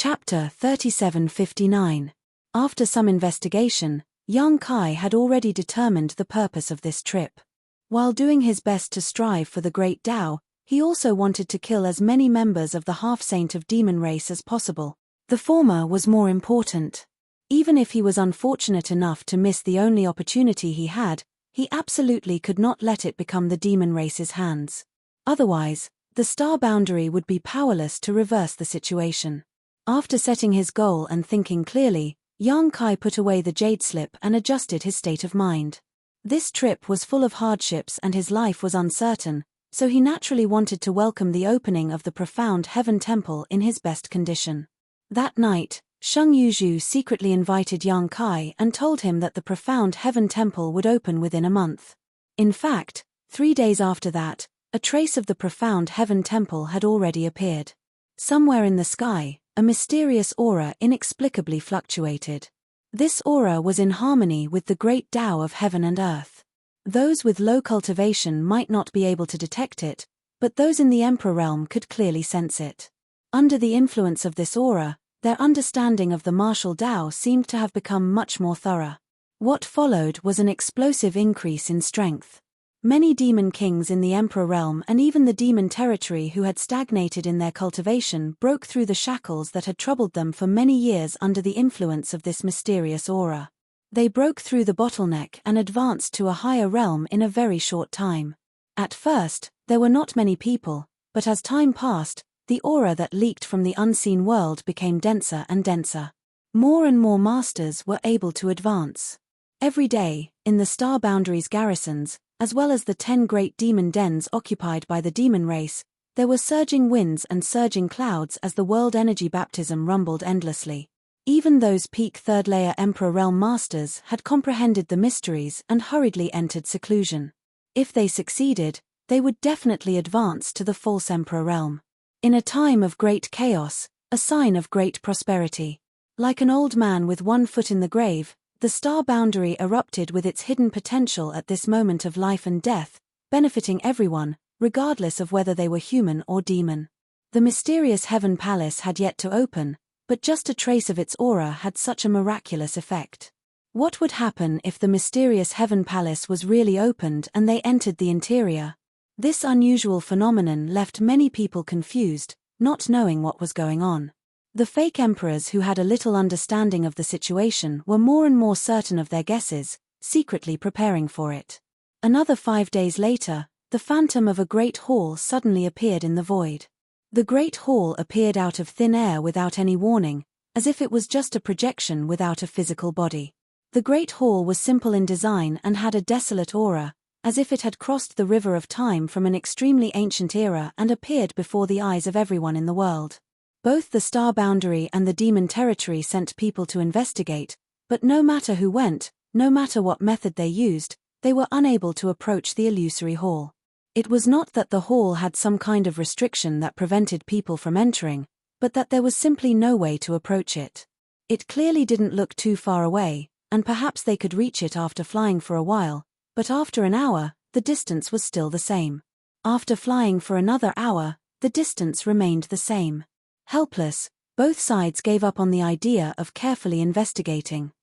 Chapter 3759. After some investigation, Yang Kai had already determined the purpose of this trip. While doing his best to strive for the Great Tao, he also wanted to kill as many members of the half-saint of demon race as possible. The former was more important. Even if he was unfortunate enough to miss the only opportunity he had, he absolutely could not let it become the demon race's hands. Otherwise, the star boundary would be powerless to reverse the situation. After setting his goal and thinking clearly, Yang Kai put away the jade slip and adjusted his state of mind. This trip was full of hardships and his life was uncertain, so he naturally wanted to welcome the opening of the profound Heaven Temple in his best condition. That night, Sheng Yuzhu secretly invited Yang Kai and told him that the profound Heaven Temple would open within a month. In fact, 3 days after that, a trace of the profound Heaven Temple had already appeared. Somewhere in the sky, a mysterious aura inexplicably fluctuated. This aura was in harmony with the great Tao of heaven and earth. Those with low cultivation might not be able to detect it, but those in the Emperor realm could clearly sense it. Under the influence of this aura, their understanding of the martial Tao seemed to have become much more thorough. What followed was an explosive increase in strength. Many demon kings in the Emperor realm and even the demon territory who had stagnated in their cultivation broke through the shackles that had troubled them for many years under the influence of this mysterious aura. They broke through the bottleneck and advanced to a higher realm in a very short time. At first, there were not many people, but as time passed, the aura that leaked from the unseen world became denser and denser. More and more masters were able to advance. Every day, in the star boundaries garrisons, as well as the 10 great demon dens occupied by the demon race, there were surging winds and surging clouds as the world energy baptism rumbled endlessly. Even those peak third-layer Emperor realm masters had comprehended the mysteries and hurriedly entered seclusion. If they succeeded, they would definitely advance to the false Emperor realm. In a time of great chaos, a sign of great prosperity. Like an old man with one foot in the grave, the star boundary erupted with its hidden potential at this moment of life and death, benefiting everyone, regardless of whether they were human or demon. The mysterious Heaven Palace had yet to open, but just a trace of its aura had such a miraculous effect. What would happen if the mysterious Heaven Palace was really opened and they entered the interior? This unusual phenomenon left many people confused, not knowing what was going on. The fake emperors who had a little understanding of the situation were more and more certain of their guesses, secretly preparing for it. Another 5 days later, the phantom of a great hall suddenly appeared in the void. The great hall appeared out of thin air without any warning, as if it was just a projection without a physical body. The great hall was simple in design and had a desolate aura, as if it had crossed the river of time from an extremely ancient era and appeared before the eyes of everyone in the world. Both the star boundary and the demon territory sent people to investigate, but no matter who went, no matter what method they used, they were unable to approach the illusory hall. It was not that the hall had some kind of restriction that prevented people from entering, but that there was simply no way to approach it. It clearly didn't look too far away, and perhaps they could reach it after flying for a while, but after an hour, the distance was still the same. After flying for another hour, the distance remained the same. Helpless, both sides gave up on the idea of carefully investigating.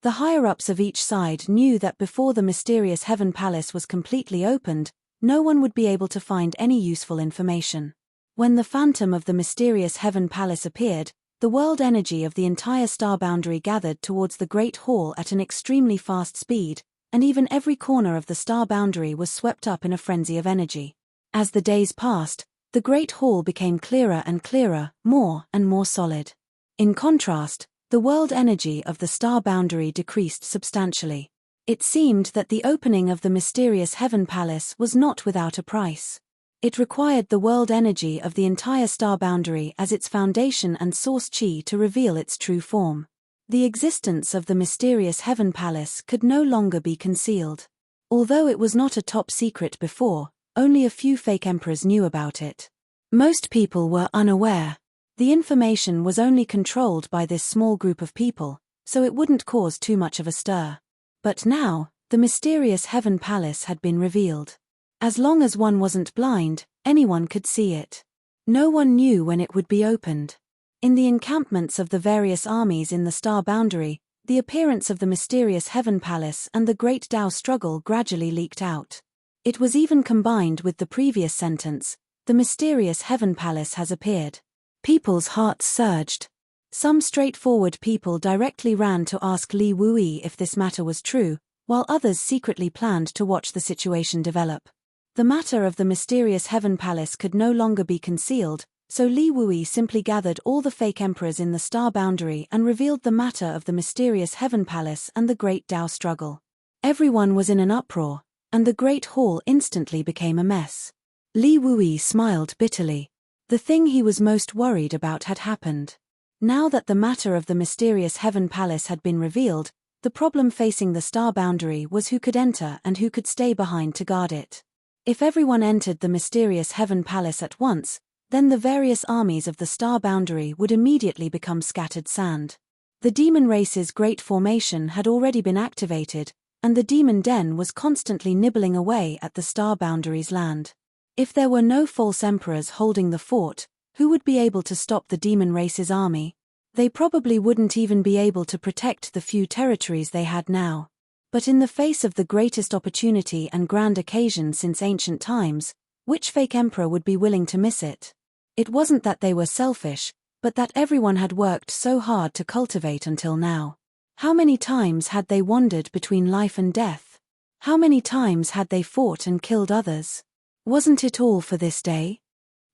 The higher-ups of each side knew that before the mysterious Heaven Palace was completely opened, no one would be able to find any useful information. When the phantom of the mysterious Heaven Palace appeared, the world energy of the entire star boundary gathered towards the Great Hall at an extremely fast speed, and even every corner of the star boundary was swept up in a frenzy of energy. As the days passed, the Great Hall became clearer and clearer, more and more solid. In contrast, the world energy of the star boundary decreased substantially. It seemed that the opening of the mysterious Heaven Palace was not without a price. It required the world energy of the entire star boundary as its foundation and source chi to reveal its true form. The existence of the mysterious Heaven Palace could no longer be concealed. Although it was not a top secret before, only a few fake emperors knew about it. Most people were unaware. The information was only controlled by this small group of people, so it wouldn't cause too much of a stir. But now, the mysterious Heaven Palace had been revealed. As long as one wasn't blind, anyone could see it. No one knew when it would be opened. In the encampments of the various armies in the star boundary, the appearance of the mysterious Heaven Palace and the Great Tao struggle gradually leaked out. It was even combined with the previous sentence, "The mysterious Heaven Palace has appeared." People's hearts surged. Some straightforward people directly ran to ask Li Wuyi if this matter was true, while others secretly planned to watch the situation develop. The matter of the mysterious Heaven Palace could no longer be concealed, so Li Wuyi simply gathered all the fake emperors in the star boundary and revealed the matter of the mysterious Heaven Palace and the Great Tao struggle. Everyone was in an uproar, and the Great Hall instantly became a mess. Li Wuyi smiled bitterly. The thing he was most worried about had happened. Now that the matter of the mysterious Heaven Palace had been revealed, the problem facing the star boundary was who could enter and who could stay behind to guard it. If everyone entered the mysterious Heaven Palace at once, then the various armies of the star boundary would immediately become scattered sand. The demon race's great formation had already been activated, and the demon den was constantly nibbling away at the star boundary's land. If there were no false emperors holding the fort, who would be able to stop the demon race's army? They probably wouldn't even be able to protect the few territories they had now. But in the face of the greatest opportunity and grand occasion since ancient times, which fake emperor would be willing to miss it? It wasn't that they were selfish, but that everyone had worked so hard to cultivate until now. How many times had they wandered between life and death? How many times had they fought and killed others? Wasn't it all for this day?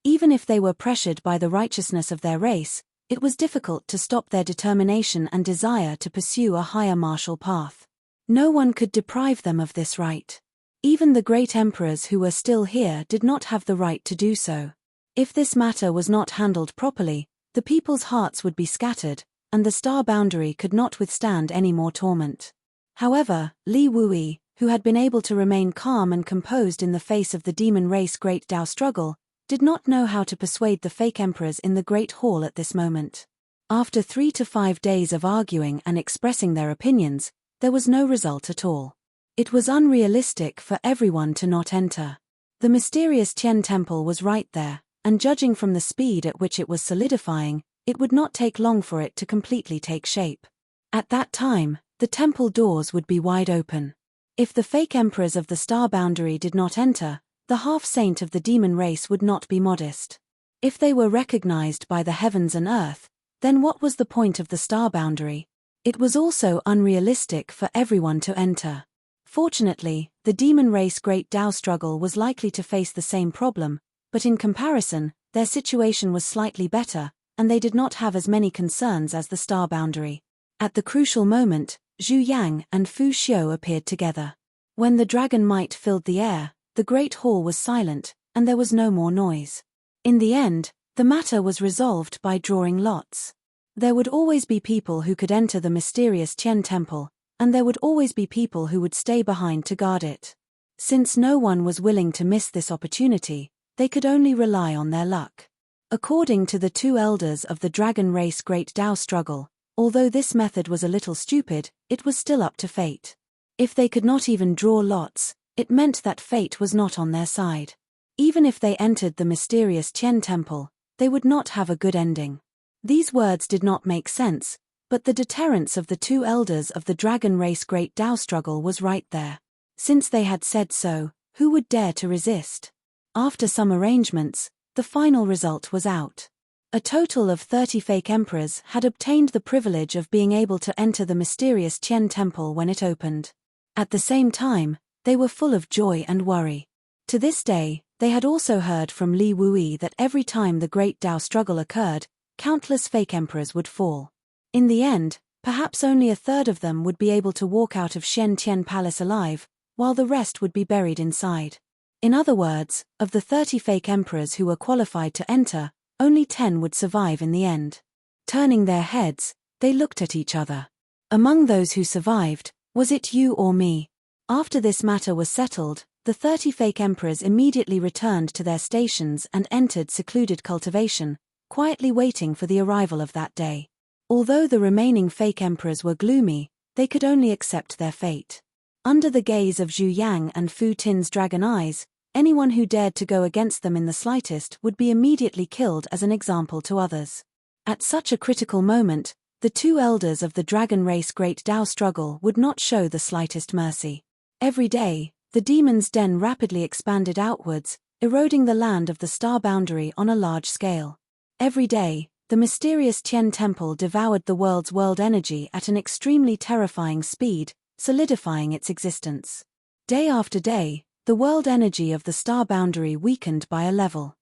Even if they were pressured by the righteousness of their race, it was difficult to stop their determination and desire to pursue a higher martial path. No one could deprive them of this right. Even the great emperors who were still here did not have the right to do so. If this matter was not handled properly, the people's hearts would be scattered, and the star boundary could not withstand any more torment. However, Li Wuyi, who had been able to remain calm and composed in the face of the demon race Great Tao struggle, did not know how to persuade the fake emperors in the Great Hall at this moment. After 3 to 5 days of arguing and expressing their opinions, there was no result at all. It was unrealistic for everyone to not enter. The mysterious Tian Temple was right there, and judging from the speed at which it was solidifying, it would not take long for it to completely take shape. At that time, the temple doors would be wide open. If the fake emperors of the star boundary did not enter, the half-saint of the demon race would not be modest. If they were recognized by the heavens and earth, then what was the point of the star boundary? It was also unrealistic for everyone to enter. Fortunately, the demon race Great Tao struggle was likely to face the same problem, but in comparison, their situation was slightly better, and they did not have as many concerns as the star boundary. At the crucial moment, Zhu Yang and Fu Xiu appeared together. When the dragon might filled the air, the Great Hall was silent, and there was no more noise. In the end, the matter was resolved by drawing lots. There would always be people who could enter the mysterious Tian Temple, and there would always be people who would stay behind to guard it. Since no one was willing to miss this opportunity, they could only rely on their luck. According to the 2 elders of the dragon race Great Tao struggle, although this method was a little stupid, it was still up to fate. If they could not even draw lots, it meant that fate was not on their side. Even if they entered the mysterious Tian Temple, they would not have a good ending. These words did not make sense, but the deterrence of the 2 elders of the dragon race Great Tao struggle was right there. Since they had said so, who would dare to resist? After some arrangements, the final result was out. A total of 30 fake emperors had obtained the privilege of being able to enter the mysterious Tian Temple when it opened. At the same time, they were full of joy and worry. To this day, they had also heard from Li Wuyi that every time the Great Tao struggle occurred, countless fake emperors would fall. In the end, perhaps only a third of them would be able to walk out of Shen Tian Palace alive, while the rest would be buried inside. In other words, of the 30 fake emperors who were qualified to enter, only 10 would survive in the end. Turning their heads, they looked at each other. Among those who survived, was it you or me? After this matter was settled, the 30 fake emperors immediately returned to their stations and entered secluded cultivation, quietly waiting for the arrival of that day. Although the remaining fake emperors were gloomy, they could only accept their fate. Under the gaze of Zhu Yang and Fu Tin's dragon eyes, anyone who dared to go against them in the slightest would be immediately killed as an example to others. At such a critical moment, the two elders of the dragon race Great Tao struggle would not show the slightest mercy. Every day, the demon's den rapidly expanded outwards, eroding the land of the star boundary on a large scale. Every day, the mysterious Tian Temple devoured the world's world energy at an extremely terrifying speed, solidifying its existence. Day after day, the world energy of the star boundary weakened by a level.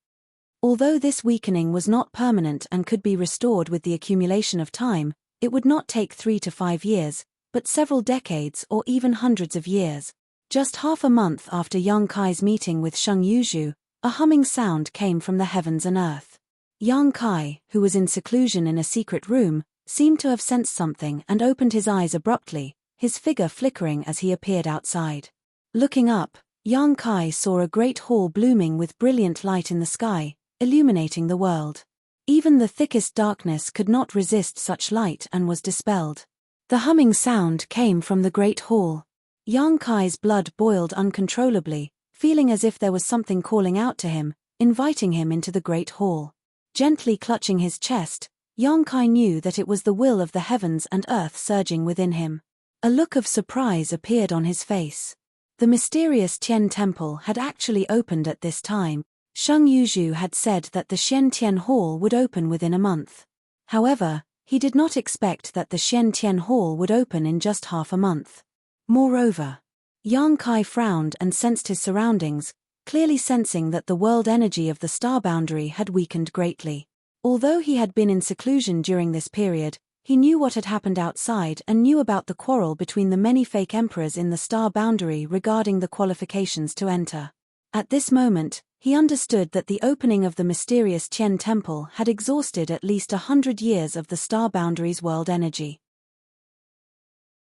Although this weakening was not permanent and could be restored with the accumulation of time, it would not take 3 to 5 years, but several decades or even hundreds of years. Just half a month after Yang Kai's meeting with Sheng Yuzhu, a humming sound came from the heavens and earth. Yang Kai, who was in seclusion in a secret room, seemed to have sensed something and opened his eyes abruptly, his figure flickering as he appeared outside. Looking up, Yang Kai saw a great hall blooming with brilliant light in the sky, illuminating the world. Even the thickest darkness could not resist such light and was dispelled. The humming sound came from the great hall. Yang Kai's blood boiled uncontrollably, feeling as if there was something calling out to him, inviting him into the great hall. Gently clutching his chest, Yang Kai knew that it was the will of the heavens and earth surging within him. A look of surprise appeared on his face. The mysterious Tian Temple had actually opened at this time. Sheng Yuzhu had said that the Xian Tian Hall would open within a month. However, he did not expect that the Xian Tian Hall would open in just half a month. Moreover, Yang Kai frowned and sensed his surroundings, clearly sensing that the world energy of the star boundary had weakened greatly. Although he had been in seclusion during this period, he knew what had happened outside and knew about the quarrel between the many fake emperors in the star boundary regarding the qualifications to enter. At this moment, he understood that the opening of the mysterious Tian Temple had exhausted at least 100 years of the star boundary's world energy.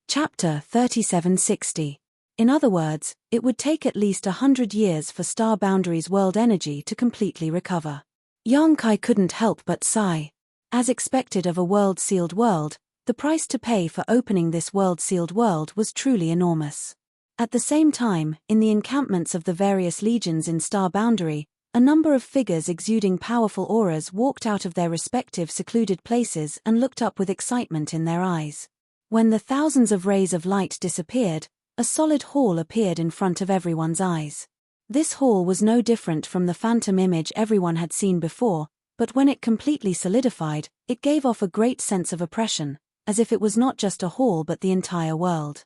Chapter 3760. In other words, it would take at least 100 years for star boundary's world energy to completely recover. Yang Kai couldn't help but sigh. As expected of a world-sealed world, the price to pay for opening this world-sealed world was truly enormous. At the same time, in the encampments of the various legions in Star Boundary, a number of figures exuding powerful auras walked out of their respective secluded places and looked up with excitement in their eyes. When the thousands of rays of light disappeared, a solid hall appeared in front of everyone's eyes. This hall was no different from the phantom image everyone had seen before, but when it completely solidified, it gave off a great sense of oppression, as if it was not just a hall but the entire world.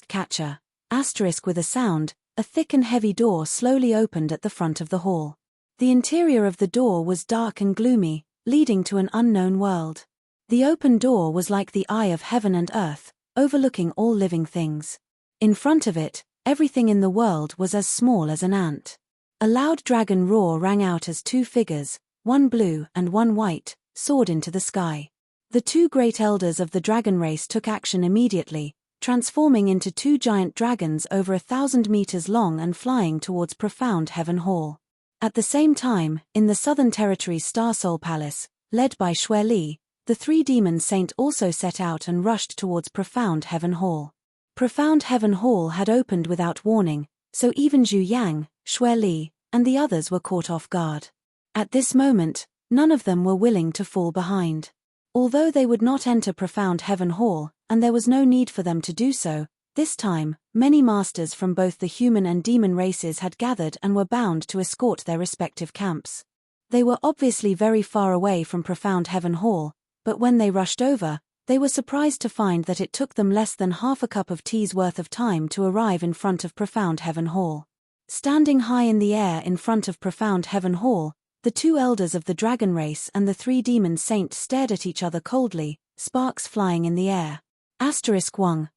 Catcher. With a sound, a thick and heavy door slowly opened at the front of the hall. The interior of the door was dark and gloomy, leading to an unknown world. The open door was like the eye of heaven and earth, overlooking all living things. In front of it, everything in the world was as small as an ant. A loud dragon roar rang out as two figures, one blue and one white, soared into the sky. The two great elders of the dragon race took action immediately, transforming into two giant dragons over 1,000 meters long and flying towards Profound Heaven Hall. At the same time, in the Southern Territory's Star Soul Palace, led by Xue Li, the three demon saint also set out and rushed towards Profound Heaven Hall. Profound Heaven Hall had opened without warning, so even Zhu Yang, Xue Li, and the others were caught off guard. At this moment, none of them were willing to fall behind. Although they would not enter Profound Heaven Hall, and there was no need for them to do so, this time, many masters from both the human and demon races had gathered and were bound to escort their respective camps. They were obviously very far away from Profound Heaven Hall, but when they rushed over, they were surprised to find that it took them less than half a cup of tea's worth of time to arrive in front of Profound Heaven Hall. Standing high in the air in front of Profound Heaven Hall, the two elders of the dragon race and the three demon saints stared at each other coldly, sparks flying in the air. *1.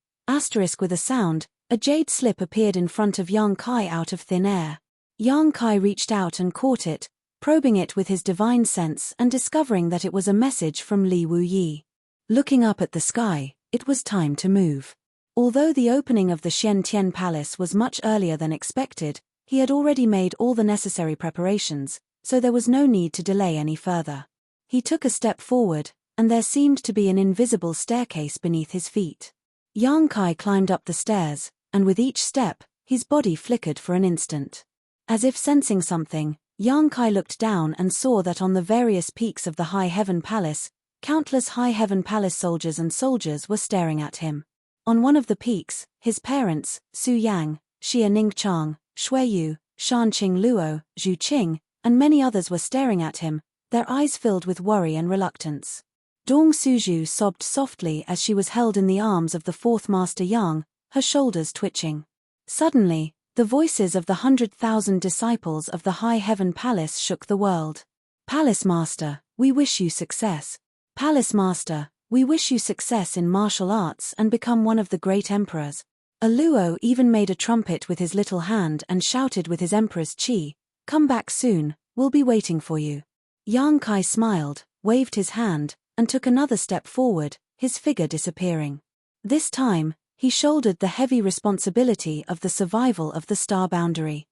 With a sound, a jade slip appeared in front of Yang Kai out of thin air. Yang Kai reached out and caught it, probing it with his divine sense and discovering that it was a message from Li Wuyi. Looking up at the sky, it was time to move. Although the opening of the Xian Tian Palace was much earlier than expected, he had already made all the necessary preparations, so there was no need to delay any further. He took a step forward, and there seemed to be an invisible staircase beneath his feet. Yang Kai climbed up the stairs, and with each step, his body flickered for an instant. As if sensing something, Yang Kai looked down and saw that on the various peaks of the High Heaven Palace, countless High Heaven Palace soldiers were staring at him. On one of the peaks, his parents, Su Yang, Xia Ningchang, Shui Yu, Shan Qing Luo, Zhu Qing, and many others were staring at him, their eyes filled with worry and reluctance. Dong Suzhu sobbed softly as she was held in the arms of the fourth Master Yang, her shoulders twitching. Suddenly, the voices of the 100,000 disciples of the High Heaven Palace shook the world. Palace Master, we wish you success. Palace Master, we wish you success in martial arts and become one of the great emperors. A Luo even made a trumpet with his little hand and shouted with his emperor's chi, come back soon, we'll be waiting for you. Yang Kai smiled, waved his hand, and took another step forward, his figure disappearing. This time, he shouldered the heavy responsibility of the survival of the star boundary.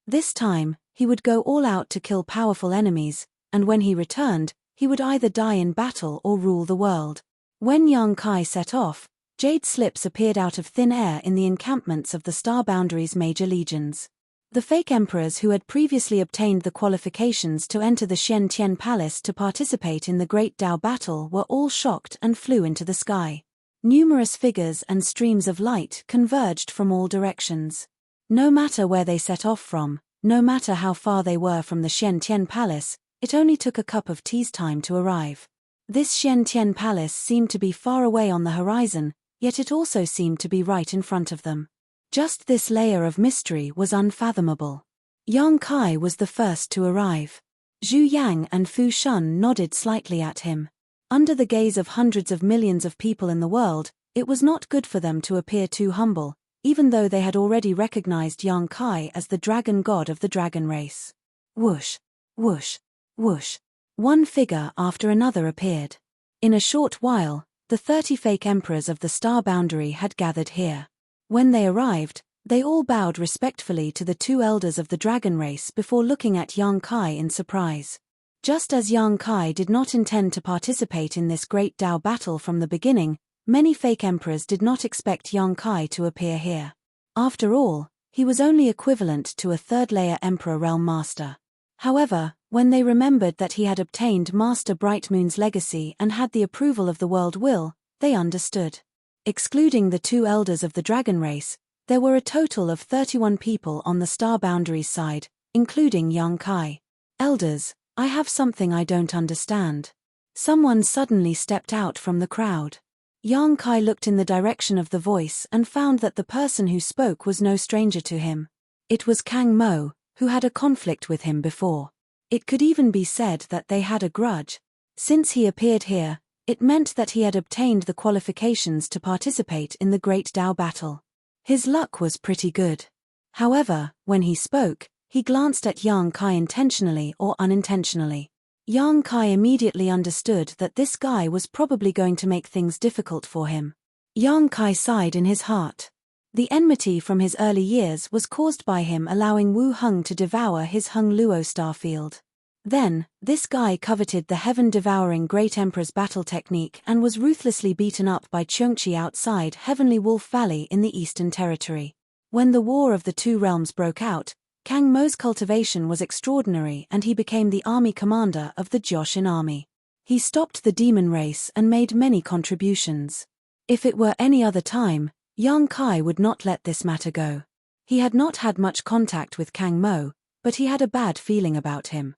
This time, he would go all out to kill powerful enemies, and when he returned, he would either die in battle or rule the world. When Yang Kai set off, jade slips appeared out of thin air in the encampments of the star boundary's major legions. The fake emperors who had previously obtained the qualifications to enter the Xian Tian Palace to participate in the Great Dao battle were all shocked and flew into the sky. Numerous figures and streams of light converged from all directions. No matter where they set off from, no matter how far they were from the Xian Tian Palace, it only took a cup of tea's time to arrive. This Xian Tian Palace seemed to be far away on the horizon, yet it also seemed to be right in front of them. Just this layer of mystery was unfathomable. Yang Kai was the first to arrive. Zhu Yang and Fu Shun nodded slightly at him. Under the gaze of hundreds of millions of people in the world, it was not good for them to appear too humble, even though they had already recognized Yang Kai as the dragon god of the dragon race. Whoosh, whoosh, whoosh. One figure after another appeared. In a short while, the 30 fake emperors of the star boundary had gathered here. When they arrived, they all bowed respectfully to the 2 elders of the dragon race before looking at Yang Kai in surprise. Just as Yang Kai did not intend to participate in this great Dao battle from the beginning, many fake emperors did not expect Yang Kai to appear here. After all, he was only equivalent to a third-layer Emperor Realm Master. However, when they remembered that he had obtained Master Brightmoon's legacy and had the approval of the world will, they understood. Excluding the 2 elders of the dragon race, there were a total of 31 people on the star boundaries side, including Yang Kai. Elders, I have something I don't understand. Someone suddenly stepped out from the crowd. Yang Kai looked in the direction of the voice and found that the person who spoke was no stranger to him. It was Kang Mo, who had a conflict with him before. It could even be said that they had a grudge. Since he appeared here, it meant that he had obtained the qualifications to participate in the Great Dao battle. His luck was pretty good. However, when he spoke, he glanced at Yang Kai intentionally or unintentionally. Yang Kai immediately understood that this guy was probably going to make things difficult for him. Yang Kai sighed in his heart. The enmity from his early years was caused by him allowing Wu Heng to devour his Heng Luo starfield. Then, this guy coveted the heaven-devouring Great Emperor's battle technique and was ruthlessly beaten up by Chengqi outside Heavenly Wolf Valley in the Eastern Territory. When the War of the Two Realms broke out, Kang Mo's cultivation was extraordinary and he became the army commander of the Joshin army. He stopped the demon race and made many contributions. If it were any other time, Yang Kai would not let this matter go. He had not had much contact with Kang Mo, but he had a bad feeling about him.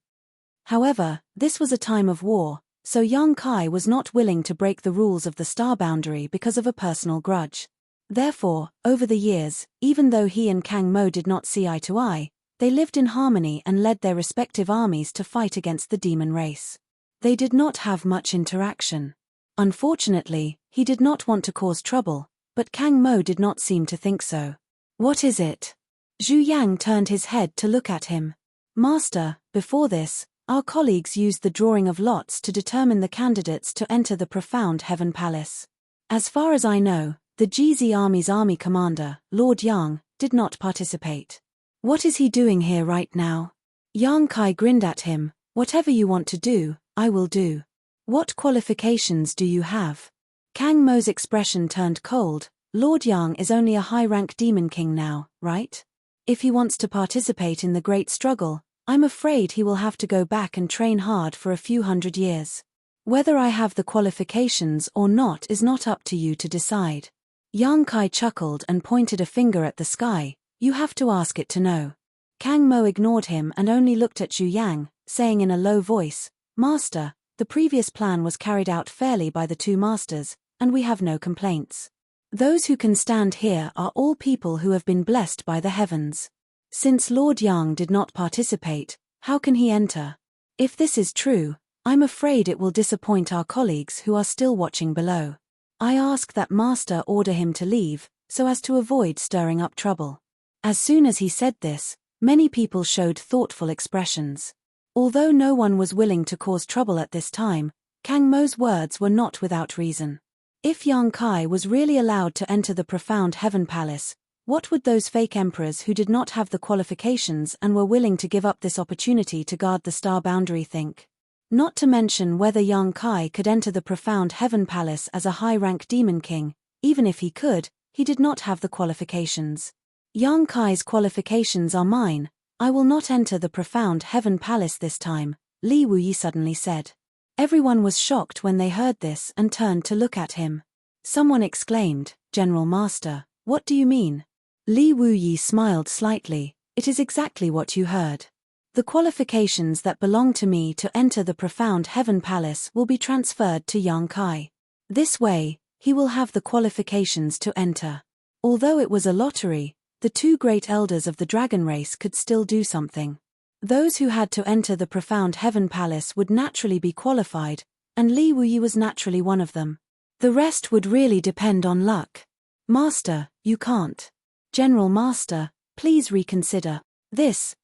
However, this was a time of war, so Yang Kai was not willing to break the rules of the star boundary because of a personal grudge. Therefore, over the years, even though he and Kang Mo did not see eye to eye, they lived in harmony and led their respective armies to fight against the demon race. They did not have much interaction. Unfortunately, he did not want to cause trouble, but Kang Mo did not seem to think so. What is it? Zhu Yang turned his head to look at him. Master, before this, our colleagues used the drawing of lots to determine the candidates to enter the profound Heaven Palace. As far as I know, the GZ Army's army commander, Lord Yang, did not participate. What is he doing here right now? Yang Kai grinned at him. Whatever you want to do, I will do. What qualifications do you have? Kang Mo's expression turned cold. Lord Yang is only a high-rank demon king now, right? If he wants to participate in the great struggle, I'm afraid he will have to go back and train hard for a few hundred years. Whether I have the qualifications or not is not up to you to decide. Yang Kai chuckled and pointed a finger at the sky. You have to ask it to know. Kang Mo ignored him and only looked at Zhu Yang, saying in a low voice, Master, the previous plan was carried out fairly by the two masters, and we have no complaints. Those who can stand here are all people who have been blessed by the heavens. Since Lord Yang did not participate, how can he enter? If this is true, I'm afraid it will disappoint our colleagues who are still watching below. I ask that Master order him to leave, so as to avoid stirring up trouble. As soon as he said this, many people showed thoughtful expressions. Although no one was willing to cause trouble at this time, Kang Mo's words were not without reason. If Yang Kai was really allowed to enter the profound heaven palace, what would those fake emperors who did not have the qualifications and were willing to give up this opportunity to guard the star boundary think? Not to mention whether Yang Kai could enter the profound heaven palace as a high-rank demon king. Even if he could, he did not have the qualifications. Yang Kai's qualifications are mine. I will not enter the profound heaven palace this time, Li Wuyi suddenly said. Everyone was shocked when they heard this and turned to look at him. Someone exclaimed, General Master, what do you mean? Li Wuyi smiled slightly. It is exactly what you heard. The qualifications that belong to me to enter the profound heaven palace will be transferred to Yang Kai. This way, he will have the qualifications to enter. Although it was a lottery, the two great elders of the dragon race could still do something. Those who had to enter the profound heaven palace would naturally be qualified, and Li Wuyi was naturally one of them. The rest would really depend on luck. Master, you can't. General Master, please reconsider. This.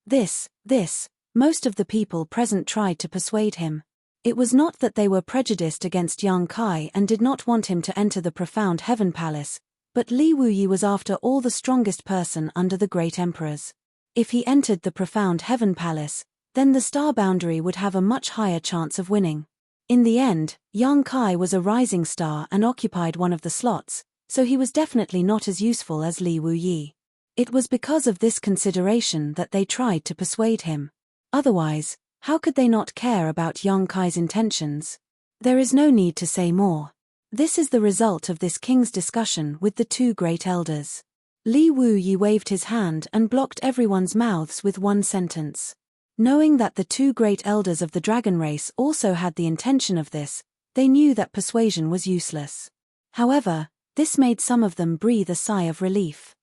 Most of the people present tried to persuade him. It was not that they were prejudiced against Yang Kai and did not want him to enter the profound heaven palace, but Li Wuyi was after all the strongest person under the great emperors. If he entered the profound heaven palace, then the star boundary would have a much higher chance of winning. In the end, Yang Kai was a rising star and occupied one of the slots, so he was definitely not as useful as Li Wuyi. It was because of this consideration that they tried to persuade him. Otherwise, how could they not care about Yang Kai's intentions? There is no need to say more. This is the result of this king's discussion with the two great elders. Li Wuyi waved his hand and blocked everyone's mouths with one sentence. Knowing that the two great elders of the dragon race also had the intention of this, they knew that persuasion was useless. However, this made some of them breathe a sigh of relief.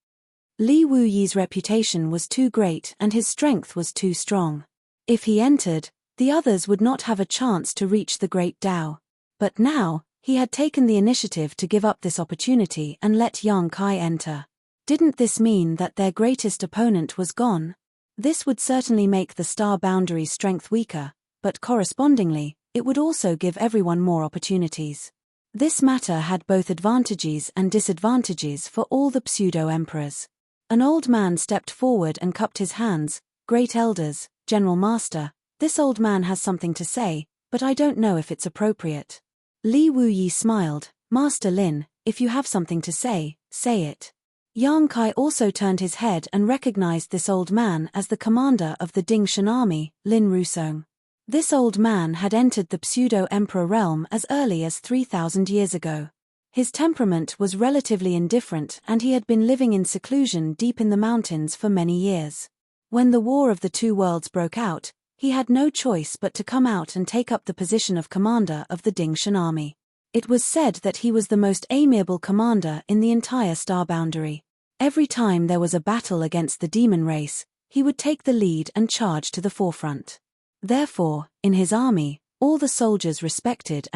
Li Wuyi's reputation was too great and his strength was too strong. If he entered, the others would not have a chance to reach the great Tao. But now, he had taken the initiative to give up this opportunity and let Yang Kai enter. Didn't this mean that their greatest opponent was gone? This would certainly make the star boundary's strength weaker, but correspondingly, it would also give everyone more opportunities. This matter had both advantages and disadvantages for all the pseudo-emperors. An old man stepped forward and cupped his hands. Great elders, General Master, this old man has something to say, but I don't know if it's appropriate. Li Wuyi smiled. Master Lin, if you have something to say, say it. Yang Kai also turned his head and recognized this old man as the commander of the Dingshan army, Lin Rusong. This old man had entered the pseudo-emperor realm as early as 3,000 years ago. His temperament was relatively indifferent and he had been living in seclusion deep in the mountains for many years. When the War of the Two Worlds broke out, he had no choice but to come out and take up the position of commander of the Dingshan army. It was said that he was the most amiable commander in the entire star boundary. Every time there was a battle against the demon race, he would take the lead and charge to the forefront. Therefore, in his army, all the soldiers respected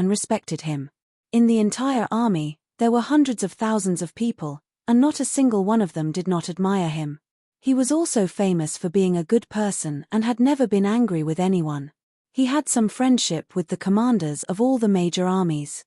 him. In the entire army, there were hundreds of thousands of people, and not a single one of them did not admire him. He was also famous for being a good person and had never been angry with anyone. He had some friendship with the commanders of all the major armies.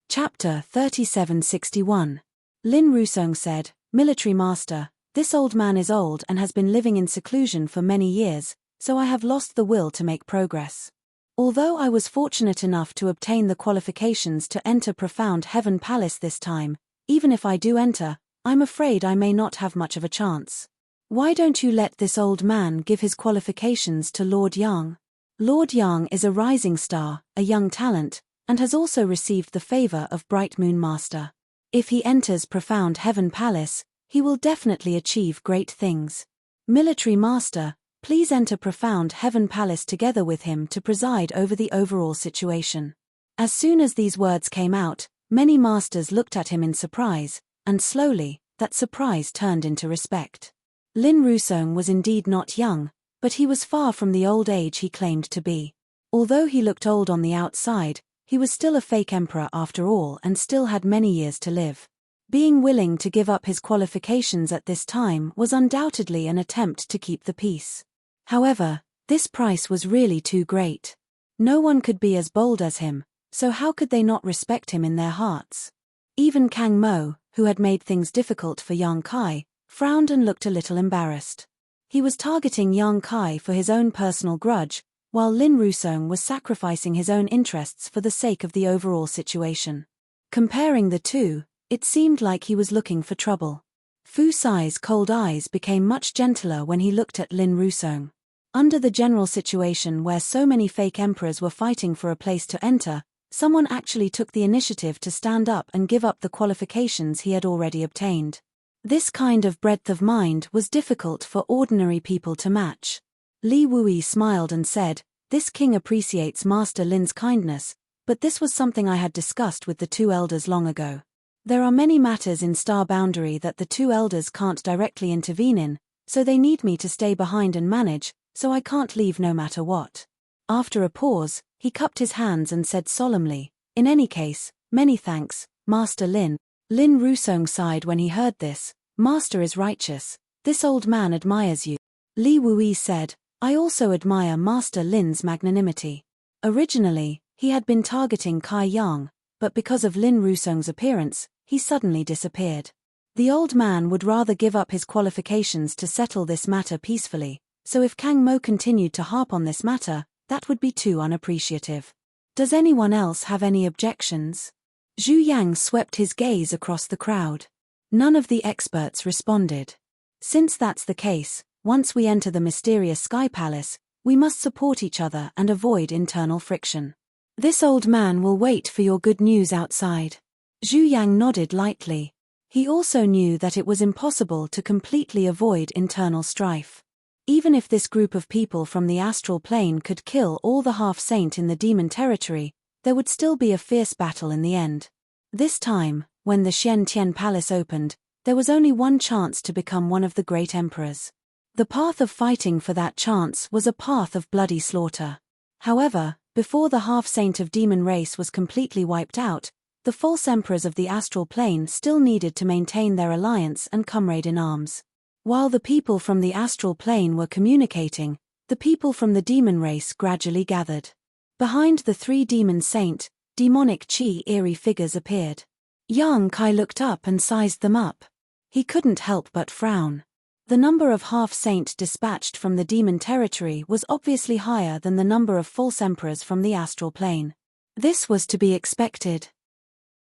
Chapter 3761. Lin Rusong said, Military Master, this old man is old and has been living in seclusion for many years, so I have lost the will to make progress. Although I was fortunate enough to obtain the qualifications to enter Profound Heaven Palace this time, even if I do enter, I'm afraid I may not have much of a chance. Why don't you let this old man give his qualifications to Lord Yang? Lord Yang is a rising star, a young talent, and has also received the favor of Bright Moon Master. If he enters Profound Heaven Palace, he will definitely achieve great things. Military Master, please enter Profound Heaven Palace together with him to preside over the overall situation. As soon as these words came out, many masters looked at him in surprise, and slowly, that surprise turned into respect. Lin Rusong was indeed not young, but he was far from the old age he claimed to be. Although he looked old on the outside, he was still a fake emperor after all and still had many years to live. Being willing to give up his qualifications at this time was undoubtedly an attempt to keep the peace. However, this price was really too great. No one could be as bold as him, so how could they not respect him in their hearts? Even Kang Mo, who had made things difficult for Yang Kai, frowned and looked a little embarrassed. He was targeting Yang Kai for his own personal grudge, while Lin Rusong was sacrificing his own interests for the sake of the overall situation. Comparing the two, it seemed like he was looking for trouble. Fu Sai's cold eyes became much gentler when he looked at Lin Rusong. Under the general situation where so many fake emperors were fighting for a place to enter, someone actually took the initiative to stand up and give up the qualifications he had already obtained. This kind of breadth of mind was difficult for ordinary people to match. Li Wui smiled and said, "This king appreciates Master Lin's kindness, but this was something I had discussed with the two elders long ago. There are many matters in Star Boundary that the two elders can't directly intervene in, so they need me to stay behind and manage, so I can't leave no matter what." After a pause, he cupped his hands and said solemnly, "In any case, many thanks, Master Lin." Lin Rusong sighed when he heard this. "Master is righteous. This old man admires you." Li Wui said, "I also admire Master Lin's magnanimity." Originally, he had been targeting Kai Yang, but because of Lin Rusong's appearance, he suddenly disappeared. The old man would rather give up his qualifications to settle this matter peacefully, so if Kang Mo continued to harp on this matter, that would be too unappreciative. Does anyone else have any objections? Zhu Yang swept his gaze across the crowd. None of the experts responded. Since that's the case, once we enter the mysterious Sky Palace, we must support each other and avoid internal friction. This old man will wait for your good news outside. Zhu Yang nodded lightly. He also knew that it was impossible to completely avoid internal strife. Even if this group of people from the astral plane could kill all the half-saint in the demon territory, there would still be a fierce battle in the end. This time, when the Xian Tian Palace opened, there was only one chance to become one of the great emperors. The path of fighting for that chance was a path of bloody slaughter. However, before the half-saint of demon race was completely wiped out, the false emperors of the astral plane still needed to maintain their alliance and comrade in arms. While the people from the astral plane were communicating, the people from the demon race gradually gathered. Behind the three demon saint, demonic eerie figures appeared. Yang Kai looked up and sized them up. He couldn't help but frown. The number of half-saint dispatched from the demon territory was obviously higher than the number of false emperors from the astral plane. This was to be expected.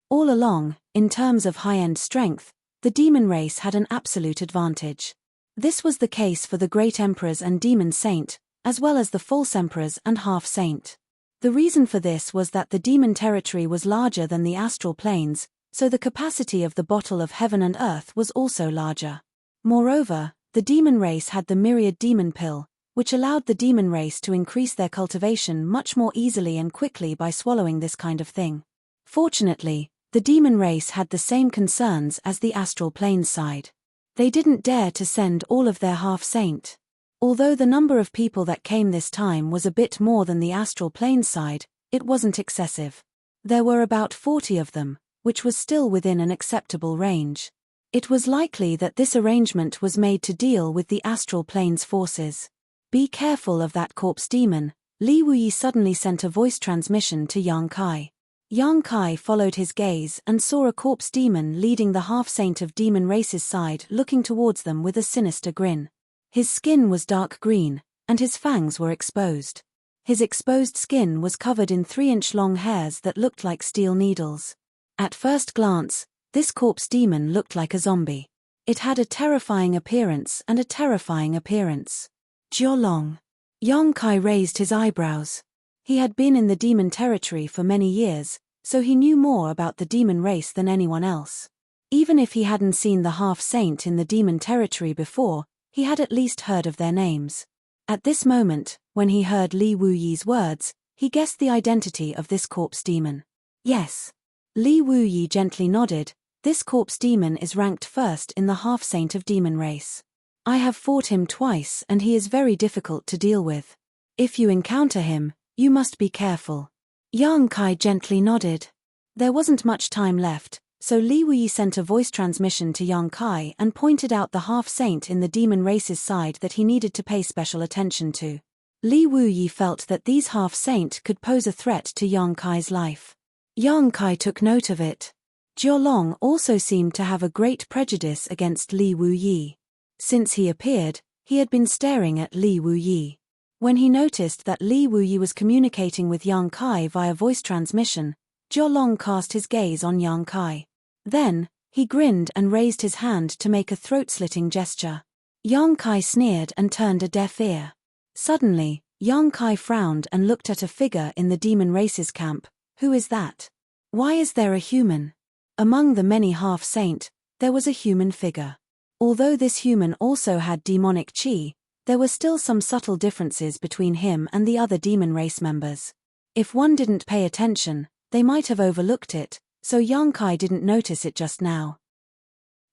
All along, in terms of high-end strength, the demon race had an absolute advantage. This was the case for the great emperors and demon saint, as well as the false emperors and half-saint. The reason for this was that the demon territory was larger than the astral planes, so the capacity of the bottle of heaven and earth was also larger. Moreover, the demon race had the myriad demon pill, which allowed the demon race to increase their cultivation much more easily and quickly by swallowing this kind of thing. Fortunately, the demon race had the same concerns as the astral planes side. They didn't dare to send all of their half-saint. Although the number of people that came this time was a bit more than the astral planes side, it wasn't excessive. There were about 40 of them, which was still within an acceptable range. It was likely that this arrangement was made to deal with the astral plane's forces. "Be careful of that corpse demon," Li Wuyi suddenly sent a voice transmission to Yang Kai. Yang Kai followed his gaze and saw a corpse demon leading the half-saint of demon race's side looking towards them with a sinister grin. His skin was dark green, and his fangs were exposed. His exposed skin was covered in 3-inch long hairs that looked like steel needles. At first glance, this corpse demon looked like a zombie. It had a terrifying appearance and a terrifying appearance. Jiolong. Yang Kai raised his eyebrows. He had been in the demon territory for many years, so he knew more about the demon race than anyone else. Even if he hadn't seen the half-saint in the demon territory before, he had at least heard of their names. At this moment, when he heard Li Wuyi's words, he guessed the identity of this corpse demon. Yes. Li Wuyi gently nodded. This corpse demon is ranked first in the half-saint of demon race. I have fought him twice and he is very difficult to deal with. If you encounter him, you must be careful. Yang Kai gently nodded. There wasn't much time left, so Li Wuyi sent a voice transmission to Yang Kai and pointed out the half-saint in the demon race's side that he needed to pay special attention to. Li Wuyi felt that these half-saint could pose a threat to Yang Kai's life. Yang Kai took note of it. Jiolong also seemed to have a great prejudice against Li Wuyi. Since he appeared, he had been staring at Li Wuyi. When he noticed that Li Wuyi was communicating with Yang Kai via voice transmission, Jiolong cast his gaze on Yang Kai. Then, he grinned and raised his hand to make a throat-slitting gesture. Yang Kai sneered and turned a deaf ear. Suddenly, Yang Kai frowned and looked at a figure in the demon race's camp. Who is that? Why is there a human? Among the many half-saint, there was a human figure. Although this human also had demonic chi, there were still some subtle differences between him and the other demon race members. If one didn't pay attention, they might have overlooked it, so Yang Kai didn't notice it just now.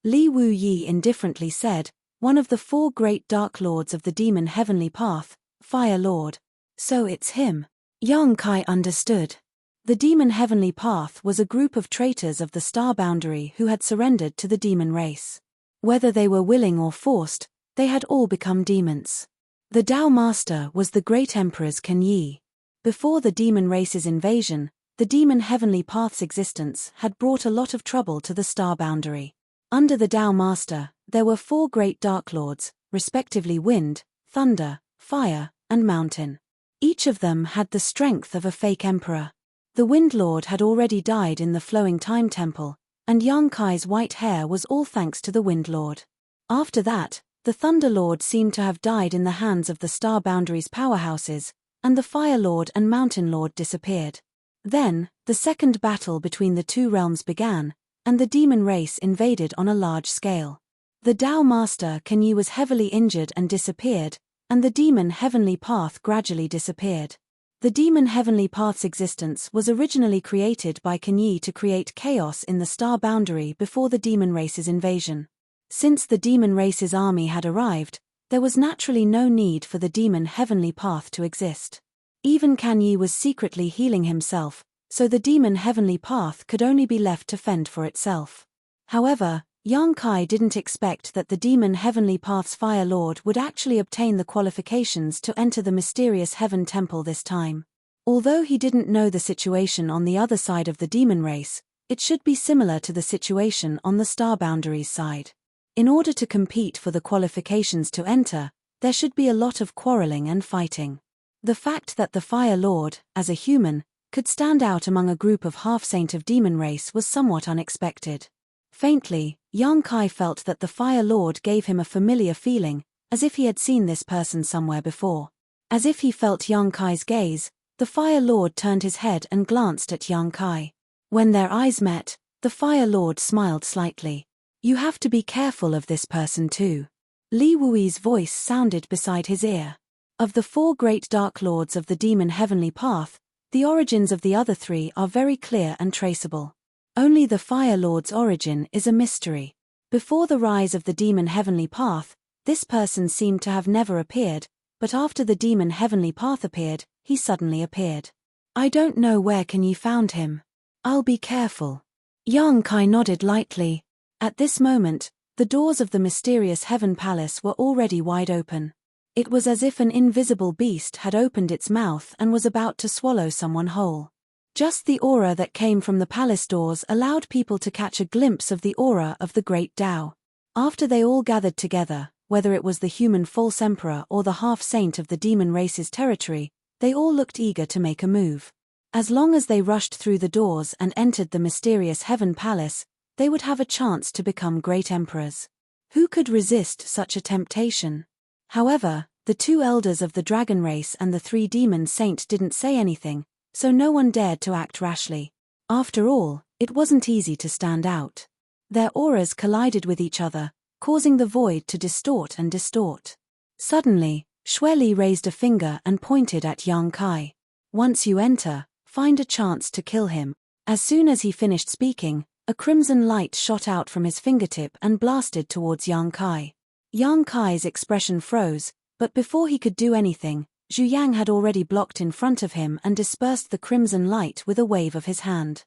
Li Wuyi indifferently said, one of the 4 great dark lords of the demon heavenly path, Fire Lord. So it's him. Yang Kai understood. The demon heavenly path was a group of traitors of the star boundary who had surrendered to the demon race. Whether they were willing or forced, they had all become demons. The Tao Master was the great emperor's Kenyi. Before the demon race's invasion, the demon heavenly path's existence had brought a lot of trouble to the star boundary. Under the Tao Master, there were 4 great dark lords, respectively wind, thunder, fire, and mountain. Each of them had the strength of a fake emperor. The Wind Lord had already died in the Flowing Time Temple, and Yang Kai's white hair was all thanks to the Wind Lord. After that, the Thunder Lord seemed to have died in the hands of the Star Boundary's powerhouses, and the Fire Lord and Mountain Lord disappeared. Then, the second battle between the 2 realms began, and the demon race invaded on a large scale. The Tao Master Kenyi was heavily injured and disappeared, and the demon heavenly path gradually disappeared. The demon heavenly path's existence was originally created by Kenyi to create chaos in the star boundary before the demon race's invasion. Since the demon race's army had arrived, there was naturally no need for the demon heavenly path to exist. Even Kenyi was secretly healing himself, so the demon heavenly path could only be left to fend for itself. However, Yang Kai didn't expect that the demon heavenly path's Fire Lord would actually obtain the qualifications to enter the mysterious Heaven Temple this time. Although he didn't know the situation on the other side of the demon race, it should be similar to the situation on the Star Boundaries side. In order to compete for the qualifications to enter, there should be a lot of quarreling and fighting. The fact that the Fire Lord, as a human, could stand out among a group of half-saint of demon race was somewhat unexpected. Faintly, Yang Kai felt that the Fire Lord gave him a familiar feeling, as if he had seen this person somewhere before. As if he felt Yang Kai's gaze, the Fire Lord turned his head and glanced at Yang Kai. When their eyes met, the Fire Lord smiled slightly. You have to be careful of this person too. Li Wuyi's voice sounded beside his ear. Of the 4 great dark lords of the demon heavenly path, the origins of the other 3 are very clear and traceable. Only the Fire Lord's origin is a mystery. Before the rise of the demon heavenly path, this person seemed to have never appeared, but after the demon heavenly path appeared, he suddenly appeared. I don't know where Kenyi found him. I'll be careful. Yang Kai nodded lightly. At this moment, the doors of the mysterious Heaven Palace were already wide open. It was as if an invisible beast had opened its mouth and was about to swallow someone whole. Just the aura that came from the palace doors allowed people to catch a glimpse of the aura of the great Tao. After they all gathered together, whether it was the human false emperor or the half-saint of the demon race's territory, they all looked eager to make a move. As long as they rushed through the doors and entered the mysterious Heaven Palace, they would have a chance to become great emperors. Who could resist such a temptation? However, the 2 elders of the dragon race and the 3 demon saint didn't say anything, so no one dared to act rashly. After all, it wasn't easy to stand out. Their auras collided with each other, causing the void to distort and distort. Suddenly, Xueli raised a finger and pointed at Yang Kai. Once you enter, find a chance to kill him. As soon as he finished speaking, a crimson light shot out from his fingertip and blasted towards Yang Kai. Yang Kai's expression froze, but before he could do anything, Zhu Yang had already blocked in front of him and dispersed the crimson light with a wave of his hand.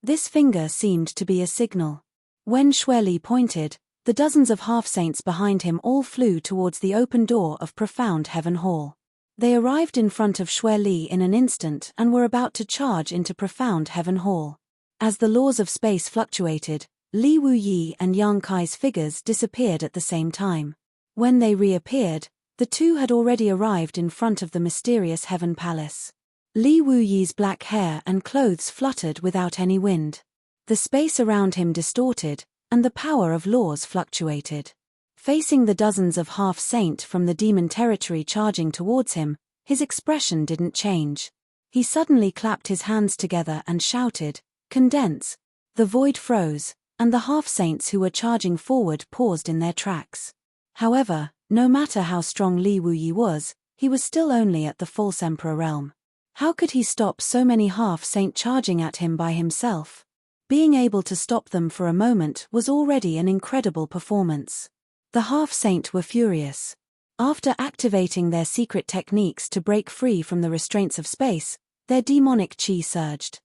This finger seemed to be a signal. When Xueli pointed, the dozens of half-saints behind him all flew towards the open door of Profound Heaven Hall. They arrived in front of Xueli in an instant and were about to charge into Profound Heaven Hall. As the laws of space fluctuated, Li Wuyi and Yang Kai's figures disappeared at the same time. When they reappeared, the two had already arrived in front of the mysterious Heaven Palace. Li Wuyi's black hair and clothes fluttered without any wind. The space around him distorted, and the power of laws fluctuated. Facing the dozens of half-saint from the demon territory charging towards him, his expression didn't change. He suddenly clapped his hands together and shouted, "Condense!" The void froze, and the half-saints who were charging forward paused in their tracks. However, no matter how strong Li Wuyi was, he was still only at the false emperor realm. How could he stop so many half-saint charging at him by himself? Being able to stop them for a moment was already an incredible performance. The half-saint were furious. After activating their secret techniques to break free from the restraints of space, their demonic chi surged.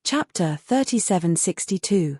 Chapter 3762.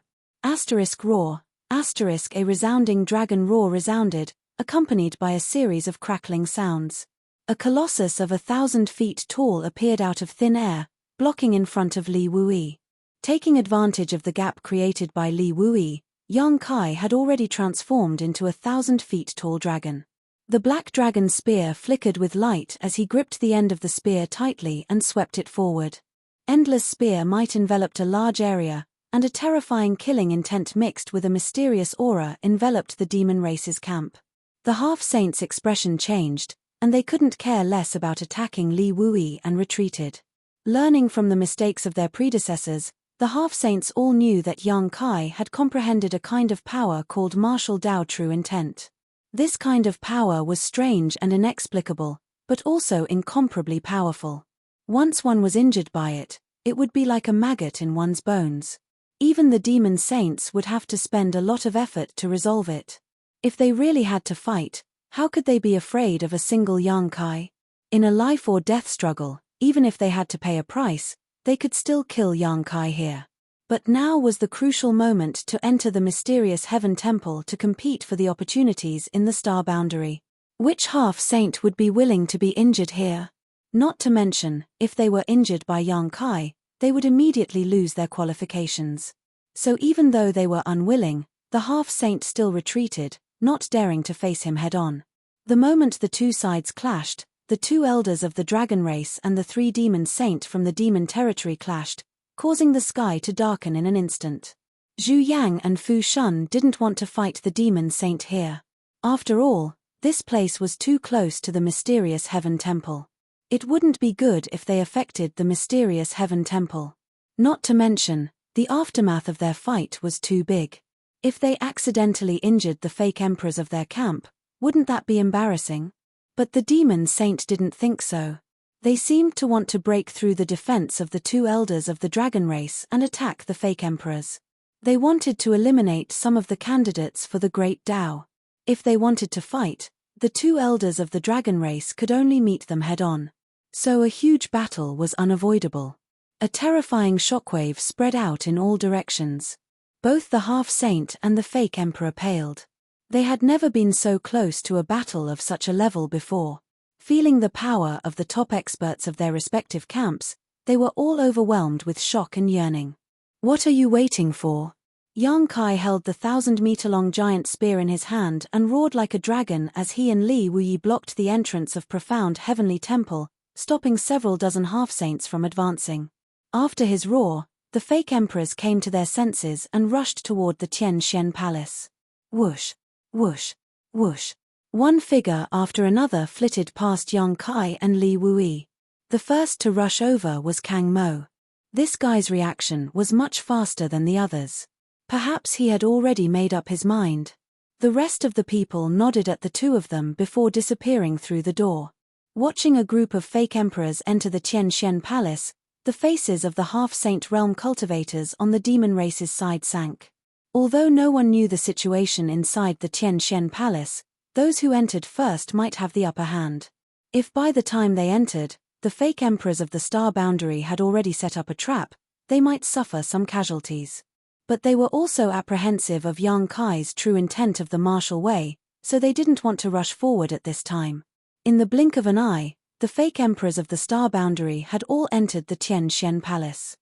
Roar. A resounding dragon roar resounded, accompanied by a series of crackling sounds. A colossus of 1,000 feet tall appeared out of thin air, blocking in front of Li Wuyi. Taking advantage of the gap created by Li Wuyi, Yang Kai had already transformed into 1,000 feet tall dragon. The black dragon's spear flickered with light as he gripped the end of the spear tightly and swept it forward. Endless spear might enveloped a large area, and a terrifying killing intent mixed with a mysterious aura enveloped the demon race's camp. The half-saints' expression changed, and they couldn't care less about attacking Li Wuyi and retreated. Learning from the mistakes of their predecessors, the half-saints all knew that Yang Kai had comprehended a kind of power called martial Dao true intent. This kind of power was strange and inexplicable, but also incomparably powerful. Once one was injured by it, it would be like a maggot in one's bones. Even the demon saints would have to spend a lot of effort to resolve it. If they really had to fight, how could they be afraid of a single Yang Kai? In a life or death struggle, even if they had to pay a price, they could still kill Yang Kai here. But now was the crucial moment to enter the mysterious Heaven Temple to compete for the opportunities in the star boundary. Which half-saint would be willing to be injured here? Not to mention, if they were injured by Yang Kai, they would immediately lose their qualifications. So even though they were unwilling, the half-saint still retreated, not daring to face him head-on. The moment the two sides clashed, the 2 elders of the dragon race and the 3 demon saint from the demon territory clashed, causing the sky to darken in an instant. Zhu Yang and Fu Shun didn't want to fight the demon saint here. After all, this place was too close to the mysterious Heaven Temple. It wouldn't be good if they affected the mysterious Heaven Temple. Not to mention, the aftermath of their fight was too big. If they accidentally injured the fake emperors of their camp, wouldn't that be embarrassing? But the demon saint didn't think so. They seemed to want to break through the defense of the 2 elders of the dragon race and attack the fake emperors. They wanted to eliminate some of the candidates for the Great Tao. If they wanted to fight, the 2 elders of the dragon race could only meet them head-on. So a huge battle was unavoidable. A terrifying shockwave spread out in all directions. Both the half-saint and the fake emperor paled. They had never been so close to a battle of such a level before. Feeling the power of the top experts of their respective camps, they were all overwhelmed with shock and yearning. What are you waiting for? Yang Kai held the 1,000-meter-long giant spear in his hand and roared like a dragon as he and Li Wuyi blocked the entrance of Profound Heavenly Temple, stopping several dozen half-saints from advancing. After his roar, the fake emperors came to their senses and rushed toward the Tian Shen palace. Whoosh, whoosh, whoosh. One figure after another flitted past Yang Kai and Li Wuyi. The first to rush over was Kang Mo. This guy's reaction was much faster than the others. Perhaps he had already made up his mind. The rest of the people nodded at the two of them before disappearing through the door. Watching a group of fake emperors enter the Tian Shen palace, the faces of the half-saint realm cultivators on the demon race's side sank. Although no one knew the situation inside the Tian Shen palace, those who entered first might have the upper hand. If by the time they entered, the fake emperors of the star boundary had already set up a trap, they might suffer some casualties. But they were also apprehensive of Yang Kai's true intent of the martial way, so they didn't want to rush forward at this time. In the blink of an eye, the fake emperors of the star boundary had all entered the Tian Shen palace.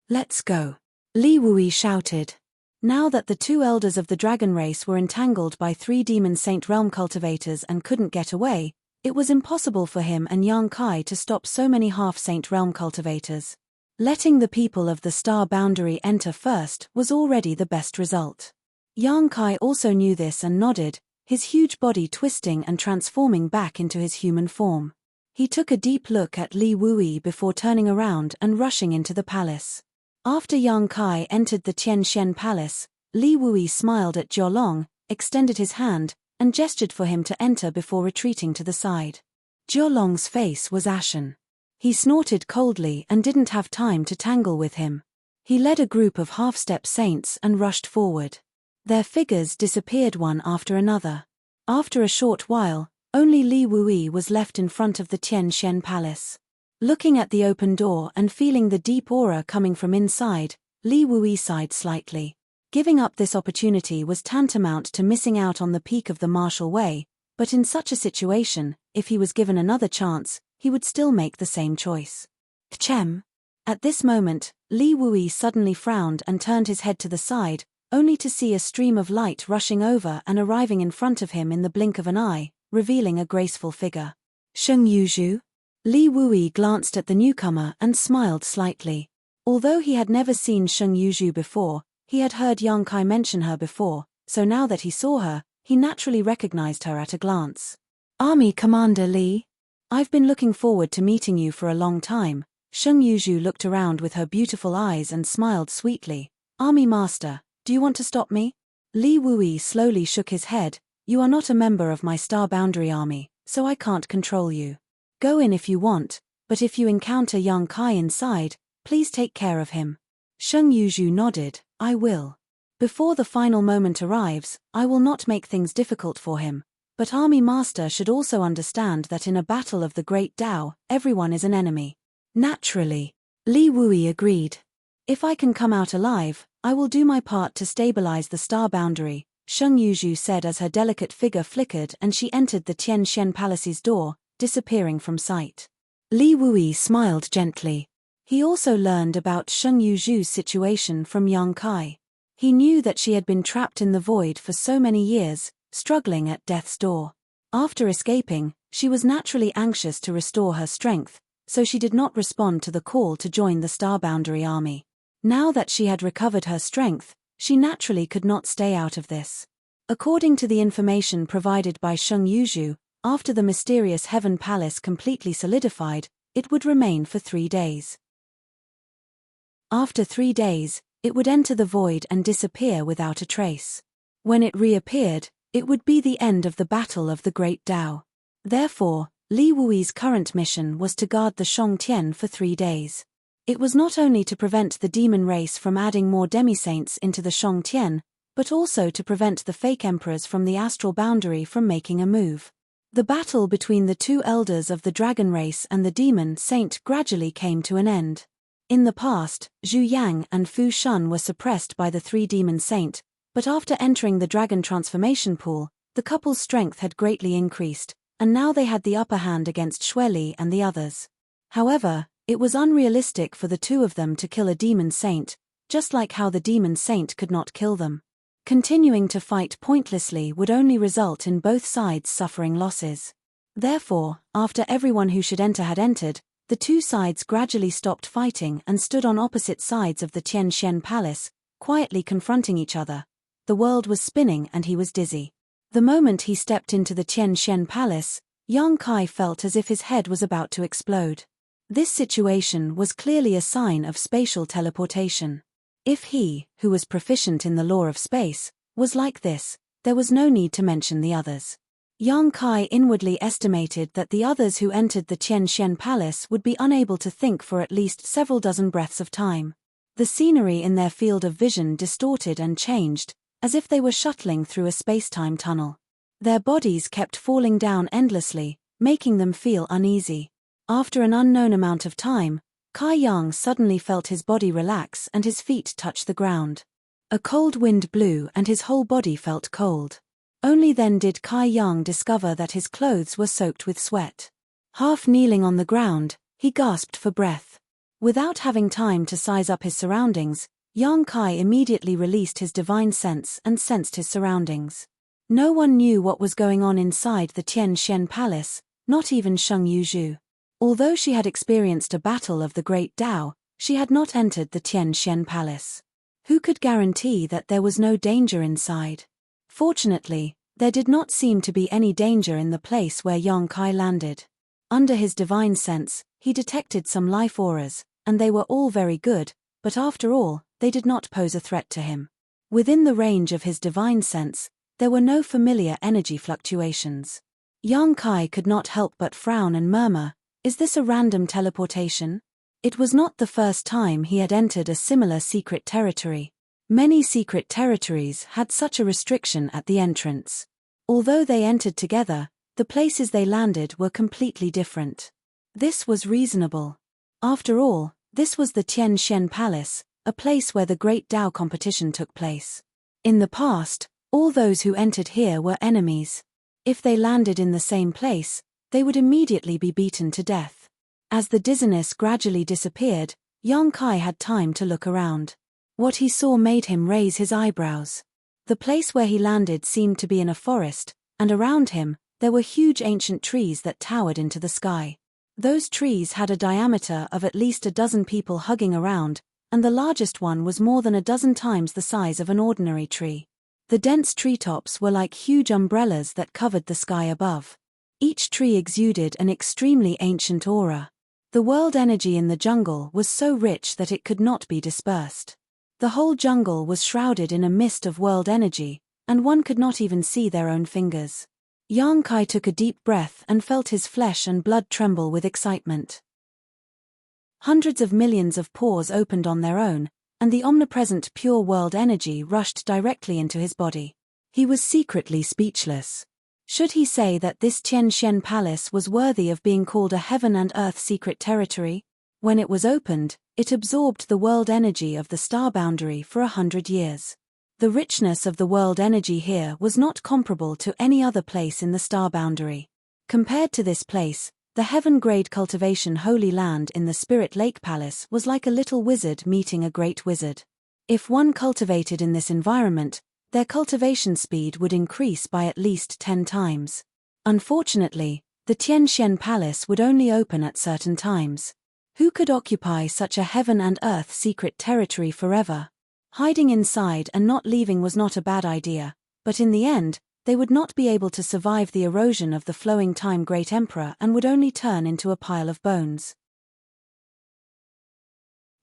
"Let's go," Li Wuyi shouted. Now that the two elders of the dragon race were entangled by 3 demon saint realm cultivators and couldn't get away, it was impossible for him and Yang Kai to stop so many half-saint realm cultivators. Letting the people of the star boundary enter first was already the best result. Yang Kai also knew this and nodded, his huge body twisting and transforming back into his human form. He took a deep look at Li Wuyi before turning around and rushing into the palace. After Yang Kai entered the Tian Shen palace, Li Wuyi smiled at Jiolong, extended his hand, and gestured for him to enter before retreating to the side. Jiolong's face was ashen. He snorted coldly and didn't have time to tangle with him. He led a group of half-step saints and rushed forward. Their figures disappeared one after another. After a short while, only Li Wuyi was left in front of the Tian Shen palace. Looking at the open door and feeling the deep aura coming from inside, Li Wuyi sighed slightly. Giving up this opportunity was tantamount to missing out on the peak of the martial way, but in such a situation, if he was given another chance, he would still make the same choice. Tchem. At this moment, Li Wuyi suddenly frowned and turned his head to the side, only to see a stream of light rushing over and arriving in front of him in the blink of an eye, revealing a graceful figure. Sheng Yuzhu? Li Wuyi glanced at the newcomer and smiled slightly. Although he had never seen Sheng Yuzhu before, he had heard Yang Kai mention her before, so now that he saw her, he naturally recognized her at a glance. "Army Commander Li? I've been looking forward to meeting you for a long time." Sheng Yuzhu looked around with her beautiful eyes and smiled sweetly. "Army Master, do you want to stop me?" Li Wuyi slowly shook his head. "You are not a member of my star boundary army, so I can't control you. Go in if you want, but if you encounter Yang Kai inside, please take care of him." Sheng Yuzhu nodded. "I will. Before the final moment arrives, I will not make things difficult for him, but Army Master should also understand that in a battle of the Great Tao, everyone is an enemy." "Naturally," Li Wuyi agreed. "If I can come out alive, I will do my part to stabilize the star boundary," Sheng Yuzhu said as her delicate figure flickered and she entered the Tian Shen Palace's door, disappearing from sight. Li Wuyi smiled gently. He also learned about Sheng Yuzhu's situation from Yang Kai. He knew that she had been trapped in the void for so many years, struggling at death's door. After escaping, she was naturally anxious to restore her strength, so she did not respond to the call to join the Star Boundary Army. Now that she had recovered her strength, she naturally could not stay out of this. According to the information provided by Sheng Yuzhu, after the mysterious Heaven Palace completely solidified, it would remain for 3 days. After 3 days, it would enter the void and disappear without a trace. When it reappeared, it would be the end of the battle of the Great Tao. Therefore, Li Wuyi's current mission was to guard the Shongtian for 3 days. It was not only to prevent the demon race from adding more demi-saints into the Shongtian, but also to prevent the fake emperors from the astral boundary from making a move. The battle between the two elders of the dragon race and the demon saint gradually came to an end. In the past, Zhu Yang and Fu Shun were suppressed by the 3 demon saint, but after entering the dragon transformation pool, the couple's strength had greatly increased, and now they had the upper hand against Xueli and the others. However, it was unrealistic for the two of them to kill a demon saint, just like how the demon saint could not kill them. Continuing to fight pointlessly would only result in both sides suffering losses. Therefore, after everyone who should enter had entered, The two sides gradually stopped fighting and stood on opposite sides of the Tianxian palace, quietly confronting each other. The world was spinning and he was dizzy. The moment he stepped into the Tianxian palace, Yang Kai felt as if his head was about to explode. This situation was clearly a sign of spatial teleportation. If he, who was proficient in the law of space, was like this, there was no need to mention the others. Yang Kai inwardly estimated that the others who entered the Tianxian palace would be unable to think for at least several dozen breaths of time. The scenery in their field of vision distorted and changed, as if they were shuttling through a space-time tunnel. Their bodies kept falling down endlessly, making them feel uneasy. After an unknown amount of time, Kai Yang suddenly felt his body relax and his feet touch the ground. A cold wind blew and his whole body felt cold. Only then did Kai Yang discover that his clothes were soaked with sweat. Half kneeling on the ground, he gasped for breath. Without having time to size up his surroundings, Yang Kai immediately released his divine sense and sensed his surroundings. No one knew what was going on inside the Tianxian palace, not even Sheng Yuzhu. Although she had experienced a battle of the Great Tao, she had not entered the Tianxian palace. Who could guarantee that there was no danger inside? Fortunately, there did not seem to be any danger in the place where Yang Kai landed. Under his divine sense, he detected some life auras, and they were all very good, but after all, they did not pose a threat to him. Within the range of his divine sense, there were no familiar energy fluctuations. Yang Kai could not help but frown and murmur, "Is this a random teleportation?" It was not the first time he had entered a similar secret territory. Many secret territories had such a restriction at the entrance. Although they entered together, the places they landed were completely different. This was reasonable. After all, this was the Tianxian Palace, a place where the Great Tao competition took place. In the past, all those who entered here were enemies. If they landed in the same place, they would immediately be beaten to death. As the dizziness gradually disappeared, Yang Kai had time to look around. What he saw made him raise his eyebrows. The place where he landed seemed to be in a forest, and around him, there were huge ancient trees that towered into the sky. Those trees had a diameter of at least a dozen people hugging around, and the largest one was more than a dozen times the size of an ordinary tree. The dense treetops were like huge umbrellas that covered the sky above. Each tree exuded an extremely ancient aura. The world energy in the jungle was so rich that it could not be dispersed. The whole jungle was shrouded in a mist of world energy, and one could not even see their own fingers. Yang Kai took a deep breath and felt his flesh and blood tremble with excitement. Hundreds of millions of pores opened on their own, and the omnipresent pure world energy rushed directly into his body. He was secretly speechless. Should he say that this Tianxian Palace was worthy of being called a heaven and earth secret territory? When it was opened, it absorbed the world energy of the star boundary for 100 years. The richness of the world energy here was not comparable to any other place in the star boundary. Compared to this place, the heaven-grade cultivation Holy Land in the Spirit Lake Palace was like a little wizard meeting a great wizard. If one cultivated in this environment, their cultivation speed would increase by at least 10 times. Unfortunately, the Tianxian Palace would only open at certain times. Who could occupy such a heaven and earth secret territory forever? Hiding inside and not leaving was not a bad idea, but in the end, they would not be able to survive the erosion of the flowing time Great Emperor and would only turn into a pile of bones.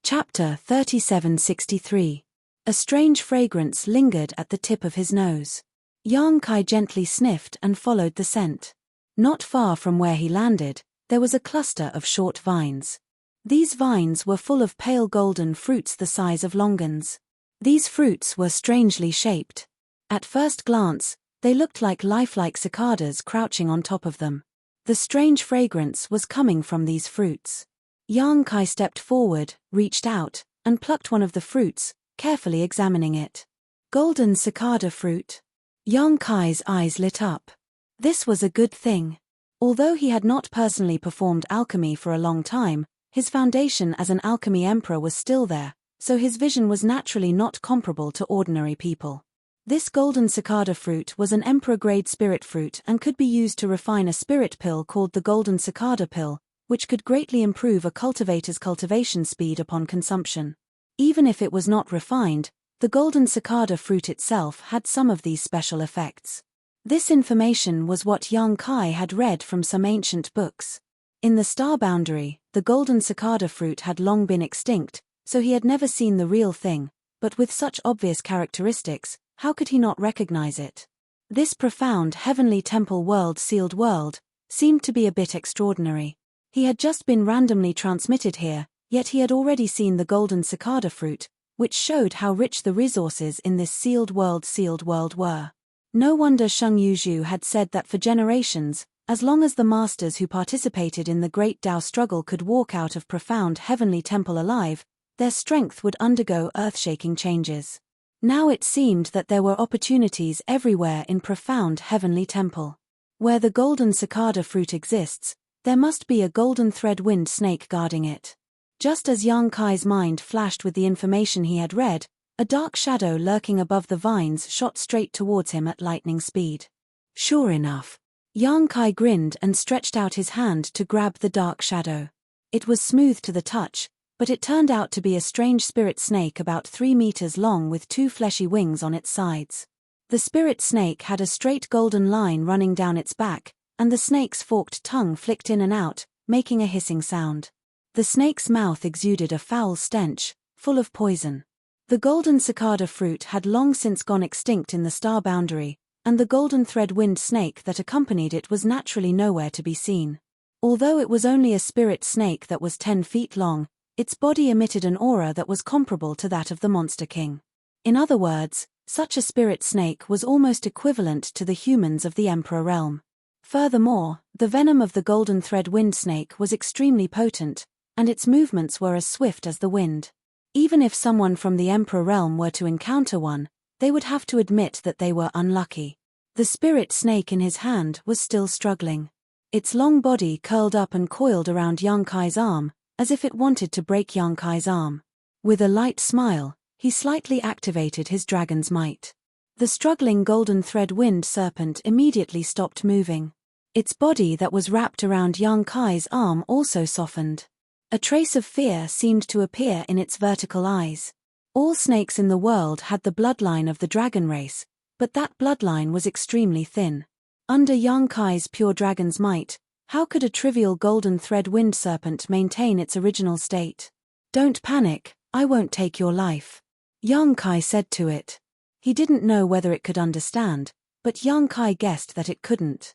Chapter 3763. A strange fragrance lingered at the tip of his nose. Yang Kai gently sniffed and followed the scent. Not far from where he landed, there was a cluster of short vines. These vines were full of pale golden fruits the size of longans. These fruits were strangely shaped. At first glance, they looked like lifelike cicadas crouching on top of them. The strange fragrance was coming from these fruits. Yang Kai stepped forward, reached out, and plucked one of the fruits, carefully examining it. Golden cicada fruit. Yang Kai's eyes lit up. This was a good thing. Although he had not personally performed alchemy for a long time, his foundation as an alchemy emperor was still there, so his vision was naturally not comparable to ordinary people. This golden cicada fruit was an emperor-grade spirit fruit and could be used to refine a spirit pill called the golden cicada pill, which could greatly improve a cultivator's cultivation speed upon consumption. Even if it was not refined, the golden cicada fruit itself had some of these special effects. This information was what young Kai had read from some ancient books. In the star boundary, the golden cicada fruit had long been extinct, so he had never seen the real thing, but with such obvious characteristics, how could he not recognize it? This profound heavenly temple sealed world seemed to be a bit extraordinary. He had just been randomly transmitted here, yet he had already seen the golden cicada fruit, which showed how rich the resources in this sealed world were. No wonder Sheng Yuzhu had said that for generations, as long as the masters who participated in the great Tao struggle could walk out of profound heavenly temple alive, their strength would undergo earth-shaking changes. Now it seemed that there were opportunities everywhere in profound heavenly temple. Where the golden cicada fruit exists, there must be a golden thread-winged snake guarding it. Just as Yang Kai's mind flashed with the information he had read, a dark shadow lurking above the vines shot straight towards him at lightning speed. Sure enough, Yang Kai grinned and stretched out his hand to grab the dark shadow. It was smooth to the touch, but it turned out to be a strange spirit snake about 3 meters long with 2 fleshy wings on its sides. The spirit snake had a straight golden line running down its back, and the snake's forked tongue flicked in and out, making a hissing sound. The snake's mouth exuded a foul stench, full of poison. The golden cicada fruit had long since gone extinct in the star boundary, and the golden thread-winged snake that accompanied it was naturally nowhere to be seen. Although it was only a spirit snake that was 10 feet long, its body emitted an aura that was comparable to that of the Monster King. In other words, such a spirit snake was almost equivalent to the humans of the Emperor realm. Furthermore, the venom of the golden thread-winged snake was extremely potent, and its movements were as swift as the wind. Even if someone from the Emperor realm were to encounter one, they would have to admit that they were unlucky. The spirit snake in his hand was still struggling. Its long body curled up and coiled around Yang Kai's arm, as if it wanted to break Yang Kai's arm. With a light smile, he slightly activated his dragon's might. The struggling golden thread-winged serpent immediately stopped moving. Its body that was wrapped around Yang Kai's arm also softened. A trace of fear seemed to appear in its vertical eyes. All snakes in the world had the bloodline of the dragon race, but that bloodline was extremely thin. Under Yang Kai's pure dragon's might, how could a trivial golden thread-winged serpent maintain its original state? Don't panic, I won't take your life, Yang Kai said to it. He didn't know whether it could understand, but Yang Kai guessed that it couldn't.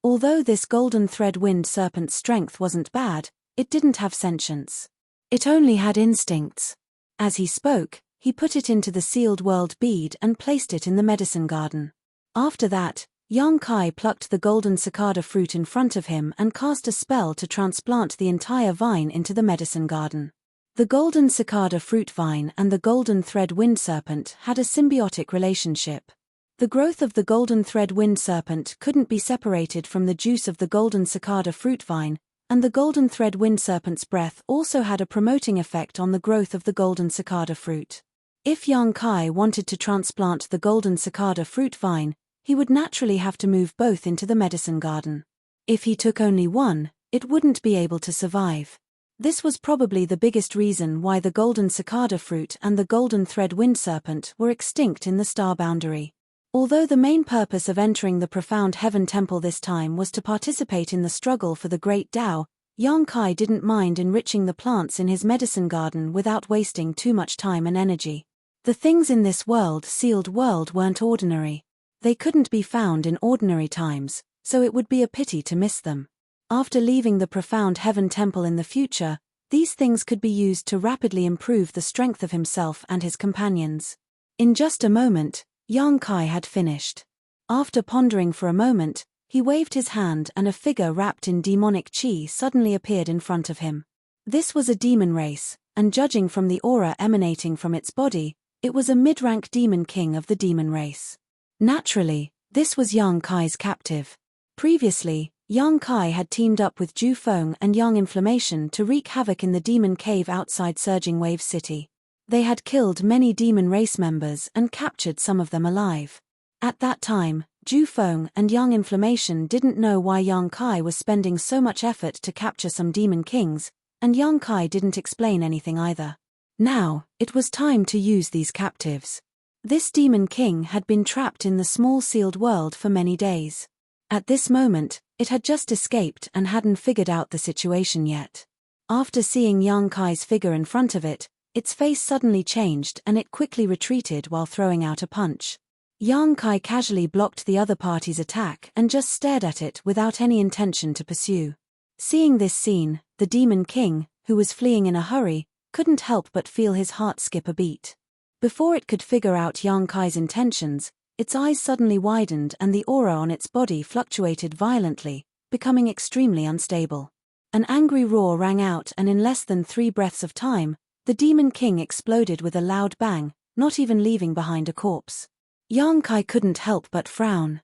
Although this golden thread-winged serpent's strength wasn't bad, it didn't have sentience. It only had instincts. As he spoke, he put it into the sealed world bead and placed it in the medicine garden. After that, Yang Kai plucked the golden cicada fruit in front of him and cast a spell to transplant the entire vine into the medicine garden. The golden cicada fruit vine and the golden thread-winged serpent had a symbiotic relationship. The growth of the golden thread-winged serpent couldn't be separated from the juice of the golden cicada fruit vine, and the golden thread-winged serpent's breath also had a promoting effect on the growth of the golden cicada fruit. If Yang Kai wanted to transplant the golden cicada fruit vine, he would naturally have to move both into the medicine garden. If he took only one, it wouldn't be able to survive. This was probably the biggest reason why the golden cicada fruit and the golden thread-winged serpent were extinct in the star boundary. Although the main purpose of entering the profound heaven temple this time was to participate in the struggle for the great Tao, Yang Kai didn't mind enriching the plants in his medicine garden without wasting too much time and energy. The things in this sealed world weren't ordinary. They couldn't be found in ordinary times, so it would be a pity to miss them. After leaving the profound heaven temple in the future, these things could be used to rapidly improve the strength of himself and his companions. In just a moment, Yang Kai had finished. After pondering for a moment, he waved his hand and a figure wrapped in demonic chi suddenly appeared in front of him. This was a demon race, and judging from the aura emanating from its body, it was a mid-rank demon king of the demon race. Naturally, this was Yang Kai's captive. Previously, Yang Kai had teamed up with Ju Feng and Yang Inflammation to wreak havoc in the demon cave outside Surging Wave City. They had killed many demon race members and captured some of them alive. At that time, Feng and Young Inflammation didn't know why Yang Kai was spending so much effort to capture some demon kings, and Yang Kai didn't explain anything either. Now, it was time to use these captives. This demon king had been trapped in the small sealed world for many days. At this moment, it had just escaped and hadn't figured out the situation yet. After seeing Yang Kai's figure in front of it, its face suddenly changed and it quickly retreated while throwing out a punch. Yang Kai casually blocked the other party's attack and just stared at it without any intention to pursue. Seeing this scene, the demon king, who was fleeing in a hurry, couldn't help but feel his heart skip a beat. Before it could figure out Yang Kai's intentions, its eyes suddenly widened and the aura on its body fluctuated violently, becoming extremely unstable. An angry roar rang out and in less than 3 breaths of time, the demon king exploded with a loud bang, not even leaving behind a corpse. Yang Kai couldn't help but frown.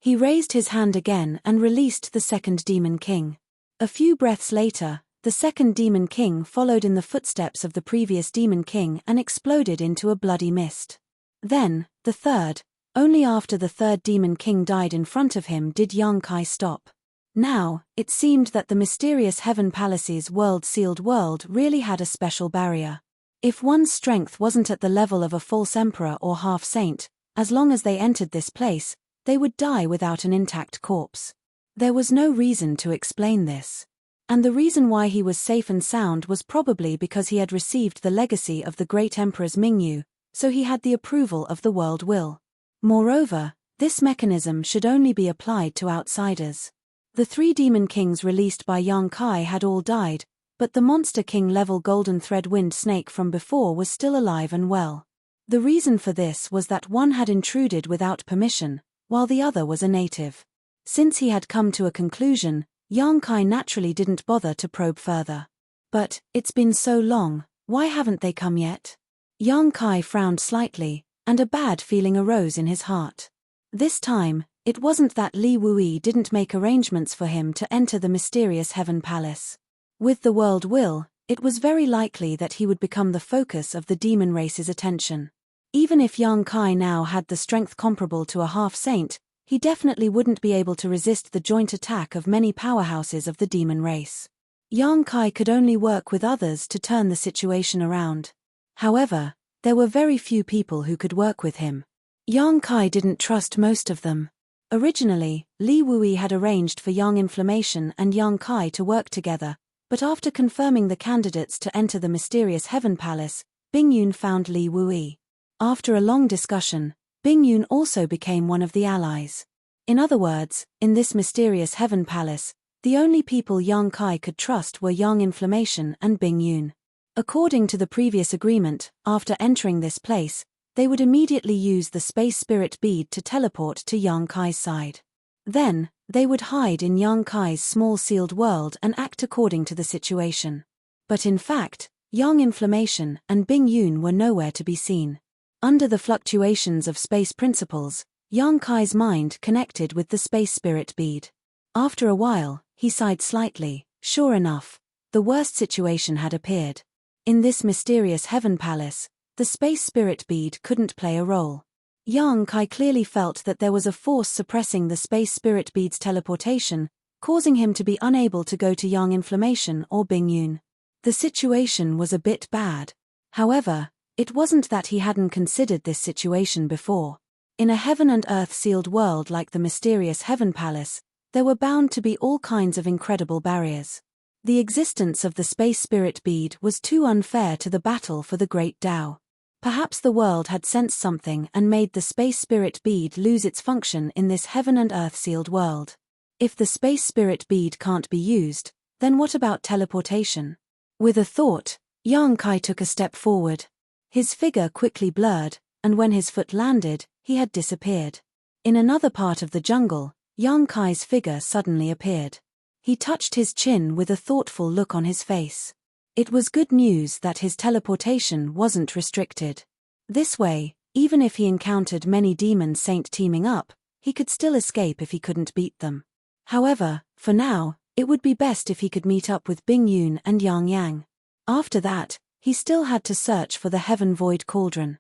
He raised his hand again and released the second demon king. A few breaths later, the second demon king followed in the footsteps of the previous demon king and exploded into a bloody mist. Then, the third. Only after the third demon king died in front of him did Yang Kai stop. Now, it seemed that the mysterious Heaven Palace's world-sealed world really had a special barrier. If one's strength wasn't at the level of a false emperor or half-saint, as long as they entered this place, they would die without an intact corpse. There was no reason to explain this. And the reason why he was safe and sound was probably because he had received the legacy of the great emperors Mingyu, so he had the approval of the world will. Moreover, this mechanism should only be applied to outsiders. The 3 demon kings released by Yang Kai had all died, but the monster king-level golden thread wind snake from before was still alive and well. The reason for this was that one had intruded without permission, while the other was a native. Since he had come to a conclusion, Yang Kai naturally didn't bother to probe further. But, it's been so long, why haven't they come yet? Yang Kai frowned slightly, and a bad feeling arose in his heart. This time, it wasn't that Li Wui didn't make arrangements for him to enter the mysterious Heaven Palace. With the world will, it was very likely that he would become the focus of the demon race's attention. Even if Yang Kai now had the strength comparable to a half-saint, he definitely wouldn't be able to resist the joint attack of many powerhouses of the demon race. Yang Kai could only work with others to turn the situation around. However, there were very few people who could work with him. Yang Kai didn't trust most of them. Originally, Li Wui had arranged for Yang Inflammation and Yang Kai to work together, but after confirming the candidates to enter the mysterious Heaven Palace, Bingyun found Li Wui. After a long discussion, Bingyun also became one of the allies. In other words, in this mysterious Heaven Palace, the only people Yang Kai could trust were Yang Inflammation and Bingyun. According to the previous agreement, after entering this place, they would immediately use the space spirit bead to teleport to Yang Kai's side. Then, they would hide in Yang Kai's small sealed world and act according to the situation. But in fact, Yang Inflammation and Bingyun were nowhere to be seen. Under the fluctuations of space principles, Yang Kai's mind connected with the space spirit bead. After a while, he sighed slightly. Sure enough, the worst situation had appeared. In this mysterious Heaven Palace, the space spirit bead couldn't play a role. Yang Kai clearly felt that there was a force suppressing the space spirit bead's teleportation, causing him to be unable to go to Yang Inflammation or Bingyun. The situation was a bit bad. However, it wasn't that he hadn't considered this situation before. In a heaven and earth sealed world like the mysterious Heaven Palace, there were bound to be all kinds of incredible barriers. The existence of the space spirit bead was too unfair to the battle for the great Tao. Perhaps the world had sensed something and made the space spirit bead lose its function in this heaven and earth sealed world. If the space spirit bead can't be used, then what about teleportation? With a thought, Yang Kai took a step forward. His figure quickly blurred, and when his foot landed, he had disappeared. In another part of the jungle, Yang Kai's figure suddenly appeared. He touched his chin with a thoughtful look on his face. It was good news that his teleportation wasn't restricted. This way, even if he encountered many demon saint teaming up, he could still escape if he couldn't beat them. However, for now, it would be best if he could meet up with Bingyun and Yang Yang. After that, he still had to search for the Heaven Void Cauldron.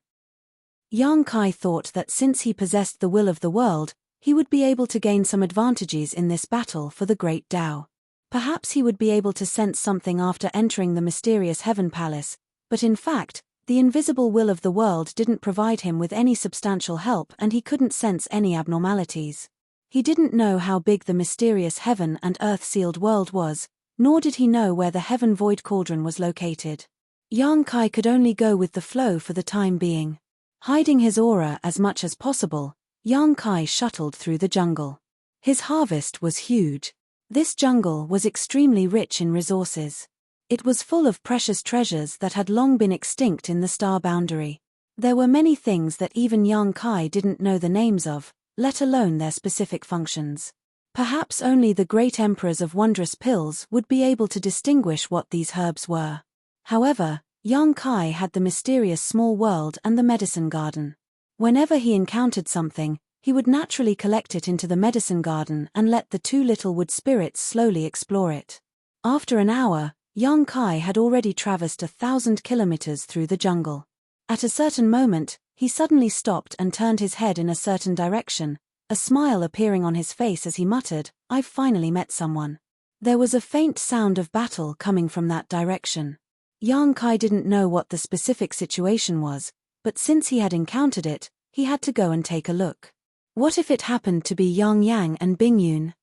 Yang Kai thought that since he possessed the will of the world, he would be able to gain some advantages in this battle for the great Tao. Perhaps he would be able to sense something after entering the mysterious Heaven Palace, but in fact, the invisible will of the world didn't provide him with any substantial help and he couldn't sense any abnormalities. He didn't know how big the mysterious heaven and earth-sealed world was, nor did he know where the Heaven Void Cauldron was located. Yang Kai could only go with the flow for the time being. Hiding his aura as much as possible, Yang Kai shuttled through the jungle. His harvest was huge. This jungle was extremely rich in resources. It was full of precious treasures that had long been extinct in the star boundary. There were many things that even Yang Kai didn't know the names of, let alone their specific functions. Perhaps only the great emperors of wondrous pills would be able to distinguish what these herbs were. However, Yang Kai had the mysterious small world and the medicine garden. Whenever he encountered something, he would naturally collect it into the medicine garden and let the two little wood spirits slowly explore it. After an hour, Yang Kai had already traversed 1,000 kilometers through the jungle. At a certain moment, he suddenly stopped and turned his head in a certain direction, a smile appearing on his face as he muttered, "I've finally met someone." There was a faint sound of battle coming from that direction. Yang Kai didn't know what the specific situation was, but since he had encountered it, he had to go and take a look. What if it happened to be Yang Yang and Bing Yun?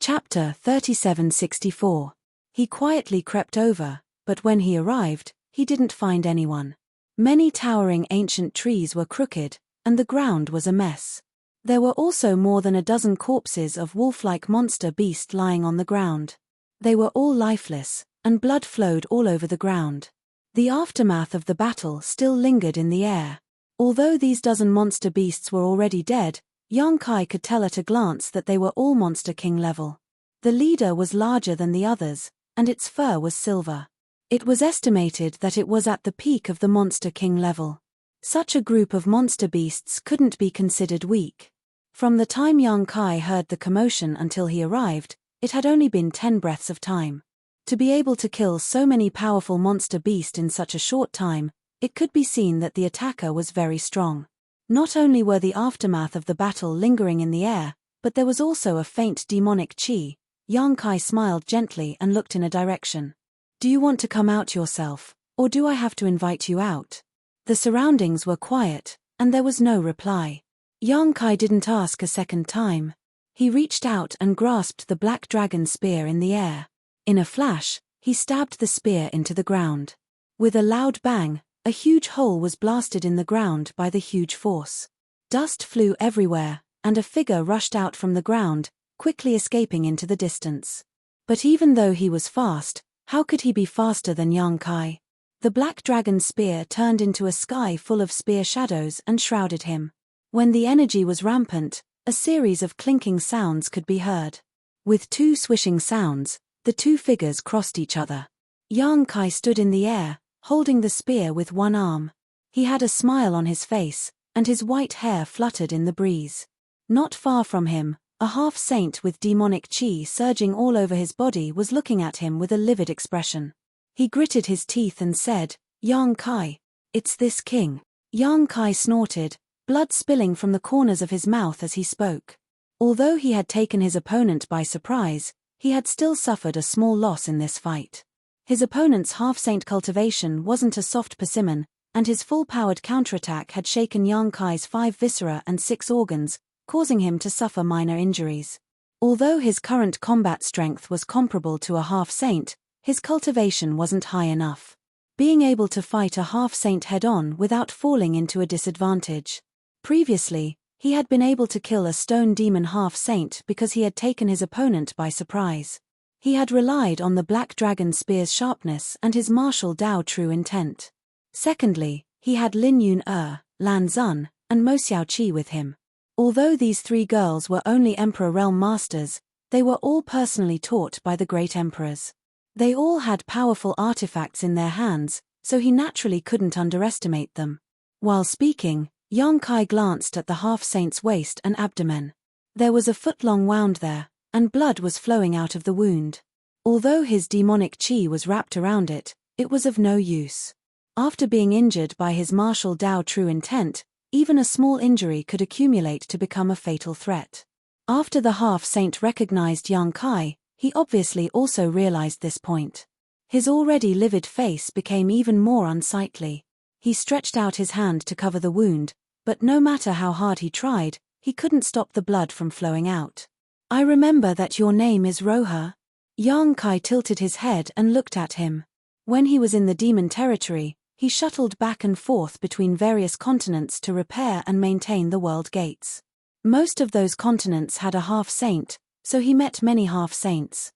Chapter 3764. He quietly crept over, but when he arrived, he didn't find anyone. Many towering ancient trees were crooked, and the ground was a mess. There were also more than a dozen corpses of wolf-like monster beast lying on the ground. They were all lifeless, and blood flowed all over the ground. The aftermath of the battle still lingered in the air. Although these dozen monster beasts were already dead, Yang Kai could tell at a glance that they were all Monster King level. The leader was larger than the others, and its fur was silver. It was estimated that it was at the peak of the Monster King level. Such a group of monster beasts couldn't be considered weak. From the time Yang Kai heard the commotion until he arrived, it had only been 10 breaths of time. To be able to kill so many powerful monster beasts in such a short time, it could be seen that the attacker was very strong. Not only were the aftermath of the battle lingering in the air, but there was also a faint demonic chi. Yang Kai smiled gently and looked in a direction. "Do you want to come out yourself, or do I have to invite you out?" The surroundings were quiet, and there was no reply. Yang Kai didn't ask a second time. He reached out and grasped the black dragon spear in the air. In a flash, he stabbed the spear into the ground. With a loud bang, a huge hole was blasted in the ground by the huge force. Dust flew everywhere, and a figure rushed out from the ground, quickly escaping into the distance. But even though he was fast, how could he be faster than Yang Kai? The black dragon spear turned into a sky full of spear shadows and shrouded him. When the energy was rampant, a series of clinking sounds could be heard. With two swishing sounds, the two figures crossed each other. Yang Kai stood in the air, holding the spear with one arm. He had a smile on his face, and his white hair fluttered in the breeze. Not far from him, a half-saint with demonic chi surging all over his body was looking at him with a livid expression. He gritted his teeth and said, "Yang Kai, it's this king." Yang Kai snorted, blood spilling from the corners of his mouth as he spoke. Although he had taken his opponent by surprise, he had still suffered a small loss in this fight. His opponent's half-saint cultivation wasn't a soft persimmon, and his full-powered counterattack had shaken Yang Kai's 5 viscera and 6 organs, causing him to suffer minor injuries. Although his current combat strength was comparable to a half-saint, his cultivation wasn't high enough. Being able to fight a half-saint head-on without falling into a disadvantage. Previously, he had been able to kill a stone demon half-saint because he had taken his opponent by surprise. He had relied on the black dragon spear's sharpness and his martial Dao true intent. Secondly, he had Lin Yun Lan Zun, and Mo Xiao Qi with him. Although these 3 girls were only Emperor Realm Masters, they were all personally taught by the great emperors. They all had powerful artifacts in their hands, so he naturally couldn't underestimate them. While speaking, Yang Kai glanced at the half-saint's waist and abdomen. There was a foot-long wound there, and blood was flowing out of the wound. Although his demonic chi was wrapped around it, it was of no use. After being injured by his martial Dao true intent, even a small injury could accumulate to become a fatal threat. After the half-saint recognized Yang Kai, he obviously also realized this point. His already livid face became even more unsightly. He stretched out his hand to cover the wound, but no matter how hard he tried, he couldn't stop the blood from flowing out. "I remember that your name is Roha." Yang Kai tilted his head and looked at him. When he was in the demon territory, he shuttled back and forth between various continents to repair and maintain the world gates. Most of those continents had a half-saint, so he met many half-saints.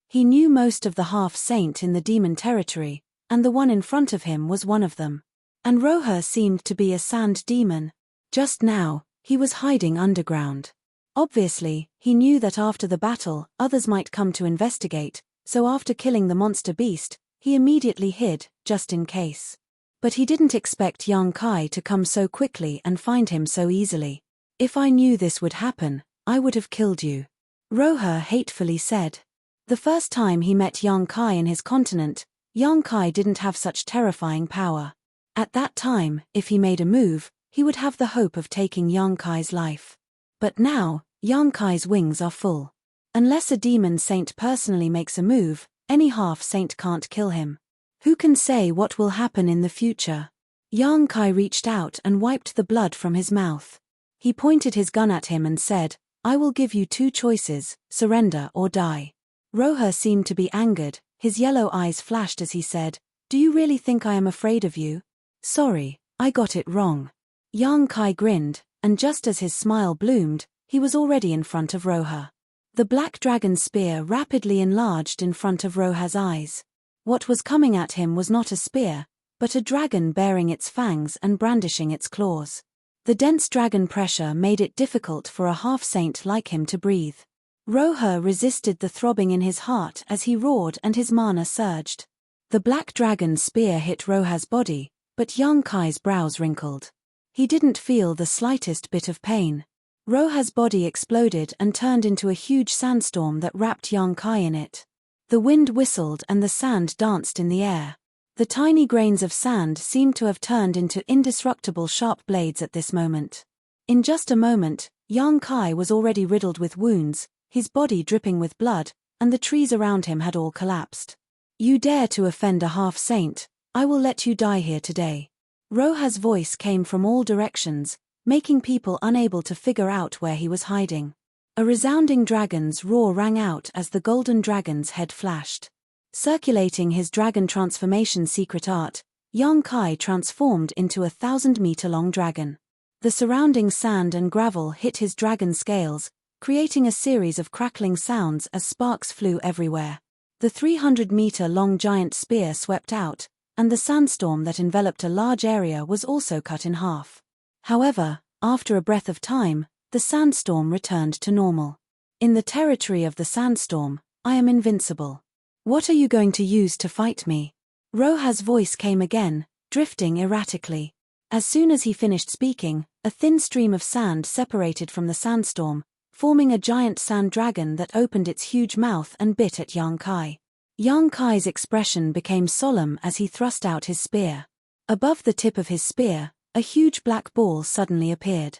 He knew most of the half-saint in the demon territory, and the one in front of him was one of them. And Roha seemed to be a sand demon. Just now, he was hiding underground. Obviously, he knew that after the battle, others might come to investigate, so after killing the monster beast, he immediately hid, just in case. But he didn't expect Yang Kai to come so quickly and find him so easily. "If I knew this would happen, I would have killed you," Roha hatefully said. The first time he met Yang Kai in his continent, Yang Kai didn't have such terrifying power. At that time, if he made a move, he would have the hope of taking Yang Kai's life. But now, Yang Kai's wings are full. Unless a demon saint personally makes a move, any half-saint can't kill him. Who can say what will happen in the future? Yang Kai reached out and wiped the blood from his mouth. He pointed his gun at him and said, "I will give you two choices, surrender or die." Roha seemed to be angered, his yellow eyes flashed as he said, "Do you really think I am afraid of you?" "Sorry, I got it wrong." Yang Kai grinned, and just as his smile bloomed, he was already in front of Roha. The black dragon spear rapidly enlarged in front of Roha's eyes. What was coming at him was not a spear, but a dragon bearing its fangs and brandishing its claws. The dense dragon pressure made it difficult for a half-saint like him to breathe. Roha resisted the throbbing in his heart as he roared and his mana surged. The black dragon spear hit Roha's body, but Yang Kai's brows wrinkled. He didn't feel the slightest bit of pain. Roha's body exploded and turned into a huge sandstorm that wrapped Yang Kai in it. The wind whistled and the sand danced in the air. The tiny grains of sand seemed to have turned into indestructible sharp blades at this moment. In just a moment, Yang Kai was already riddled with wounds, his body dripping with blood, and the trees around him had all collapsed. "You dare to offend a half-saint, I will let you die here today." Roha's voice came from all directions, making people unable to figure out where he was hiding. A resounding dragon's roar rang out as the golden dragon's head flashed. Circulating his dragon transformation secret art, Yang Kai transformed into a 1,000-meter-long dragon. The surrounding sand and gravel hit his dragon scales, creating a series of crackling sounds as sparks flew everywhere. The 300-meter-long giant spear swept out, and the sandstorm that enveloped a large area was also cut in half. However, after a breath of time, the sandstorm returned to normal. "In the territory of the sandstorm, I am invincible. What are you going to use to fight me?" Roha's voice came again, drifting erratically. As soon as he finished speaking, a thin stream of sand separated from the sandstorm, forming a giant sand dragon that opened its huge mouth and bit at Yang Kai. Yang Kai's expression became solemn as he thrust out his spear. Above the tip of his spear, a huge black ball suddenly appeared.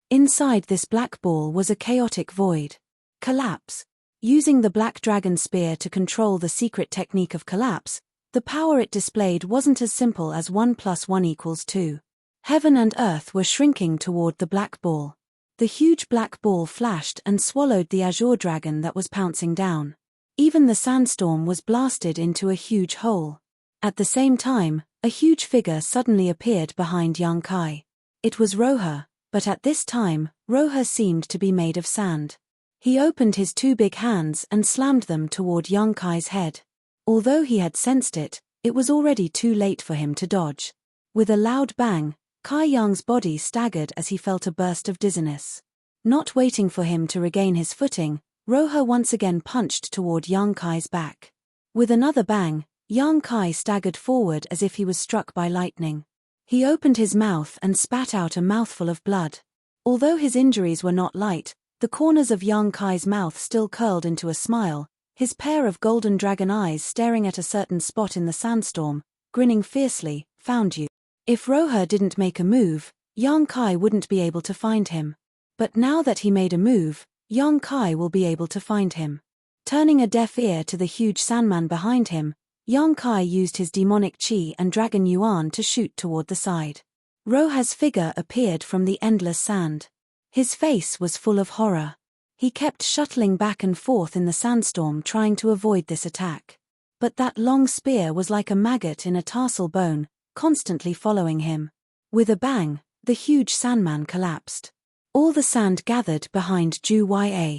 Inside this black ball was a chaotic void. Collapse. Using the black dragon spear to control the secret technique of collapse, the power it displayed wasn't as simple as 1 + 1 = 2. Heaven and earth were shrinking toward the black ball. The huge black ball flashed and swallowed the azure dragon that was pouncing down. Even the sandstorm was blasted into a huge hole. At the same time, a huge figure suddenly appeared behind Yang Kai. It was Roha, but at this time, Roha seemed to be made of sand. He opened his two big hands and slammed them toward Yang Kai's head. Although he had sensed it, it was already too late for him to dodge. With a loud bang, Kai Yang's body staggered as he felt a burst of dizziness. Not waiting for him to regain his footing, Roha once again punched toward Yang Kai's back. With another bang, Yang Kai staggered forward as if he was struck by lightning. He opened his mouth and spat out a mouthful of blood. Although his injuries were not light, the corners of Yang Kai's mouth still curled into a smile, his pair of golden dragon eyes staring at a certain spot in the sandstorm, grinning fiercely. Found you. If Roher didn't make a move, Yang Kai wouldn't be able to find him. But now that he made a move, Yang Kai will be able to find him. Turning a deaf ear to the huge sandman behind him, Yang Kai used his demonic chi and dragon yuan to shoot toward the side. Roher's figure appeared from the endless sand. His face was full of horror. He kept shuttling back and forth in the sandstorm trying to avoid this attack. But that long spear was like a maggot in a tarsal bone, constantly following him. With a bang, the huge sandman collapsed. All the sand gathered behind Ju Ya.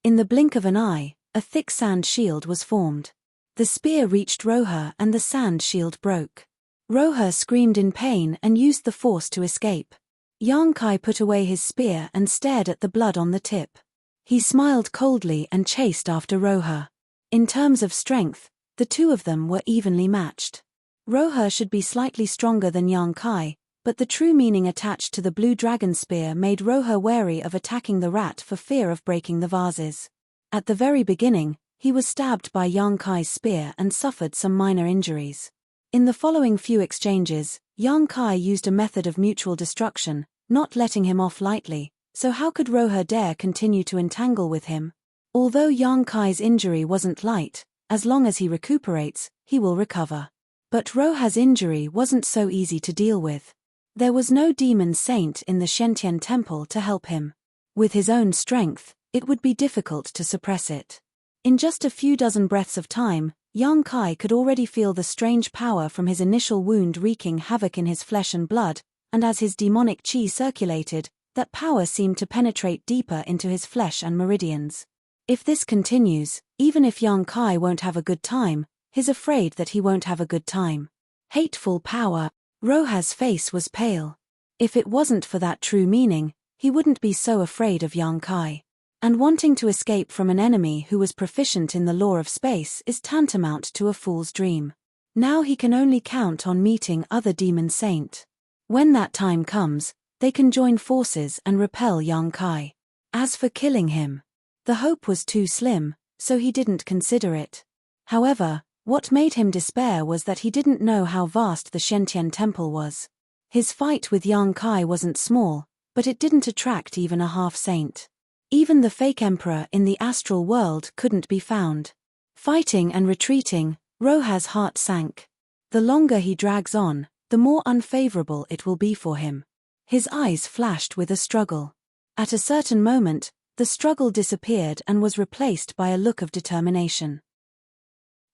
In the blink of an eye, a thick sand shield was formed. The spear reached Roher and the sand shield broke. Roher screamed in pain and used the force to escape. Yang Kai put away his spear and stared at the blood on the tip. He smiled coldly and chased after Roher. In terms of strength, the two of them were evenly matched. Roher should be slightly stronger than Yang Kai, but the true meaning attached to the blue dragon spear made Roher wary of attacking the rat for fear of breaking the vases. At the very beginning, he was stabbed by Yang Kai's spear and suffered some minor injuries. In the following few exchanges, Yang Kai used a method of mutual destruction, not letting him off lightly, so how could Roher dare continue to entangle with him? Although Yang Kai's injury wasn't light, as long as he recuperates, he will recover. But Roher's injury wasn't so easy to deal with. There was no demon saint in the Shentian temple to help him. With his own strength, it would be difficult to suppress it. In just a few dozen breaths of time, Yang Kai could already feel the strange power from his initial wound wreaking havoc in his flesh and blood, and as his demonic chi circulated, that power seemed to penetrate deeper into his flesh and meridians. If this continues, even if Yang Kai won't have a good time, he's afraid that he won't have a good time. Hateful power. Roher's face was pale. If it wasn't for that true meaning, he wouldn't be so afraid of Yang Kai. And wanting to escape from an enemy who was proficient in the law of space is tantamount to a fool's dream. Now he can only count on meeting other demon saint. When that time comes, they can join forces and repel Yang Kai. As for killing him, the hope was too slim, so he didn't consider it. However, what made him despair was that he didn't know how vast the Shentian temple was. His fight with Yang Kai wasn't small, but it didn't attract even a half-saint. Even the fake emperor in the astral world couldn't be found. Fighting and retreating, Roher's heart sank. The longer he drags on, the more unfavorable it will be for him. His eyes flashed with a struggle. At a certain moment, the struggle disappeared and was replaced by a look of determination.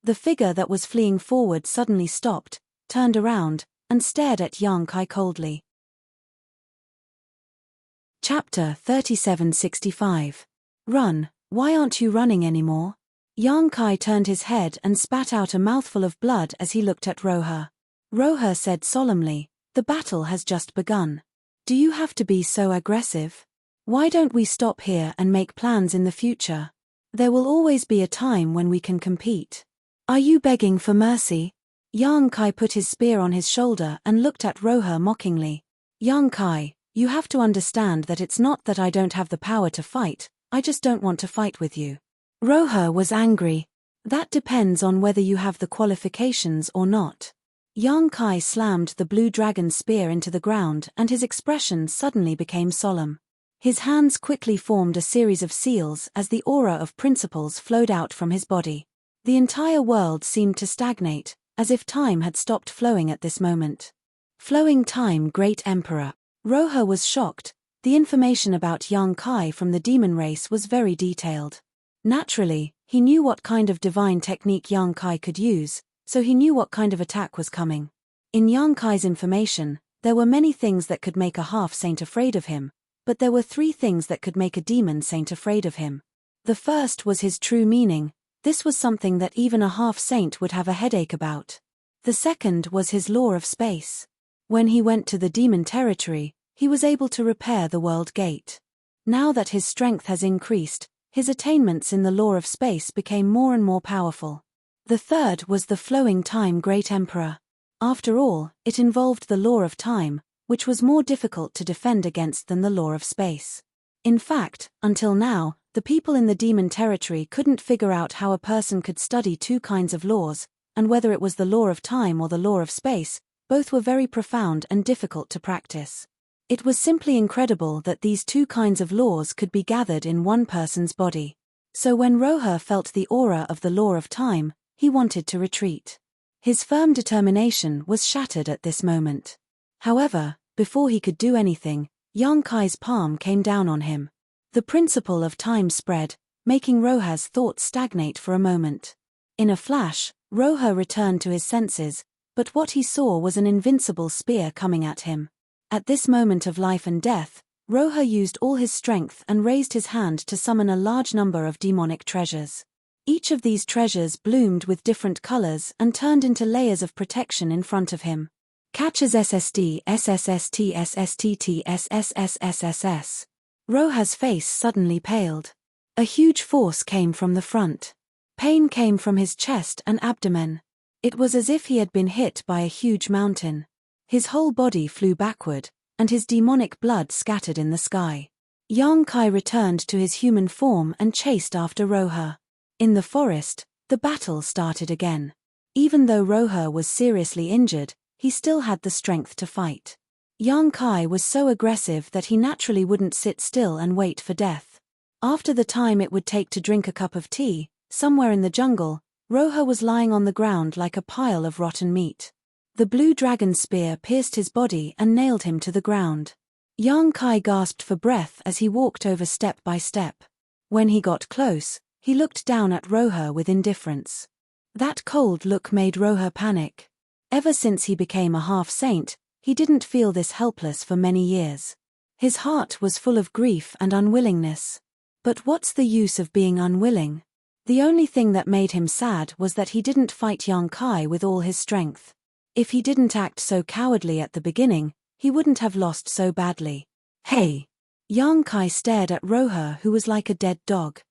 The figure that was fleeing forward suddenly stopped, turned around, and stared at Yang Kai coldly. Chapter 3765. Run, why aren't you running anymore? Yang Kai turned his head and spat out a mouthful of blood as he looked at Roher. Roher said solemnly, "The battle has just begun. Do you have to be so aggressive? Why don't we stop here and make plans in the future? There will always be a time when we can compete. Are you begging for mercy?" Yang Kai put his spear on his shoulder and looked at Roher mockingly. "Yang Kai, you have to understand that it's not that I don't have the power to fight, I just don't want to fight with you." Roher was angry. "That depends on whether you have the qualifications or not." Yang Kai slammed the blue dragon spear into the ground and his expression suddenly became solemn. His hands quickly formed a series of seals as the aura of principles flowed out from his body. The entire world seemed to stagnate, as if time had stopped flowing at this moment. Flowing time, Great Emperor. Roher was shocked. The information about Yang Kai from the demon race was very detailed. Naturally, he knew what kind of divine technique Yang Kai could use, so he knew what kind of attack was coming. In Yang Kai's information, there were many things that could make a half-saint afraid of him, but there were 3 things that could make a demon saint afraid of him. The first was his true meaning. This was something that even a half-saint would have a headache about. The second was his law of space. When he went to the demon territory, he was able to repair the world gate. Now that his strength has increased, his attainments in the law of space became more and more powerful. The third was the flowing time, Great Emperor. After all, it involved the law of time, which was more difficult to defend against than the law of space. In fact, until now, The people in the demon territory couldn't figure out how a person could study two kinds of laws, and whether it was the law of time or the law of space, both were very profound and difficult to practice. It was simply incredible that these two kinds of laws could be gathered in one person's body. So when Roha felt the aura of the law of time, he wanted to retreat. His firm determination was shattered at this moment. However, before he could do anything, Yang Kai's palm came down on him. The principle of time spread, making Roha's thoughts stagnate for a moment. In a flash, Roha returned to his senses, but what he saw was an invincible spear coming at him. At this moment of life and death, Roha used all his strength and raised his hand to summon a large number of demonic treasures. Each of these treasures bloomed with different colors and turned into layers of protection in front of him. Catches SSD, SSST, SSTT, SSSSSS. Roha's face suddenly paled. A huge force came from the front. Pain came from his chest and abdomen. It was as if he had been hit by a huge mountain. His whole body flew backward, and his demonic blood scattered in the sky. Yang Kai returned to his human form and chased after Roha. In the forest, the battle started again. Even though Roha was seriously injured, he still had the strength to fight. Yang Kai was so aggressive that he naturally wouldn't sit still and wait for death. After the time it would take to drink a cup of tea, somewhere in the jungle, Roha was lying on the ground like a pile of rotten meat. The blue dragon spear pierced his body and nailed him to the ground. Yang Kai gasped for breath as he walked over step by step. When he got close, he looked down at Roha with indifference. That cold look made Roha panic. Ever since he became a half-saint, he didn't feel this helpless for many years. His heart was full of grief and unwillingness. But what's the use of being unwilling? The only thing that made him sad was that he didn't fight Yang Kai with all his strength. If he didn't act so cowardly at the beginning, he wouldn't have lost so badly. Hey! Yang Kai stared at Roha, who was like a dead dog.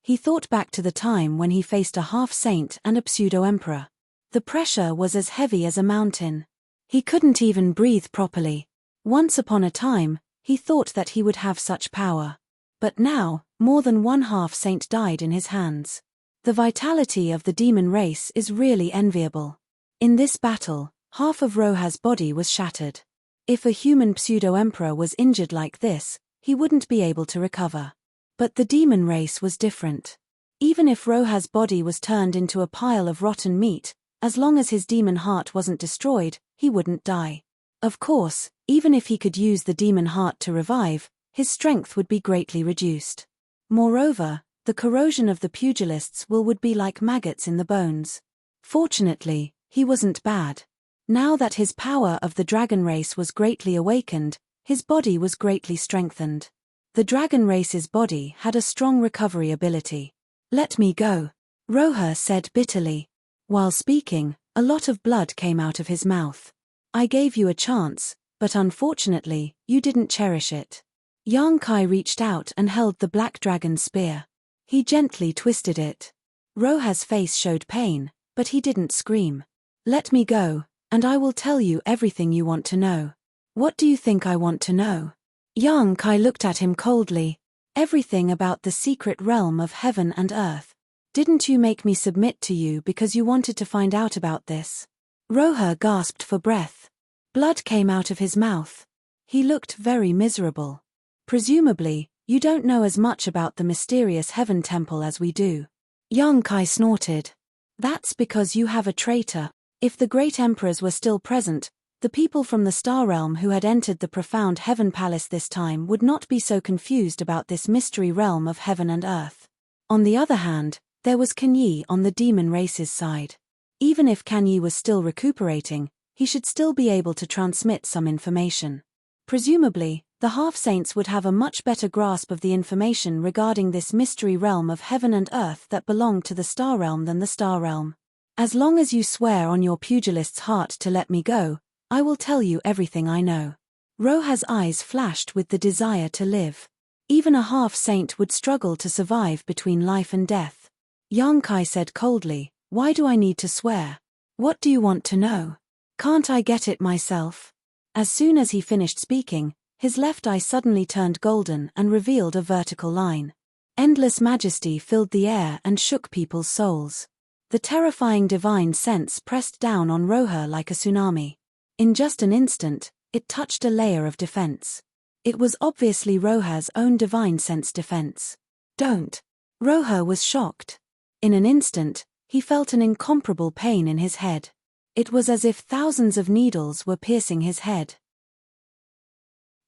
He thought back to the time when he faced a half-saint and a pseudo-emperor. The pressure was as heavy as a mountain. He couldn't even breathe properly. Once upon a time, he thought that he would have such power. But now, more than one half-saint died in his hands. The vitality of the demon race is really enviable. In this battle, half of Roha's body was shattered. If a human pseudo-emperor was injured like this, he wouldn't be able to recover. But the demon race was different. Even if Roha's body was turned into a pile of rotten meat, as long as his demon heart wasn't destroyed, he wouldn't die. Of course, even if he could use the demon heart to revive, his strength would be greatly reduced. Moreover, the corrosion of the pugilists would be like maggots in the bones. Fortunately, he wasn't bad. Now that his power of the dragon race was greatly awakened, his body was greatly strengthened. The dragon race's body had a strong recovery ability. "Let me go," Roha said bitterly. While speaking, a lot of blood came out of his mouth. "I gave you a chance, but unfortunately, you didn't cherish it." Yang Kai reached out and held the black dragon spear. He gently twisted it. Roha's face showed pain, but he didn't scream. "Let me go, and I will tell you everything you want to know." "What do you think I want to know?" Yang Kai looked at him coldly. "Everything about the secret realm of heaven and earth. Didn't you make me submit to you because you wanted to find out about this?" Roha gasped for breath. Blood came out of his mouth. He looked very miserable. "Presumably, you don't know as much about the mysterious heaven temple as we do." Yang Kai snorted. "That's because you have a traitor." If the great emperors were still present, the people from the star realm who had entered the profound heaven palace this time would not be so confused about this mystery realm of heaven and earth. On the other hand, there was Kanyi on the demon race's side. Even if Kanyi was still recuperating, he should still be able to transmit some information. Presumably, the half-saints would have a much better grasp of the information regarding this mystery realm of heaven and earth that belonged to the star realm than the star realm. "As long as you swear on your pugilist's heart to let me go, I will tell you everything I know." Roha's eyes flashed with the desire to live. Even a half-saint would struggle to survive between life and death. Yang Kai said coldly, "Why do I need to swear? What do you want to know? Can't I get it myself?" As soon as he finished speaking, His left eye suddenly turned golden and revealed a vertical line. Endless majesty filled the air and shook people's souls. The terrifying divine sense pressed down on Roha like a tsunami. In just an instant, it touched a layer of defense. It was obviously Roha's own divine sense defense. Don't. Roha was shocked. In an instant, he felt an incomparable pain in his head. It was as if thousands of needles were piercing his head.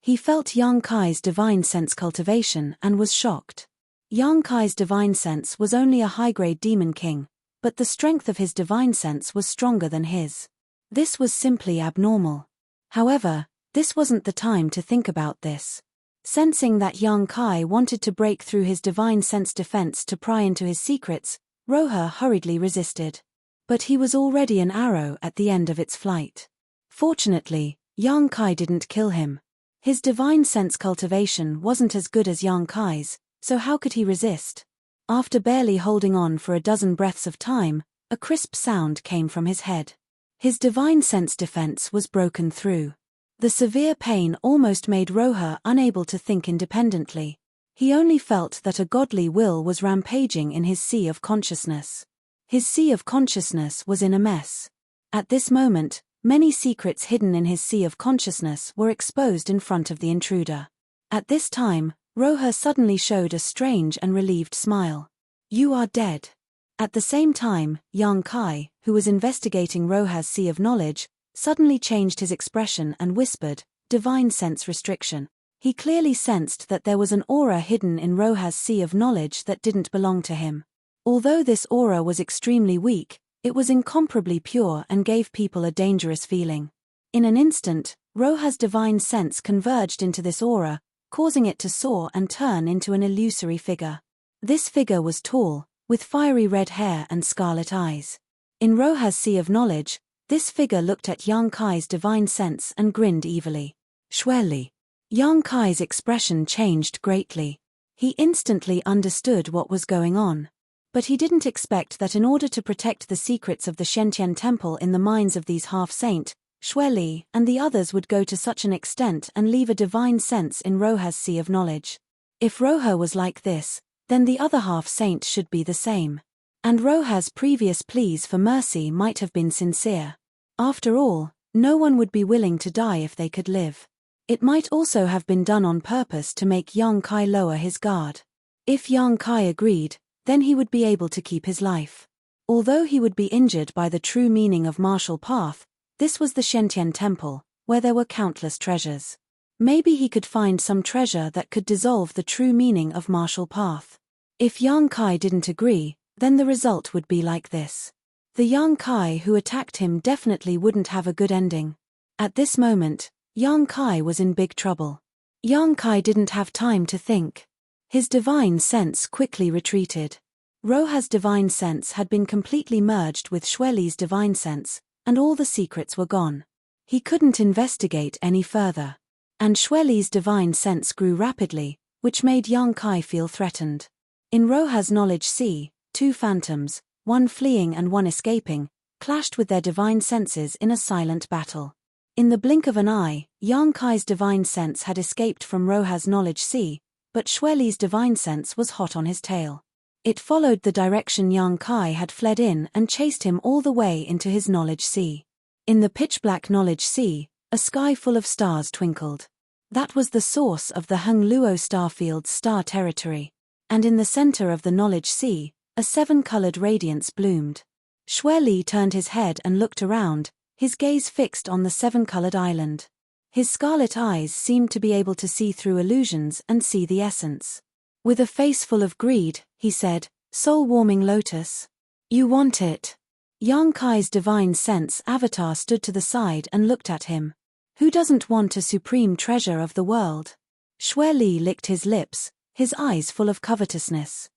He felt Yang Kai's divine sense cultivation and was shocked. Yang Kai's divine sense was only a high-grade demon king, but the strength of his divine sense was stronger than his. This was simply abnormal. However, this wasn't the time to think about this. Sensing that Yang Kai wanted to break through his divine sense defense to pry into his secrets, Roha hurriedly resisted. But he was already an arrow at the end of its flight. Fortunately, Yang Kai didn't kill him. His divine sense cultivation wasn't as good as Yang Kai's, so how could he resist? After barely holding on for a dozen breaths of time, a crisp sound came from his head. His divine sense defense was broken through. The severe pain almost made Roha unable to think independently. He only felt that a godly will was rampaging in his sea of consciousness. His sea of consciousness was in a mess. At this moment, many secrets hidden in his sea of consciousness were exposed in front of the intruder. At this time, Roha suddenly showed a strange and relieved smile. "You are dead." At the same time, Yang Kai, who was investigating Roha's sea of knowledge, suddenly changed his expression and whispered, "Divine sense restriction." He clearly sensed that there was an aura hidden in Roha's sea of knowledge that didn't belong to him. Although this aura was extremely weak, it was incomparably pure and gave people a dangerous feeling. In an instant, Roha's divine sense converged into this aura, causing it to soar and turn into an illusory figure. This figure was tall, with fiery red hair and scarlet eyes. In Roha's sea of knowledge, this figure looked at Yang Kai's divine sense and grinned evilly. "Shweli." Yang Kai's expression changed greatly. He instantly understood what was going on. But he didn't expect that in order to protect the secrets of the Shentian temple in the minds of these half-saint, Shweli and the others would go to such an extent and leave a divine sense in Roha's sea of knowledge. If Roha was like this, then the other half-saint should be the same. And Roha's previous pleas for mercy might have been sincere. After all, no one would be willing to die if they could live. It might also have been done on purpose to make Yang Kai lower his guard. If Yang Kai agreed, then he would be able to keep his life. Although he would be injured by the true meaning of martial path, this was the Shentian temple, where there were countless treasures. Maybe he could find some treasure that could dissolve the true meaning of martial path. If Yang Kai didn't agree, then the result would be like this. The Yang Kai who attacked him definitely wouldn't have a good ending. At this moment, Yang Kai was in big trouble. Yang Kai didn't have time to think. His divine sense quickly retreated. Roha's divine sense had been completely merged with Shweli's divine sense, and all the secrets were gone. He couldn't investigate any further. And Shweli's divine sense grew rapidly, which made Yang Kai feel threatened. In Roha's knowledge sea, two phantoms, one fleeing and one escaping, clashed with their divine senses in a silent battle. In the blink of an eye, Yang Kai's divine sense had escaped from Roha's knowledge sea, but Shweli's divine sense was hot on his tail. It followed the direction Yang Kai had fled in and chased him all the way into his knowledge sea. In the pitch-black knowledge sea, a sky full of stars twinkled. That was the source of the Hung Luo starfield's star territory. And in the center of the knowledge sea, a seven-colored radiance bloomed. Shweli turned his head and looked around, his gaze fixed on the seven-colored island. His scarlet eyes seemed to be able to see through illusions and see the essence. With a face full of greed, he said, "Soul-warming lotus. You want it." Yang Kai's divine sense avatar stood to the side and looked at him. Who doesn't want a supreme treasure of the world? Shweli licked his lips, his eyes full of covetousness.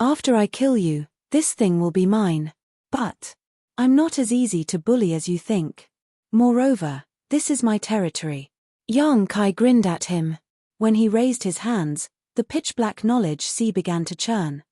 "After I kill you, this thing will be mine. But I'm not as easy to bully as you think. Moreover, this is my territory." Yang Kai grinned at him. When he raised his hands, the pitch-black knowledge sea began to churn.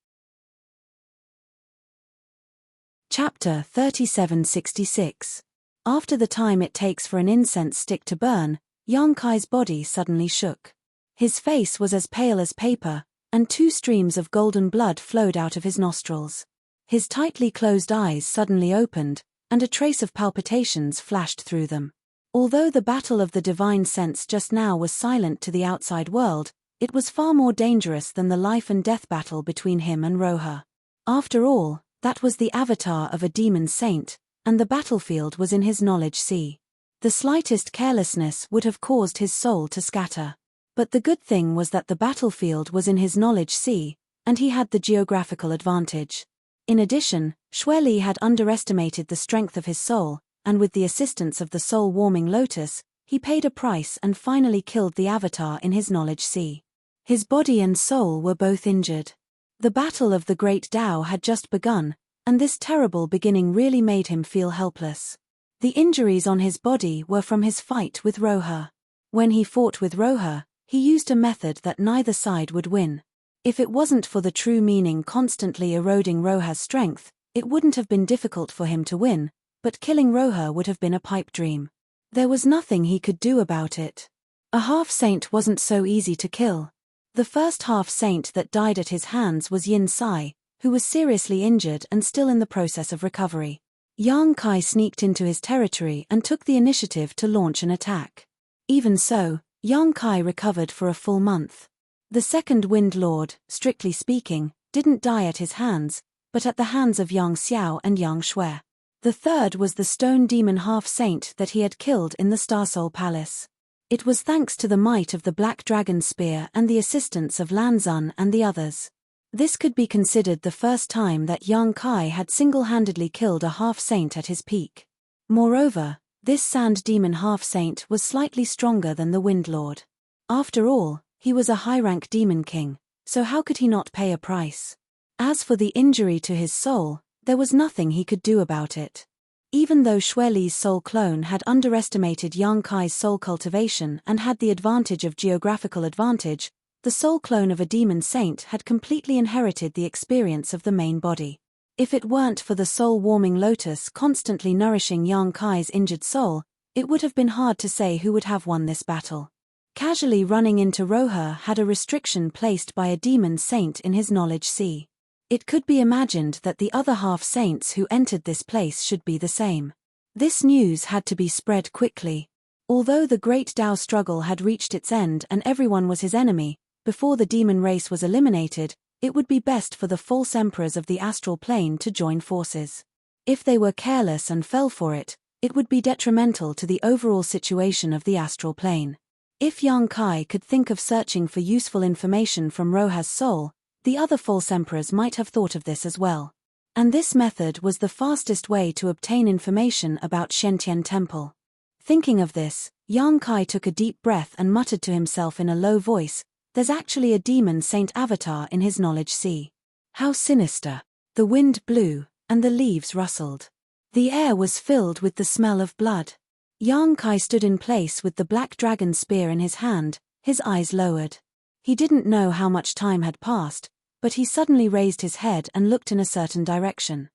Chapter 3766. After the time it takes for an incense stick to burn, Yang Kai's body suddenly shook. His face was as pale as paper, and 2 streams of golden blood flowed out of his nostrils. His tightly closed eyes suddenly opened, and a trace of palpitations flashed through them. Although the battle of the divine sense just now was silent to the outside world, it was far more dangerous than the life and death battle between him and Roha. After all, that was the avatar of a demon saint, and the battlefield was in his knowledge sea. The slightest carelessness would have caused his soul to scatter. But the good thing was that the battlefield was in his knowledge sea, and he had the geographical advantage. In addition, Xueli had underestimated the strength of his soul, and with the assistance of the soul-warming lotus, he paid a price and finally killed the avatar in his knowledge sea. His body and soul were both injured. The battle of the great Tao had just begun, and this terrible beginning really made him feel helpless. The injuries on his body were from his fight with Roha. When he fought with Roha, he used a method that neither side would win. If it wasn't for the true meaning constantly eroding Roha's strength, it wouldn't have been difficult for him to win, but killing Roha would have been a pipe dream. There was nothing he could do about it. A half-saint wasn't so easy to kill. The first half-saint that died at his hands was Yin Sai, who was seriously injured and still in the process of recovery. Yang Kai sneaked into his territory and took the initiative to launch an attack. Even so, Yang Kai recovered for a full month. The second Wind Lord, strictly speaking, didn't die at his hands, but at the hands of Yang Xiao and Yang Shui. The third was the stone demon half-saint that he had killed in the Starsoul Palace. It was thanks to the might of the Black Dragon Spear and the assistance of Lan Xun and the others. This could be considered the first time that Yang Kai had single-handedly killed a half-saint at his peak. Moreover, this sand demon half-saint was slightly stronger than the Wind Lord. After all, he was a high-rank demon king, so how could he not pay a price? As for the injury to his soul, there was nothing he could do about it. Even though Xueli's soul clone had underestimated Yang Kai's soul cultivation and had the advantage of geographical advantage, the soul clone of a demon saint had completely inherited the experience of the main body. If it weren't for the soul-warming lotus constantly nourishing Yang Kai's injured soul, it would have been hard to say who would have won this battle. Casually running into Roha had a restriction placed by a demon saint in his knowledge sea. It could be imagined that the other half-saints who entered this place should be the same. This news had to be spread quickly. Although the great Tao struggle had reached its end and everyone was his enemy, before the demon race was eliminated, it would be best for the false emperors of the astral plane to join forces. If they were careless and fell for it, it would be detrimental to the overall situation of the astral plane. If Yang Kai could think of searching for useful information from Roha's soul, the other false emperors might have thought of this as well. And this method was the fastest way to obtain information about Shentian Temple. Thinking of this, Yang Kai took a deep breath and muttered to himself in a low voice, "There's actually a demon saint avatar in his knowledge sea. How sinister." The wind blew, and the leaves rustled. The air was filled with the smell of blood. Yang Kai stood in place with the black dragon spear in his hand, his eyes lowered. He didn't know how much time had passed, but he suddenly raised his head and looked in a certain direction.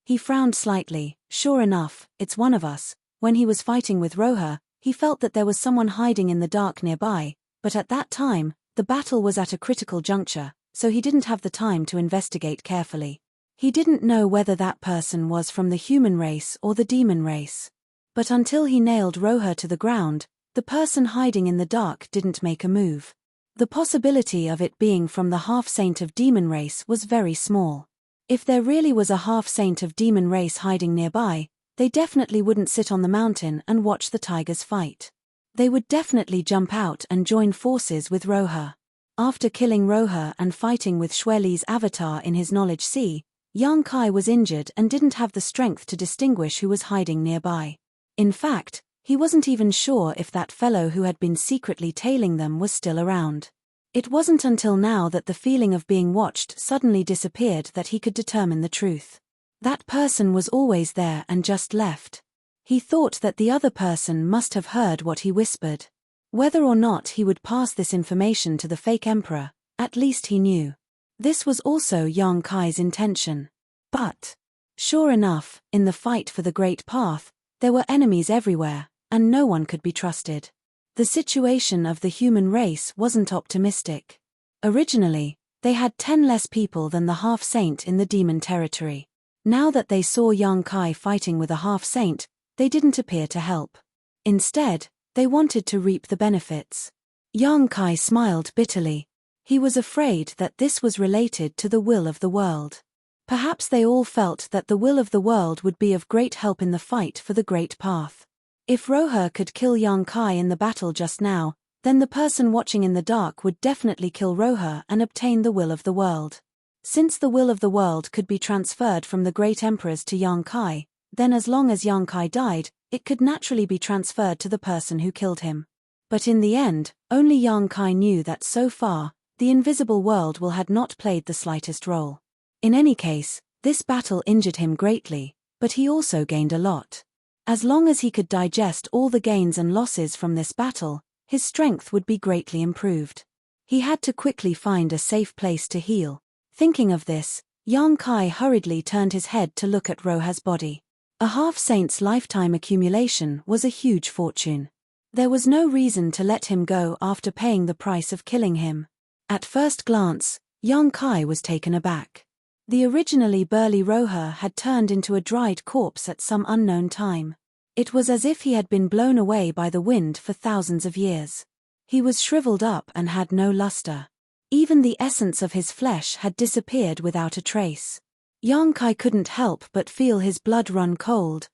He frowned slightly. Sure enough, it's one of us. When he was fighting with Roha, he felt that there was someone hiding in the dark nearby, but at that time, the battle was at a critical juncture, so he didn't have the time to investigate carefully. He didn't know whether that person was from the human race or the demon race. But until he nailed Roha to the ground, the person hiding in the dark didn't make a move. The possibility of it being from the half-saint of demon race was very small. If there really was a half-saint of demon race hiding nearby, they definitely wouldn't sit on the mountain and watch the tigers fight. They would definitely jump out and join forces with Roha. After killing Roha and fighting with Xueli's avatar in his knowledge sea, Yang Kai was injured and didn't have the strength to distinguish who was hiding nearby. In fact, he wasn't even sure if that fellow who had been secretly tailing them was still around. It wasn't until now that the feeling of being watched suddenly disappeared that he could determine the truth. That person was always there and just left. He thought that the other person must have heard what he whispered. Whether or not he would pass this information to the fake emperor, at least he knew. This was also Yang Kai's intention. But, sure enough, in the fight for the Great Path, there were enemies everywhere, and no one could be trusted. The situation of the human race wasn't optimistic. Originally, they had 10 less people than the half-saint in the demon territory. Now that they saw young Kai fighting with a half-saint, they didn't appear to help. Instead, they wanted to reap the benefits. Young Kai smiled bitterly. He was afraid that this was related to the will of the world. Perhaps they all felt that the will of the world would be of great help in the fight for the great path. If Roha could kill young Kai in the battle just now, then the person watching in the dark would definitely kill Roha and obtain the will of the world. Since the will of the world could be transferred from the great emperors to young Kai, then as long as young Kai died, it could naturally be transferred to the person who killed him. But in the end, only young Kai knew that so far, the invisible world will had not played the slightest role. In any case, this battle injured him greatly, but he also gained a lot. As long as he could digest all the gains and losses from this battle, his strength would be greatly improved. He had to quickly find a safe place to heal. Thinking of this, young Kai hurriedly turned his head to look at Roha's body. A half-saint's lifetime accumulation was a huge fortune. There was no reason to let him go after paying the price of killing him. At first glance, young Kai was taken aback. The originally burly Roha had turned into a dried corpse at some unknown time. It was as if he had been blown away by the wind for thousands of years. He was shriveled up and had no luster. Even the essence of his flesh had disappeared without a trace. Young Kai couldn't help but feel his blood run cold.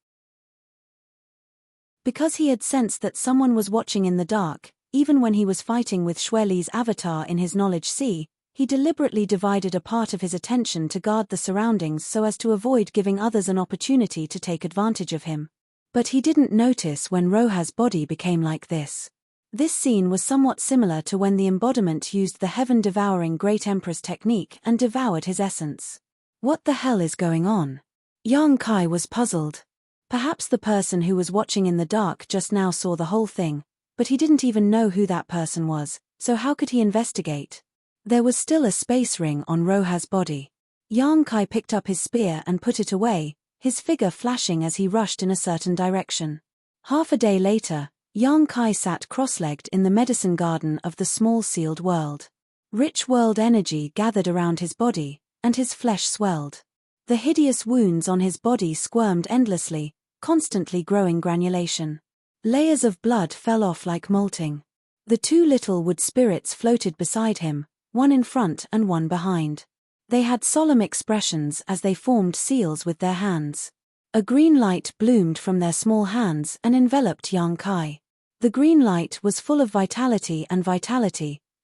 Because he had sensed that someone was watching in the dark, even when he was fighting with Xueli's avatar in his knowledge sea, he deliberately divided a part of his attention to guard the surroundings so as to avoid giving others an opportunity to take advantage of him. But he didn't notice when Roha's body became like this. This scene was somewhat similar to when the embodiment used the heaven-devouring Great Emperor's technique and devoured his essence. What the hell is going on? Young Kai was puzzled. Perhaps the person who was watching in the dark just now saw the whole thing, but he didn't even know who that person was, so how could he investigate? There was still a space ring on Roha's body. Young Kai picked up his spear and put it away, his figure flashing as he rushed in a certain direction. Half a day later, young Kai sat cross-legged in the medicine garden of the small sealed world. Rich world energy gathered around his body, and his flesh swelled. The hideous wounds on his body squirmed endlessly, constantly growing granulation. Layers of blood fell off like molting. The two little wood spirits floated beside him, one in front and one behind. They had solemn expressions as they formed seals with their hands. A green light bloomed from their small hands and enveloped young Kai. The green light was full of vitality,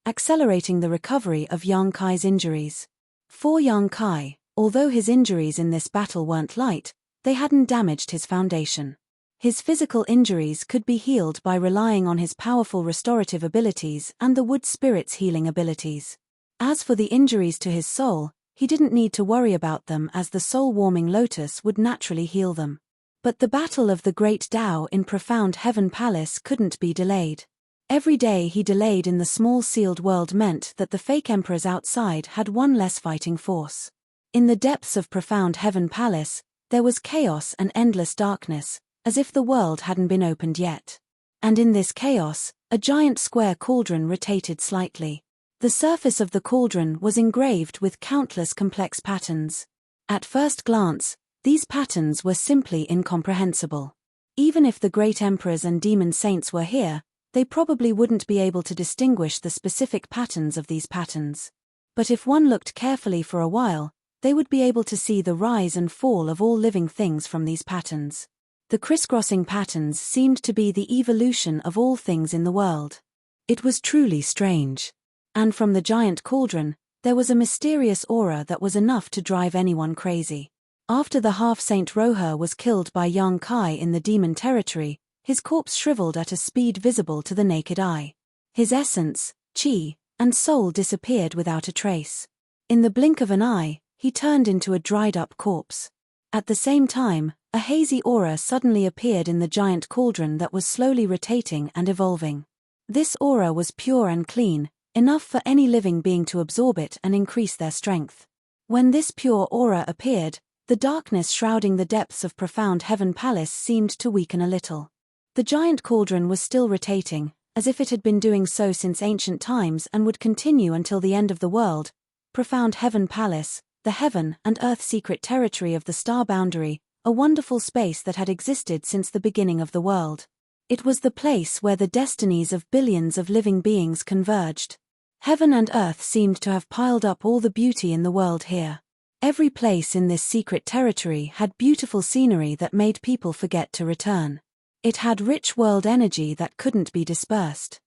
accelerating the recovery of young Kai's injuries. For young Kai, although his injuries in this battle weren't light, they hadn't damaged his foundation. His physical injuries could be healed by relying on his powerful restorative abilities and the wood spirit's healing abilities. As for the injuries to his soul, he didn't need to worry about them as the soul-warming lotus would naturally heal them. But the battle of the great Tao in Profound Heaven Palace couldn't be delayed. Every day he delayed in the small sealed world meant that the fake emperors outside had one less fighting force. In the depths of Profound Heaven Palace, there was chaos and endless darkness, as if the world hadn't been opened yet. And in this chaos, a giant square cauldron rotated slightly. The surface of the cauldron was engraved with countless complex patterns. At first glance, these patterns were simply incomprehensible. Even if the great emperors and demon saints were here, they probably wouldn't be able to distinguish the specific patterns of these patterns. But if one looked carefully for a while, they would be able to see the rise and fall of all living things from these patterns. The crisscrossing patterns seemed to be the evolution of all things in the world. It was truly strange. And from the giant cauldron, there was a mysterious aura that was enough to drive anyone crazy. After the half-saint Roha was killed by young Kai in the demon territory, his corpse shriveled at a speed visible to the naked eye. His essence, chi, and soul disappeared without a trace. In the blink of an eye, he turned into a dried-up corpse. At the same time, a hazy aura suddenly appeared in the giant cauldron that was slowly rotating and evolving. This aura was pure and clean, enough for any living being to absorb it and increase their strength. When this pure aura appeared, the darkness shrouding the depths of Profound Heaven Palace seemed to weaken a little. The giant cauldron was still rotating, as if it had been doing so since ancient times and would continue until the end of the world. Profound Heaven Palace, the heaven and earth secret territory of the star boundary, a wonderful space that had existed since the beginning of the world. It was the place where the destinies of billions of living beings converged. Heaven and earth seemed to have piled up all the beauty in the world here. Every place in this secret territory had beautiful scenery that made people forget to return. It had rich world energy that couldn't be dispersed.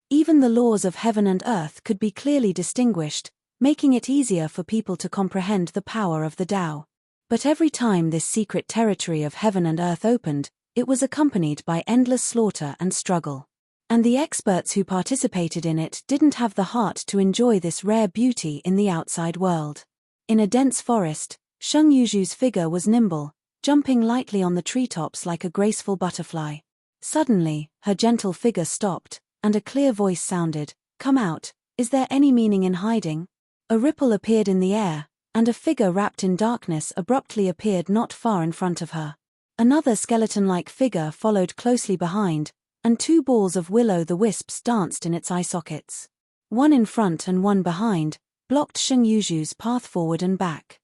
Even the laws of heaven and earth could be clearly distinguished, making it easier for people to comprehend the power of the Tao. But every time this secret territory of heaven and earth opened, it was accompanied by endless slaughter and struggle. And the experts who participated in it didn't have the heart to enjoy this rare beauty in the outside world. In a dense forest, Sheng Yuzhu's figure was nimble, jumping lightly on the treetops like a graceful butterfly. Suddenly, her gentle figure stopped, and a clear voice sounded, "Come out, is there any meaning in hiding?" A ripple appeared in the air, and a figure wrapped in darkness abruptly appeared not far in front of her. Another skeleton-like figure followed closely behind, and two balls of will-o'-the-wisps danced in its eye sockets. One in front and one behind, blocked Sheng Yuzhu's path forward and back.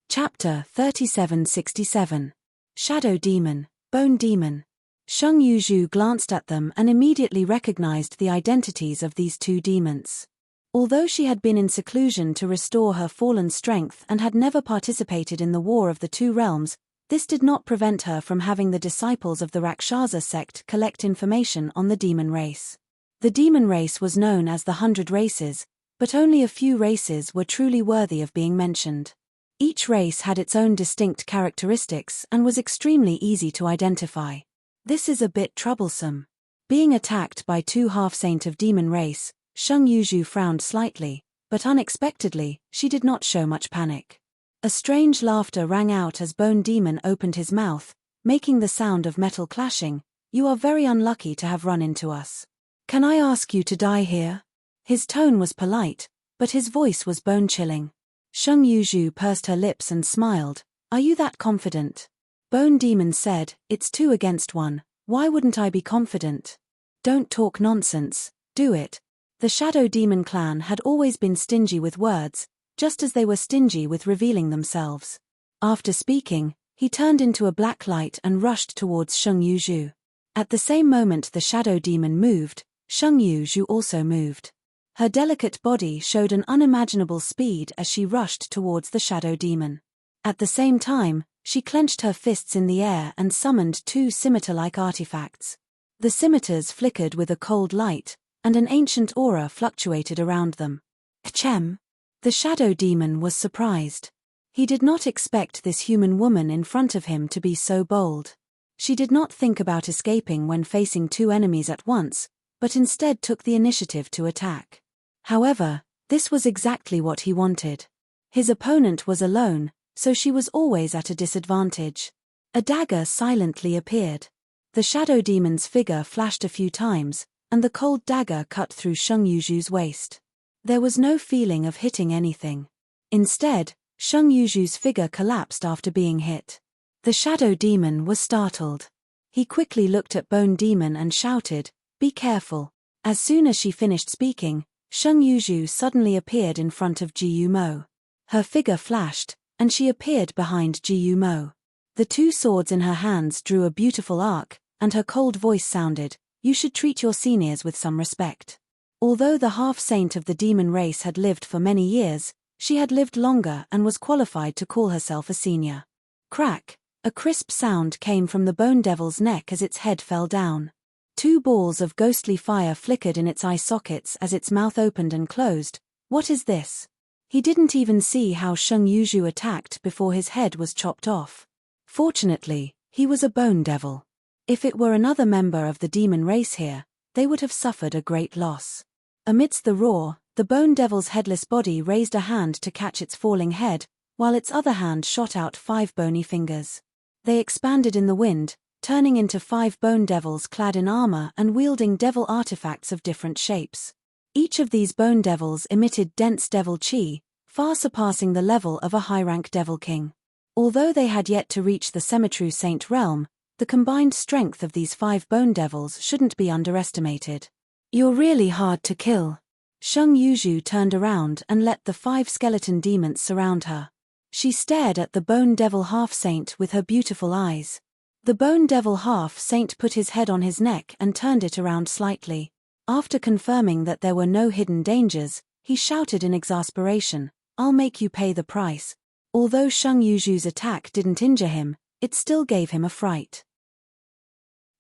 Chapter 3767. Shadow Demon, Bone Demon. Sheng Yuzhu glanced at them and immediately recognized the identities of these two demons. Although she had been in seclusion to restore her fallen strength and had never participated in the war of the two realms, this did not prevent her from having the disciples of the Rakshasa sect collect information on the demon race. The demon race was known as the 100 Races, but only a few races were truly worthy of being mentioned. Each race had its own distinct characteristics and was extremely easy to identify. This is a bit troublesome. Being attacked by two half-saint of demon race, Sheng Yuzhu frowned slightly, but unexpectedly, she did not show much panic. A strange laughter rang out as Bone Demon opened his mouth, making the sound of metal clashing. "You are very unlucky to have run into us. Can I ask you to die here?" His tone was polite, but his voice was bone-chilling. Sheng Yuzhu pursed her lips and smiled. "Are you that confident?" Bone Demon said, "It's 2 against 1, why wouldn't I be confident?" "Don't talk nonsense, do it." The Shadow Demon clan had always been stingy with words, just as they were stingy with revealing themselves. After speaking, he turned into a black light and rushed towards Sheng Yuzhu. At the same moment the Shadow Demon moved, Sheng Yuzhu also moved. Her delicate body showed an unimaginable speed as she rushed towards the Shadow Demon. At the same time, she clenched her fists in the air and summoned 2 scimitar-like artifacts. The scimitars flickered with a cold light, and an ancient aura fluctuated around them. Kchem! The Shadow Demon was surprised. He did not expect this human woman in front of him to be so bold. She did not think about escaping when facing 2 enemies at once, but instead took the initiative to attack. However, this was exactly what he wanted. His opponent was alone, so she was always at a disadvantage. A dagger silently appeared. The Shadow Demon's figure flashed a few times, and the cold dagger cut through Sheng Yuzhu's waist. There was no feeling of hitting anything. Instead, Sheng Yuzhu's figure collapsed after being hit. The Shadow Demon was startled. He quickly looked at Bone Demon and shouted, "Be careful." As soon as she finished speaking, Sheng Yuzhu suddenly appeared in front of Ji Yumo. Her figure flashed, and she appeared behind Ji Yumo. The 2 swords in her hands drew a beautiful arc, and her cold voice sounded, "You should treat your seniors with some respect." Although the half-saint of the demon race had lived for many years, she had lived longer and was qualified to call herself a senior. Crack! A crisp sound came from the Bone Devil's neck as its head fell down. 2 balls of ghostly fire flickered in its eye sockets as its mouth opened and closed. What is this? He didn't even see how Sheng Yuzhu attacked before his head was chopped off. Fortunately, he was a Bone Devil. If it were another member of the demon race here, they would have suffered a great loss. Amidst the roar, the Bone Devil's headless body raised a hand to catch its falling head, while its other hand shot out 5 bony fingers. They expanded in the wind, turning into 5 Bone Devils clad in armor and wielding devil artifacts of different shapes. Each of these Bone Devils emitted dense devil chi, far surpassing the level of a high-rank devil king. Although they had yet to reach the Semi-True Saint realm, the combined strength of these 5 bone devils shouldn't be underestimated. You're really hard to kill. Sheng Yuzhu turned around and let the 5 skeleton demons surround her. She stared at the bone devil half-saint with her beautiful eyes. The bone devil half-saint put his head on his neck and turned it around slightly. After confirming that there were no hidden dangers, he shouted in exasperation, "I'll make you pay the price." Although Sheng Yuzhu's attack didn't injure him, it still gave him a fright.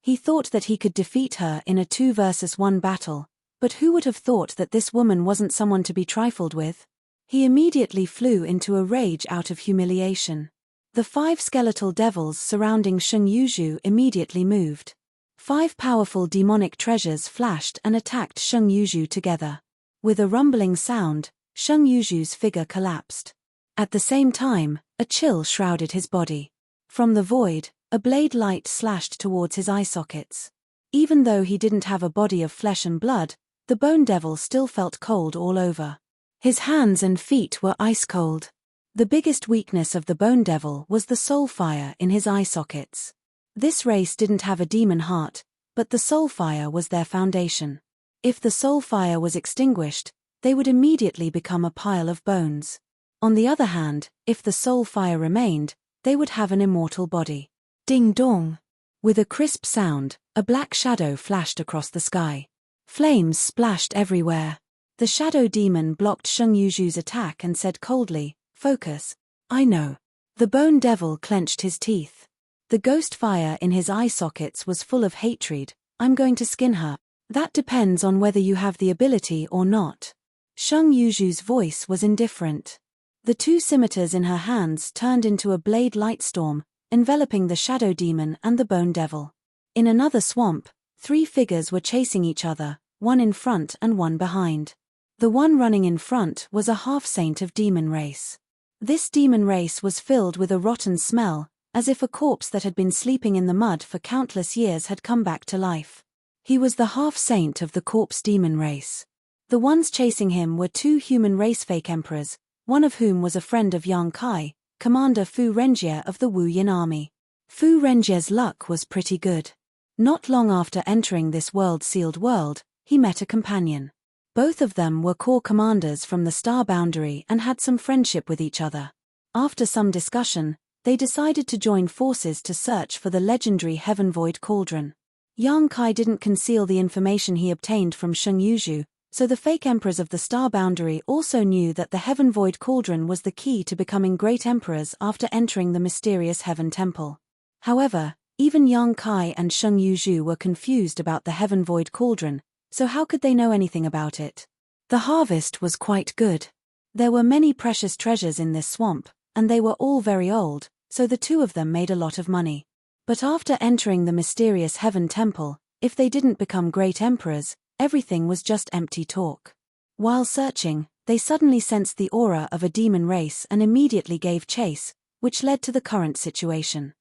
He thought that he could defeat her in a 2 versus 1 battle, but who would have thought that this woman wasn't someone to be trifled with? He immediately flew into a rage out of humiliation. The 5 skeletal devils surrounding Sheng Yuzhu immediately moved. 5 powerful demonic treasures flashed and attacked Sheng Yuzhu together. With a rumbling sound, Sheng Yuzhu's figure collapsed. At the same time, a chill shrouded his body. From the void, a blade light slashed towards his eye sockets. Even though he didn't have a body of flesh and blood, the bone devil still felt cold all over. His hands and feet were ice cold. The biggest weakness of the bone devil was the soul fire in his eye sockets. This race didn't have a demon heart, but the soul fire was their foundation. If the soul fire was extinguished, they would immediately become a pile of bones. On the other hand, if the soul fire remained, they would have an immortal body. Ding dong! With a crisp sound, a black shadow flashed across the sky. Flames splashed everywhere. The shadow demon blocked Sheng Yuzhu's attack and said coldly, "Focus." "I know." The bone devil clenched his teeth. The ghost fire in his eye sockets was full of hatred. "I'm going to skin her." "That depends on whether you have the ability or not." Sheng Yuzhu's voice was indifferent. The 2 scimitars in her hands turned into a blade light storm, enveloping the shadow demon and the bone devil. In another swamp, 3 figures were chasing each other, one in front and one behind. The one running in front was a half-saint of demon race. This demon race was filled with a rotten smell, as if a corpse that had been sleeping in the mud for countless years had come back to life. He was the half-saint of the corpse demon race. The ones chasing him were 2 human race fake emperors, one of whom was a friend of Yang Kai, Commander Fu Renjie of the Wu Yin army. Fu Renjie's luck was pretty good. Not long after entering this world-sealed world, he met a companion. Both of them were corps commanders from the Star Boundary and had some friendship with each other. After some discussion, they decided to join forces to search for the legendary Heaven Void Cauldron. Yang Kai didn't conceal the information he obtained from Sheng Yuzhu, so the fake emperors of the Star Boundary also knew that the Heaven Void Cauldron was the key to becoming great emperors after entering the mysterious Heaven Temple. However, even Yang Kai and Sheng Yuzhu were confused about the Heaven Void Cauldron, so how could they know anything about it? The harvest was quite good. There were many precious treasures in this swamp, and they were all very old, so the 2 of them made a lot of money. But after entering the mysterious Heaven Temple, if they didn't become great emperors, everything was just empty talk. While searching, they suddenly sensed the aura of a demon race and immediately gave chase, which led to the current situation.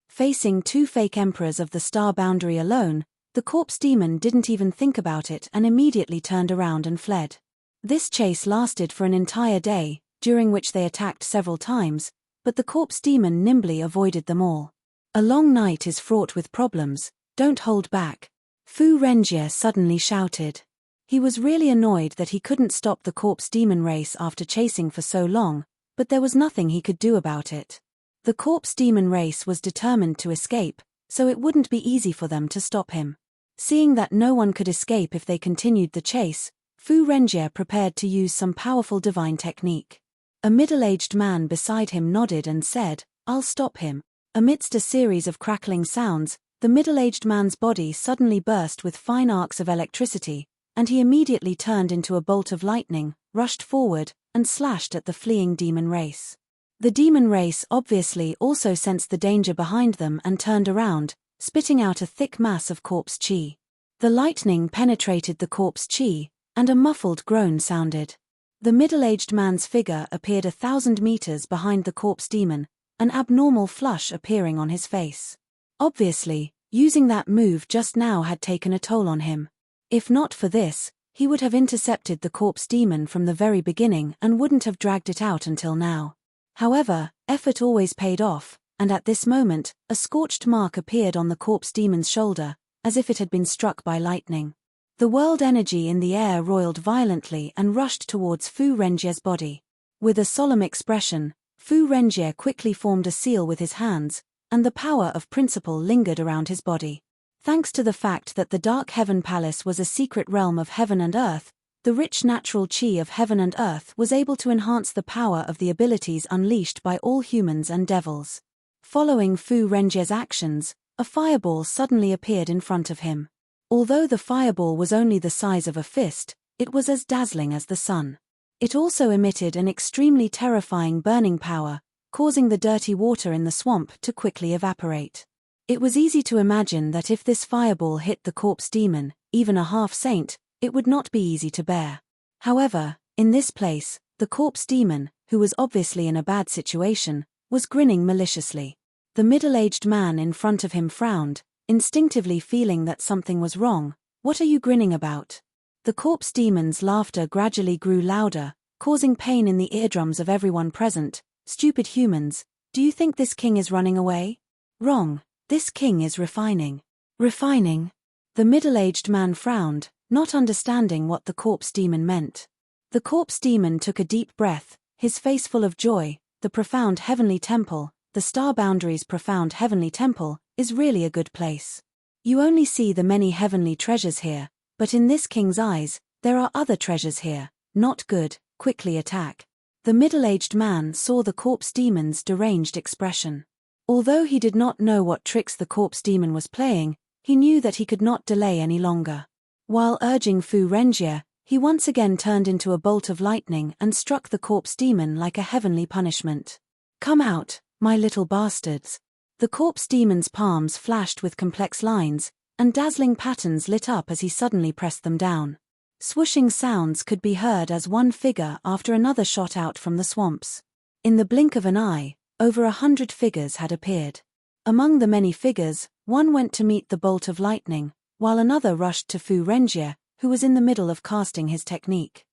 Facing 2 fake emperors of the Star Boundary alone, the corpse demon didn't even think about it and immediately turned around and fled. This chase lasted for an entire day, during which they attacked several times, but the corpse demon nimbly avoided them all. A long night is fraught with problems, don't hold back. Fu Renjie suddenly shouted. He was really annoyed that he couldn't stop the corpse demon race after chasing for so long, but there was nothing he could do about it. The corpse demon race was determined to escape, so it wouldn't be easy for them to stop him. Seeing that no one could escape if they continued the chase, Fu Renjie prepared to use some powerful divine technique. A middle-aged man beside him nodded and said, "I'll stop him." Amidst a series of crackling sounds, the middle-aged man's body suddenly burst with fine arcs of electricity, and he immediately turned into a bolt of lightning, rushed forward, and slashed at the fleeing demon race. The demon race obviously also sensed the danger behind them and turned around, spitting out a thick mass of corpse chi. The lightning penetrated the corpse chi, and a muffled groan sounded. The middle-aged man's figure appeared 1,000 meters behind the corpse demon, an abnormal flush appearing on his face. Obviously, using that move just now had taken a toll on him. If not for this, he would have intercepted the corpse demon from the very beginning and wouldn't have dragged it out until now. However, effort always paid off, and at this moment, a scorched mark appeared on the corpse demon's shoulder, as if it had been struck by lightning. The world energy in the air roiled violently and rushed towards Fu Renjie's body. With a solemn expression, Fu Renjie quickly formed a seal with his hands, and the power of principle lingered around his body. Thanks to the fact that the Dark Heaven Palace was a secret realm of heaven and earth, the rich natural chi of heaven and earth was able to enhance the power of the abilities unleashed by all humans and devils. Following Fu Renjie's actions, a fireball suddenly appeared in front of him. Although the fireball was only the size of a fist, it was as dazzling as the sun. It also emitted an extremely terrifying burning power, causing the dirty water in the swamp to quickly evaporate. It was easy to imagine that if this fireball hit the corpse demon, even a half-saint, it would not be easy to bear. However, in this place, the corpse demon, who was obviously in a bad situation, was grinning maliciously. The middle-aged man in front of him frowned, instinctively feeling that something was wrong. "What are you grinning about?" The corpse demon's laughter gradually grew louder, causing pain in the eardrums of everyone present. "Stupid humans, do you think this king is running away? Wrong, this king is refining." Refining? The middle-aged man frowned, not understanding what the corpse demon meant. The corpse demon took a deep breath, his face full of joy. "The profound heavenly temple, the star boundaries profound heavenly temple, is really a good place. You only see the many heavenly treasures here, but in this king's eyes, there are other treasures here, not good, quickly attack." The middle-aged man saw the corpse demon's deranged expression. Although he did not know what tricks the corpse demon was playing, he knew that he could not delay any longer. While urging Fu Renjie, he once again turned into a bolt of lightning and struck the corpse demon like a heavenly punishment. "Come out, my little bastards." The corpse demon's palms flashed with complex lines, and dazzling patterns lit up as he suddenly pressed them down. Swooshing sounds could be heard as one figure after another shot out from the swamps. In the blink of an eye, over 100 figures had appeared. Among the many figures, one went to meet the bolt of lightning, while another rushed to Fu Renjie, who was in the middle of casting his technique.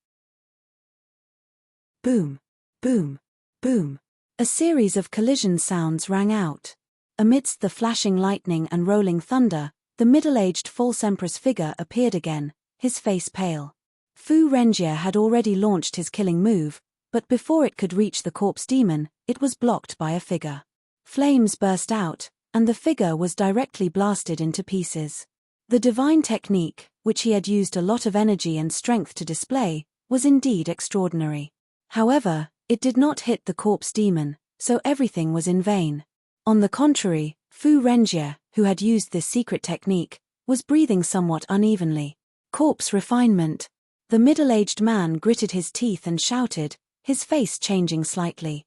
Boom, boom, boom. A series of collision sounds rang out. Amidst the flashing lightning and rolling thunder, the middle-aged false empress figure appeared again, his face pale. Fu Renjie had already launched his killing move, but before it could reach the corpse demon, it was blocked by a figure. Flames burst out, and the figure was directly blasted into pieces. The divine technique, which he had used a lot of energy and strength to display, was indeed extraordinary. However, it did not hit the corpse demon, so everything was in vain. On the contrary, Fu Renjie, who had used this secret technique, was breathing somewhat unevenly. "Corpse refinement." The middle-aged man gritted his teeth and shouted, his face changing slightly.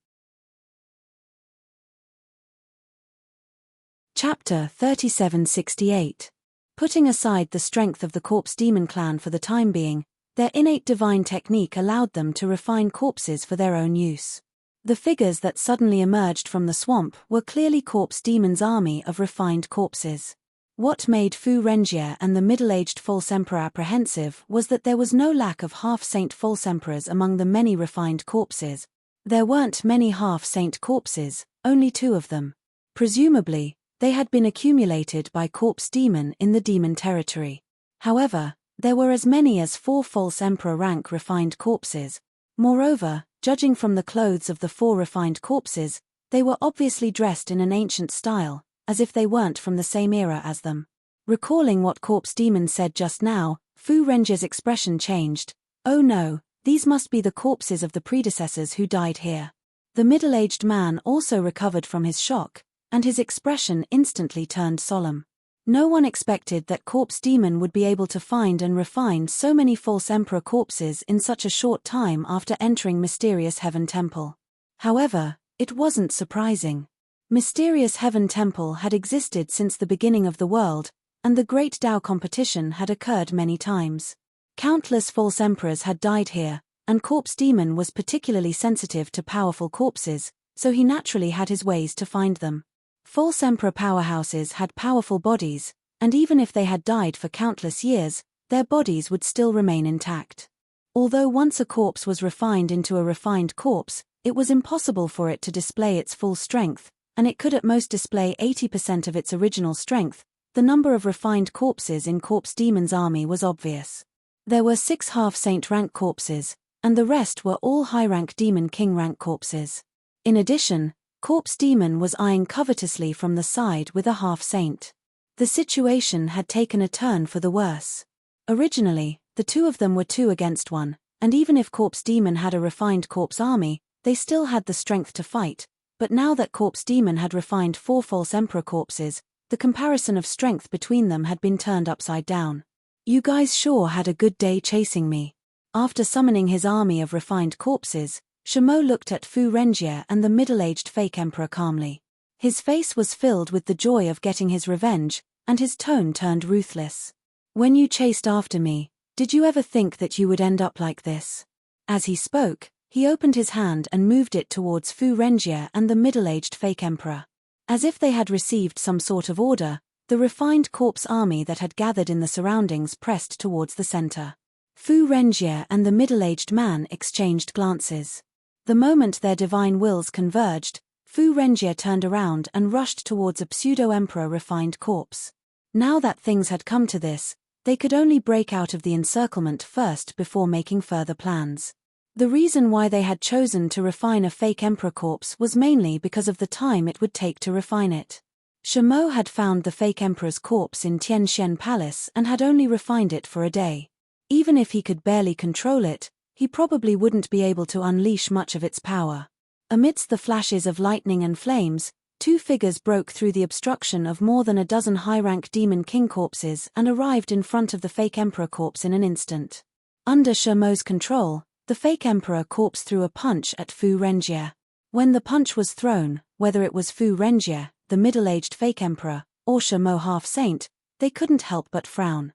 Chapter 3768. Putting aside the strength of the corpse demon clan for the time being, their innate divine technique allowed them to refine corpses for their own use. The figures that suddenly emerged from the swamp were clearly corpse demon's army of refined corpses. What made Fu Renjie and the middle-aged false emperor apprehensive was that there was no lack of half-saint false emperors among the many refined corpses. There weren't many half-saint corpses, only 2 of them. Presumably, they had been accumulated by corpse demon in the demon territory. However, there were as many as 4 false emperor rank refined corpses. Moreover, judging from the clothes of the 4 refined corpses, they were obviously dressed in an ancient style, as if they weren't from the same era as them. Recalling what corpse demon said just now, Fu Renjie's expression changed. "Oh no, these must be the corpses of the predecessors who died here." The middle-aged man also recovered from his shock, and his expression instantly turned solemn. No one expected that corpse demon would be able to find and refine so many false emperor corpses in such a short time after entering Mysterious Heaven Temple. However, it wasn't surprising. Mysterious Heaven Temple had existed since the beginning of the world, and the Great Tao competition had occurred many times. Countless false emperors had died here, and corpse demon was particularly sensitive to powerful corpses, so he naturally had his ways to find them. False emperor powerhouses had powerful bodies, and even if they had died for countless years, their bodies would still remain intact. Although once a corpse was refined into a refined corpse, It was impossible for it to display its full strength, and it could at most display 80% of its original strength. The number of refined corpses in Corpse Demon's army was obvious. There were 6 half-saint rank corpses, and the rest were all high-rank Demon King rank corpses. In addition, Corpse Demon was eyeing covetously from the side with a half-saint. The situation had taken a turn for the worse. Originally, the two of them were 2 against 1, and even if Corpse Demon had a refined corpse army, they still had the strength to fight, but now that Corpse Demon had refined 4 false emperor corpses, the comparison of strength between them had been turned upside down. You guys sure had a good day chasing me. After summoning his army of refined corpses, Chameau looked at Fu Renjie and the middle-aged fake emperor calmly. His face was filled with the joy of getting his revenge, and his tone turned ruthless. When you chased after me, did you ever think that you would end up like this? As he spoke, he opened his hand and moved it towards Fu Renjie and the middle-aged fake emperor. As if they had received some sort of order, the refined corpse army that had gathered in the surroundings pressed towards the center. Fu Renjie and the middle-aged man exchanged glances. The moment their divine wills converged, Fu Renjie turned around and rushed towards a pseudo-emperor refined corpse. Now that things had come to this, they could only break out of the encirclement first before making further plans. The reason why they had chosen to refine a fake emperor corpse was mainly because of the time it would take to refine it. Chameau had found the fake emperor's corpse in Tianxian Palace and had only refined it for a day. Even if he could barely control it, he probably wouldn't be able to unleash much of its power. Amidst the flashes of lightning and flames, 2 figures broke through the obstruction of more than a dozen high-rank Demon King corpses and arrived in front of the fake emperor corpse in an instant. Under Chameau's control, the fake emperor corpse threw a punch at Fu Renjie. When the punch was thrown, whether it was Fu Renjie, the middle-aged fake emperor, or Chameau half-saint, they couldn't help but frown.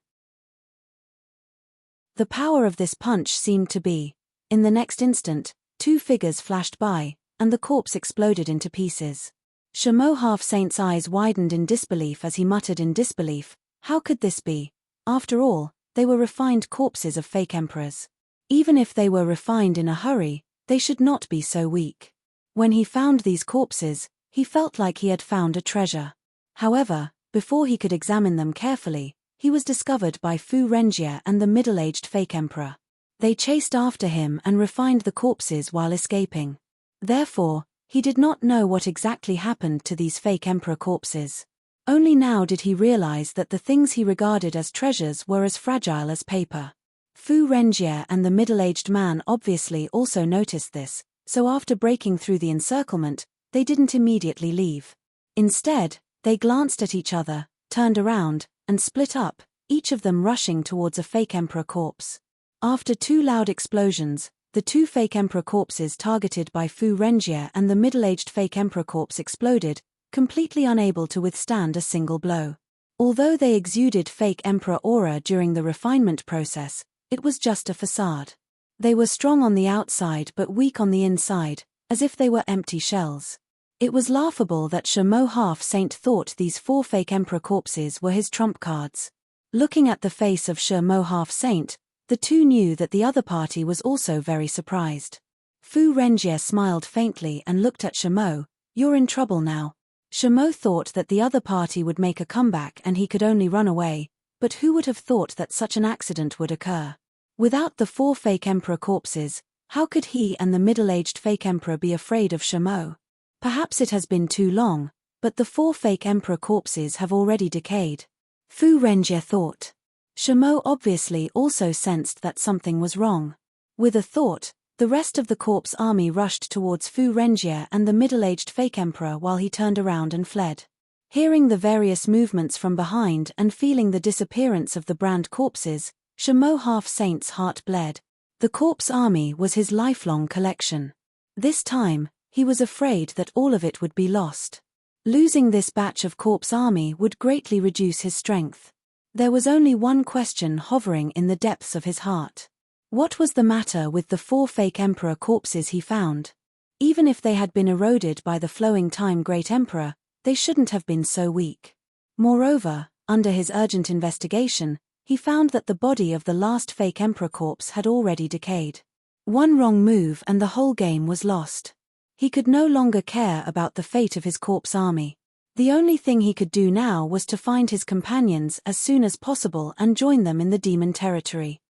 The power of this punch seemed to be. In the next instant, 2 figures flashed by, and the corpse exploded into pieces. Chameau half-saint's eyes widened in disbelief as he muttered in disbelief, how could this be? After all, they were refined corpses of fake emperors. Even if they were refined in a hurry, they should not be so weak. When he found these corpses, he felt like he had found a treasure. However, before he could examine them carefully, he was discovered by Fu Renjie and the middle-aged fake emperor. They chased after him and refined the corpses while escaping. Therefore, he did not know what exactly happened to these fake emperor corpses. Only now did he realize that the things he regarded as treasures were as fragile as paper. Fu Renjie and the middle-aged man obviously also noticed this, so after breaking through the encirclement, they didn't immediately leave. Instead, they glanced at each other, turned around, and split up, each of them rushing towards a fake emperor corpse. After 2 loud explosions, the 2 fake emperor corpses targeted by Fu Renjie and the middle-aged fake emperor corpse exploded, completely unable to withstand a single blow. Although they exuded fake emperor aura during the refinement process, it was just a facade. They were strong on the outside but weak on the inside, as if they were empty shells. It was laughable that Chameau half-saint thought these 4 fake emperor corpses were his trump cards. Looking at the face of Chameau half-saint, the 2 knew that the other party was also very surprised. Fu Renjie smiled faintly and looked at Chameau. You're in trouble now. Chameau thought that the other party would make a comeback and he could only run away, but who would have thought that such an accident would occur? Without the 4 fake emperor corpses, how could he and the middle-aged fake emperor be afraid of Chameau? Perhaps it has been too long, but the 4 fake emperor corpses have already decayed. Fu Renjie thought. Chameau obviously also sensed that something was wrong. With a thought, the rest of the corpse army rushed towards Fu Renjie and the middle-aged fake emperor while he turned around and fled. Hearing the various movements from behind and feeling the disappearance of the brand corpses, Chameau half-saint's heart bled. The corpse army was his lifelong collection. This time, he was afraid that all of it would be lost. Losing this batch of corpse army would greatly reduce his strength. There was only one question hovering in the depths of his heart. What was the matter with the 4 fake emperor corpses he found? Even if they had been eroded by the flowing time great emperor, they shouldn't have been so weak. Moreover, under his urgent investigation, he found that the body of the last fake emperor corpse had already decayed. One wrong move and the whole game was lost. He could no longer care about the fate of his corpse army. The only thing he could do now was to find his companions as soon as possible and join them in the demon territory.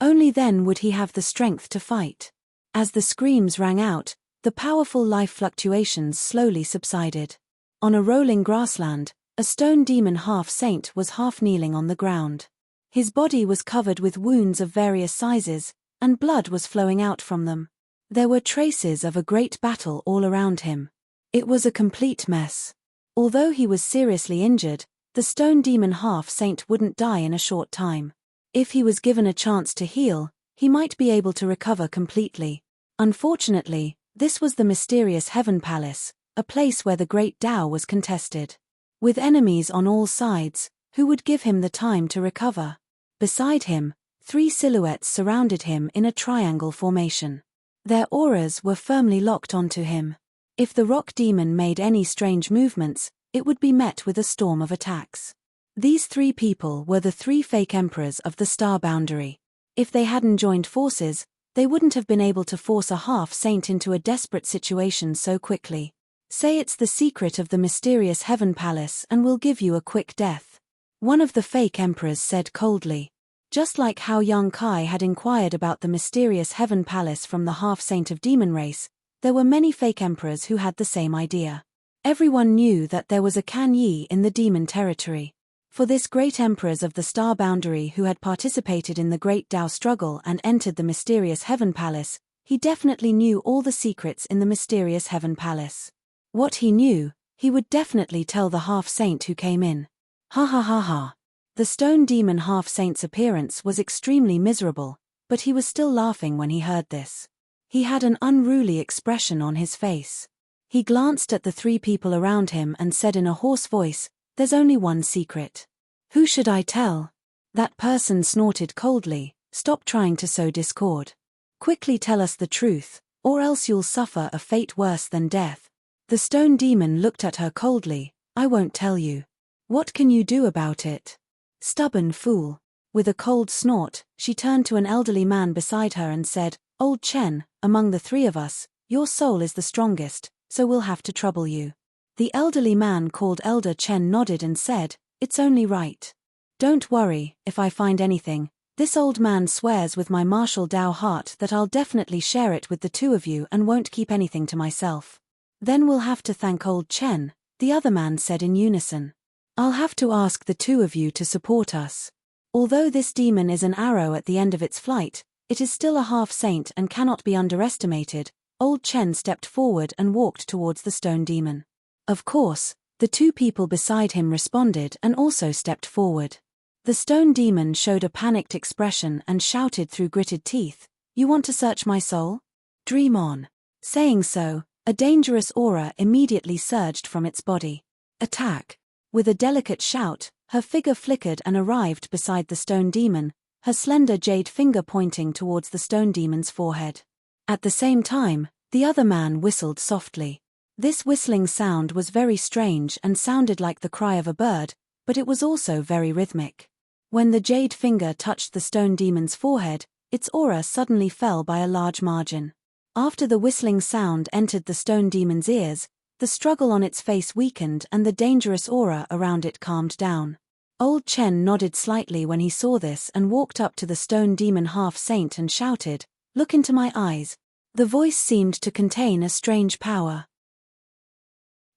Only then would he have the strength to fight. As the screams rang out, the powerful life fluctuations slowly subsided. On a rolling grassland, a stone demon half-saint was half-kneeling on the ground. His body was covered with wounds of various sizes, and blood was flowing out from them. There were traces of a great battle all around him. It was a complete mess. Although he was seriously injured, the stone demon half-saint wouldn't die in a short time. If he was given a chance to heal, he might be able to recover completely. Unfortunately, this was the mysterious Heaven Palace, a place where the great Tao was contested. With enemies on all sides, who would give him the time to recover? Beside him, 3 silhouettes surrounded him in a triangle formation. Their auras were firmly locked onto him. If the rock demon made any strange movements, it would be met with a storm of attacks. These 3 people were the 3 fake emperors of the star boundary. If they hadn't joined forces, they wouldn't have been able to force a half-saint into a desperate situation so quickly. Say it's the secret of the mysterious Heaven Palace and we'll give you a quick death. One of the fake emperors said coldly. Just like how young Kai had inquired about the mysterious Heaven Palace from the half-saint of demon race, there were many fake emperors who had the same idea. Everyone knew that there was a Kan Yi in the demon territory. For this great emperors of the star boundary who had participated in the Great Tao struggle and entered the mysterious Heaven Palace, he definitely knew all the secrets in the mysterious Heaven Palace. What he knew, he would definitely tell the half-saint who came in. Ha ha ha ha. The stone demon half-saint's appearance was extremely miserable, but he was still laughing when he heard this. He had an unruly expression on his face. He glanced at the 3 people around him and said in a hoarse voice, "There's only one secret." "Who should I tell?" That person snorted coldly, "Stop trying to sow discord. Quickly tell us the truth, or else you'll suffer a fate worse than death." The stone demon looked at her coldly, "I won't tell you. What can you do about it?" "Stubborn fool." With a cold snort, she turned to an elderly man beside her and said, "Old Chen, among the 3 of us, your soul is the strongest, so we'll have to trouble you." The elderly man called Elder Chen nodded and said, "It's only right. Don't worry, if I find anything, this old man swears with my martial Tao heart that I'll definitely share it with the 2 of you and won't keep anything to myself." "Then we'll have to thank old Chen," the other man said in unison. "I'll have to ask the 2 of you to support us. Although this demon is an arrow at the end of its flight, it is still a half-saint and cannot be underestimated." Old Chen stepped forward and walked towards the stone demon. Of course, the 2 people beside him responded and also stepped forward. The stone demon showed a panicked expression and shouted through gritted teeth, "You want to search my soul? Dream on." Saying so, a dangerous aura immediately surged from its body. "Attack!" With a delicate shout, her figure flickered and arrived beside the stone demon, her slender jade finger pointing towards the stone demon's forehead. At the same time, the other man whistled softly. This whistling sound was very strange and sounded like the cry of a bird, but it was also very rhythmic. When the jade finger touched the stone demon's forehead, its aura suddenly fell by a large margin. After the whistling sound entered the stone demon's ears, the struggle on its face weakened and the dangerous aura around it calmed down. Old Chen nodded slightly when he saw this and walked up to the stone demon half-saint and shouted, "Look into my eyes." The voice seemed to contain a strange power.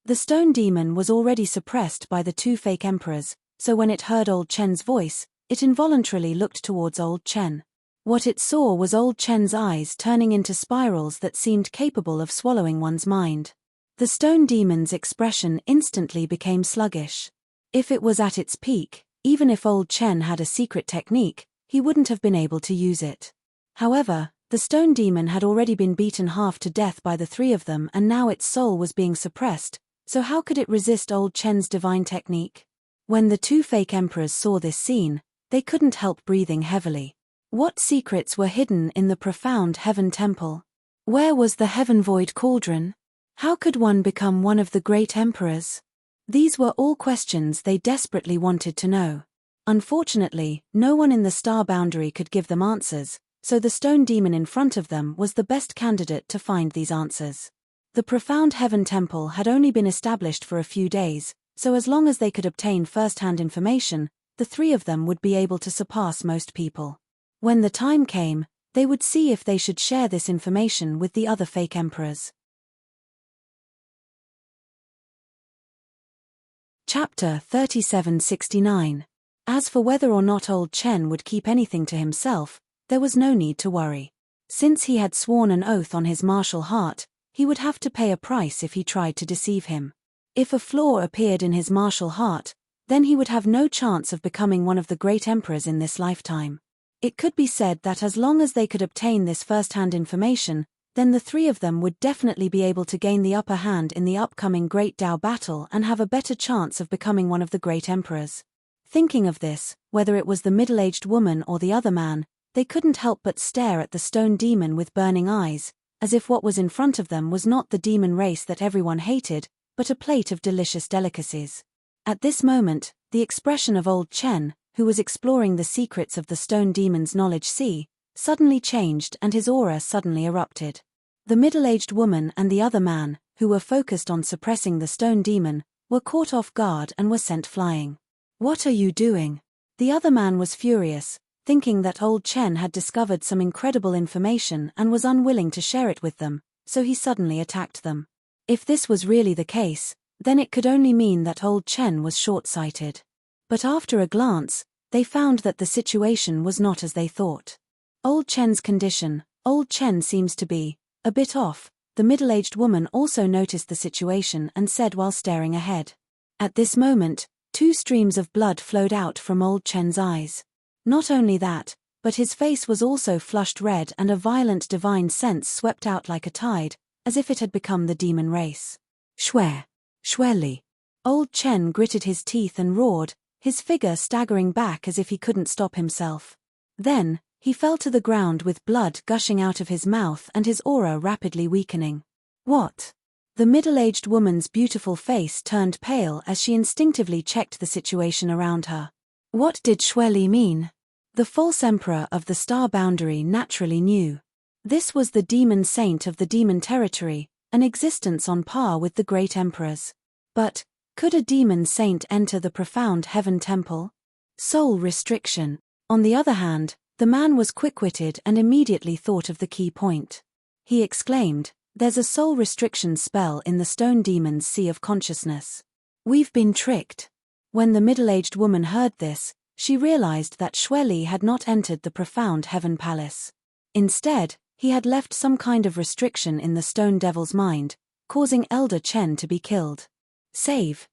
The stone demon was already suppressed by the 2 fake emperors, so when it heard old Chen's voice, it involuntarily looked towards old Chen. What it saw was old Chen's eyes turning into spirals that seemed capable of swallowing one's mind. The stone demon's expression instantly became sluggish. If it was at its peak, even if old Chen had a secret technique, he wouldn't have been able to use it. However, the stone demon had already been beaten half to death by the 3 of them and now its soul was being suppressed, so how could it resist old Chen's divine technique? When the 2 fake emperors saw this scene, they couldn't help breathing heavily. What secrets were hidden in the profound heaven temple? Where was the heaven void cauldron? How could one become one of the great emperors? These were all questions they desperately wanted to know. Unfortunately, no one in the star boundary could give them answers, so the stone demon in front of them was the best candidate to find these answers. The profound heaven temple had only been established for a few days, so as long as they could obtain first-hand information, the three of them would be able to surpass most people. When the time came, they would see if they should share this information with the other fake emperors. Chapter 3769. As for whether or not old Chen would keep anything to himself, there was no need to worry. Since he had sworn an oath on his martial heart, he would have to pay a price if he tried to deceive him. If a flaw appeared in his martial heart, then he would have no chance of becoming one of the great emperors in this lifetime. It could be said that as long as they could obtain this first-hand information, then the three of them would definitely be able to gain the upper hand in the upcoming Great Tao battle and have a better chance of becoming one of the great emperors. Thinking of this, whether it was the middle-aged woman or the other man, they couldn't help but stare at the stone demon with burning eyes, as if what was in front of them was not the demon race that everyone hated, but a plate of delicious delicacies. At this moment, the expression of old Chen, who was exploring the secrets of the stone demon's knowledge sea, suddenly changed and his aura suddenly erupted. The middle-aged woman and the other man, who were focused on suppressing the stone demon, were caught off guard and were sent flying. "What are you doing?" The other man was furious, thinking that old Chen had discovered some incredible information and was unwilling to share it with them, so he suddenly attacked them. If this was really the case, then it could only mean that old Chen was short-sighted. But after a glance, they found that the situation was not as they thought. Old Chen's condition, old Chen seems to be a bit off. The middle-aged woman also noticed the situation and said while staring ahead. At this moment, 2 streams of blood flowed out from old Chen's eyes. Not only that, but his face was also flushed red and a violent divine sense swept out like a tide, as if it had become the demon race. Li. Old Chen gritted his teeth and roared, his figure staggering back as if he couldn't stop himself. Then, he fell to the ground with blood gushing out of his mouth and his aura rapidly weakening. What? The middle-aged woman's beautiful face turned pale as she instinctively checked the situation around her. What did Li mean? The false emperor of the star boundary naturally knew. This was the demon saint of the demon territory, an existence on par with the great emperors. But, could a demon saint enter the profound heaven temple? Soul restriction. On the other hand, the man was quick-witted and immediately thought of the key point. He exclaimed, "There's a soul restriction spell in the stone demon's sea of consciousness. We've been tricked." When the middle-aged woman heard this, she realized that Li had not entered the profound heaven palace. Instead, he had left some kind of restriction in the stone devil's mind, causing Elder Chen to be killed. Save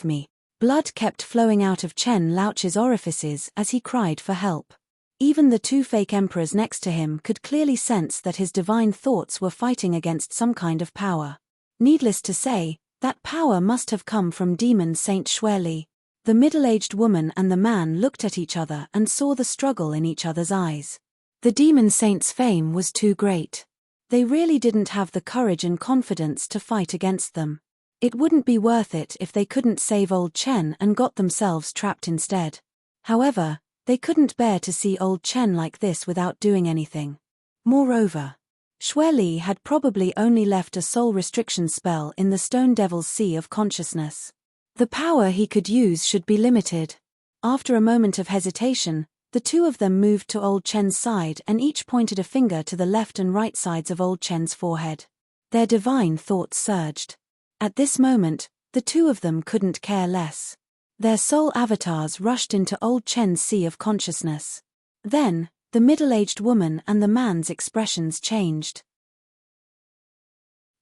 me." Blood kept flowing out of Chen Laoch's orifices as he cried for help. Even the 2 fake emperors next to him could clearly sense that his divine thoughts were fighting against some kind of power. Needless to say, that power must have come from demon Saint Li. The middle-aged woman and the man looked at each other and saw the struggle in each other's eyes. The demon saint's fame was too great. They really didn't have the courage and confidence to fight against them. It wouldn't be worth it if they couldn't save old Chen and got themselves trapped instead. However, they couldn't bear to see old Chen like this without doing anything. Moreover, Li had probably only left a soul restriction spell in the stone devil's sea of consciousness. The power he could use should be limited. After a moment of hesitation, the 2 of them moved to old Chen's side and each pointed a finger to the left and right sides of old Chen's forehead. Their divine thoughts surged. At this moment, the 2 of them couldn't care less. Their soul avatars rushed into old Chen's sea of consciousness. Then, the middle-aged woman and the man's expressions changed.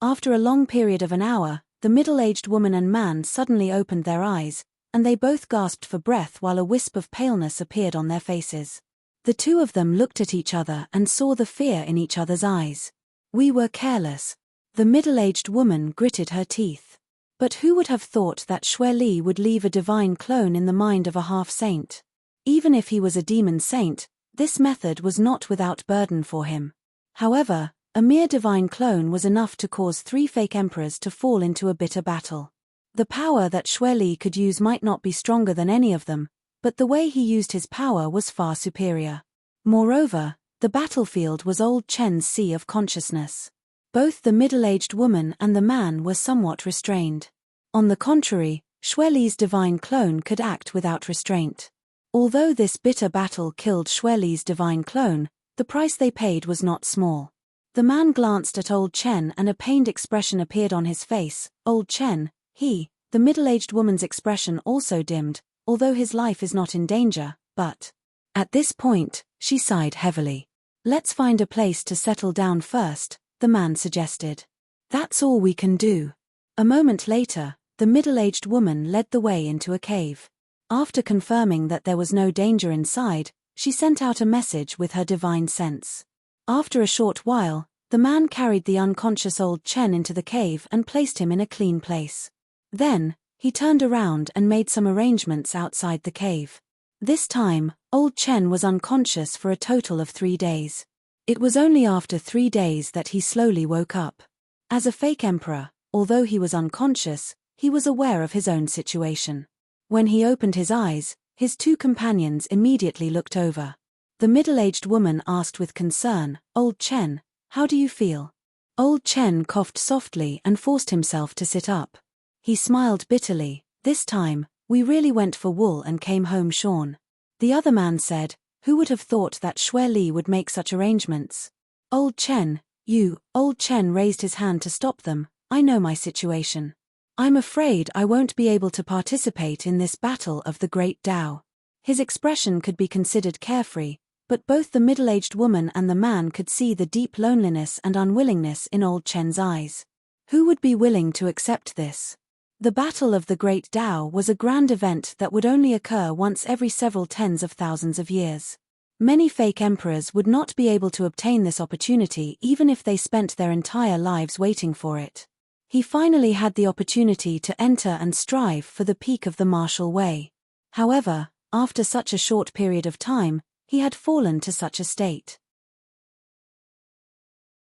After a long period of an hour, the middle-aged woman and man suddenly opened their eyes, and they both gasped for breath while a wisp of paleness appeared on their faces. The 2 of them looked at each other and saw the fear in each other's eyes. "We were careless." The middle-aged woman gritted her teeth. But who would have thought that Li would leave a divine clone in the mind of a half-saint? Even if he was a demon saint, this method was not without burden for him. However, a mere divine clone was enough to cause 3 fake emperors to fall into a bitter battle. The power that Li could use might not be stronger than any of them, but the way he used his power was far superior. Moreover, The battlefield was old Chen's sea of consciousness. Both the middle-aged woman and the man were somewhat restrained. On the contrary, Xue Li's divine clone could act without restraint. Although this bitter battle killed Xue Li's divine clone, the price they paid was not small. The man glanced at old Chen and a pained expression appeared on his face. Old Chen, the middle-aged woman's expression also dimmed, although his life is not in danger, but... At this point, she sighed heavily. Let's find a place to settle down first, the man suggested. That's all we can do. A moment later, the middle-aged woman led the way into a cave. After confirming that there was no danger inside, she sent out a message with her divine sense. After a short while, the man carried the unconscious old Chen into the cave and placed him in a clean place. Then, he turned around and made some arrangements outside the cave. This time, old Chen was unconscious for a total of 3 days. It was only after 3 days that he slowly woke up. As a fake emperor, although he was unconscious, he was aware of his own situation. When he opened his eyes, his 2 companions immediately looked over. The middle-aged woman asked with concern, "Old Chen, how do you feel?" Old Chen coughed softly and forced himself to sit up. He smiled bitterly. "This time, we really went for wool and came home shorn." The other man said, "Who would have thought that Xue Li would make such arrangements?" "Old Chen, you," Old Chen raised his hand to stop them, "I know my situation. I'm afraid I won't be able to participate in this battle of the Great Tao." His expression could be considered carefree, but both the middle-aged woman and the man could see the deep loneliness and unwillingness in old Chen's eyes. Who would be willing to accept this? The Battle of the Great Tao was a grand event that would only occur once every several tens of thousands of years. Many fake emperors would not be able to obtain this opportunity even if they spent their entire lives waiting for it. He finally had the opportunity to enter and strive for the peak of the martial way. However, after such a short period of time, he had fallen to such a state.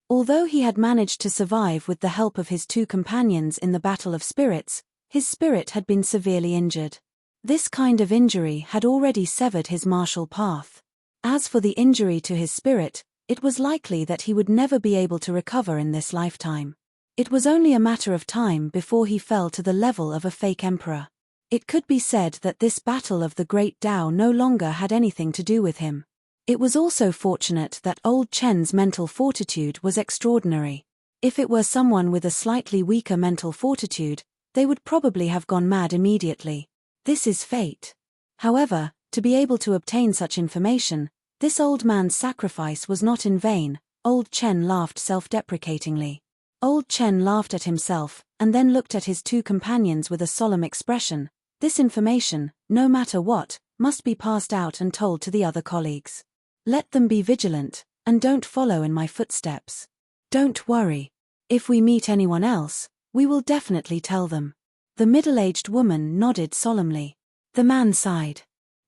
Although he had managed to survive with the help of his 2 companions in the Battle of Spirits, his spirit had been severely injured. This kind of injury had already severed his martial path. As for the injury to his spirit, it was likely that he would never be able to recover in this lifetime. It was only a matter of time before he fell to the level of a fake emperor. It could be said that this battle of the Great Tao no longer had anything to do with him. It was also fortunate that old Chen's mental fortitude was extraordinary. If it were someone with a slightly weaker mental fortitude, they would probably have gone mad immediately. This is fate. However, to be able to obtain such information, this old man's sacrifice was not in vain. Old Chen laughed self-deprecatingly. Old Chen laughed at himself, and then looked at his 2 companions with a solemn expression. This information, no matter what, must be passed out and told to the other colleagues. Let them be vigilant, and don't follow in my footsteps. Don't worry. If we meet anyone else, we will definitely tell them. The middle-aged woman nodded solemnly. The man sighed.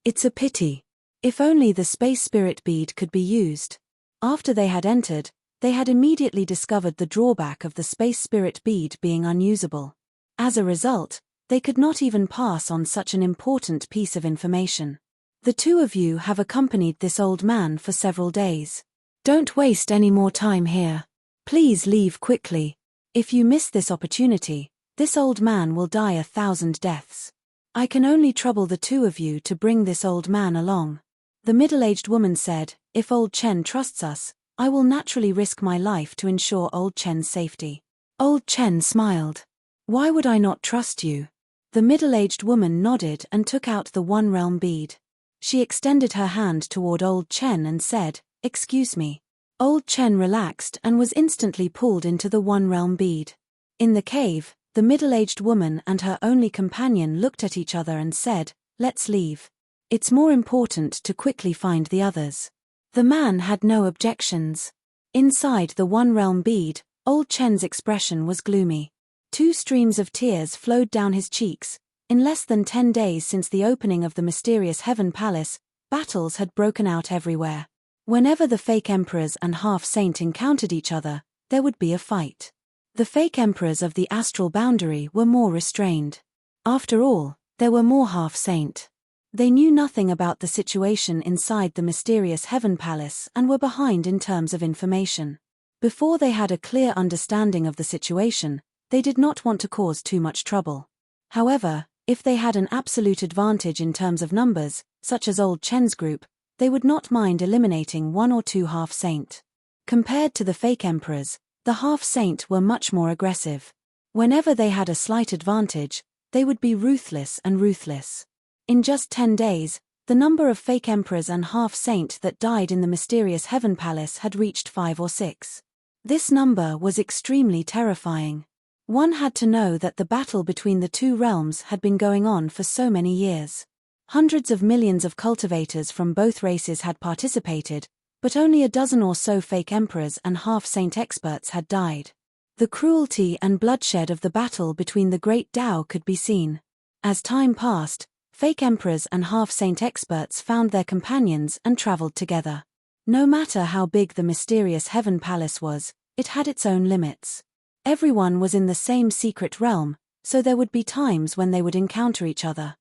It's a pity. If only the space spirit bead could be used. After they had entered, they had immediately discovered the drawback of the space spirit bead being unusable. As a result, they could not even pass on such an important piece of information. The 2 of you have accompanied this old man for several days. Don't waste any more time here. Please leave quickly. If you miss this opportunity, this old man will die 1,000 deaths. I can only trouble the 2 of you to bring this old man along. The middle-aged woman said, "If old Chen trusts us, I will naturally risk my life to ensure old Chen's safety." Old Chen smiled. "Why would I not trust you?" The middle-aged woman nodded and took out the One Realm bead. She extended her hand toward old Chen and said, "Excuse me." Old Chen relaxed and was instantly pulled into the One Realm bead. In the cave, the middle-aged woman and her only companion looked at each other and said, "Let's leave. It's more important to quickly find the others." The man had no objections. Inside the One Realm bead, old Chen's expression was gloomy. 2 streams of tears flowed down his cheeks. In less than 10 days since the opening of the mysterious Heaven Palace, battles had broken out everywhere. Whenever the fake emperors and half-saint encountered each other, there would be a fight. The fake emperors of the astral boundary were more restrained. After all, there were more half-saint. They knew nothing about the situation inside the mysterious Heaven Palace and were behind in terms of information. Before they had a clear understanding of the situation, they did not want to cause too much trouble. However, if they had an absolute advantage in terms of numbers, such as Old Chen's group, they would not mind eliminating one or two half-saint. Compared to the fake emperors, the half-saint were much more aggressive. Whenever they had a slight advantage, they would be ruthless and ruthless. In just 10 days, the number of fake emperors and half-saint that died in the mysterious Heaven Palace had reached 5 or 6. This number was extremely terrifying. One had to know that the battle between the two realms had been going on for so many years. Hundreds of millions of cultivators from both races had participated, but only a dozen or so fake emperors and half-saint experts had died. The cruelty and bloodshed of the battle between the Great Tao could be seen. As time passed, fake emperors and half-saint experts found their companions and traveled together. No matter how big the mysterious Heaven Palace was, it had its own limits. Everyone was in the same secret realm, so there would be times when they would encounter each other.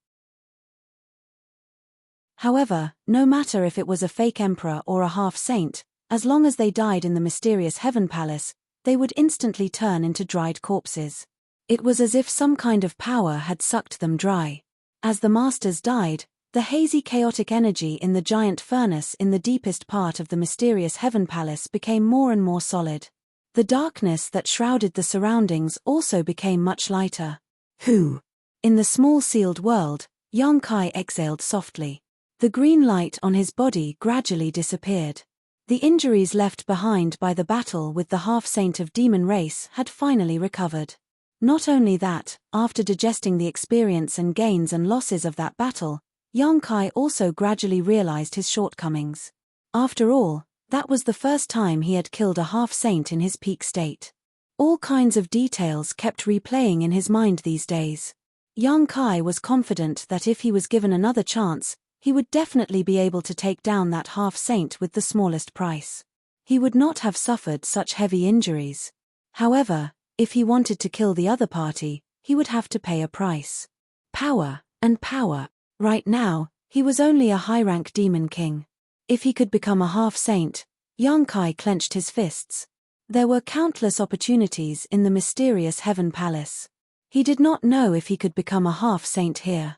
However, no matter if it was a fake emperor or a half-saint, as long as they died in the mysterious Heaven Palace, they would instantly turn into dried corpses. It was as if some kind of power had sucked them dry. As the masters died, the hazy chaotic energy in the giant furnace in the deepest part of the mysterious Heaven Palace became more and more solid. The darkness that shrouded the surroundings also became much lighter. Who? In the small sealed world, Yang Kai exhaled softly. The green light on his body gradually disappeared. The injuries left behind by the battle with the half-saint of demon race had finally recovered. Not only that, after digesting the experience and gains and losses of that battle, Yang Kai also gradually realized his shortcomings. After all, that was the first time he had killed a half-saint in his peak state. All kinds of details kept replaying in his mind these days. Yang Kai was confident that if he was given another chance, he would definitely be able to take down that half-saint with the smallest price. He would not have suffered such heavy injuries. However, if he wanted to kill the other party, he would have to pay a price. Power, and power. Right now, he was only a high-rank demon king. If he could become a half-saint, Yang Kai clenched his fists. There were countless opportunities in the mysterious Heaven Palace. He did not know if he could become a half-saint here.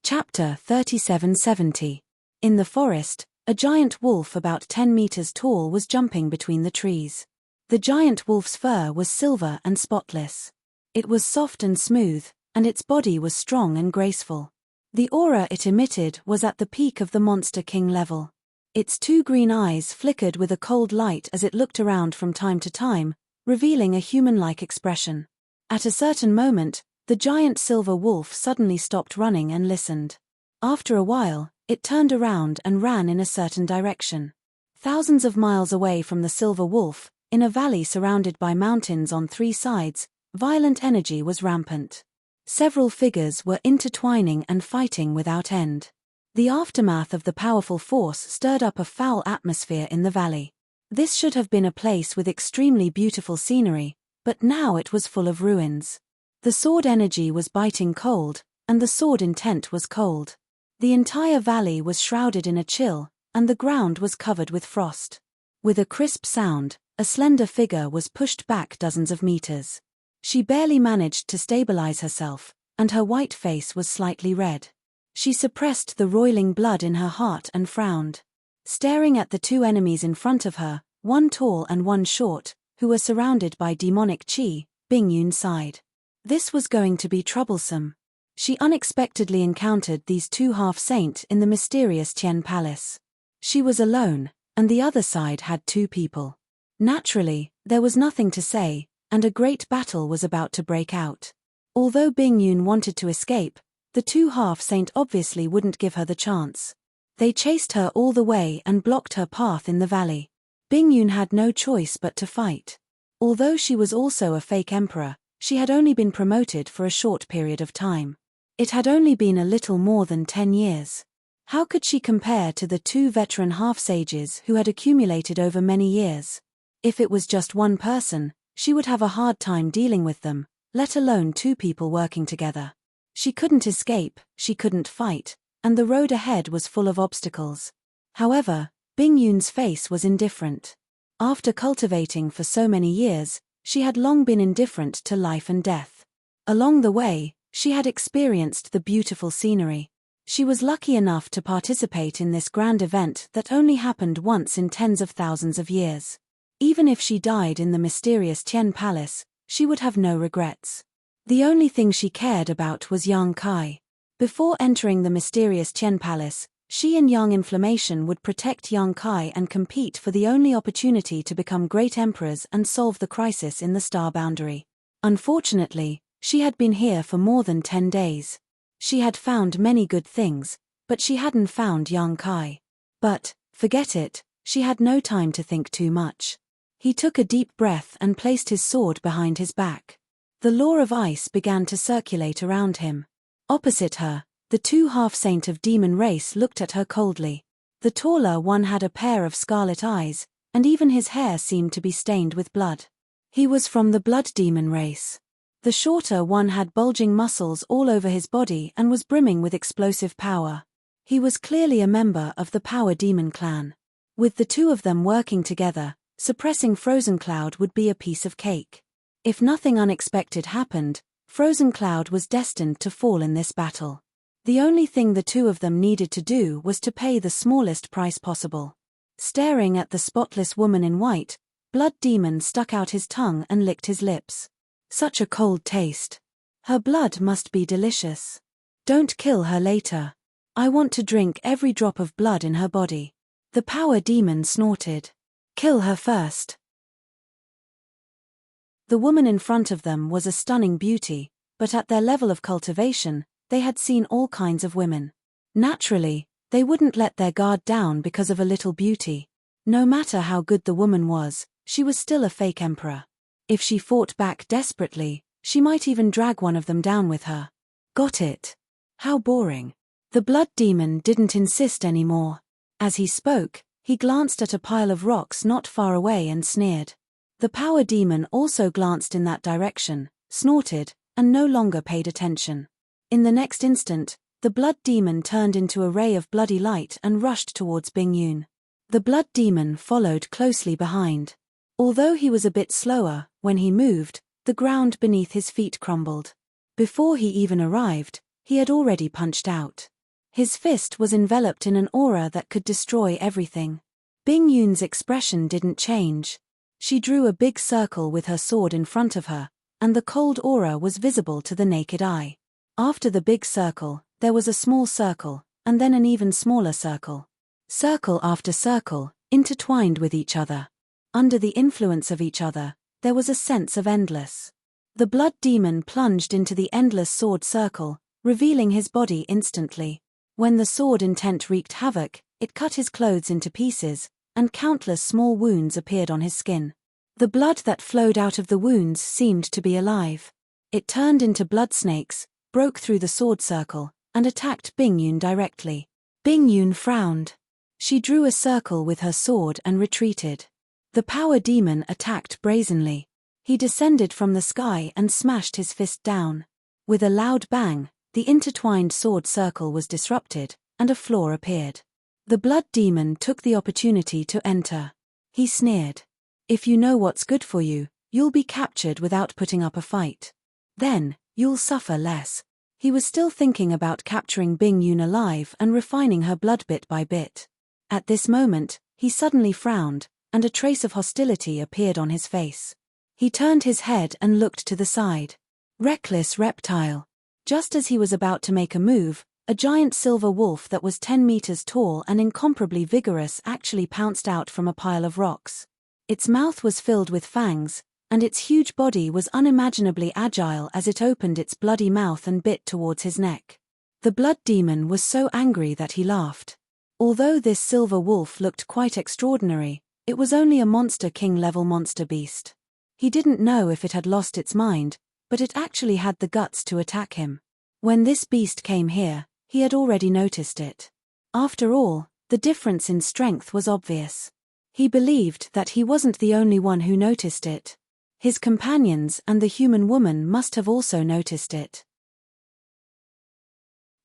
Chapter 3770. In the forest, a giant wolf about 10 meters tall was jumping between the trees. The giant wolf's fur was silver and spotless. It was soft and smooth, and its body was strong and graceful. The aura it emitted was at the peak of the Monster King level. Its 2 green eyes flickered with a cold light as it looked around from time to time, revealing a human-like expression. At a certain moment, the giant silver wolf suddenly stopped running and listened. After a while, it turned around and ran in a certain direction. Thousands of miles away from the silver wolf, in a valley surrounded by mountains on 3 sides, violent energy was rampant. Several figures were intertwining and fighting without end. The aftermath of the powerful force stirred up a foul atmosphere in the valley. This should have been a place with extremely beautiful scenery, but now it was full of ruins. The sword energy was biting cold, and the sword intent was cold. The entire valley was shrouded in a chill, and the ground was covered with frost. With a crisp sound, a slender figure was pushed back dozens of meters. She barely managed to stabilize herself, and her white face was slightly red. She suppressed the roiling blood in her heart and frowned. Staring at the 2 enemies in front of her, one tall and one short, who were surrounded by demonic chi, Bingyun sighed. This was going to be troublesome. She unexpectedly encountered these 2 half-saint in the mysterious Tian Palace. She was alone, and the other side had 2 people. Naturally, there was nothing to say, and a great battle was about to break out. Although Bingyun wanted to escape, the 2 half-saint obviously wouldn't give her the chance. They chased her all the way and blocked her path in the valley. Bingyun had no choice but to fight. Although she was also a fake emperor, she had only been promoted for a short period of time. It had only been a little more than 10 years. How could she compare to the 2 veteran half-sages who had accumulated over many years? If it was just one person, she would have a hard time dealing with them, let alone two people working together. She couldn't escape, she couldn't fight, and the road ahead was full of obstacles. However, Bing Yun's face was indifferent. After cultivating for so many years, she had long been indifferent to life and death. Along the way, she had experienced the beautiful scenery. She was lucky enough to participate in this grand event that only happened once in tens of thousands of years. Even if she died in the mysterious Tian Palace, she would have no regrets. The only thing she cared about was Yang Kai. Before entering the mysterious Tian Palace, she and Yang Inflammation would protect Yang Kai and compete for the only opportunity to become great emperors and solve the crisis in the star boundary. Unfortunately, she had been here for more than 10 days. She had found many good things, but she hadn't found Yang Kai. But, forget it, she had no time to think too much. He took a deep breath and placed his sword behind his back. The law of ice began to circulate around him. Opposite her, the two half-saint of demon race looked at her coldly. The taller one had a pair of scarlet eyes, and even his hair seemed to be stained with blood. He was from the blood demon race. The shorter one had bulging muscles all over his body and was brimming with explosive power. He was clearly a member of the Power Demon clan. With the two of them working together, suppressing Frozen Cloud would be a piece of cake. If nothing unexpected happened, Frozen Cloud was destined to fall in this battle. The only thing the two of them needed to do was to pay the smallest price possible. Staring at the spotless woman in white, Blood Demon stuck out his tongue and licked his lips. Such a cold taste. Her blood must be delicious. Don't kill her later. I want to drink every drop of blood in her body. The Power Demon snorted. Kill her first. The woman in front of them was a stunning beauty, but at their level of cultivation, they had seen all kinds of women. Naturally, they wouldn't let their guard down because of a little beauty. No matter how good the woman was, she was still a fake emperor. If she fought back desperately, she might even drag one of them down with her. Got it. How boring. The Blood Demon didn't insist anymore. As he spoke, he glanced at a pile of rocks not far away and sneered. The Power Demon also glanced in that direction, snorted, and no longer paid attention. In the next instant, the Blood Demon turned into a ray of bloody light and rushed towards Bing Yun. The Blood Demon followed closely behind. Although he was a bit slower, when he moved, the ground beneath his feet crumbled. Before he even arrived, he had already punched out. His fist was enveloped in an aura that could destroy everything. Bing Yun's expression didn't change. She drew a big circle with her sword in front of her, and the cold aura was visible to the naked eye. After the big circle, there was a small circle, and then an even smaller circle. Circle after circle, intertwined with each other. Under the influence of each other, there was a sense of endless. The Blood Demon plunged into the endless sword circle, revealing his body instantly. When the sword intent wreaked havoc, it cut his clothes into pieces, and countless small wounds appeared on his skin. The blood that flowed out of the wounds seemed to be alive. It turned into blood snakes, broke through the sword circle, and attacked Bing Yun directly. Bing Yun frowned. She drew a circle with her sword and retreated. The Power Demon attacked brazenly. He descended from the sky and smashed his fist down. With a loud bang, the intertwined sword circle was disrupted, and a floor appeared. The Blood Demon took the opportunity to enter. He sneered. If you know what's good for you, you'll be captured without putting up a fight. Then, you'll suffer less. He was still thinking about capturing Bing Yun alive and refining her blood bit by bit. At this moment, he suddenly frowned, and a trace of hostility appeared on his face. He turned his head and looked to the side. Reckless reptile. Just as he was about to make a move, a giant silver wolf that was 10 meters tall and incomparably vigorous actually pounced out from a pile of rocks. Its mouth was filled with fangs, and its huge body was unimaginably agile as it opened its bloody mouth and bit towards his neck. The Blood Demon was so angry that he laughed. Although this silver wolf looked quite extraordinary, it was only a Monster King-level monster beast. He didn't know if it had lost its mind, but it actually had the guts to attack him. When this beast came here, he had already noticed it. After all, the difference in strength was obvious. He believed that he wasn't the only one who noticed it. His companions and the human woman must have also noticed it.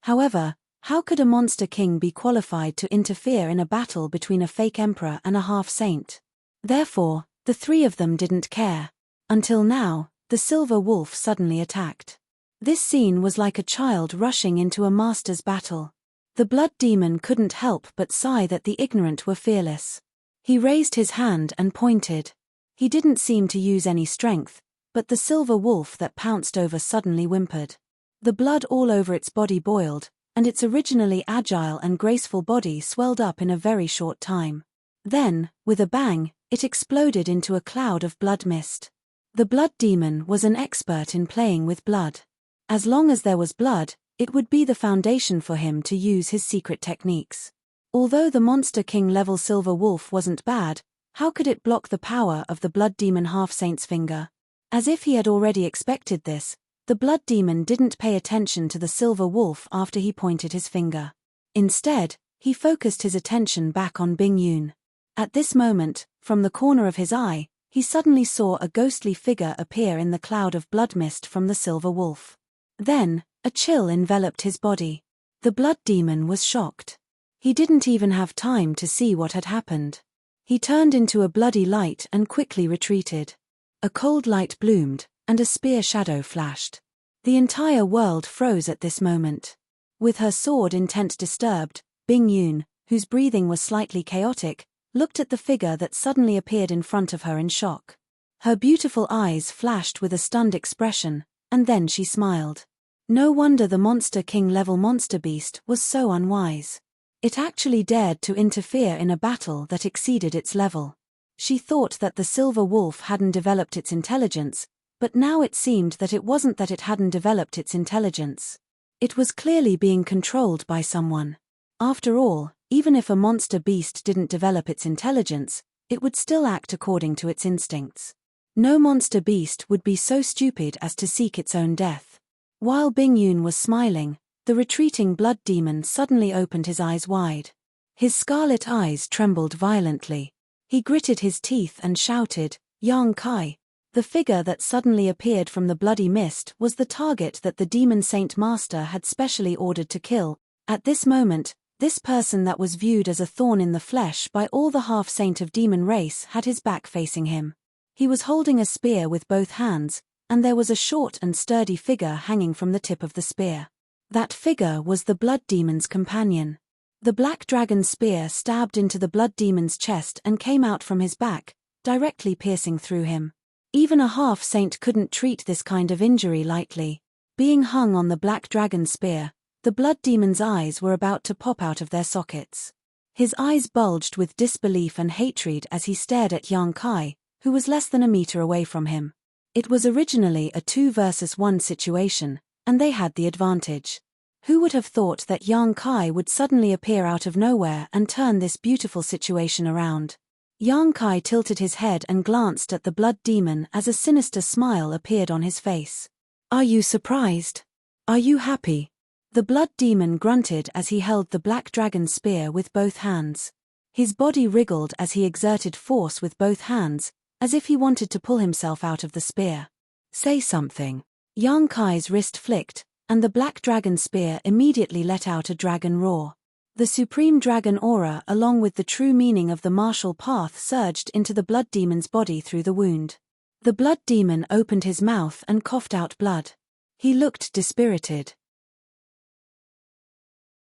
However, how could a monster king be qualified to interfere in a battle between a fake emperor and a half-saint? Therefore, the three of them didn't care. Until now, the silver wolf suddenly attacked. This scene was like a child rushing into a master's battle. The blood demon couldn't help but sigh that the ignorant were fearless. He raised his hand and pointed. He didn't seem to use any strength, but the silver wolf that pounced over suddenly whimpered. The blood all over its body boiled, and its originally agile and graceful body swelled up in a very short time. Then, with a bang, it exploded into a cloud of blood mist. The blood demon was an expert in playing with blood. As long as there was blood, it would be the foundation for him to use his secret techniques. Although the Monster King level silver wolf wasn't bad, how could it block the power of the blood demon half-saint's finger? As if he had already expected this, the blood demon didn't pay attention to the silver wolf after he pointed his finger. Instead, he focused his attention back on Bing Yun. At this moment, from the corner of his eye, he suddenly saw a ghostly figure appear in the cloud of blood mist from the silver wolf. Then, a chill enveloped his body. The blood demon was shocked. He didn't even have time to see what had happened. He turned into a bloody light and quickly retreated. A cold light bloomed, and a spear shadow flashed. The entire world froze at this moment. With her sword intent disturbed, Bing Yun, whose breathing was slightly chaotic, looked at the figure that suddenly appeared in front of her in shock. Her beautiful eyes flashed with a stunned expression, and then she smiled. No wonder the Monster King level monster beast was so unwise. It actually dared to interfere in a battle that exceeded its level. She thought that the silver wolf hadn't developed its intelligence, but now it seemed that it wasn't that it hadn't developed its intelligence. It was clearly being controlled by someone. After all, even if a monster beast didn't develop its intelligence, it would still act according to its instincts. No monster beast would be so stupid as to seek its own death. While Bing Yun was smiling, the retreating blood demon suddenly opened his eyes wide. His scarlet eyes trembled violently. He gritted his teeth and shouted, "Yang Kai!" The figure that suddenly appeared from the bloody mist was the target that the demon saint master had specially ordered to kill. At this moment, this person that was viewed as a thorn in the flesh by all the half-saint of demon race had his back facing him. He was holding a spear with both hands, and there was a short and sturdy figure hanging from the tip of the spear. That figure was the blood demon's companion. The black dragon spear stabbed into the blood demon's chest and came out from his back, directly piercing through him. Even a half-saint couldn't treat this kind of injury lightly. Being hung on the black dragon spear, the blood demon's eyes were about to pop out of their sockets. His eyes bulged with disbelief and hatred as he stared at Yang Kai, who was less than a meter away from him. It was originally a 2 versus 1 situation, and they had the advantage. Who would have thought that Yang Kai would suddenly appear out of nowhere and turn this beautiful situation around? Yang Kai tilted his head and glanced at the blood demon as a sinister smile appeared on his face. "Are you surprised? Are you happy?" The blood demon grunted as he held the black dragon spear with both hands. His body wriggled as he exerted force with both hands, as if he wanted to pull himself out of the spear. "Say something." Yang Kai's wrist flicked, and the black dragon spear immediately let out a dragon roar. The supreme dragon aura along with the true meaning of the martial path surged into the blood demon's body through the wound. The blood demon opened his mouth and coughed out blood. He looked dispirited.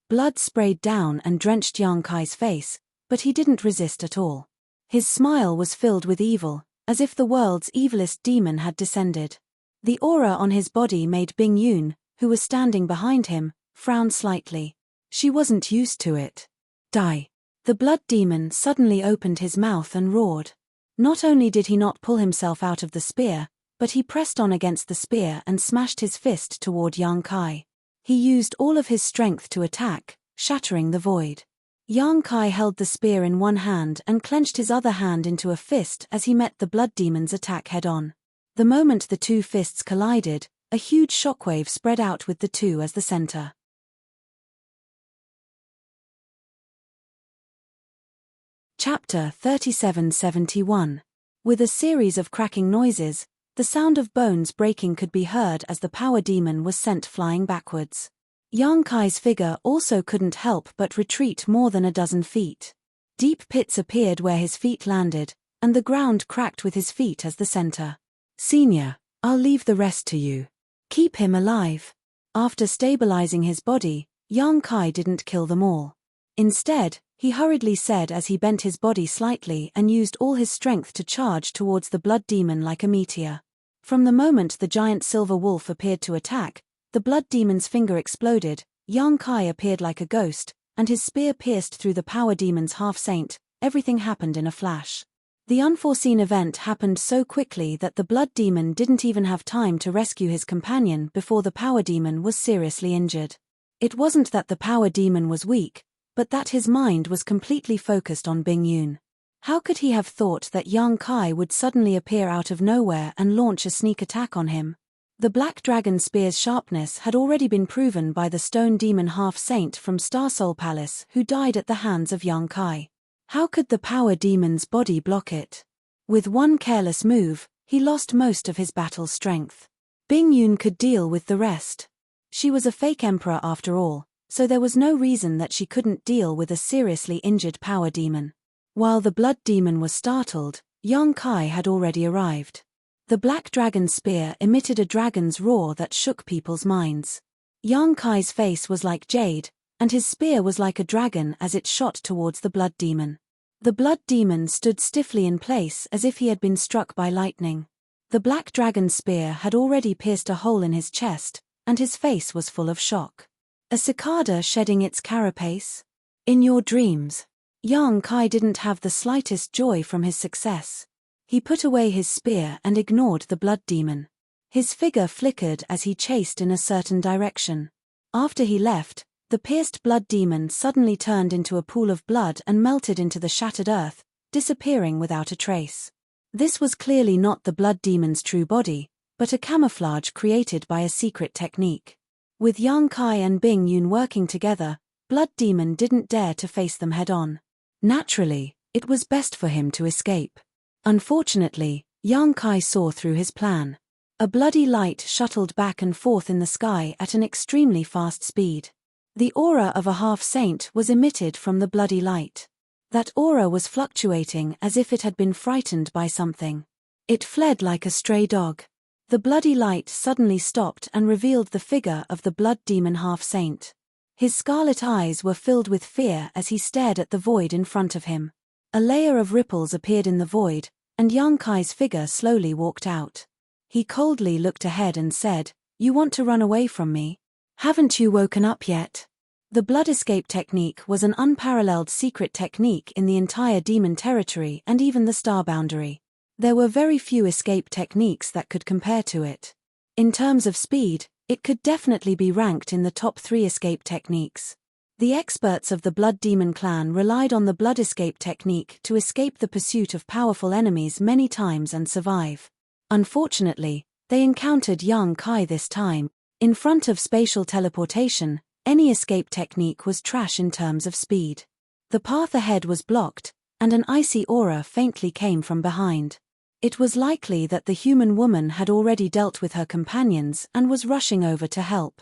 Blood sprayed down and drenched Yang Kai's face, but he didn't resist at all. His smile was filled with evil, as if the world's evilest demon had descended. The aura on his body made Bing Yun, who was standing behind him, frown slightly. She wasn't used to it. "Die." The blood demon suddenly opened his mouth and roared. Not only did he not pull himself out of the spear, but he pressed on against the spear and smashed his fist toward Yang Kai. He used all of his strength to attack, shattering the void. Yang Kai held the spear in one hand and clenched his other hand into a fist as he met the blood demon's attack head-on. The moment the two fists collided, a huge shockwave spread out with the two as the center. Chapter 3771. With a series of cracking noises, The sound of bones breaking could be heard as the power demon was sent flying backwards. Yang Kai's figure also couldn't help but retreat more than a dozen feet. Deep pits appeared where his feet landed, and the ground cracked with his feet as the center. "Senior, I'll leave the rest to you. Keep him alive." After stabilizing his body, Yang Kai didn't kill them all. Instead, he hurriedly said as he bent his body slightly and used all his strength to charge towards the blood demon like a meteor. From the moment the giant silver wolf appeared to attack, the blood demon's finger exploded, Yang Kai appeared like a ghost, and his spear pierced through the power demon's half-saint. Everything happened in a flash. The unforeseen event happened so quickly that the blood demon didn't even have time to rescue his companion before the power demon was seriously injured. It wasn't that the power demon was weak, but that his mind was completely focused on Bing Yun. How could he have thought that Yang Kai would suddenly appear out of nowhere and launch a sneak attack on him? The Black Dragon Spear's sharpness had already been proven by the stone demon half-saint from Star Soul Palace who died at the hands of Yang Kai. How could the power demon's body block it? With one careless move, he lost most of his battle strength. Bing Yun could deal with the rest. She was a fake emperor after all, so there was no reason that she couldn't deal with a seriously injured power demon. While the blood demon was startled, Yang Kai had already arrived. The Black Dragon Spear emitted a dragon's roar that shook people's minds. Yang Kai's face was like jade, and his spear was like a dragon as it shot towards the blood demon. The blood demon stood stiffly in place as if he had been struck by lightning. The Black Dragon Spear had already pierced a hole in his chest, and his face was full of shock. A cicada shedding its carapace? In your dreams. Yang Kai didn't have the slightest joy from his success. He put away his spear and ignored the blood demon. His figure flickered as he chased in a certain direction. After he left, the pierced blood demon suddenly turned into a pool of blood and melted into the shattered earth, disappearing without a trace. This was clearly not the blood demon's true body, but a camouflage created by a secret technique. With Yang Kai and Bing Yun working together, Blood Demon didn't dare to face them head-on. Naturally, it was best for him to escape. Unfortunately, Yang Kai saw through his plan. A bloody light shuttled back and forth in the sky at an extremely fast speed. The aura of a half-saint was emitted from the bloody light. That aura was fluctuating as if it had been frightened by something. It fled like a stray dog. The bloody light suddenly stopped and revealed the figure of the blood demon half-saint. His scarlet eyes were filled with fear as he stared at the void in front of him. A layer of ripples appeared in the void, and Yang Kai's figure slowly walked out. He coldly looked ahead and said, "You want to run away from me? Haven't you woken up yet?" The blood escape technique was an unparalleled secret technique in the entire demon territory and even the star boundary. There were very few escape techniques that could compare to it. In terms of speed, it could definitely be ranked in the top 3 escape techniques. The experts of the Blood Demon clan relied on the blood escape technique to escape the pursuit of powerful enemies many times and survive. Unfortunately, they encountered Yang Kai this time. In front of spatial teleportation, any escape technique was trash in terms of speed. The path ahead was blocked, and an icy aura faintly came from behind. It was likely that the human woman had already dealt with her companions and was rushing over to help.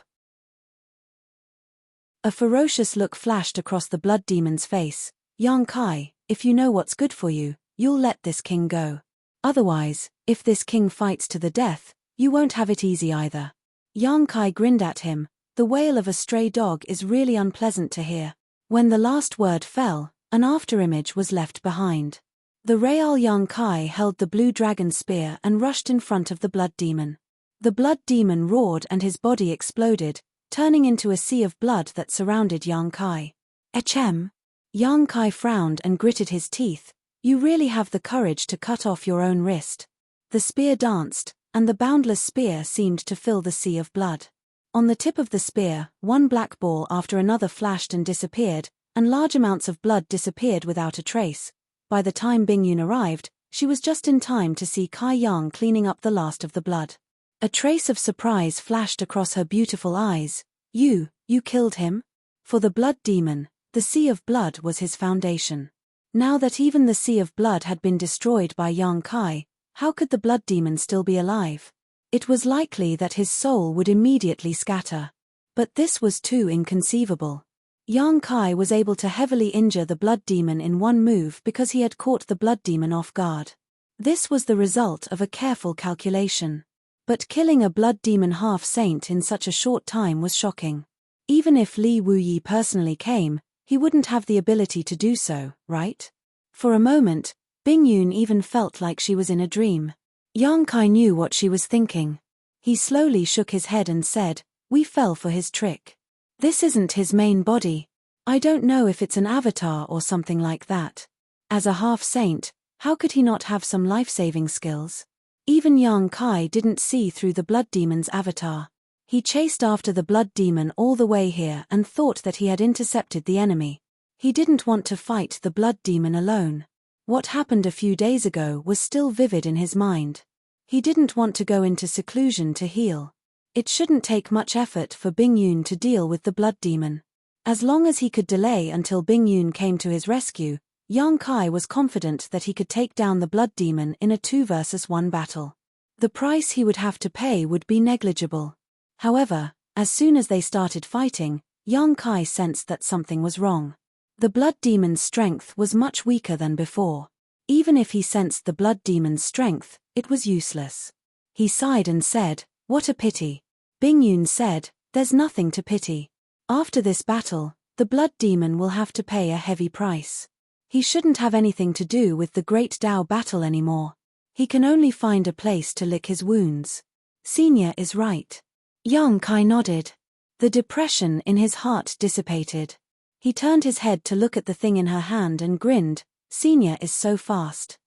A ferocious look flashed across the blood demon's face. "Yang Kai, if you know what's good for you, you'll let this king go. Otherwise, if this king fights to the death, you won't have it easy either." Yang Kai grinned at him. The wail of a stray dog is really unpleasant to hear. When the last word fell, an afterimage was left behind. The Real Yang Kai held the blue dragon spear and rushed in front of the blood demon. The blood demon roared and his body exploded, turning into a sea of blood that surrounded Yang Kai. "Echem." Yang Kai frowned and gritted his teeth. "You really have the courage to cut off your own wrist." The spear danced, and the boundless spear seemed to fill the sea of blood. On the tip of the spear, one black ball after another flashed and disappeared, and large amounts of blood disappeared without a trace. By the time Bing Yun arrived, she was just in time to see Kai Yang cleaning up the last of the blood. A trace of surprise flashed across her beautiful eyes. You killed him?" For the blood demon, the sea of blood was his foundation. Now that even the sea of blood had been destroyed by Yang Kai, How could the blood demon still be alive? It was likely that his soul would immediately scatter. But this was too inconceivable. Yang Kai was able to heavily injure the blood demon in one move because he had caught the blood demon off guard. This was the result of a careful calculation. But killing a blood demon half-saint in such a short time was shocking. Even if Li Wuyi personally came, he wouldn't have the ability to do so, right? For a moment, Bing Yun even felt like she was in a dream. Yang Kai knew what she was thinking. He slowly shook his head and said, "We fell for his trick. This isn't his main body. I don't know if it's an avatar or something like that. As a half-saint, how could he not have some life-saving skills?" Even Yang Kai didn't see through the blood demon's avatar. He chased after the blood demon all the way here and thought that he had intercepted the enemy. He didn't want to fight the blood demon alone. What happened a few days ago was still vivid in his mind. He didn't want to go into seclusion to heal. It shouldn't take much effort for Bing Yun to deal with the blood demon. As long as he could delay until Bing Yun came to his rescue, Yang Kai was confident that he could take down the blood demon in a 2-versus-1 battle. The price he would have to pay would be negligible. However, as soon as they started fighting, Yang Kai sensed that something was wrong. The blood demon's strength was much weaker than before. Even if he sensed the blood demon's strength, it was useless. He sighed and said, "What a pity." Bing Yun said, "There's nothing to pity. After this battle, the blood demon will have to pay a heavy price. He shouldn't have anything to do with the Great Dao battle anymore. He can only find a place to lick his wounds." Senior is right. Yang Kai nodded. The depression in his heart dissipated. He turned his head to look at the thing in her hand and grinned. Senior is so fast.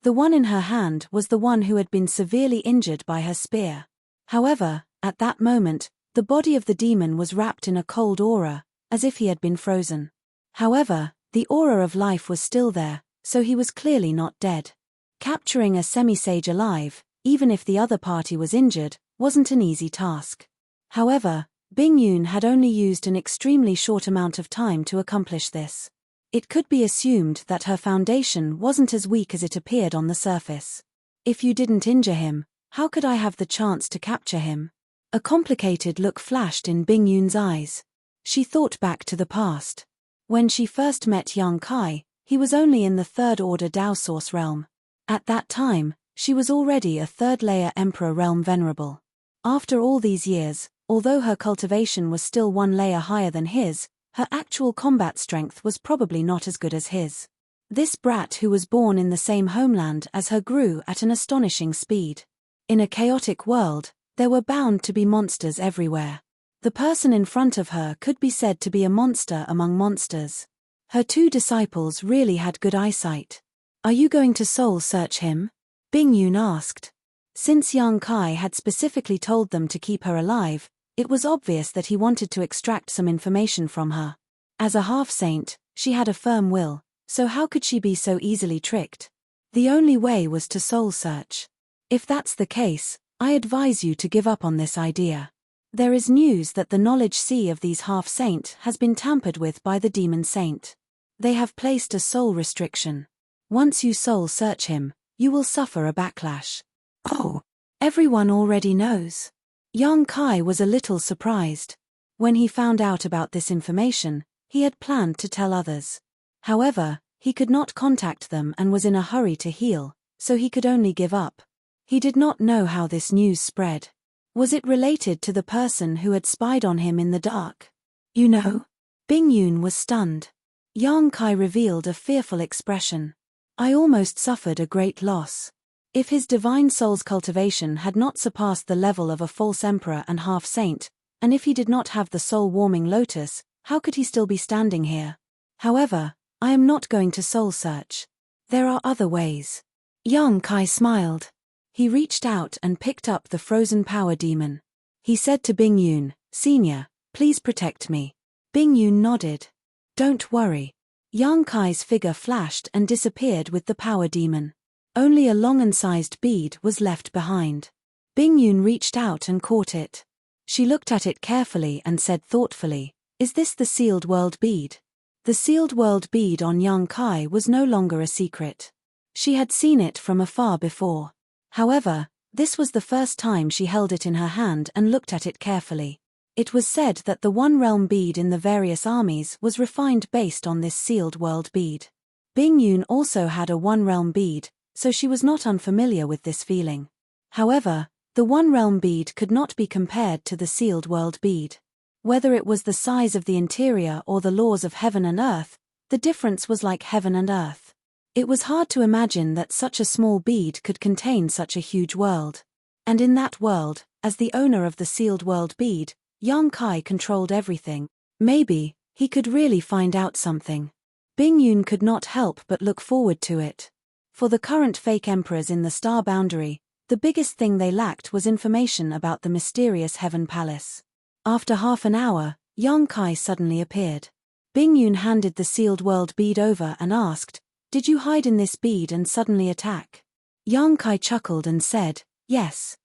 The one in her hand was the one who had been severely injured by her spear. However, at that moment, the body of the demon was wrapped in a cold aura, as if he had been frozen. However, the aura of life was still there, so he was clearly not dead. Capturing a semi-sage alive, even if the other party was injured, wasn't an easy task. However, Bing Yun had only used an extremely short amount of time to accomplish this. It could be assumed that her foundation wasn't as weak as it appeared on the surface. If you didn't injure him, how could I have the chance to capture him? A complicated look flashed in Bing Yun's eyes. She thought back to the past. When she first met Yang Kai, he was only in the third-order Dao Source realm. At that time, she was already a third-layer Emperor realm venerable. After all these years, although her cultivation was still one layer higher than his, her actual combat strength was probably not as good as his. This brat who was born in the same homeland as her grew at an astonishing speed. In a chaotic world, there were bound to be monsters everywhere. The person in front of her could be said to be a monster among monsters. Her 2 disciples really had good eyesight. "Are you going to soul search him?" Bing Yun asked. Since Yang Kai had specifically told them to keep her alive, it was obvious that he wanted to extract some information from her. As a half-saint, she had a firm will, so how could she be so easily tricked? The only way was to soul search. If that's the case, I advise you to give up on this idea. There is news that the knowledge sea of these half-saint has been tampered with by the demon saint. They have placed a soul restriction. Once you soul search him, you will suffer a backlash. Oh, everyone already knows. Yang Kai was a little surprised. When he found out about this information, he had planned to tell others. However, he could not contact them and was in a hurry to heal, so he could only give up. He did not know how this news spread. Was it related to the person who had spied on him in the dark? "You know?" Bing Yun was stunned. Yang Kai revealed a fearful expression. "I almost suffered a great loss. If his divine soul's cultivation had not surpassed the level of a false emperor and half-saint, and if he did not have the soul-warming lotus, how could he still be standing here? However, I am not going to soul search. There are other ways." Yang Kai smiled. He reached out and picked up the frozen power demon. He said to Bing Yun, "Senior, please protect me." Bing Yun nodded. "Don't worry." Yang Kai's figure flashed and disappeared with the power demon. Only a long-incised bead was left behind. Bing Yun reached out and caught it. She looked at it carefully and said thoughtfully, "Is this the sealed world bead?" The sealed world bead on Yang Kai was no longer a secret. She had seen it from afar before. However, this was the first time she held it in her hand and looked at it carefully. It was said that the one realm bead in the various armies was refined based on this sealed world bead. Bing Yun also had a one realm bead, so she was not unfamiliar with this feeling. However, the one realm bead could not be compared to the sealed world bead. Whether it was the size of the interior or the laws of heaven and earth, the difference was like heaven and earth. It was hard to imagine that such a small bead could contain such a huge world. And in that world, as the owner of the sealed world bead, Yang Kai controlled everything. Maybe he could really find out something. Bing Yun could not help but look forward to it. For the current fake emperors in the star boundary, the biggest thing they lacked was information about the mysterious Heaven Palace. After half an hour, Yang Kai suddenly appeared. Bing Yun handed the sealed world bead over and asked, "Did you hide in this bead and suddenly attack?" Yang Kai chuckled and said, "Yes."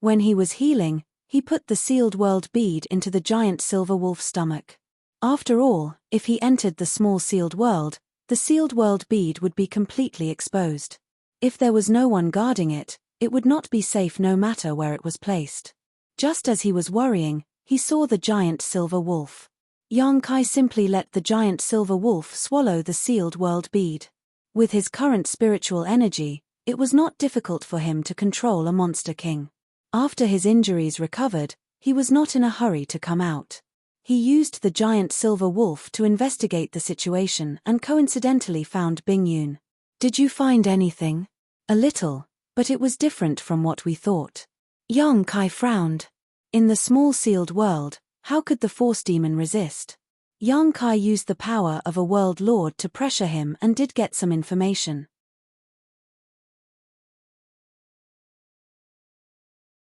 When he was healing, he put the sealed world bead into the giant silver wolf's stomach. After all, if he entered the small sealed world, the sealed world bead would be completely exposed. If there was no one guarding it, it would not be safe no matter where it was placed. Just as he was worrying, he saw the giant silver wolf. Yang Kai simply let the giant silver wolf swallow the sealed world bead. With his current spiritual energy, it was not difficult for him to control a monster king. After his injuries recovered, he was not in a hurry to come out. He used the giant silver wolf to investigate the situation and coincidentally found Bing Yun. "Did you find anything?" "A little, but it was different from what we thought." Yang Kai frowned. In the small sealed world, how could the force demon resist? Yang Kai used the power of a world lord to pressure him and did get some information.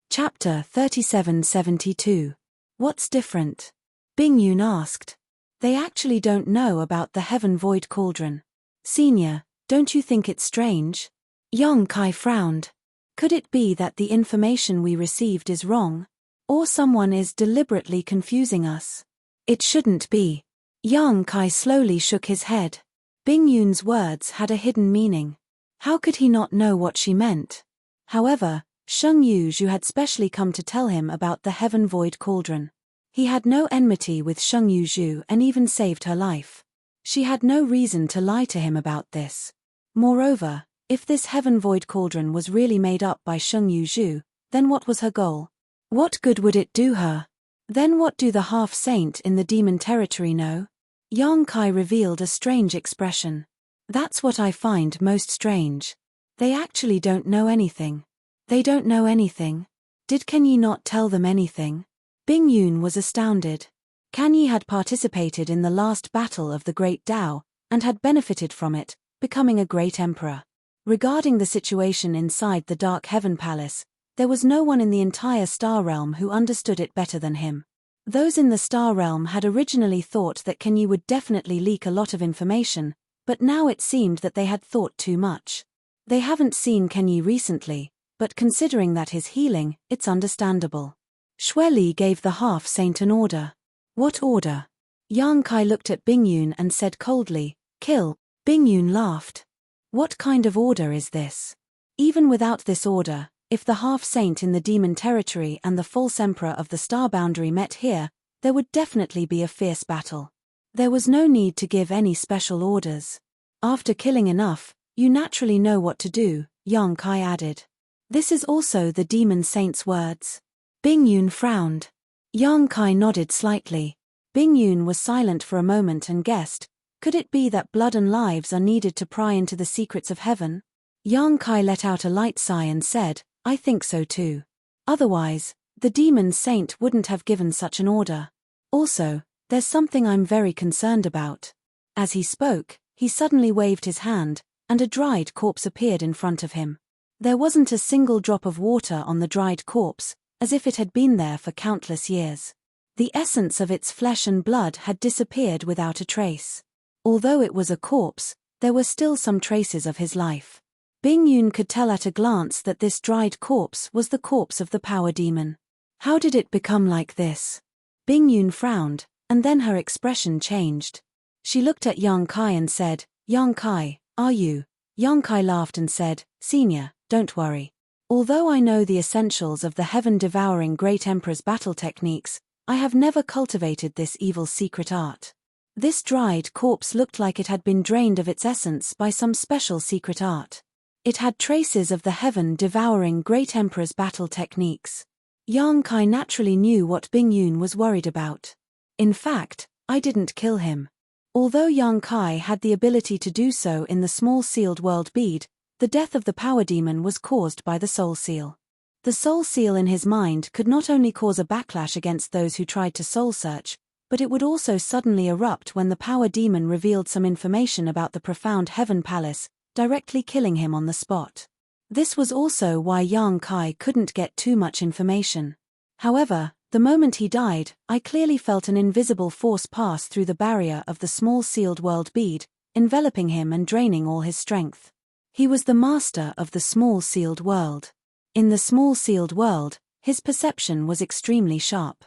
Chapter 3772. What's different? Bing Yun asked. They actually don't know about the Heaven Void Cauldron. Senior, don't you think it's strange? Yang Kai frowned. Could it be that the information we received is wrong? Or someone is deliberately confusing us? It shouldn't be. Yang Kai slowly shook his head. Bing Yun's words had a hidden meaning. How could he not know what she meant? However, Sheng Yuzhu had specially come to tell him about the Heaven Void Cauldron. He had no enmity with Sheng Yuzhu and even saved her life. She had no reason to lie to him about this. Moreover, if this Heaven Void Cauldron was really made up by Sheng Yuzhu, then what was her goal? What good would it do her? Then what do the half-saint in the demon territory know? Yang Kai revealed a strange expression. That's what I find most strange. They actually don't know anything. They don't know anything? Can Yi not tell them anything? Bing Yun was astounded. Can Yi had participated in the last battle of the Great Tao, and had benefited from it, becoming a great emperor. Regarding the situation inside the Dark Heaven Palace, there was no one in the entire Star Realm who understood it better than him. Those in the Star Realm had originally thought that Yi would definitely leak a lot of information, but now it seemed that they had thought too much. They haven't seen Yi recently, but considering that his healing, it's understandable. Xue Li gave the half-saint an order. What order? Yang Kai looked at Bing Yun and said coldly, "Kill." Bing Yun laughed. What kind of order is this? Even without this order, if the half-saint in the demon territory and the false emperor of the star boundary met here, there would definitely be a fierce battle. There was no need to give any special orders. After killing enough, you naturally know what to do, Yang Kai added. This is also the demon saint's words. Bing Yun frowned. Yang Kai nodded slightly. Bing Yun was silent for a moment and guessed, could it be that blood and lives are needed to pry into the secrets of heaven? Yang Kai let out a light sigh and said, I think so too. Otherwise, the demon saint wouldn't have given such an order. Also, there's something I'm very concerned about. As he spoke, he suddenly waved his hand, and a dried corpse appeared in front of him. There wasn't a single drop of water on the dried corpse, as if it had been there for countless years. The essence of its flesh and blood had disappeared without a trace. Although it was a corpse, there were still some traces of his life. Bing Yun could tell at a glance that this dried corpse was the corpse of the power demon. How did it become like this? Bing Yun frowned, and then her expression changed. She looked at Yang Kai and said, Yang Kai, Are you? Yang Kai laughed and said, Senior, don't worry. Although I know the essentials of the heaven-devouring Great Emperor's battle techniques, I have never cultivated this evil secret art. This dried corpse looked like it had been drained of its essence by some special secret art. It had traces of the heaven-devouring Great Emperor's battle techniques. Yang Kai naturally knew what Bing Yun was worried about. In fact, I didn't kill him. Although Yang Kai had the ability to do so in the small sealed world bead, the death of the power demon was caused by the soul seal. The soul seal in his mind could not only cause a backlash against those who tried to soul search, but it would also suddenly erupt when the power demon revealed some information about the profound heaven palace, directly killing him on the spot. This was also why Yang Kai couldn't get too much information. However, the moment he died, I clearly felt an invisible force pass through the barrier of the small sealed world bead, enveloping him and draining all his strength. He was the master of the small sealed world. In the small sealed world, his perception was extremely sharp.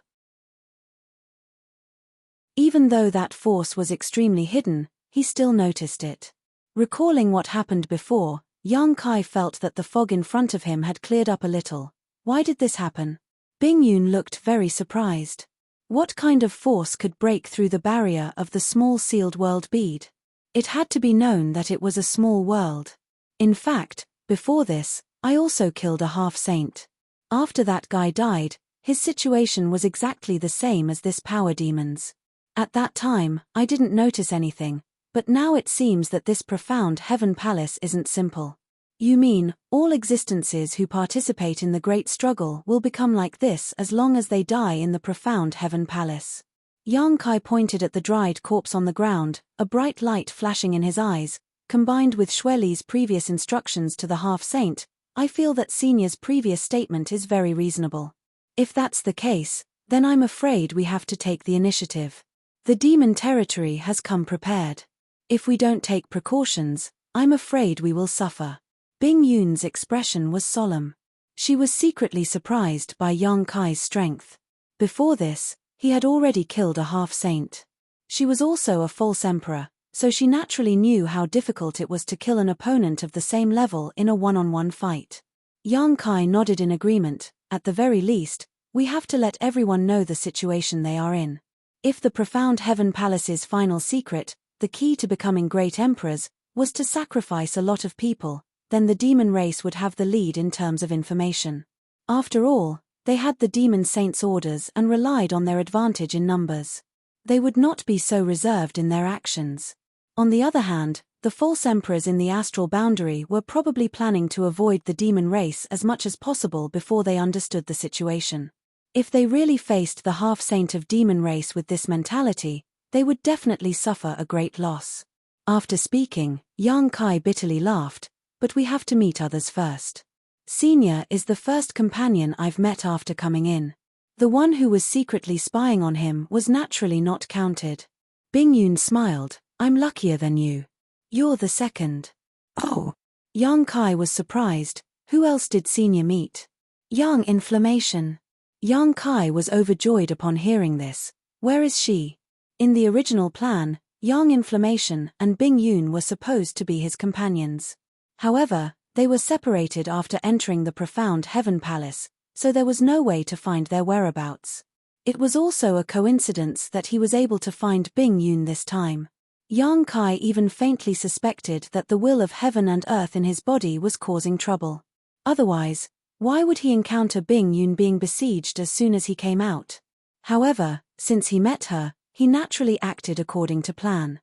Even though that force was extremely hidden, he still noticed it. Recalling what happened before, Yang Kai felt that the fog in front of him had cleared up a little. Why did this happen? Bing Yun looked very surprised. What kind of force could break through the barrier of the small sealed world bead? It had to be known that it was a small world. In fact, before this, I also killed a half-saint. After that guy died, his situation was exactly the same as this power demon's. At that time, I didn't notice anything, but now it seems that this profound heaven palace isn't simple. You mean, all existences who participate in the great struggle will become like this as long as they die in the profound heaven palace? Yang Kai pointed at the dried corpse on the ground, a bright light flashing in his eyes. Combined with Xueli's previous instructions to the half-saint, I feel that Senior's previous statement is very reasonable. If that's the case, then I'm afraid we have to take the initiative. The demon territory has come prepared. If we don't take precautions, I'm afraid we will suffer. Bing Yun's expression was solemn. She was secretly surprised by Yang Kai's strength. Before this, he had already killed a half-saint. She was also a false emperor, so she naturally knew how difficult it was to kill an opponent of the same level in a one-on-one fight. Yang Kai nodded in agreement. At the very least, we have to let everyone know the situation they are in. If the profound heaven palace's final secret, the key to becoming great emperors, was to sacrifice a lot of people, then the demon race would have the lead in terms of information. After all, they had the demon saints' orders and relied on their advantage in numbers. They would not be so reserved in their actions. On the other hand, the false emperors in the astral boundary were probably planning to avoid the demon race as much as possible before they understood the situation. If they really faced the half-saint of demon race with this mentality, they would definitely suffer a great loss. After speaking, Yang Kai bitterly laughed, but we have to meet others first. Senior is the first companion I've met after coming in. The one who was secretly spying on him was naturally not counted. Bing Yun smiled. I'm luckier than you. You're the second. Oh. Yang Kai was surprised. Who else did Senior meet? Young Inflammation. Yang Kai was overjoyed upon hearing this. Where is she? In the original plan, Young Inflammation and Bing Yun were supposed to be his companions. However, they were separated after entering the profound heaven palace, so there was no way to find their whereabouts. It was also a coincidence that he was able to find Bing Yun this time. Yang Kai even faintly suspected that the will of heaven and earth in his body was causing trouble. Otherwise, why would he encounter Bing Yun being besieged as soon as he came out? However, since he met her, he naturally acted according to plan.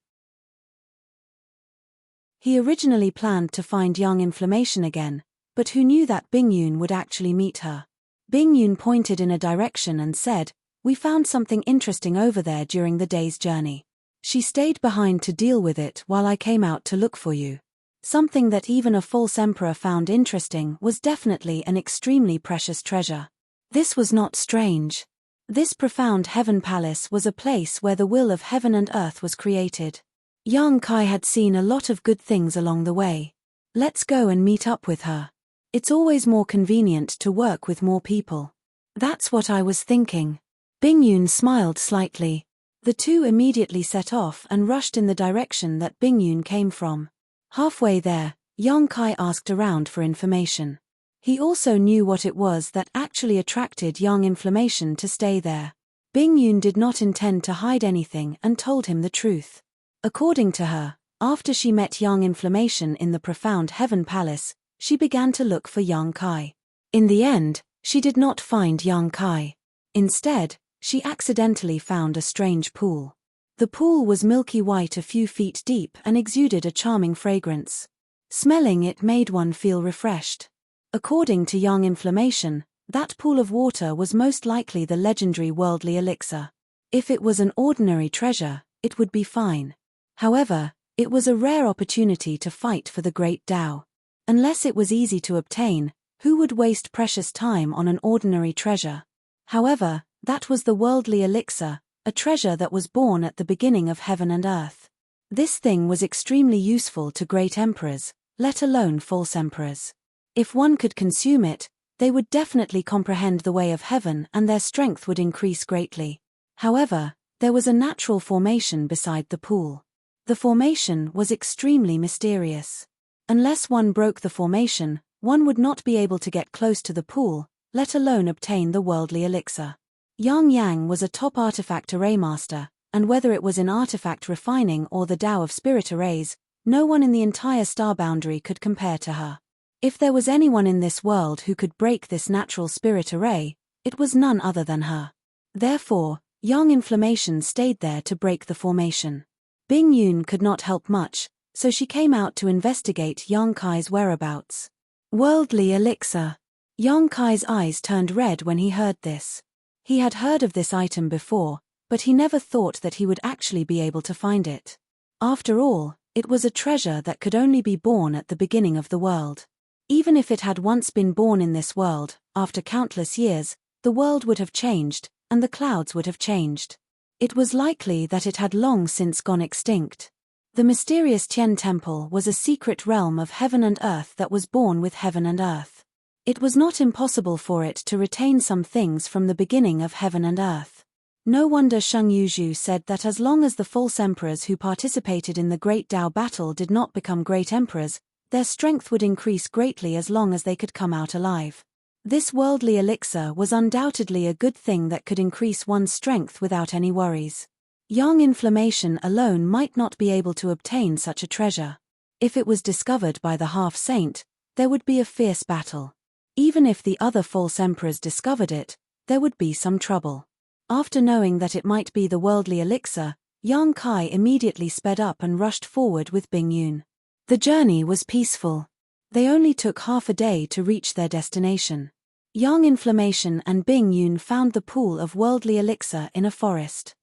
He originally planned to find Young Inflammation again, but who knew that Bing Yun would actually meet her? Bing Yun pointed in a direction and said, "We found something interesting over there during the day's journey. She stayed behind to deal with it while I came out to look for you." Something that even a false emperor found interesting was definitely an extremely precious treasure. This was not strange. This profound heaven palace was a place where the will of heaven and earth was created. Yang Kai had seen a lot of good things along the way. Let's go and meet up with her. It's always more convenient to work with more people. That's what I was thinking. Bing Yun smiled slightly. The two immediately set off and rushed in the direction that Bing Yun came from. Halfway there, Yang Kai asked around for information. He also knew what it was that actually attracted Yang Inflammation to stay there. Bing Yun did not intend to hide anything and told him the truth. According to her, after she met Yang Inflammation in the Profound Heaven Palace, she began to look for Yang Kai. In the end, she did not find Yang Kai. Instead, she accidentally found a strange pool. The pool was milky white, a few feet deep, and exuded a charming fragrance. Smelling it made one feel refreshed. According to Yang Inflammation, that pool of water was most likely the legendary worldly elixir. If it was an ordinary treasure, it would be fine. However, it was a rare opportunity to fight for the great Tao. Unless it was easy to obtain, who would waste precious time on an ordinary treasure? However, that was the worldly elixir, a treasure that was born at the beginning of heaven and earth. This thing was extremely useful to great emperors, let alone false emperors. If one could consume it, they would definitely comprehend the way of heaven and their strength would increase greatly. However, there was a natural formation beside the pool. The formation was extremely mysterious. Unless one broke the formation, one would not be able to get close to the pool, let alone obtain the worldly elixir. Yang Yang was a top artifact array master, and whether it was in artifact refining or the Tao of spirit arrays, no one in the entire star boundary could compare to her. If there was anyone in this world who could break this natural spirit array, it was none other than her. Therefore, Yang Inflammation stayed there to break the formation. Bing Yun could not help much, so she came out to investigate Yang Kai's whereabouts. Worldly elixir. Yang Kai's eyes turned red when he heard this. He had heard of this item before, but he never thought that he would actually be able to find it. After all, it was a treasure that could only be born at the beginning of the world. Even if it had once been born in this world, after countless years, the world would have changed, and the clouds would have changed. It was likely that it had long since gone extinct. The mysterious Tian Temple was a secret realm of heaven and earth that was born with heaven and earth. It was not impossible for it to retain some things from the beginning of heaven and earth. No wonder Sheng Yuzhu said that as long as the false emperors who participated in the Great Tao battle did not become great emperors, their strength would increase greatly as long as they could come out alive. This worldly elixir was undoubtedly a good thing that could increase one's strength without any worries. Yang Inflammation alone might not be able to obtain such a treasure. If it was discovered by the half-saint, there would be a fierce battle. Even if the other false emperors discovered it, there would be some trouble. After knowing that it might be the worldly elixir, Yang Kai immediately sped up and rushed forward with Bing Yun. The journey was peaceful. They only took half a day to reach their destination. Yang Inflammation and Bing Yun found the pool of worldly elixir in a forest.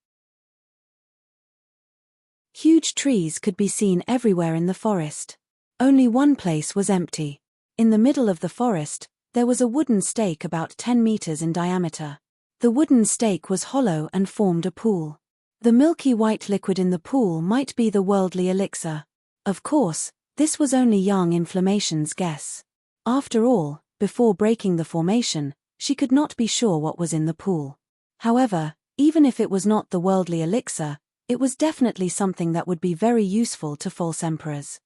Huge trees could be seen everywhere in the forest. Only one place was empty. In the middle of the forest, there was a wooden stake about 10 meters in diameter. The wooden stake was hollow and formed a pool. The milky white liquid in the pool might be the worldly elixir. Of course, this was only Yang Inflammation's guess. After all, before breaking the formation, she could not be sure what was in the pool. However, even if it was not the worldly elixir, it was definitely something that would be very useful to false emperors.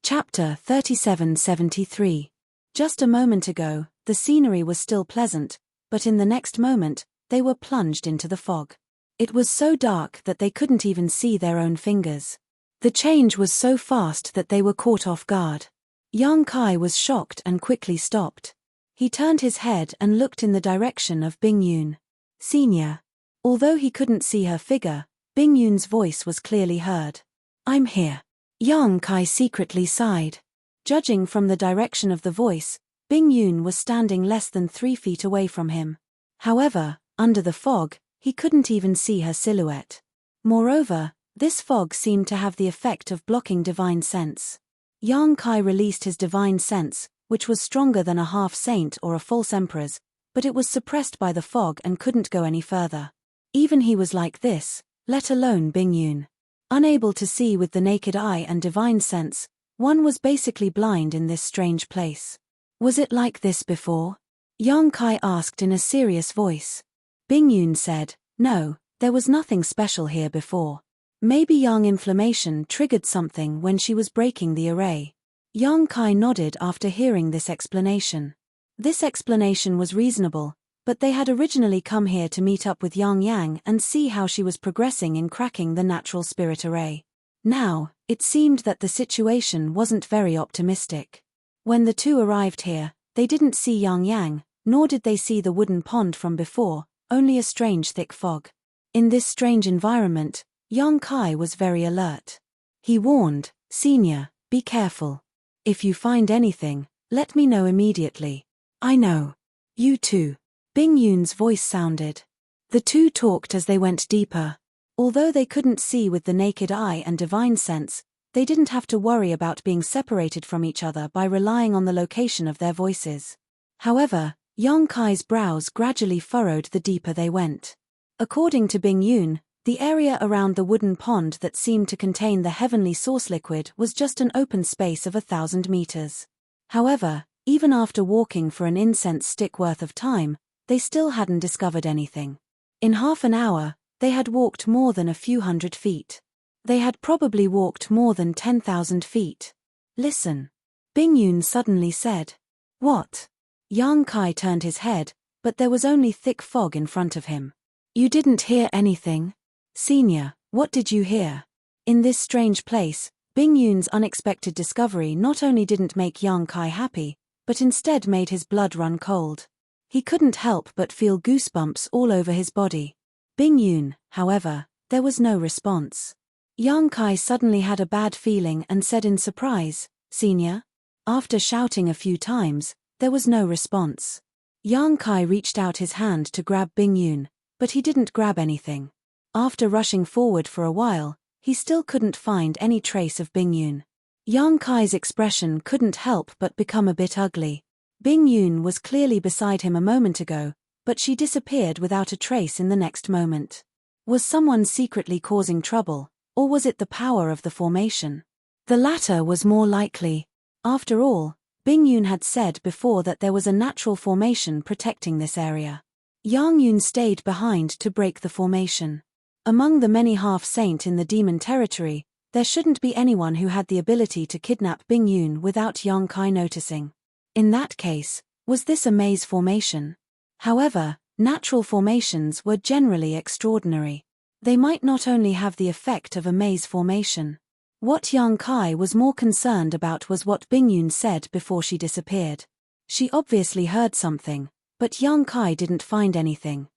Chapter 3773. Just a moment ago, the scenery was still pleasant, but in the next moment, they were plunged into the fog. It was so dark that they couldn't even see their own fingers. The change was so fast that they were caught off guard. Yang Kai was shocked and quickly stopped. He turned his head and looked in the direction of Bing Yun. Senior. Although he couldn't see her figure, Bing Yun's voice was clearly heard. I'm here. Yang Kai secretly sighed. Judging from the direction of the voice, Bing Yun was standing less than 3 feet away from him. However, under the fog, he couldn't even see her silhouette. Moreover, this fog seemed to have the effect of blocking divine sense. Yang Kai released his divine sense, which was stronger than a half-saint or a false emperor's, but it was suppressed by the fog and couldn't go any further. Even he was like this, let alone Bing Yun. Unable to see with the naked eye and divine sense, one was basically blind in this strange place. Was it like this before? Yang Kai asked in a serious voice. Bing Yun said, no, There was nothing special here before. Maybe Yang inflammation triggered something when she was breaking the array. Yang Kai nodded after hearing this explanation. This explanation was reasonable, but they had originally come here to meet up with Yang Yang and see how she was progressing in cracking the natural spirit array. Now, it seemed that the situation wasn't very optimistic. When the two arrived here, they didn't see Yang Yang, nor did they see the wooden pond from before, only a strange thick fog. In this strange environment, Yang Kai was very alert. He warned, "Senior, be careful. If you find anything, let me know immediately." "I know. You too." Bing Yun's voice sounded. The two talked as they went deeper. Although they couldn't see with the naked eye and divine sense, they didn't have to worry about being separated from each other by relying on the location of their voices. However, Yang Kai's brows gradually furrowed the deeper they went. According to Bing Yun, the area around the wooden pond that seemed to contain the heavenly source liquid was just an open space of 1,000 meters. However, even after walking for an incense stick worth of time, they still hadn't discovered anything. In half an hour, they had walked more than a few hundred feet. They had probably walked more than 10,000 feet. "Listen," Bing Yun suddenly said. "What?" Yang Kai turned his head, but there was only thick fog in front of him. "You didn't hear anything?" "Senior, what did you hear?" In this strange place, Bing Yun's unexpected discovery not only didn't make Yang Kai happy, but instead made his blood run cold. He couldn't help but feel goosebumps all over his body. Bing Yun, however, there was no response. Yang Kai suddenly had a bad feeling and said in surprise, "Senior?" After shouting a few times, there was no response. Yang Kai reached out his hand to grab Bing Yun, but he didn't grab anything. After rushing forward for a while, he still couldn't find any trace of Bing Yun. Yang Kai's expression couldn't help but become a bit ugly. Bing Yun was clearly beside him a moment ago, but she disappeared without a trace in the next moment. Was someone secretly causing trouble, or was it the power of the formation? The latter was more likely. After all, Bing Yun had said before that there was a natural formation protecting this area. Yang Yun stayed behind to break the formation. Among the many half-saint in the demon territory, there shouldn't be anyone who had the ability to kidnap Bing Yun without Yang Kai noticing. In that case, was this a maze formation? However, natural formations were generally extraordinary. They might not only have the effect of a maze formation. What Yang Kai was more concerned about was what Bing Yun said before she disappeared. She obviously heard something, but Yang Kai didn't find anything.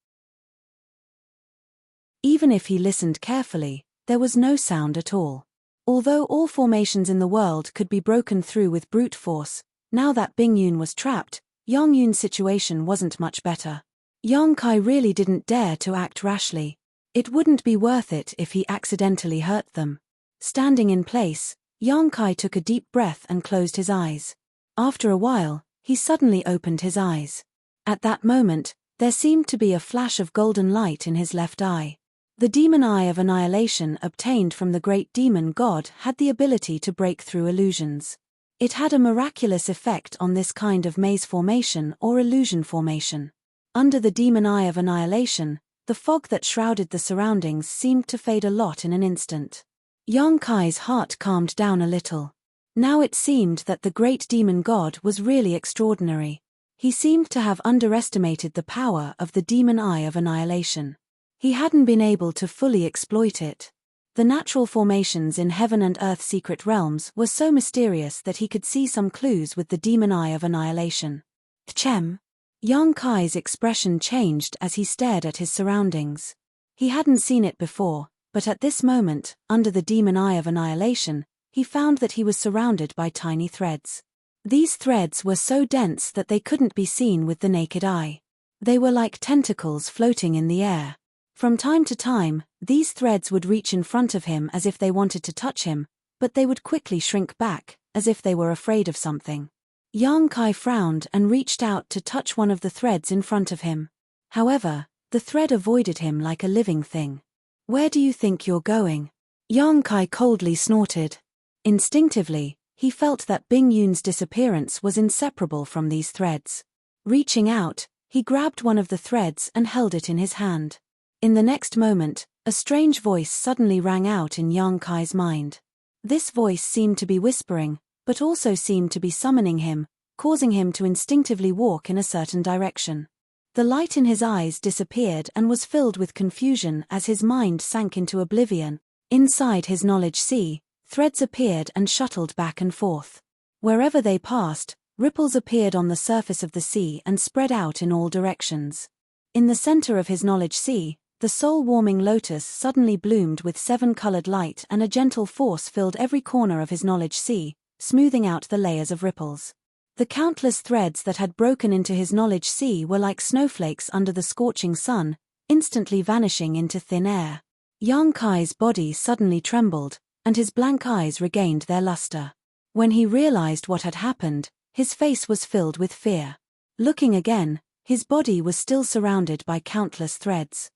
Even if he listened carefully, there was no sound at all. Although all formations in the world could be broken through with brute force, now that Bing Yun was trapped, Yang Yun's situation wasn't much better. Yang Kai really didn't dare to act rashly. It wouldn't be worth it if he accidentally hurt them. Standing in place, Yang Kai took a deep breath and closed his eyes. After a while, he suddenly opened his eyes. At that moment, there seemed to be a flash of golden light in his left eye. The demon eye of annihilation obtained from the great demon god had the ability to break through illusions. It had a miraculous effect on this kind of maze formation or illusion formation. Under the demon eye of annihilation, the fog that shrouded the surroundings seemed to fade a lot in an instant. Yang Kai's heart calmed down a little. Now it seemed that the great demon god was really extraordinary. He seemed to have underestimated the power of the demon eye of annihilation. He hadn't been able to fully exploit it. The natural formations in heaven and earth secret realms were so mysterious that he could see some clues with the demon eye of annihilation. Tchem. Yang Kai's expression changed as he stared at his surroundings. He hadn't seen it before, but at this moment, under the demon eye of annihilation, he found that he was surrounded by tiny threads. These threads were so dense that they couldn't be seen with the naked eye. They were like tentacles floating in the air. From time to time, these threads would reach in front of him as if they wanted to touch him, but they would quickly shrink back, as if they were afraid of something. Yang Kai frowned and reached out to touch one of the threads in front of him. However, the thread avoided him like a living thing. "Where do you think you're going?" Yang Kai coldly snorted. Instinctively, he felt that Bing Yun's disappearance was inseparable from these threads. Reaching out, he grabbed one of the threads and held it in his hand. In the next moment, a strange voice suddenly rang out in Yang Kai's mind. This voice seemed to be whispering, but also seemed to be summoning him, causing him to instinctively walk in a certain direction. The light in his eyes disappeared and was filled with confusion as his mind sank into oblivion. Inside his knowledge sea, threads appeared and shuttled back and forth. Wherever they passed, ripples appeared on the surface of the sea and spread out in all directions. In the center of his knowledge sea, the soul-warming lotus suddenly bloomed with 7-colored light, and a gentle force filled every corner of his knowledge sea, smoothing out the layers of ripples. The countless threads that had broken into his knowledge sea were like snowflakes under the scorching sun, instantly vanishing into thin air. Yang Kai's body suddenly trembled, and his blank eyes regained their luster. When he realized what had happened, his face was filled with fear. Looking again, his body was still surrounded by countless threads.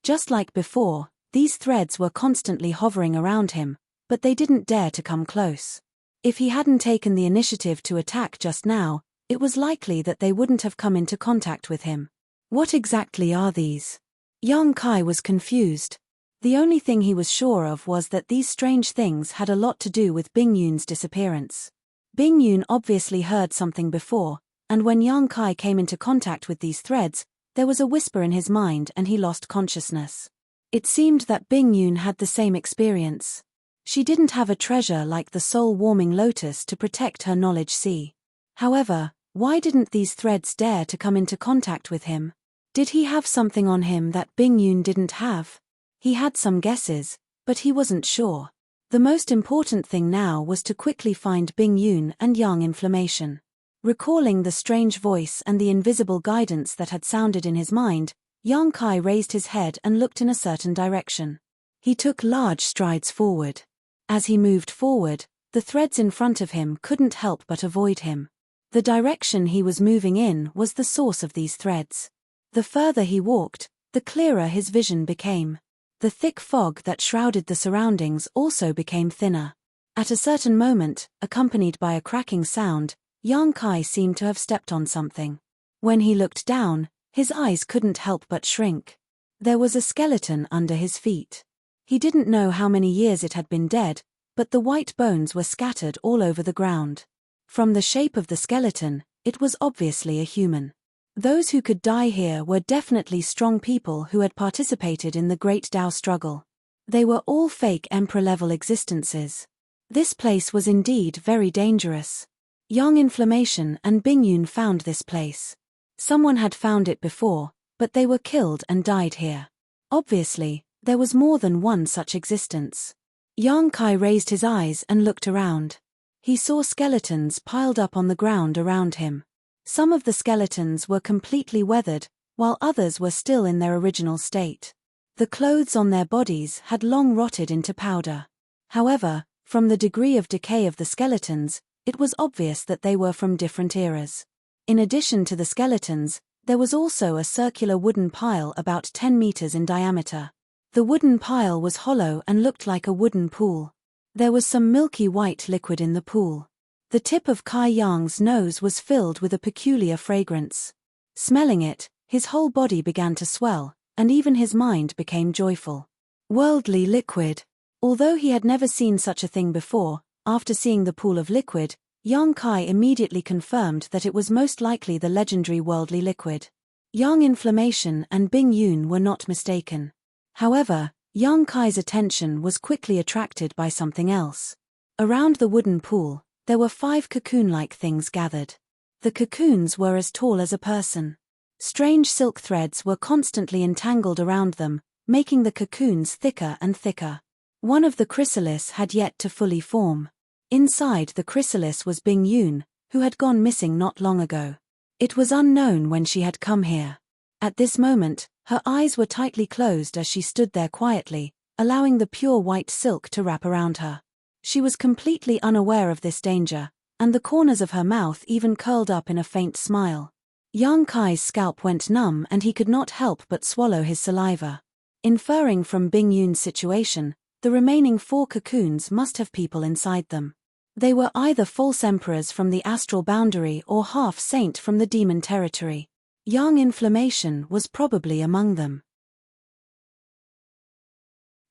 Just like before, these threads were constantly hovering around him, but they didn't dare to come close. If he hadn't taken the initiative to attack just now, it was likely that they wouldn't have come into contact with him. What exactly are these? Yang Kai was confused. The only thing he was sure of was that these strange things had a lot to do with Bing Yun's disappearance. Bing Yun obviously heard something before, and when Yang Kai came into contact with these threads, there was a whisper in his mind and he lost consciousness. It seemed that Bing Yun had the same experience. She didn't have a treasure like the soul-warming lotus to protect her knowledge sea. However, why didn't these threads dare to come into contact with him? Did he have something on him that Bing Yun didn't have? He had some guesses, but he wasn't sure. The most important thing now was to quickly find Bing Yun and Yang Inflammation. Recalling the strange voice and the invisible guidance that had sounded in his mind, Yang Kai raised his head and looked in a certain direction. He took large strides forward. As he moved forward, the threads in front of him couldn't help but avoid him. The direction he was moving in was the source of these threads. The further he walked, the clearer his vision became. The thick fog that shrouded the surroundings also became thinner. At a certain moment, accompanied by a cracking sound, Yang Kai seemed to have stepped on something. When he looked down, his eyes couldn't help but shrink. There was a skeleton under his feet. He didn't know how many years it had been dead, but the white bones were scattered all over the ground. From the shape of the skeleton, it was obviously a human. Those who could die here were definitely strong people who had participated in the Great Tao struggle. They were all fake emperor-level existences. This place was indeed very dangerous. Yang Inflammation and Bing Yun found this place. Someone had found it before, but they were killed and died here. Obviously, there was more than one such existence. Yang Kai raised his eyes and looked around. He saw skeletons piled up on the ground around him. Some of the skeletons were completely weathered, while others were still in their original state. The clothes on their bodies had long rotted into powder. However, from the degree of decay of the skeletons, it was obvious that they were from different eras. In addition to the skeletons, there was also a circular wooden pile about 10 meters in diameter. The wooden pile was hollow and looked like a wooden pool. There was some milky white liquid in the pool. The tip of Kai Yang's nose was filled with a peculiar fragrance. Smelling it, his whole body began to swell, and even his mind became joyful. Worldly liquid. Although he had never seen such a thing before, after seeing the pool of liquid, Yang Kai immediately confirmed that it was most likely the legendary worldly liquid. Yang Inflammation and Bing Yun were not mistaken. However, Yang Kai's attention was quickly attracted by something else. Around the wooden pool, there were 5 cocoon-like things gathered. The cocoons were as tall as a person. Strange silk threads were constantly entangled around them, making the cocoons thicker and thicker. One of the chrysalis had yet to fully form. Inside the chrysalis was Bing Yun, who had gone missing not long ago. It was unknown when she had come here. At this moment, her eyes were tightly closed as she stood there quietly, allowing the pure white silk to wrap around her. She was completely unaware of this danger, and the corners of her mouth even curled up in a faint smile. Yang Kai's scalp went numb and he could not help but swallow his saliva. Inferring from Bing Yun's situation, the remaining 4 cocoons must have people inside them. They were either false emperors from the astral boundary or half-saint from the demon territory. Young inflammation was probably among them.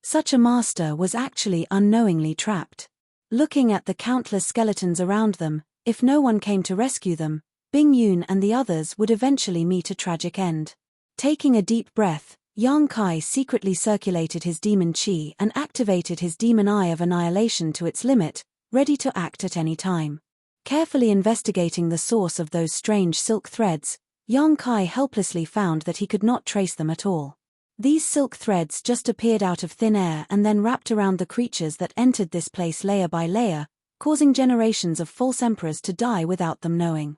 Such a master was actually unknowingly trapped. Looking at the countless skeletons around them, if no one came to rescue them, Bing Yun and the others would eventually meet a tragic end. Taking a deep breath, Yang Kai secretly circulated his demon qi and activated his demon eye of annihilation to its limit, ready to act at any time. Carefully investigating the source of those strange silk threads, Yang Kai helplessly found that he could not trace them at all. These silk threads just appeared out of thin air and then wrapped around the creatures that entered this place layer by layer, causing generations of false emperors to die without them knowing.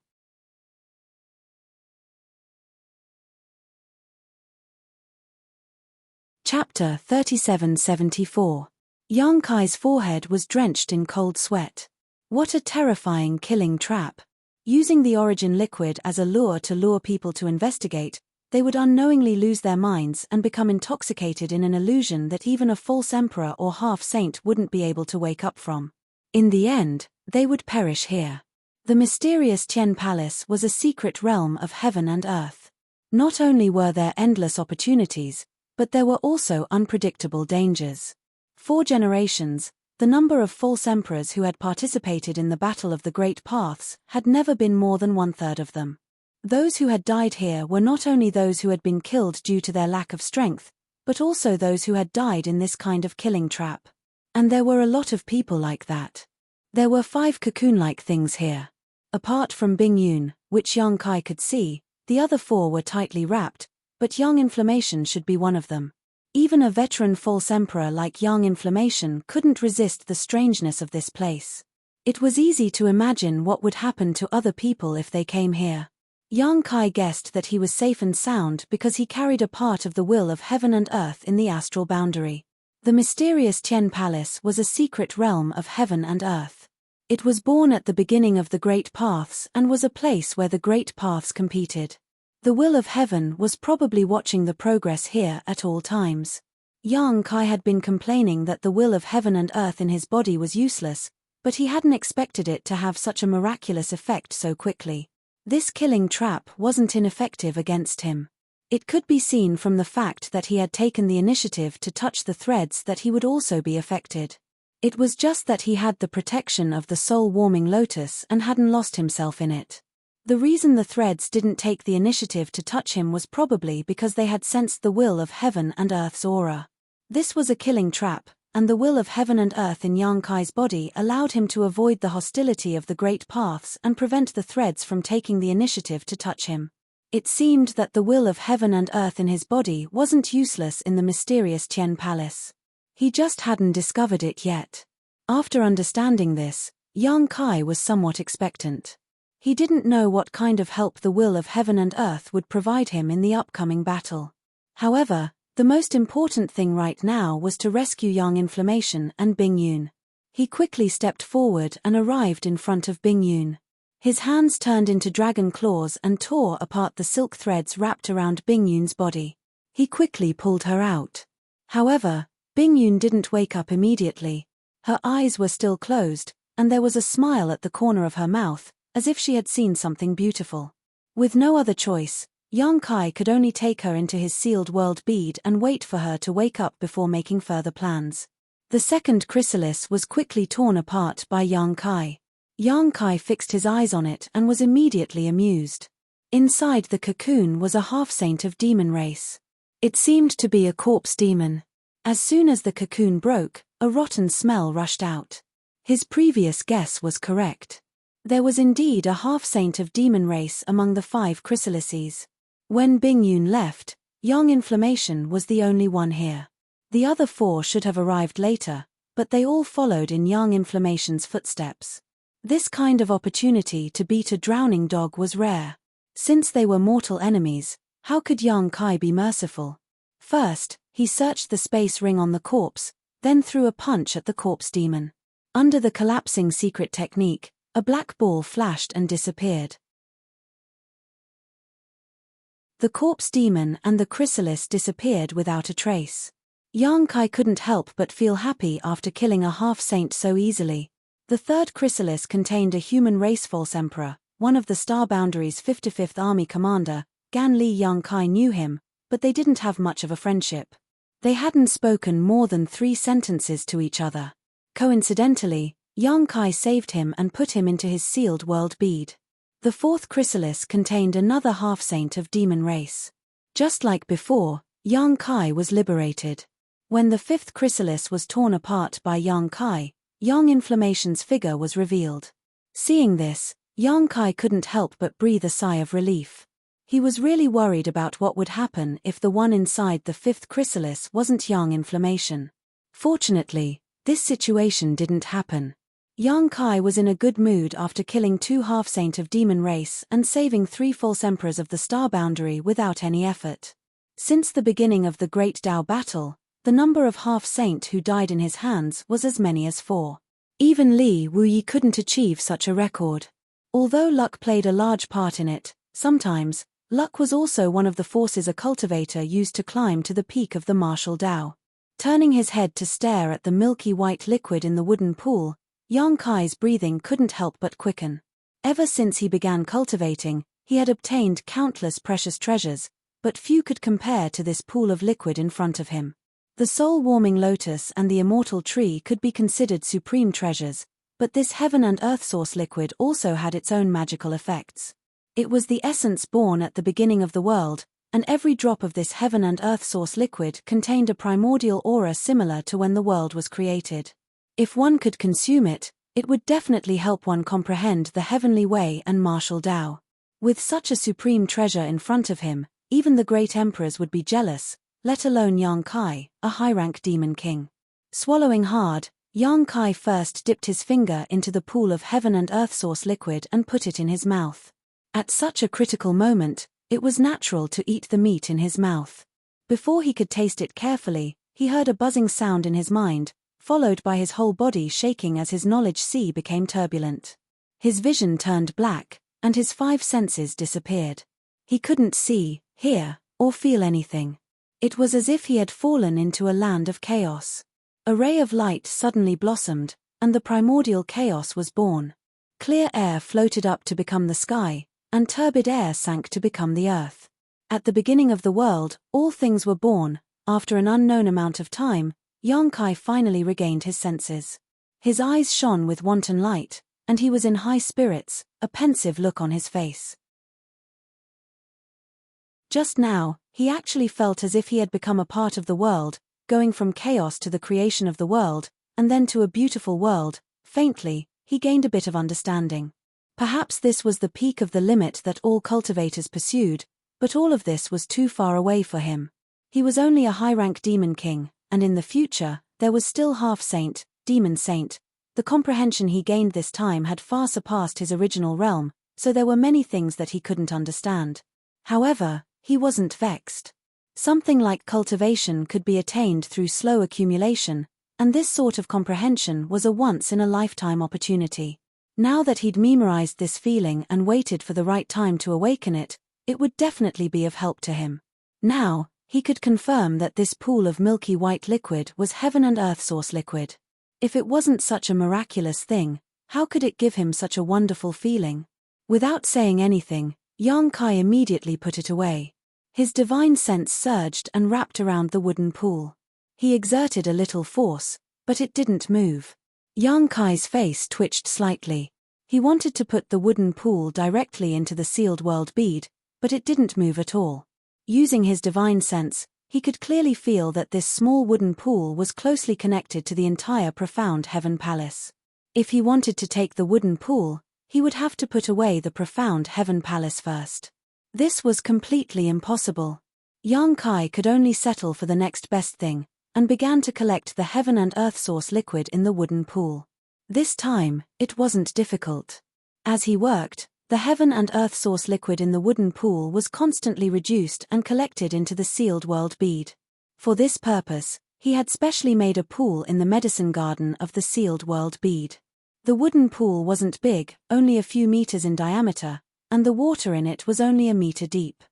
Chapter 3774. Yang Kai's forehead was drenched in cold sweat. What a terrifying killing trap. Using the origin liquid as a lure to lure people to investigate, they would unknowingly lose their minds and become intoxicated in an illusion that even a false emperor or half-saint wouldn't be able to wake up from. In the end, they would perish here. The mysterious Tian Palace was a secret realm of heaven and earth. Not only were there endless opportunities, but there were also unpredictable dangers. 4 generations, the number of false emperors who had participated in the Battle of the Great Paths had never been more than 1/3 of them. Those who had died here were not only those who had been killed due to their lack of strength, but also those who had died in this kind of killing trap. And there were a lot of people like that. There were 5 cocoon-like things here. Apart from Bing Yun, which Yang Kai could see, the other 4 were tightly wrapped, but Young Inflammation should be one of them. Even a veteran false emperor like Young Inflammation couldn't resist the strangeness of this place. It was easy to imagine what would happen to other people if they came here. Yang Kai guessed that he was safe and sound because he carried a part of the will of heaven and earth in the astral boundary. The mysterious Tian Palace was a secret realm of heaven and earth. It was born at the beginning of the Great Paths and was a place where the Great Paths competed. The will of heaven was probably watching the progress here at all times. Yang Kai had been complaining that the will of heaven and earth in his body was useless, but he hadn't expected it to have such a miraculous effect so quickly. This killing trap wasn't ineffective against him. It could be seen from the fact that he had taken the initiative to touch the threads that he would also be affected. It was just that he had the protection of the soul-warming lotus and hadn't lost himself in it. The reason the threads didn't take the initiative to touch him was probably because they had sensed the will of heaven and earth's aura. This was a killing trap, and the will of heaven and earth in Yang Kai's body allowed him to avoid the hostility of the Great Paths and prevent the threads from taking the initiative to touch him. It seemed that the will of heaven and earth in his body wasn't useless in the mysterious Tian Palace. He just hadn't discovered it yet. After understanding this, Yang Kai was somewhat expectant. He didn't know what kind of help the will of heaven and earth would provide him in the upcoming battle. However, the most important thing right now was to rescue Young Inflammation and Bing Yun. He quickly stepped forward and arrived in front of Bing Yun. His hands turned into dragon claws and tore apart the silk threads wrapped around Bing Yun's body. He quickly pulled her out. However, Bing Yun didn't wake up immediately. Her eyes were still closed, and there was a smile at the corner of her mouth, as if she had seen something beautiful. With no other choice, Yang Kai could only take her into his sealed world bead and wait for her to wake up before making further plans. The second chrysalis was quickly torn apart by Yang Kai. Yang Kai fixed his eyes on it and was immediately amused. Inside the cocoon was a half-saint of demon race. It seemed to be a corpse demon. As soon as the cocoon broke, a rotten smell rushed out. His previous guess was correct. There was indeed a half-saint of demon race among the 5 chrysalises. When Bing Yun left, Young Inflammation was the only one here. The other 4 should have arrived later, but they all followed in Young Inflammation's footsteps. This kind of opportunity to beat a drowning dog was rare. Since they were mortal enemies, how could Yang Kai be merciful? First, he searched the space ring on the corpse, then threw a punch at the corpse demon. Under the collapsing secret technique, a black ball flashed and disappeared. The corpse demon and the chrysalis disappeared without a trace. Yang Kai couldn't help but feel happy after killing a half-saint so easily. The third chrysalis contained a human race false emperor, one of the Star Boundary's 55th Army commander, Gan Li Yang Kai knew him, but they didn't have much of a friendship. They hadn't spoken more than 3 sentences to each other. Coincidentally, Yang Kai saved him and put him into his sealed world bead. The 4th chrysalis contained another half-saint of demon race. Just like before, Yang Kai was liberated. When the 5th chrysalis was torn apart by Yang Kai, Yang Inflammation's figure was revealed. Seeing this, Yang Kai couldn't help but breathe a sigh of relief. He was really worried about what would happen if the one inside the 5th chrysalis wasn't Yang Inflammation. Fortunately, this situation didn't happen. Yang Kai was in a good mood after killing 2 half-saint of demon race and saving 3 false emperors of the star boundary without any effort. Since the beginning of the Great Dao battle, the number of half-saint who died in his hands was as many as 4. Even Li Wuyi couldn't achieve such a record. Although luck played a large part in it, sometimes, luck was also one of the forces a cultivator used to climb to the peak of the martial Dao. Turning his head to stare at the milky white liquid in the wooden pool, Yang Kai's breathing couldn't help but quicken. Ever since he began cultivating, he had obtained countless precious treasures, but few could compare to this pool of liquid in front of him. The soul-warming lotus and the immortal tree could be considered supreme treasures, but this heaven and earth source liquid also had its own magical effects. It was the essence born at the beginning of the world, and every drop of this heaven and earth source liquid contained a primordial aura similar to when the world was created. If one could consume it, it would definitely help one comprehend the heavenly way and martial Dao. With such a supreme treasure in front of him, even the great emperors would be jealous, let alone Yang Kai, a high-rank demon king. Swallowing hard, Yang Kai first dipped his finger into the pool of heaven and earth source liquid and put it in his mouth. At such a critical moment, it was natural to eat the meat in his mouth. Before he could taste it carefully, he heard a buzzing sound in his mind, followed by his whole body shaking as his knowledge sea became turbulent. His vision turned black, and his 5 senses disappeared. He couldn't see, hear, or feel anything. It was as if he had fallen into a land of chaos. A ray of light suddenly blossomed, and the primordial chaos was born. Clear air floated up to become the sky, and turbid air sank to become the earth. At the beginning of the world, all things were born. After an unknown amount of time, Yang Kai finally regained his senses. His eyes shone with wanton light, and he was in high spirits, a pensive look on his face. Just now, he actually felt as if he had become a part of the world, going from chaos to the creation of the world, and then to a beautiful world. Faintly, he gained a bit of understanding. Perhaps this was the peak of the limit that all cultivators pursued, but all of this was too far away for him. He was only a high-rank demon king, and in the future, there was still half-saint, demon saint. The comprehension he gained this time had far surpassed his original realm, so there were many things that he couldn't understand. However, he wasn't vexed. Something like cultivation could be attained through slow accumulation, and this sort of comprehension was a once-in-a-lifetime opportunity. Now that he'd memorized this feeling and waited for the right time to awaken it, it would definitely be of help to him. Now, he could confirm that this pool of milky white liquid was heaven and earth source liquid. If it wasn't such a miraculous thing, how could it give him such a wonderful feeling? Without saying anything, Yang Kai immediately put it away. His divine sense surged and wrapped around the wooden pool. He exerted a little force, but it didn't move. Yang Kai's face twitched slightly. He wanted to put the wooden pool directly into the sealed world bead, but it didn't move at all. Using his divine sense, he could clearly feel that this small wooden pool was closely connected to the entire profound heaven palace. If he wanted to take the wooden pool, he would have to put away the profound heaven palace first. This was completely impossible. Yang Kai could only settle for the next best thing, and began to collect the heaven and earth source liquid in the wooden pool. This time, it wasn't difficult. As he worked, the heaven and earth source liquid in the wooden pool was constantly reduced and collected into the sealed world bead. For this purpose, he had specially made a pool in the medicine garden of the sealed world bead. The wooden pool wasn't big, only a few meters in diameter, and the water in it was only a meter deep.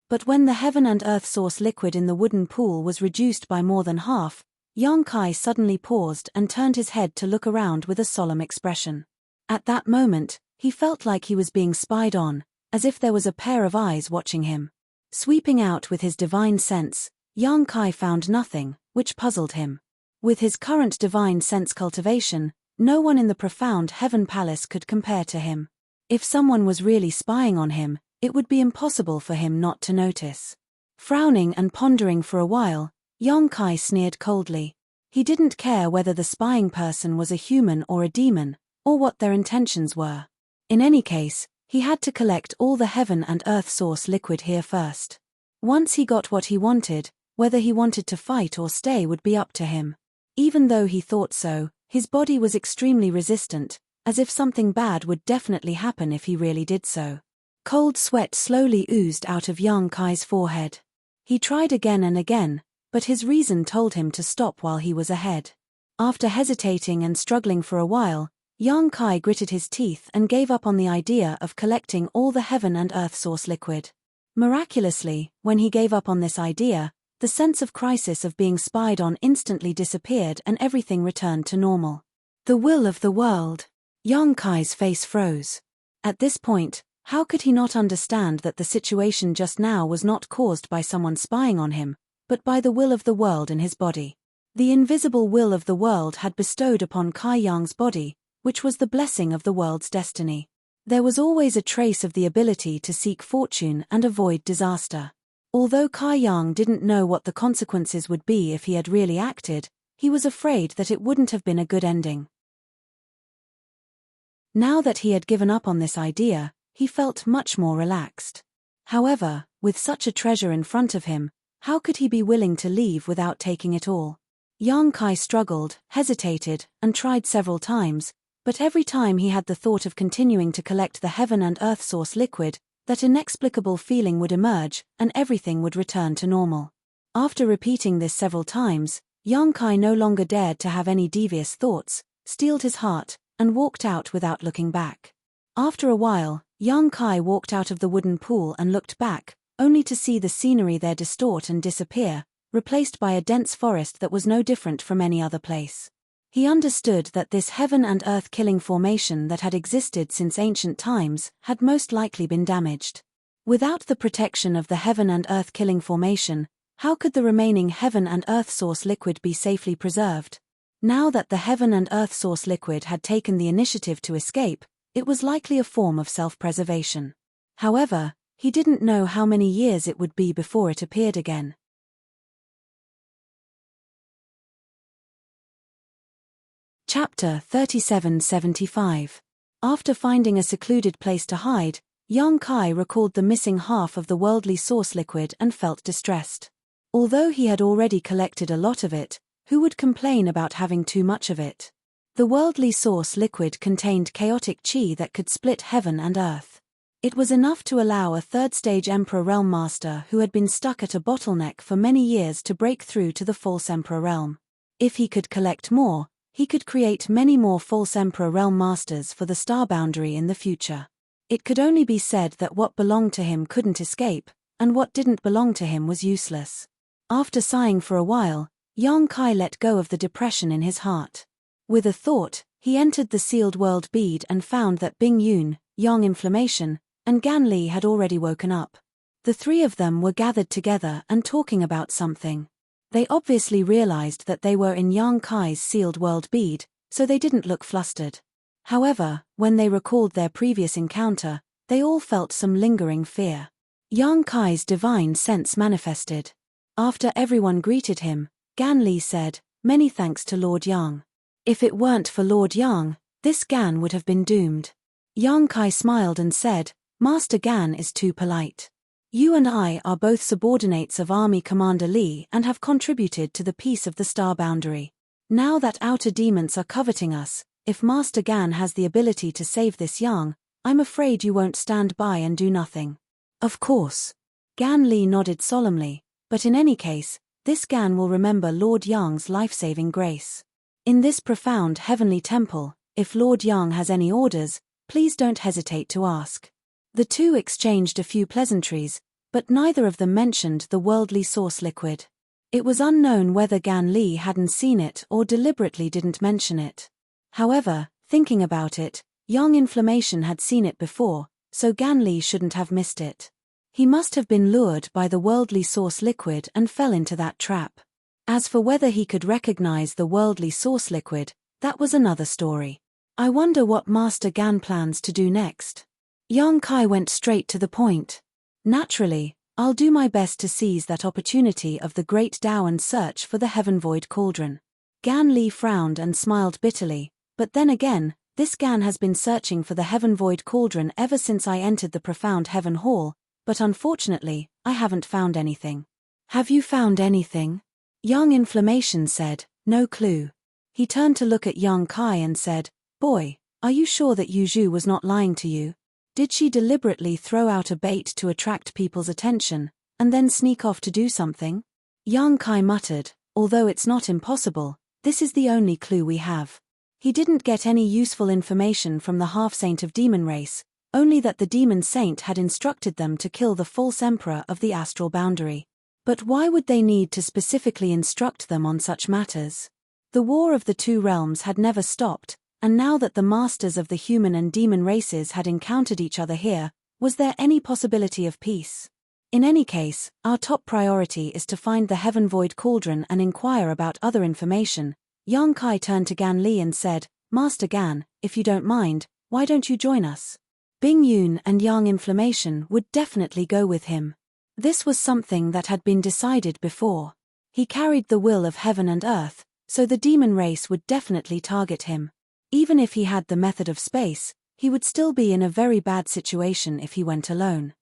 But when the heaven and earth source liquid in the wooden pool was reduced by more than half, Yang Kai suddenly paused and turned his head to look around with a solemn expression. At that moment, he felt like he was being spied on, as if there was a pair of eyes watching him. Sweeping out with his divine sense, Yang Kai found nothing, which puzzled him. With his current divine sense cultivation, no one in the profound heaven palace could compare to him. If someone was really spying on him, it would be impossible for him not to notice. Frowning and pondering for a while, Yang Kai sneered coldly. He didn't care whether the spying person was a human or a demon, or what their intentions were. In any case, he had to collect all the heaven and earth source liquid here first. Once he got what he wanted, whether he wanted to fight or stay would be up to him. Even though he thought so, his body was extremely resistant, as if something bad would definitely happen if he really did so. Cold sweat slowly oozed out of Yang Kai's forehead. He tried again and again, but his reason told him to stop while he was ahead. After hesitating and struggling for a while, Yang Kai gritted his teeth and gave up on the idea of collecting all the heaven and earth source liquid. Miraculously, when he gave up on this idea, the sense of crisis of being spied on instantly disappeared and everything returned to normal. The will of the world. Yang Kai's face froze. At this point, how could he not understand that the situation just now was not caused by someone spying on him, but by the will of the world in his body? The invisible will of the world had bestowed upon Kai Yang's body, which was the blessing of the world's destiny. There was always a trace of the ability to seek fortune and avoid disaster. Although Kai Yang didn't know what the consequences would be if he had really acted, he was afraid that it wouldn't have been a good ending. Now that he had given up on this idea, he felt much more relaxed. However, with such a treasure in front of him, how could he be willing to leave without taking it all? Yang Kai struggled, hesitated, and tried several times, but every time he had the thought of continuing to collect the heaven and earth source liquid, that inexplicable feeling would emerge, and everything would return to normal. After repeating this several times, Yang Kai no longer dared to have any devious thoughts, steeled his heart, and walked out without looking back. After a while, Yang Kai walked out of the wooden pool and looked back, only to see the scenery there distort and disappear, replaced by a dense forest that was no different from any other place. He understood that this heaven and earth killing formation that had existed since ancient times had most likely been damaged. Without the protection of the heaven and earth killing formation, how could the remaining heaven and earth source liquid be safely preserved? Now that the heaven and earth source liquid had taken the initiative to escape, it was likely a form of self-preservation. However, he didn't know how many years it would be before it appeared again. Chapter 3775. After finding a secluded place to hide, Yang Kai recalled the missing half of the worldly source liquid and felt distressed. Although he had already collected a lot of it, who would complain about having too much of it? The worldly source liquid contained chaotic chi that could split heaven and earth. It was enough to allow a third-stage Emperor Realm Master who had been stuck at a bottleneck for many years to break through to the false Emperor Realm. If he could collect more, he could create many more false Emperor Realm Masters for the star boundary in the future. It could only be said that what belonged to him couldn't escape, and what didn't belong to him was useless. After sighing for a while, Yang Kai let go of the depression in his heart. With a thought, he entered the sealed world bead and found that Bing Yun, Yang Inflammation, and Gan Li had already woken up. The three of them were gathered together and talking about something. They obviously realized that they were in Yang Kai's sealed world bead, so they didn't look flustered. However, when they recalled their previous encounter, they all felt some lingering fear. Yang Kai's divine sense manifested. After everyone greeted him, Gan Li said, "Many thanks to Lord Yang. If it weren't for Lord Yang, this Gan would have been doomed." Yang Kai smiled and said, "Master Gan is too polite. You and I are both subordinates of Army Commander Li and have contributed to the peace of the star boundary. Now that outer demons are coveting us, if Master Gan has the ability to save this Yang, I'm afraid you won't stand by and do nothing." "Of course." Gan Li nodded solemnly, "but in any case, this Gan will remember Lord Yang's life-saving grace. In this profound heavenly temple, if Lord Yang has any orders, please don't hesitate to ask." The two exchanged a few pleasantries, but neither of them mentioned the worldly source liquid. It was unknown whether Gan Li hadn't seen it or deliberately didn't mention it. However, thinking about it, Yang Inflammation had seen it before, so Gan Li shouldn't have missed it. He must have been lured by the worldly source liquid and fell into that trap. As for whether he could recognize the worldly source liquid, that was another story. I wonder what Master Gan plans to do next. Yang Kai went straight to the point. Naturally, I'll do my best to seize that opportunity of the great Tao and search for the Heaven Void Cauldron. Gan Li frowned and smiled bitterly, but then again, this Gan has been searching for the Heaven Void Cauldron ever since I entered the profound Heaven Hall, but unfortunately, I haven't found anything. Have you found anything? Young Inflammation said, no clue. He turned to look at Yang Kai and said, boy, are you sure that Yu Zhu was not lying to you? Did she deliberately throw out a bait to attract people's attention, and then sneak off to do something? Yang Kai muttered, although it's not impossible, this is the only clue we have. He didn't get any useful information from the half-saint of demon race, only that the demon saint had instructed them to kill the false emperor of the astral boundary. But why would they need to specifically instruct them on such matters? The war of the two realms had never stopped, and now that the masters of the human and demon races had encountered each other here, was there any possibility of peace? In any case, our top priority is to find the Heaven Void Cauldron and inquire about other information. Yang Kai turned to Gan Li and said, Master Gan, if you don't mind, why don't you join us? Bing Yun and Yang Inflammation would definitely go with him. This was something that had been decided before. He carried the will of heaven and earth, so the demon race would definitely target him. Even if he had the method of space, he would still be in a very bad situation if he went alone.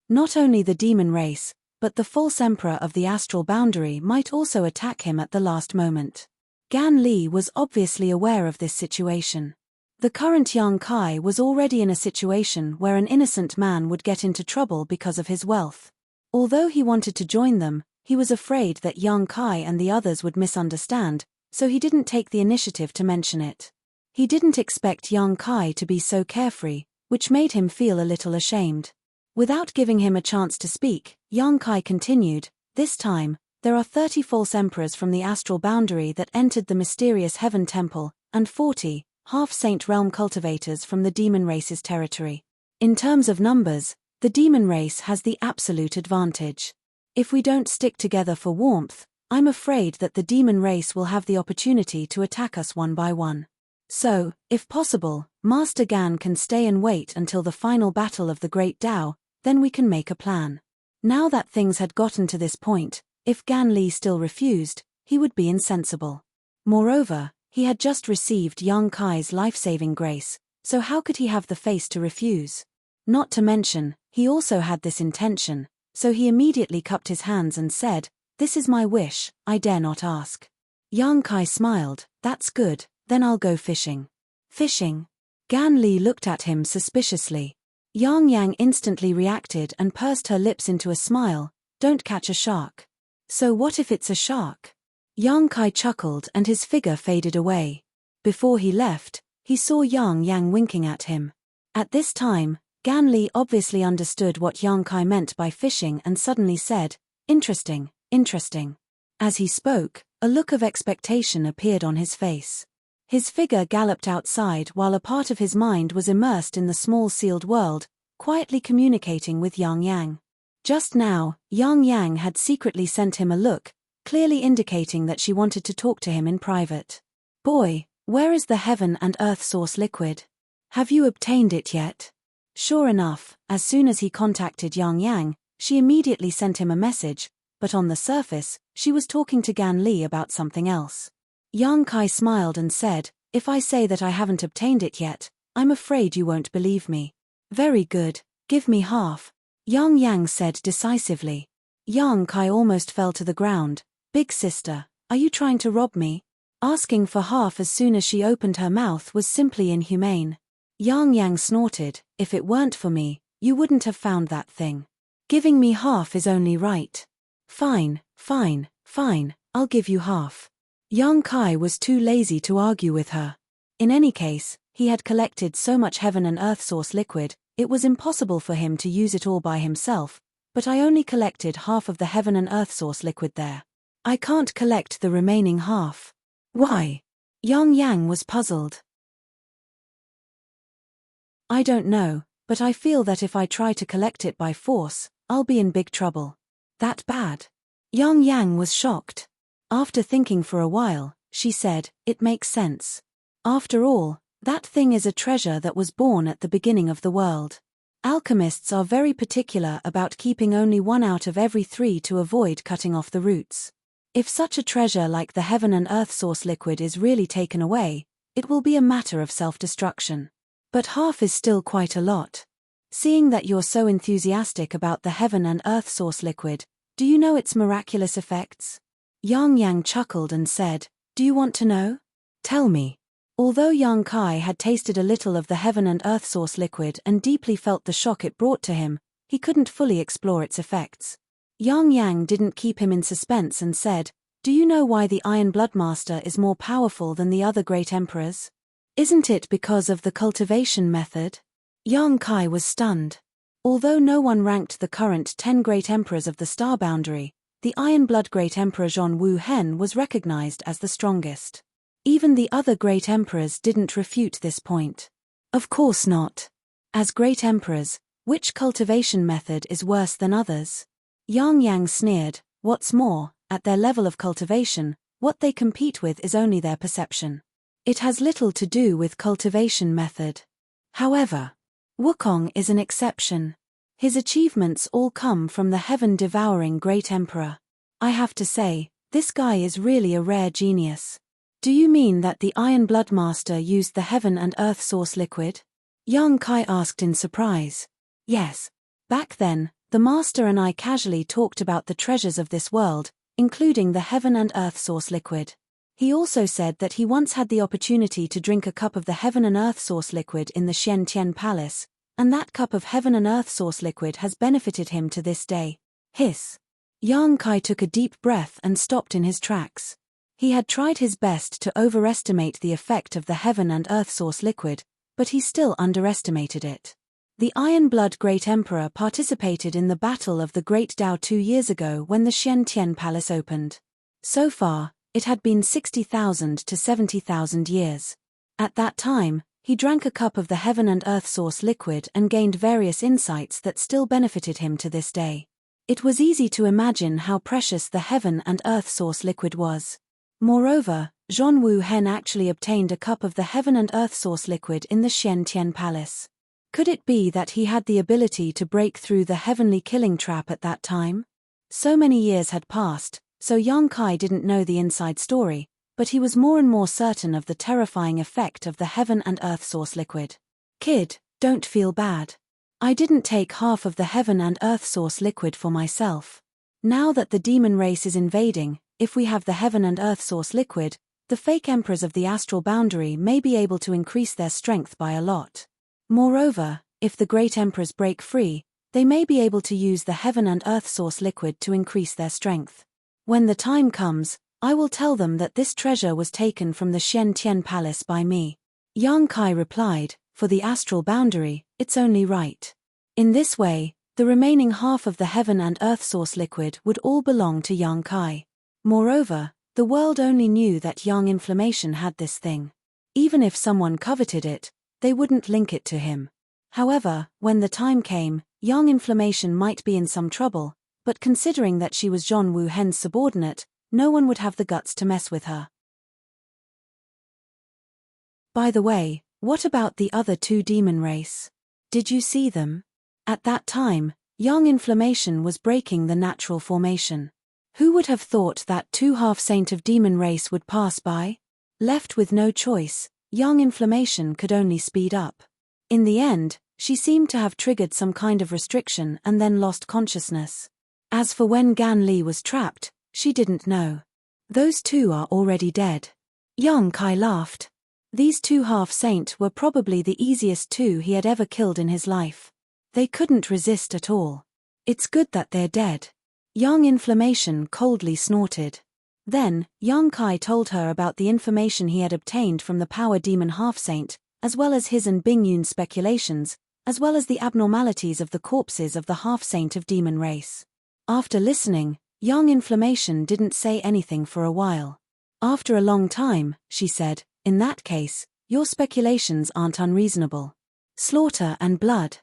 Not only the demon race, but the false emperor of the astral boundary might also attack him at the last moment. Gan Li was obviously aware of this situation. The current Yang Kai was already in a situation where an innocent man would get into trouble because of his wealth. Although he wanted to join them, he was afraid that Yang Kai and the others would misunderstand, so he didn't take the initiative to mention it. He didn't expect Yang Kai to be so carefree, which made him feel a little ashamed. Without giving him a chance to speak, Yang Kai continued, this time, there are 30 false emperors from the astral boundary that entered the mysterious Heaven Temple, and 40 half-saint realm cultivators from the demon race's territory. In terms of numbers, the demon race has the absolute advantage. If we don't stick together for warmth, I'm afraid that the demon race will have the opportunity to attack us one by one. So, if possible, Master Gan can stay and wait until the final battle of the Great Tao, then we can make a plan. Now that things had gotten to this point, if Gan Li still refused, he would be insensible. Moreover, he had just received Yang Kai's life-saving grace, so how could he have the face to refuse? Not to mention, he also had this intention, so he immediately cupped his hands and said, this is my wish, I dare not ask. Yang Kai smiled, that's good, then I'll go fishing. Fishing? Gan Li looked at him suspiciously. Yang instantly reacted and pursed her lips into a smile, don't catch a shark. So what if it's a shark? Yang Kai chuckled and his figure faded away. Before he left, he saw Yang winking at him. At this time, Gan Li obviously understood what Yang Kai meant by fishing and suddenly said, interesting. Interesting. As he spoke, a look of expectation appeared on his face. His figure galloped outside while a part of his mind was immersed in the small sealed world, quietly communicating with Yang. Just now, Yang had secretly sent him a look, clearly indicating that she wanted to talk to him in private. Boy, where is the heaven and earth source liquid? Have you obtained it yet? Sure enough, as soon as he contacted Yang, she immediately sent him a message, but on the surface, she was talking to Gan Li about something else. Yang Kai smiled and said, if I say that I haven't obtained it yet, I'm afraid you won't believe me. Very good, give me half. Yang said decisively. Yang Kai almost fell to the ground. Big sister, are you trying to rob me? Asking for half as soon as she opened her mouth was simply inhumane. Yang snorted, if it weren't for me, you wouldn't have found that thing. Giving me half is only right. Fine, I'll give you half. Yang Kai was too lazy to argue with her. In any case, he had collected so much heaven and earth source liquid, it was impossible for him to use it all by himself, but I only collected half of the heaven and earth source liquid there. I can't collect the remaining half. Why? Yang was puzzled. I don't know, But I feel that if I try to collect it by force, I'll be in big trouble. That bad? Yang Yang was shocked. After thinking for a while, she said, "It makes sense. After all, that thing is a treasure that was born at the beginning of the world. Alchemists are very particular about keeping only one out of every three to avoid cutting off the roots. If such a treasure like the heaven and earth source liquid is really taken away, it will be a matter of self-destruction. But half is still quite a lot. Seeing that you're so enthusiastic about the heaven and earth source liquid, do you know its miraculous effects?" Yang Yang chuckled and said, "Do you want to know? Tell me." Although Yang Kai had tasted a little of the heaven and earth source liquid and deeply felt the shock it brought to him, he couldn't fully explore its effects. Yang Yang didn't keep him in suspense and said, "Do you know why the Iron Blood Master is more powerful than the other great emperors? Isn't it because of the cultivation method?" Yang Kai was stunned. Although no one ranked the current 10 great emperors of the star boundary, the Iron Blood Great Emperor Zhong Wu Hen was recognized as the strongest. Even the other great emperors didn't refute this point. Of course not. As great emperors, which cultivation method is worse than others? Yang Yang sneered. What's more, at their level of cultivation, what they compete with is only their perception. It has little to do with cultivation method. However, Wukong is an exception. His achievements all come from the heaven-devouring great emperor. I have to say, this guy is really a rare genius. Do you mean that the Iron Blood Master used the heaven and earth source liquid? Yang Kai asked in surprise. Yes. Back then, the master and I casually talked about the treasures of this world, including the heaven and earth source liquid. He also said that he once had the opportunity to drink a cup of the heaven and earth source liquid in the Shen Tian Palace, and that cup of heaven and earth source liquid has benefited him to this day. Hiss. Yang Kai took a deep breath and stopped in his tracks. He had tried his best to overestimate the effect of the heaven and earth source liquid, but he still underestimated it. The Iron Blood Great Emperor participated in the Battle of the Great Dao 2 years ago when the Shen Tian Palace opened. So far, it had been 60,000 to 70,000 years. At that time, he drank a cup of the heaven and earth source liquid and gained various insights that still benefited him to this day. It was easy to imagine how precious the heaven and earth source liquid was. Moreover, Zhong Wu Hen actually obtained a cup of the heaven and earth source liquid in the Shen Tian Palace. Could it be that he had the ability to break through the heavenly killing trap at that time? So many years had passed, so Yang Kai didn't know the inside story, but he was more and more certain of the terrifying effect of the heaven and earth source liquid. Kid, don't feel bad. I didn't take half of the heaven and earth source liquid for myself. Now that the demon race is invading, if we have the heaven and earth source liquid, the fake emperors of the astral boundary may be able to increase their strength by a lot. Moreover, if the great emperors break free, they may be able to use the heaven and earth source liquid to increase their strength. When the time comes, I will tell them that this treasure was taken from the Shen Tian Palace by me. Yang Kai replied, for the astral boundary, it's only right. In this way, the remaining half of the heaven and earth source liquid would all belong to Yang Kai. Moreover, the world only knew that Yang Inflammation had this thing. Even if someone coveted it, they wouldn't link it to him. However, when the time came, Yang Inflammation might be in some trouble, but considering that she was Zhong Wu Hen's subordinate, no one would have the guts to mess with her. By the way, what about the other 2 demon race? Did you see them? At that time, Yang Inflammation was breaking the natural formation. Who would have thought that 2 half-saint of demon race would pass by? Left with no choice, Yang Inflammation could only speed up. In the end, she seemed to have triggered some kind of restriction and then lost consciousness. As for when Gan Li was trapped, she didn't know. Those 2 are already dead. Yang Kai laughed. These 2 half-saint were probably the easiest 2 he had ever killed in his life. They couldn't resist at all. It's good that they're dead. Yang Inflammation coldly snorted. Then, Yang Kai told her about the information he had obtained from the power demon half-saint, as well as his and Bing Yun's speculations, as well as the abnormalities of the corpses of the half-saint of demon race. After listening, Yang Inflammation didn't say anything for a while. After a long time, she said, in that case, your speculations aren't unreasonable. Slaughter and blood.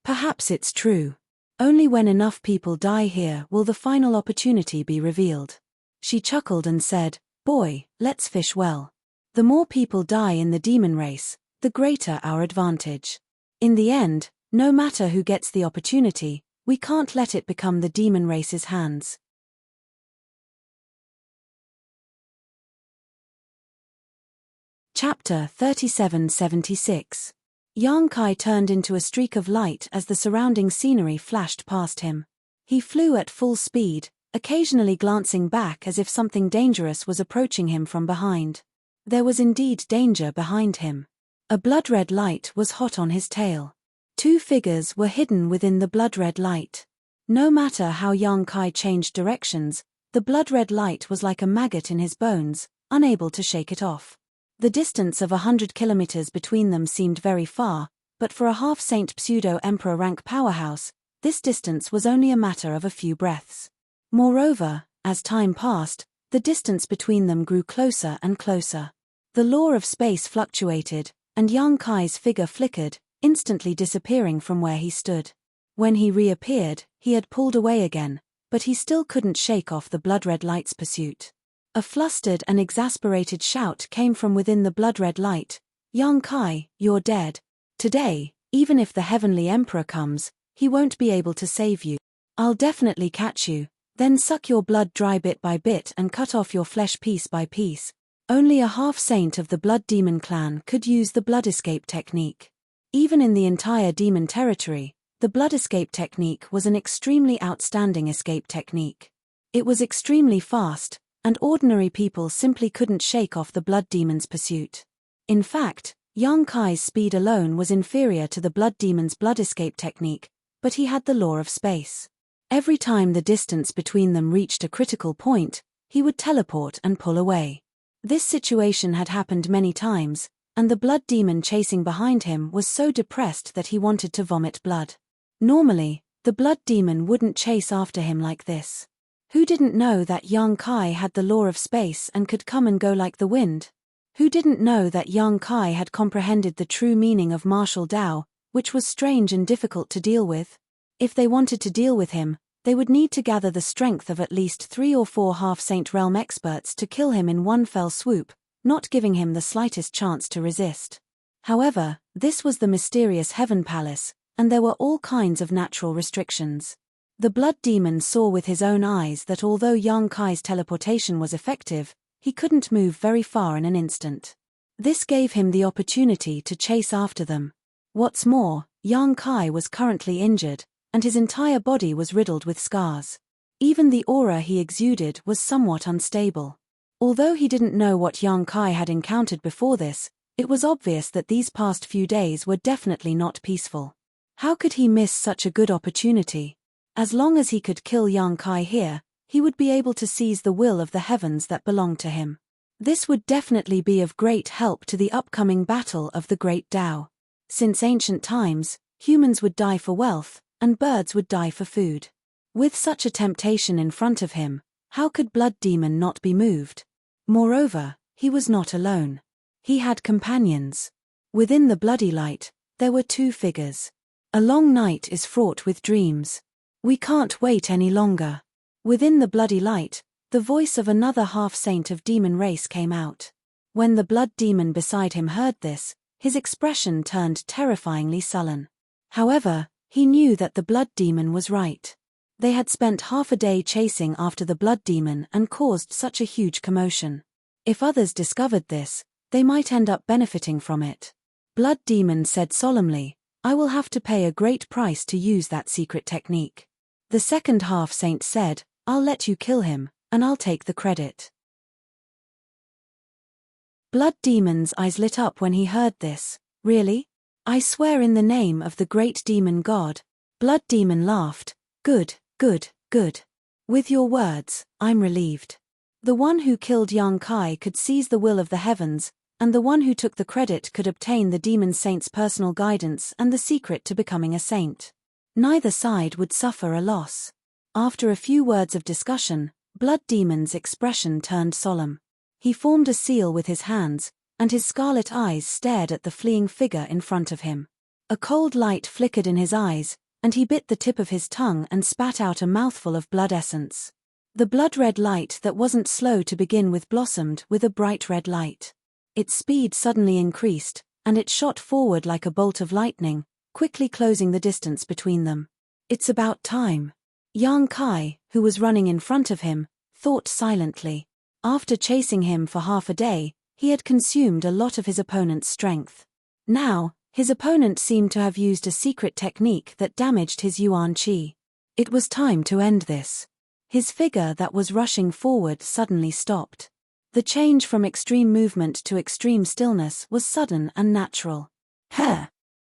Perhaps it's true. Only when enough people die here will the final opportunity be revealed. She chuckled and said, "Boy, let's fish well. The more people die in the demon race, the greater our advantage. In the end, no matter who gets the opportunity, we can't let it become the demon race's hands." Chapter 3776. Yang Kai turned into a streak of light as the surrounding scenery flashed past him. He flew at full speed, occasionally glancing back as if something dangerous was approaching him from behind. There was indeed danger behind him. A blood-red light was hot on his tail. Two figures were hidden within the blood-red light. No matter how Yang Kai changed directions, the blood-red light was like a maggot in his bones, unable to shake it off. The distance of 100 kilometers between them seemed very far, but for a half-saint pseudo-emperor rank powerhouse, this distance was only a matter of a few breaths. Moreover, as time passed, the distance between them grew closer and closer. The law of space fluctuated, and Yang Kai's figure flickered, instantly disappearing from where he stood. When he reappeared, he had pulled away again, but he still couldn't shake off the blood-red light's pursuit. A flustered and exasperated shout came from within the blood-red light. "Yang Kai, you're dead. Today, even if the Heavenly Emperor comes, he won't be able to save you. I'll definitely catch you, then suck your blood dry bit by bit and cut off your flesh piece by piece." Only a half-saint of the Blood Demon clan could use the blood escape technique. Even in the entire demon territory, the blood escape technique was an extremely outstanding escape technique. It was extremely fast, and ordinary people simply couldn't shake off the blood demon's pursuit. In fact, Yang Kai's speed alone was inferior to the blood demon's blood escape technique, but he had the law of space. Every time the distance between them reached a critical point, he would teleport and pull away. This situation had happened many times, and the blood demon chasing behind him was so depressed that he wanted to vomit blood. Normally, the blood demon wouldn't chase after him like this. Who didn't know that Yang Kai had the law of space and could come and go like the wind? Who didn't know that Yang Kai had comprehended the true meaning of martial Tao, which was strange and difficult to deal with? If they wanted to deal with him, they would need to gather the strength of at least 3 or 4 half-saint realm experts to kill him in one fell swoop, not giving him the slightest chance to resist. However, this was the mysterious Heaven Palace, and there were all kinds of natural restrictions. The blood demon saw with his own eyes that although Yang Kai's teleportation was effective, he couldn't move very far in an instant. This gave him the opportunity to chase after them. What's more, Yang Kai was currently injured, and his entire body was riddled with scars. Even the aura he exuded was somewhat unstable. Although he didn't know what Yang Kai had encountered before this, it was obvious that these past few days were definitely not peaceful. How could he miss such a good opportunity? As long as he could kill Yang Kai here, he would be able to seize the will of the heavens that belonged to him. This would definitely be of great help to the upcoming battle of the Great Tao. Since ancient times, humans would die for wealth, and birds would die for food. With such a temptation in front of him, how could Blood Demon not be moved? Moreover, he was not alone. He had companions. Within the bloody light, there were 2 figures. A long night is fraught with dreams. We can't wait any longer. Within the bloody light, the voice of another half-saint of demon race came out. When the blood demon beside him heard this, his expression turned terrifyingly sullen. However, he knew that the blood demon was right. They had spent half a day chasing after the blood demon and caused such a huge commotion. If others discovered this, they might end up benefiting from it. Blood demon said solemnly, "I will have to pay a great price to use that secret technique." The second half-saint said, "I'll let you kill him, and I'll take the credit." Blood Demon's eyes lit up when he heard this. "Really? I swear in the name of the great demon god." Blood Demon laughed. Good, good, good. With your words, I'm relieved. The one who killed Yang Kai could seize the will of the heavens, and the one who took the credit could obtain the demon saint's personal guidance and the secret to becoming a saint. Neither side would suffer a loss. After a few words of discussion, Blood Demon's expression turned solemn. He formed a seal with his hands, and his scarlet eyes stared at the fleeing figure in front of him. A cold light flickered in his eyes, and he bit the tip of his tongue and spat out a mouthful of blood essence. The blood-red light that wasn't slow to begin with blossomed with a bright red light. Its speed suddenly increased, and it shot forward like a bolt of lightning, quickly closing the distance between them. It's about time. Yang Kai, who was running in front of him, thought silently. After chasing him for half a day, he had consumed a lot of his opponent's strength. Now, his opponent seemed to have used a secret technique that damaged his yuan qi. It was time to end this. His figure that was rushing forward suddenly stopped. The change from extreme movement to extreme stillness was sudden and natural.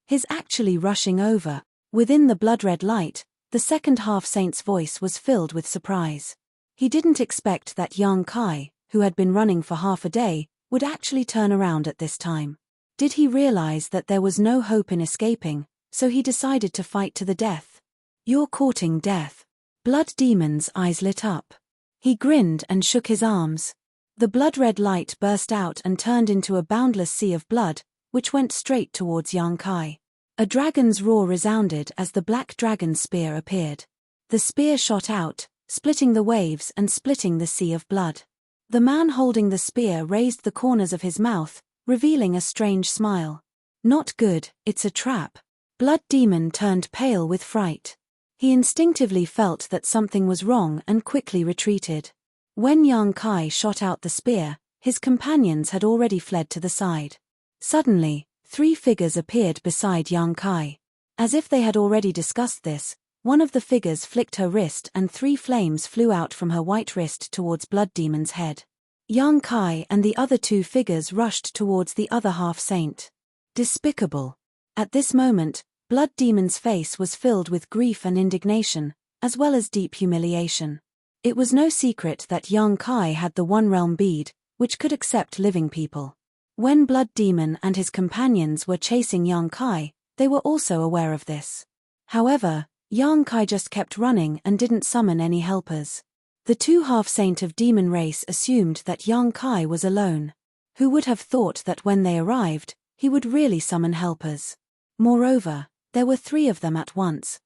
His actually rushing over. Within the blood-red light, the second half-saint's voice was filled with surprise. He didn't expect that Yang Kai, who had been running for half a day, would actually turn around at this time. Did he realize that there was no hope in escaping, so he decided to fight to the death? You're courting death. Blood Demon's eyes lit up. He grinned and shook his arms. The blood-red light burst out and turned into a boundless sea of blood, which went straight towards Yang Kai. A dragon's roar resounded as the black dragon spear appeared. The spear shot out, splitting the waves and splitting the sea of blood. The man holding the spear raised the corners of his mouth, revealing a strange smile. Not good, it's a trap. Blood Demon turned pale with fright. He instinctively felt that something was wrong and quickly retreated. When Yang Kai shot out the spear, his companions had already fled to the side. Suddenly, 3 figures appeared beside Yang Kai. As if they had already discussed this, one of the figures flicked her wrist and 3 flames flew out from her white wrist towards Blood Demon's head. Yang Kai and the other 2 figures rushed towards the other half-saint. Despicable. At this moment, Blood Demon's face was filled with grief and indignation, as well as deep humiliation. It was no secret that Yang Kai had the One Realm bead, which could accept living people. When Blood Demon and his companions were chasing Yang Kai, they were also aware of this. However, Yang Kai just kept running and didn't summon any helpers. The 2 half-saint of demon race assumed that Yang Kai was alone. Who would have thought that when they arrived, he would really summon helpers? Moreover, there were 3 of them at once.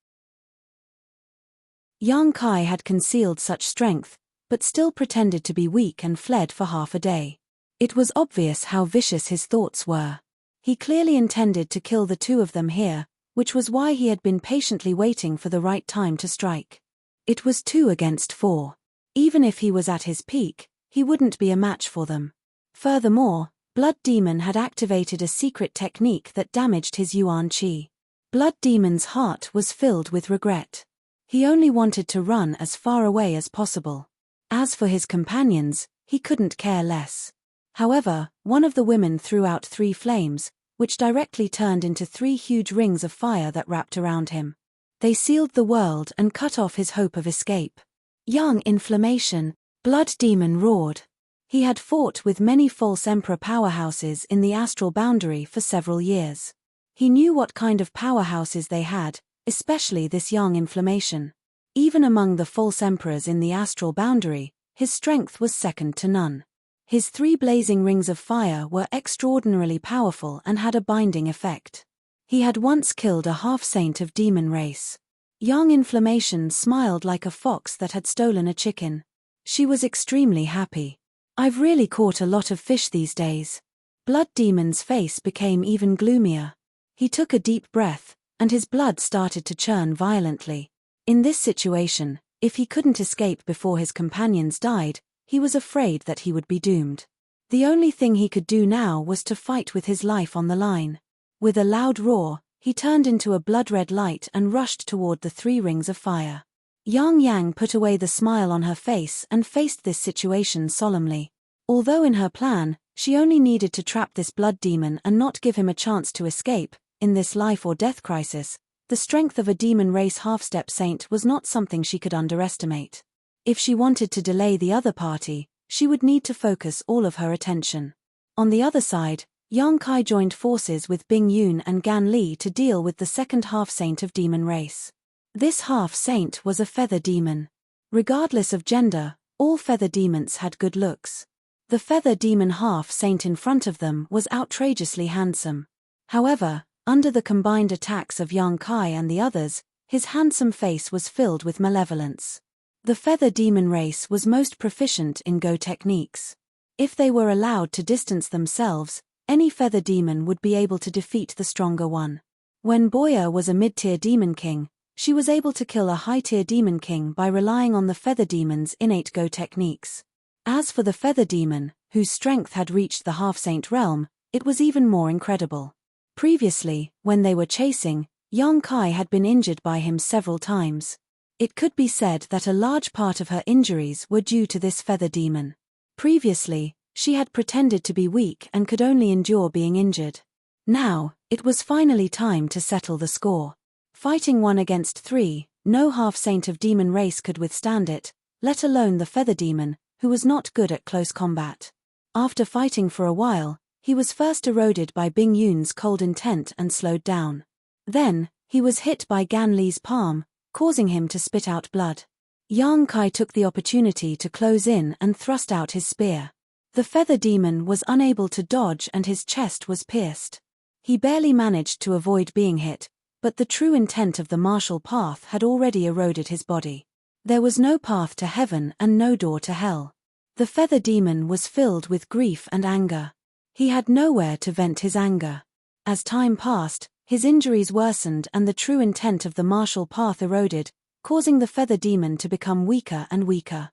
Yang Kai had concealed such strength, but still pretended to be weak and fled for half a day. It was obvious how vicious his thoughts were. He clearly intended to kill the 2 of them here, which was why he had been patiently waiting for the right time to strike. It was 2 against 4. Even if he was at his peak, he wouldn't be a match for them. Furthermore, Blood Demon had activated a secret technique that damaged his yuan qi. Blood Demon's heart was filled with regret. He only wanted to run as far away as possible. As for his companions, he couldn't care less. However, one of the women threw out 3 flames, which directly turned into 3 huge rings of fire that wrapped around him. They sealed the world and cut off his hope of escape. Young inflammation, Blood Demon roared. He had fought with many false emperor powerhouses in the astral boundary for several years. He knew what kind of powerhouses they had, especially this young inflammation. Even among the false emperors in the astral boundary, his strength was second to none. His 3 blazing rings of fire were extraordinarily powerful and had a binding effect. He had once killed a half-saint of demon race. Young Inflammation smiled like a fox that had stolen a chicken. She was extremely happy. I've really caught a lot of fish these days. Blood Demon's face became even gloomier. He took a deep breath, and his blood started to churn violently. In this situation, if he couldn't escape before his companions died, he was afraid that he would be doomed. The only thing he could do now was to fight with his life on the line. With a loud roar, he turned into a blood-red light and rushed toward the 3 rings of fire. Yang Yang put away the smile on her face and faced this situation solemnly. Although in her plan, she only needed to trap this blood demon and not give him a chance to escape, in this life-or-death crisis, the strength of a demon race half-step saint was not something she could underestimate. If she wanted to delay the other party, she would need to focus all of her attention. On the other side, Yang Kai joined forces with Bing Yun and Gan Li to deal with the second half-saint of demon race. This half-saint was a feather demon. Regardless of gender, all feather demons had good looks. The feather demon half-saint in front of them was outrageously handsome. However, Under the combined attacks of Yang Kai and the others, his handsome face was filled with malevolence. The feather demon race was most proficient in Go techniques. If they were allowed to distance themselves, any feather demon would be able to defeat the stronger one. When Boya was a mid-tier demon king, she was able to kill a high-tier demon king by relying on the feather demon's innate Go techniques. As for the feather demon, whose strength had reached the half-saint realm, it was even more incredible. Previously, when they were chasing, Yang Kai had been injured by him several times. It could be said that a large part of her injuries were due to this feather demon. Previously, she had pretended to be weak and could only endure being injured. Now, it was finally time to settle the score. Fighting 1 against 3, no half-saint of demon race could withstand it, let alone the feather demon, who was not good at close combat. After fighting for a while, he was first eroded by Bing Yun's cold intent and slowed down. Then, he was hit by Gan Li's palm, causing him to spit out blood. Yang Kai took the opportunity to close in and thrust out his spear. The feather demon was unable to dodge and his chest was pierced. He barely managed to avoid being hit, but the true intent of the martial path had already eroded his body. There was no path to heaven and no door to hell. The feather demon was filled with grief and anger. He had nowhere to vent his anger. As time passed, his injuries worsened and the true intent of the martial path eroded, causing the feather demon to become weaker and weaker.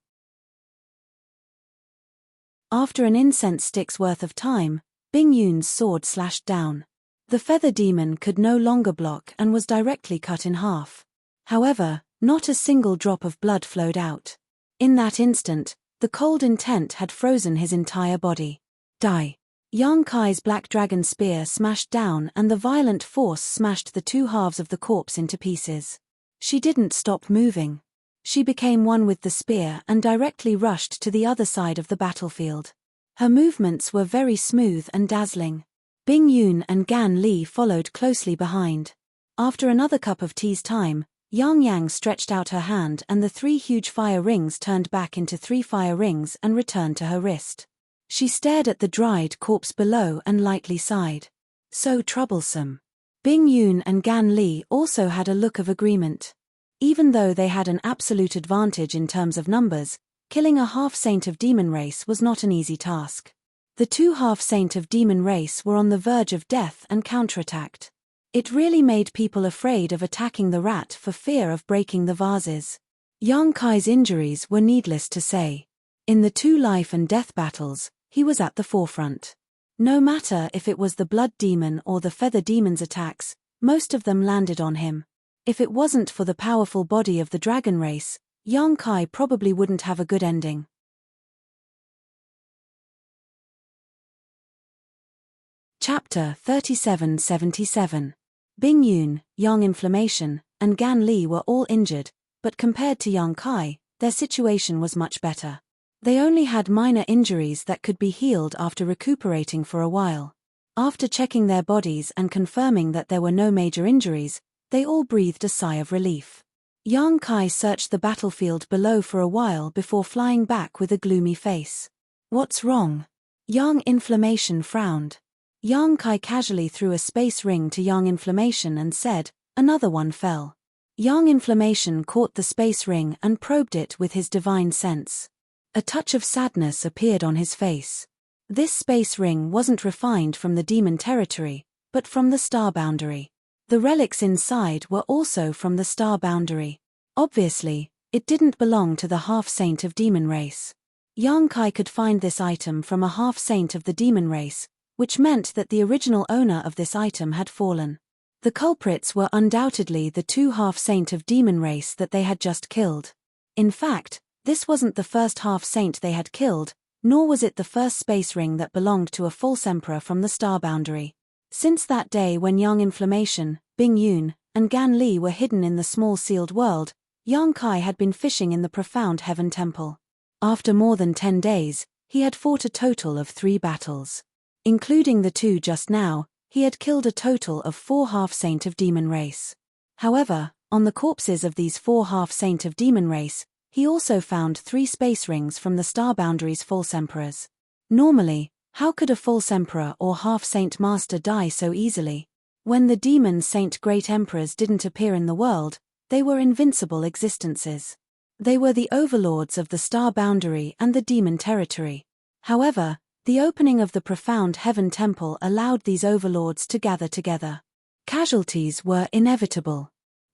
After an incense stick's worth of time, Bing Yun's sword slashed down. The feather demon could no longer block and was directly cut in half. However, not a single drop of blood flowed out. In that instant, the cold intent had frozen his entire body. Die. Yang Kai's black dragon spear smashed down and the violent force smashed the two halves of the corpse into pieces. She didn't stop moving. She became one with the spear and directly rushed to the other side of the battlefield. Her movements were very smooth and dazzling. Bing Yun and Gan Li followed closely behind. After another cup of tea's time, Yang stretched out her hand and the 3 huge fire rings turned back into 3 fire rings and returned to her wrist. She stared at the dried corpse below and lightly sighed. So troublesome. Bing Yun and Gan Li also had a look of agreement. Even though they had an absolute advantage in terms of numbers, killing a half-saint of demon race was not an easy task. The 2 half-saint of demon race were on the verge of death and counterattacked. It really made people afraid of attacking the rat for fear of breaking the vases. Yang Kai's injuries were needless to say. In the 2 life and death battles, he was at the forefront. No matter if it was the blood demon or the feather demon's attacks, most of them landed on him. If it wasn't for the powerful body of the dragon race, Yang Kai probably wouldn't have a good ending. Chapter 3777. Bing Yun, Yang Inflammation, and Gan Li were all injured, but compared to Yang Kai, their situation was much better. They only had minor injuries that could be healed after recuperating for a while. After checking their bodies and confirming that there were no major injuries, they all breathed a sigh of relief. Yang Kai searched the battlefield below for a while before flying back with a gloomy face. What's wrong? Yang Inflammation frowned. Yang Kai casually threw a space ring to Yang Inflammation and said, "Another one fell." Yang Inflammation caught the space ring and probed it with his divine sense. A touch of sadness appeared on his face. This space ring wasn't refined from the demon territory, but from the star boundary. The relics inside were also from the star boundary. Obviously, it didn't belong to the half-saint of demon race. Yang Kai could find this item from a half-saint of the demon race, which meant that the original owner of this item had fallen. The culprits were undoubtedly the 2 half-saint of demon race that they had just killed. In fact, this wasn't the first half-saint they had killed, nor was it the first space ring that belonged to a false emperor from the star boundary. Since that day when Yang Inflammation, Bing Yun, and Gan Li were hidden in the small sealed world, Yang Kai had been fishing in the profound heaven temple. After more than 10 days, he had fought a total of 3 battles. Including the 2 just now, he had killed a total of 4 half-saint of demon race. However, on the corpses of these 4 half-saint of demon race, he also found 3 space rings from the star boundary's false emperors. Normally, how could a false emperor or half-saint master die so easily? When the demon saint great emperors didn't appear in the world, they were invincible existences. They were the overlords of the star boundary and the demon territory. However, the opening of the profound heaven temple allowed these overlords to gather together. Casualties were inevitable.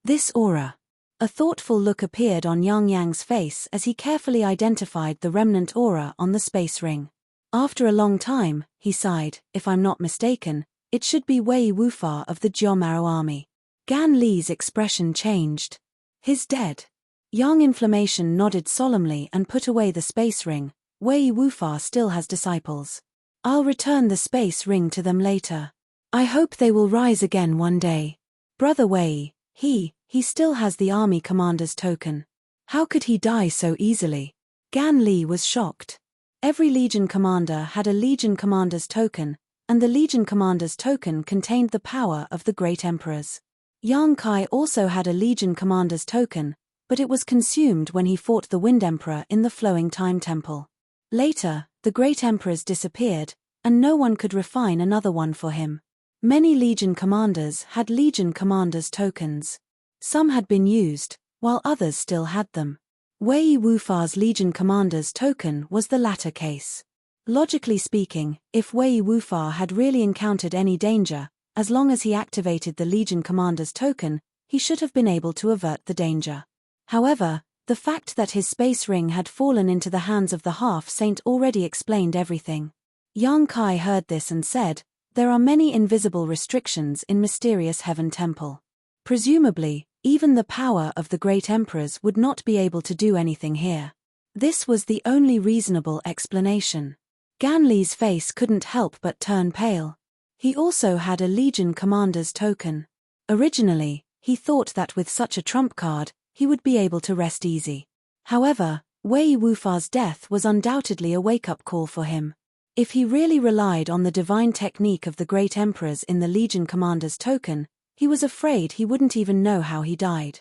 This aura. A thoughtful look appeared on Yang Yang's face as he carefully identified the remnant aura on the space ring. After a long time, he sighed, if I'm not mistaken, it should be Wei Wufa of the Jiomaro army. Gan Li's expression changed. He's dead. Yang Inflammation nodded solemnly and put away the space ring. Wei Wufa still has disciples. I'll return the space ring to them later. I hope they will rise again one day. Brother Wei, he still has the army commander's token. How could he die so easily? Gan Li was shocked. Every legion commander had a legion commander's token, and the legion commander's token contained the power of the great emperors. Yang Kai also had a legion commander's token, but it was consumed when he fought the Wind Emperor in the Flowing Time Temple. Later, the great emperors disappeared, and no one could refine another one for him. Many legion commanders had legion commanders' tokens. Some had been used, while others still had them. Wei Wufa's legion commander's token was the latter case. Logically speaking, if Wei Wufa had really encountered any danger, as long as he activated the legion commander's token, he should have been able to avert the danger. However, the fact that his space ring had fallen into the hands of the half-saint already explained everything. Yang Kai heard this and said, there are many invisible restrictions in Mysterious Heaven Temple. Presumably, even the power of the great emperors would not be able to do anything here. This was the only reasonable explanation. Gan Li's face couldn't help but turn pale. He also had a legion commander's token. Originally, he thought that with such a trump card, he would be able to rest easy. However, Wei Wufa's death was undoubtedly a wake-up call for him. If he really relied on the divine technique of the great emperors in the legion commander's token, he was afraid he wouldn't even know how he died.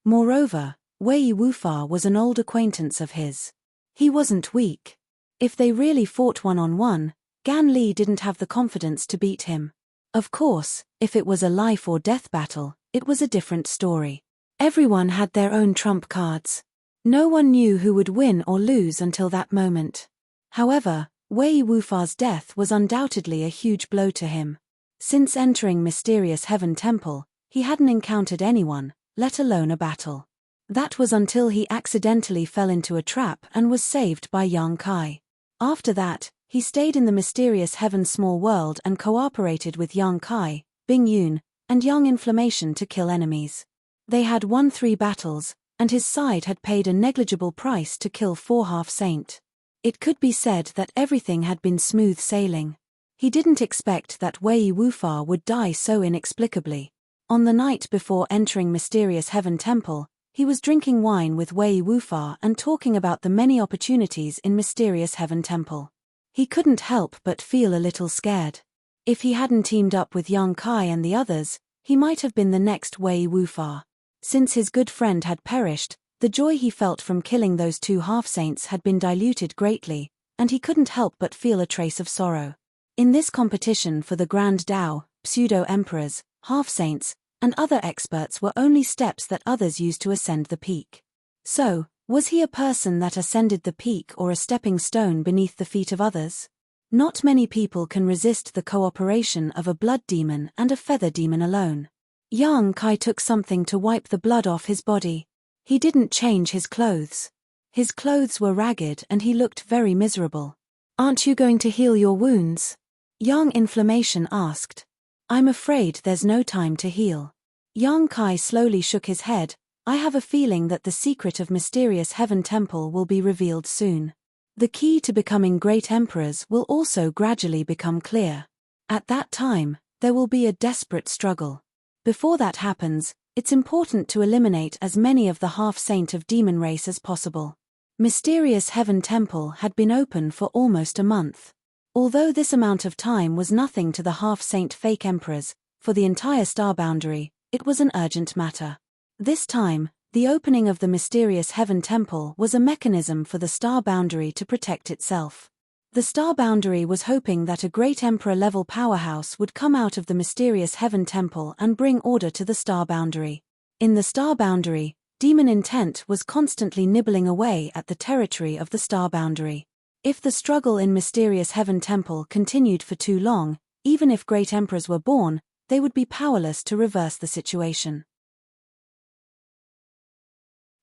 Moreover, Wei Wufa was an old acquaintance of his. He wasn't weak. If they really fought one-on-one, Gan Li didn't have the confidence to beat him. Of course, if it was a life-or-death battle, it was a different story. Everyone had their own trump cards. No one knew who would win or lose until that moment. However, Wei Wufa's death was undoubtedly a huge blow to him. Since entering Mysterious Heaven Temple, he hadn't encountered anyone, let alone a battle. That was until he accidentally fell into a trap and was saved by Yang Kai. After that, he stayed in the Mysterious Heaven Small World and cooperated with Yang Kai, Bing Yun, and Yang Inflammation to kill enemies. They had won 3 battles, and his side had paid a negligible price to kill 4 half-saint. It could be said that everything had been smooth sailing. He didn't expect that Wei Wufa would die so inexplicably. On the night before entering Mysterious Heaven Temple, he was drinking wine with Wei Wufa and talking about the many opportunities in Mysterious Heaven Temple. He couldn't help but feel a little scared. If he hadn't teamed up with Yang Kai and the others, he might have been the next Wei Wufa. Since his good friend had perished, the joy he felt from killing those 2 half-saints had been diluted greatly, and he couldn't help but feel a trace of sorrow. In this competition for the Grand Dao, pseudo-emperors, half-saints, and other experts were only steps that others used to ascend the peak. So, was he a person that ascended the peak or a stepping stone beneath the feet of others? Not many people can resist the cooperation of a blood demon and a feather demon alone. Yang Kai took something to wipe the blood off his body. He didn't change his clothes. His clothes were ragged and he looked very miserable. Aren't you going to heal your wounds? Yang Inflammation asked. I'm afraid there's no time to heal. Yang Kai slowly shook his head. I have a feeling that the secret of Mysterious Heaven Temple will be revealed soon. The key to becoming great emperors will also gradually become clear. At that time, there will be a desperate struggle. Before that happens, it's important to eliminate as many of the half-saint of demon race as possible. Mysterious Heaven Temple had been open for almost a month. Although this amount of time was nothing to the half-saint fake emperors, for the entire star boundary, it was an urgent matter. This time, the opening of the Mysterious Heaven Temple was a mechanism for the star boundary to protect itself. The Star Boundary was hoping that a great Emperor-level powerhouse would come out of the mysterious Heaven Temple and bring order to the Star Boundary. In the Star Boundary, Demon Intent was constantly nibbling away at the territory of the Star Boundary. If the struggle in mysterious Heaven Temple continued for too long, even if great emperors were born, they would be powerless to reverse the situation.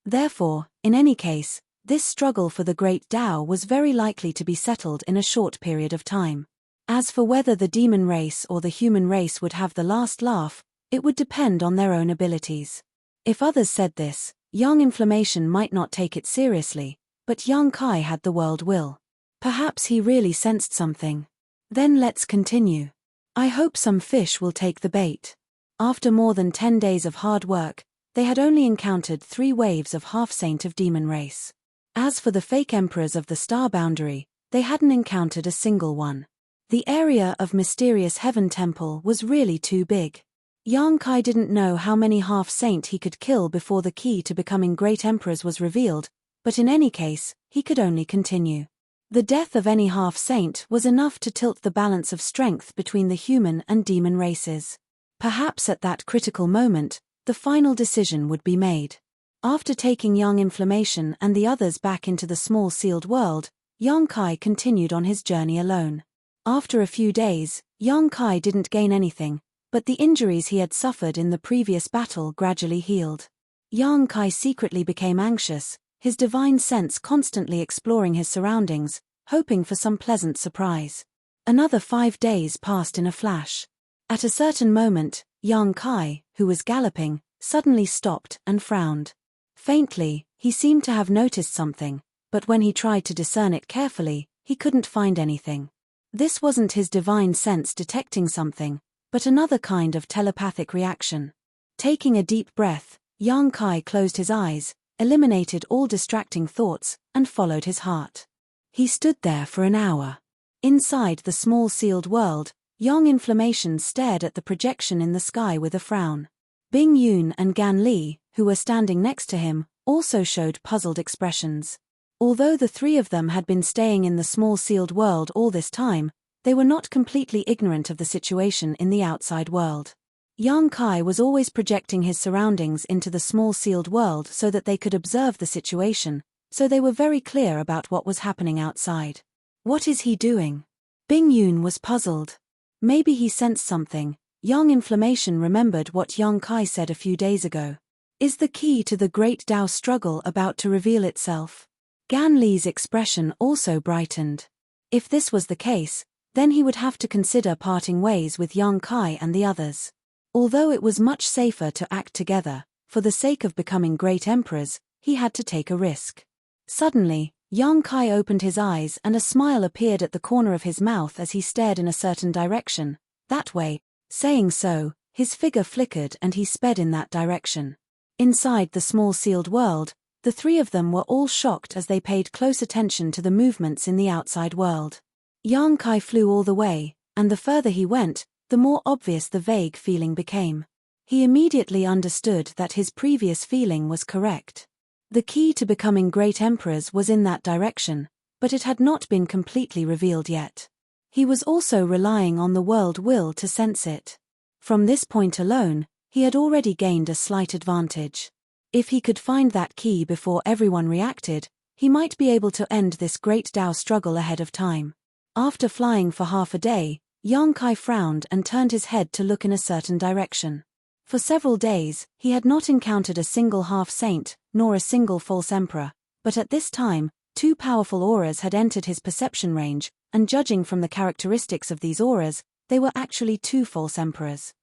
Therefore, in any case, this struggle for the Great Tao was very likely to be settled in a short period of time. As for whether the demon race or the human race would have the last laugh, it would depend on their own abilities. If others said this, young Inflammation might not take it seriously, but young Kai had the world will. Perhaps he really sensed something. Then let's continue. I hope some fish will take the bait. After more than 10 days of hard work, they had only encountered 3 waves of half-saint of demon race. As for the fake emperors of the Star Boundary, they hadn't encountered a single one. The area of mysterious Heaven Temple was really too big. Yang Kai didn't know how many half-saint he could kill before the key to becoming great emperors was revealed, but in any case, he could only continue. The death of any half-saint was enough to tilt the balance of strength between the human and demon races. Perhaps at that critical moment, the final decision would be made. After taking young Inflammation and the others back into the small sealed world, Yang Kai continued on his journey alone. After a few days, Yang Kai didn't gain anything, but the injuries he had suffered in the previous battle gradually healed. Yang Kai secretly became anxious, his divine sense constantly exploring his surroundings, hoping for some pleasant surprise. Another 5 days passed in a flash. At a certain moment, Yang Kai, who was galloping, suddenly stopped and frowned. Faintly, he seemed to have noticed something, but when he tried to discern it carefully, he couldn't find anything. This wasn't his divine sense detecting something, but another kind of telepathic reaction. Taking a deep breath, Yang Kai closed his eyes, eliminated all distracting thoughts, and followed his heart. He stood there for an hour. Inside the small sealed world, young Inflammation stared at the projection in the sky with a frown. Bing Yun and Gan Li, who were standing next to him, also showed puzzled expressions. Although the 3 of them had been staying in the small sealed world all this time, they were not completely ignorant of the situation in the outside world. Yang Kai was always projecting his surroundings into the small sealed world so that they could observe the situation, so they were very clear about what was happening outside. What is he doing? Bing Yun was puzzled. Maybe he sensed something. Young Inflammation remembered what Yang Kai said a few days ago. Is the key to the Great Tao struggle about to reveal itself? Gan Li's expression also brightened. If this was the case, then he would have to consider parting ways with Yang Kai and the others. Although it was much safer to act together, for the sake of becoming great emperors, he had to take a risk. Suddenly, Yang Kai opened his eyes and a smile appeared at the corner of his mouth as he stared in a certain direction. That way. Saying so, his figure flickered and he sped in that direction. Inside the small sealed world, the 3 of them were all shocked as they paid close attention to the movements in the outside world. Yang Kai flew all the way, and the further he went, the more obvious the vague feeling became. He immediately understood that his previous feeling was correct. The key to becoming great emperors was in that direction, but it had not been completely revealed yet. He was also relying on the world will to sense it. From this point alone, he had already gained a slight advantage. If he could find that key before everyone reacted, he might be able to end this great Tao struggle ahead of time. After flying for half a day, Yang Kai frowned and turned his head to look in a certain direction. For several days, he had not encountered a single half-saint, nor a single false emperor, but at this time, 2 powerful auras had entered his perception range, and judging from the characteristics of these auras, they were actually 2 false emperors.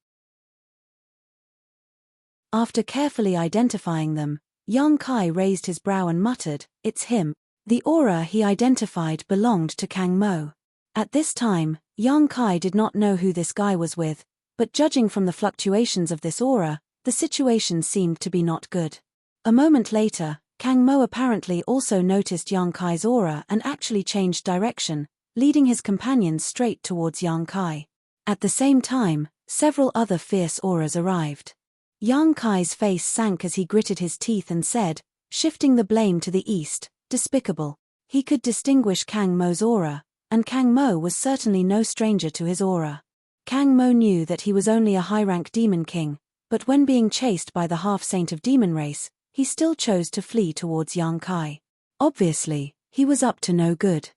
After carefully identifying them, Yang Kai raised his brow and muttered, "It's him." The aura he identified belonged to Kang Mo. At this time, Yang Kai did not know who this guy was with, but judging from the fluctuations of this aura, the situation seemed to be not good. A moment later, Kang Mo apparently also noticed Yang Kai's aura and actually changed direction, leading his companions straight towards Yang Kai. At the same time, several other fierce auras arrived. Yang Kai's face sank as he gritted his teeth and said, shifting the blame to the east, "Despicable." He could distinguish Kang Mo's aura, and Kang Mo was certainly no stranger to his aura. Kang Mo knew that he was only a high-rank demon king, but when being chased by the half-saint of demon race, he still chose to flee towards Yang Kai. Obviously, he was up to no good.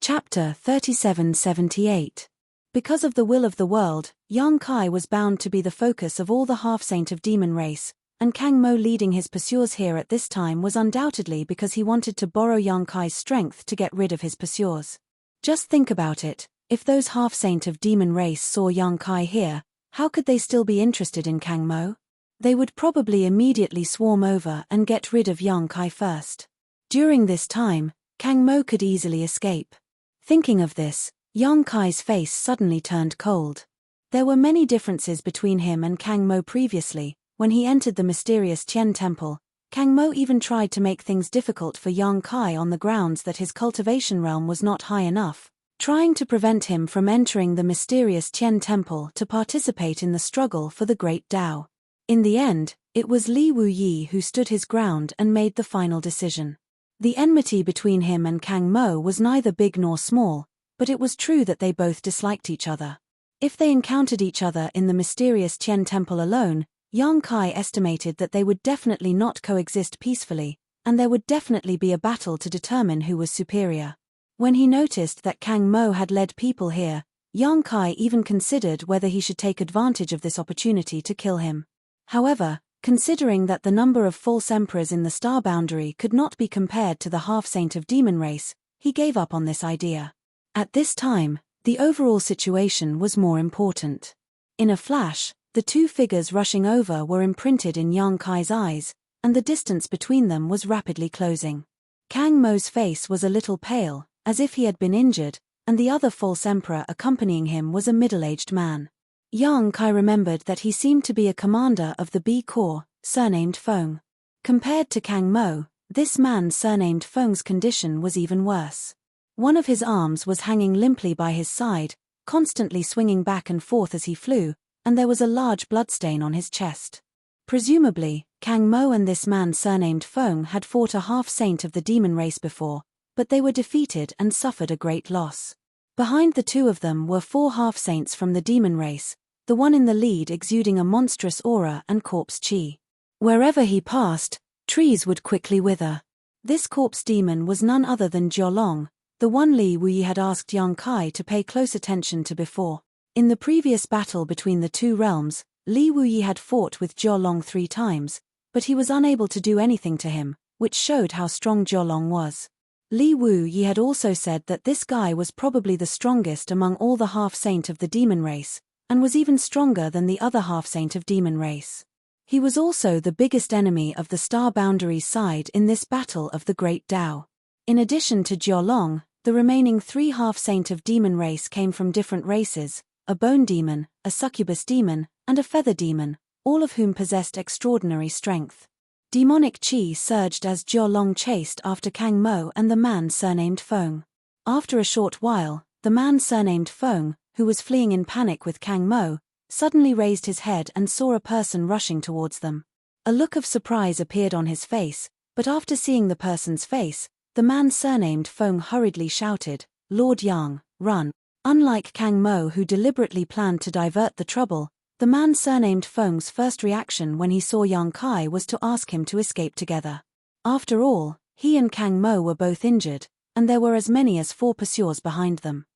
Chapter 3778. Because of the will of the world, Yang Kai was bound to be the focus of all the half-saint of demon race, and Kang Mo leading his pursuers here at this time was undoubtedly because he wanted to borrow Yang Kai's strength to get rid of his pursuers. Just think about it, if those half-saint of demon race saw Yang Kai here, how could they still be interested in Kang Mo? They would probably immediately swarm over and get rid of Yang Kai first. During this time, Kang Mo could easily escape. Thinking of this, Yang Kai's face suddenly turned cold. There were many differences between him and Kang Mo previously. When he entered the mysterious Qian temple, Kang Mo even tried to make things difficult for Yang Kai on the grounds that his cultivation realm was not high enough, trying to prevent him from entering the mysterious Qian temple to participate in the struggle for the Great Tao. In the end, it was Li Wuyi who stood his ground and made the final decision. The enmity between him and Kang Mo was neither big nor small, but it was true that they both disliked each other. If they encountered each other in the mysterious Qian temple alone, Yang Kai estimated that they would definitely not coexist peacefully, and there would definitely be a battle to determine who was superior. When he noticed that Kang Mo had led people here, Yang Kai even considered whether he should take advantage of this opportunity to kill him. However, considering that the number of false emperors in the star boundary could not be compared to the half-saint of demon race, he gave up on this idea. At this time, the overall situation was more important. In a flash, the two figures rushing over were imprinted in Yang Kai's eyes, and the distance between them was rapidly closing. Kang Mo's face was a little pale, as if he had been injured, and the other false emperor accompanying him was a middle-aged man. Yang Kai remembered that he seemed to be a commander of the B Corps, surnamed Feng. Compared to Kang Mo, this man surnamed Feng's condition was even worse. One of his arms was hanging limply by his side, constantly swinging back and forth as he flew, and there was a large bloodstain on his chest. Presumably, Kang Mo and this man surnamed Feng had fought a half-saint of the demon race before, but they were defeated and suffered a great loss. Behind the two of them were 4 half-saints from the demon race, the one in the lead exuding a monstrous aura and corpse chi. Wherever he passed, trees would quickly wither. This corpse demon was none other than Jiolong, the one Li Wuyi had asked Yang Kai to pay close attention to before. In the previous battle between the two realms, Li Wuyi had fought with Jiolong 3 times, but he was unable to do anything to him, which showed how strong Jiolong was. Li Wuyi had also said that this guy was probably the strongest among all the half-saint of the demon race, and was even stronger than the other half-saint of demon race. He was also the biggest enemy of the star boundaries side in this battle of the Great Tao. In addition to Jiolong, the remaining 3 half-saint of demon race came from different races, a bone demon, a succubus demon, and a feather demon, all of whom possessed extraordinary strength. Demonic chi surged as Jiolong chased after Kang Mo and the man surnamed Feng. After a short while, the man surnamed Feng, who was fleeing in panic with Kang Mo, suddenly raised his head and saw a person rushing towards them. A look of surprise appeared on his face, but after seeing the person's face, the man surnamed Feng hurriedly shouted, "Lord Yang, run." Unlike Kang Mo, who deliberately planned to divert the trouble, the man surnamed Feng's first reaction when he saw Yang Kai was to ask him to escape together. After all, he and Kang Mo were both injured, and there were as many as 4 pursuers behind them.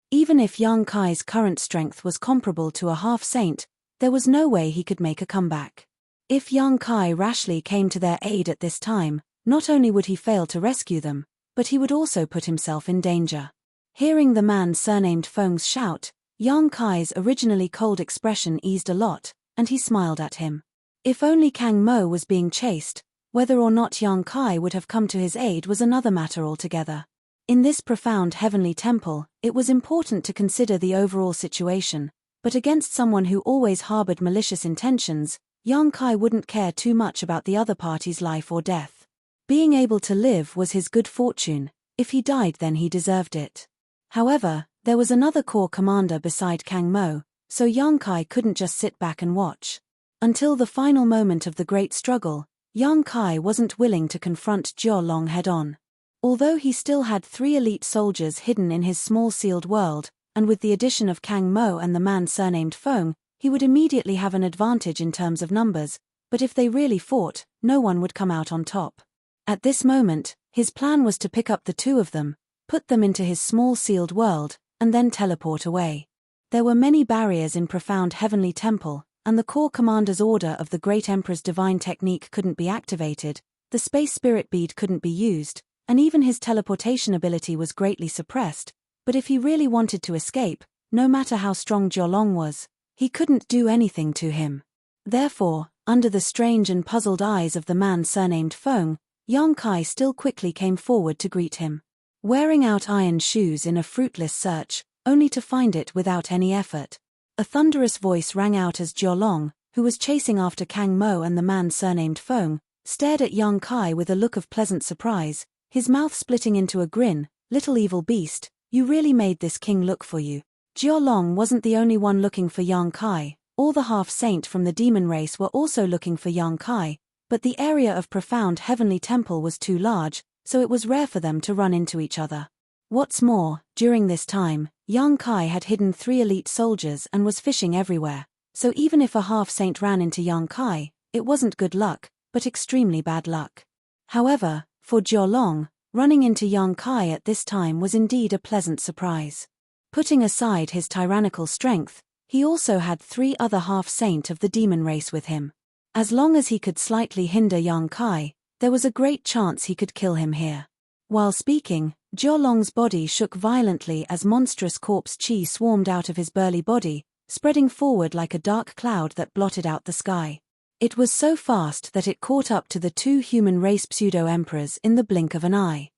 Even if Yang Kai's current strength was comparable to a half-saint, there was no way he could make a comeback. If Yang Kai rashly came to their aid at this time, not only would he fail to rescue them, but he would also put himself in danger. Hearing the man surnamed Feng's shout, Yang Kai's originally cold expression eased a lot, and he smiled at him. If only Kang Mo was being chased, whether or not Yang Kai would have come to his aid was another matter altogether. In this profound heavenly temple, it was important to consider the overall situation, but against someone who always harbored malicious intentions, Yang Kai wouldn't care too much about the other party's life or death. Being able to live was his good fortune. If he died, then he deserved it. However, there was another corps commander beside Kang Mo, so Yang Kai couldn't just sit back and watch. Until the final moment of the great struggle, Yang Kai wasn't willing to confront Jiao Long head-on. Although he still had 3 elite soldiers hidden in his small sealed world, and with the addition of Kang Mo and the man surnamed Feng, he would immediately have an advantage in terms of numbers, but if they really fought, no one would come out on top. At this moment, his plan was to pick up the 2 of them, put them into his small sealed world, and then teleport away. There were many barriers in profound heavenly temple, and the core commander's order of the Great Emperor's divine technique couldn't be activated, the space spirit bead couldn't be used, and even his teleportation ability was greatly suppressed, but if he really wanted to escape, no matter how strong Jiao Long was, he couldn't do anything to him. Therefore, under the strange and puzzled eyes of the man surnamed Feng, Yang Kai still quickly came forward to greet him. Wearing out iron shoes in a fruitless search, only to find it without any effort. A thunderous voice rang out as Jiao Long, who was chasing after Kang Mo and the man surnamed Feng, stared at Yang Kai with a look of pleasant surprise, his mouth splitting into a grin. "Little evil beast, you really made this king look for you." Jiao Long wasn't the only one looking for Yang Kai, all the half-saint from the demon race were also looking for Yang Kai, but the area of profound heavenly temple was too large, so it was rare for them to run into each other. What's more, during this time, Yang Kai had hidden 3 elite soldiers and was fishing everywhere, so even if a half-saint ran into Yang Kai, it wasn't good luck, but extremely bad luck. However, for Jiao Long, running into Yang Kai at this time was indeed a pleasant surprise. Putting aside his tyrannical strength, he also had 3 other half-saint of the demon race with him. As long as he could slightly hinder Yang Kai, there was a great chance he could kill him here. While speaking, Jiao Long's body shook violently as monstrous corpse chi swarmed out of his burly body, spreading forward like a dark cloud that blotted out the sky. It was so fast that it caught up to the 2 human race pseudo-emperors in the blink of an eye.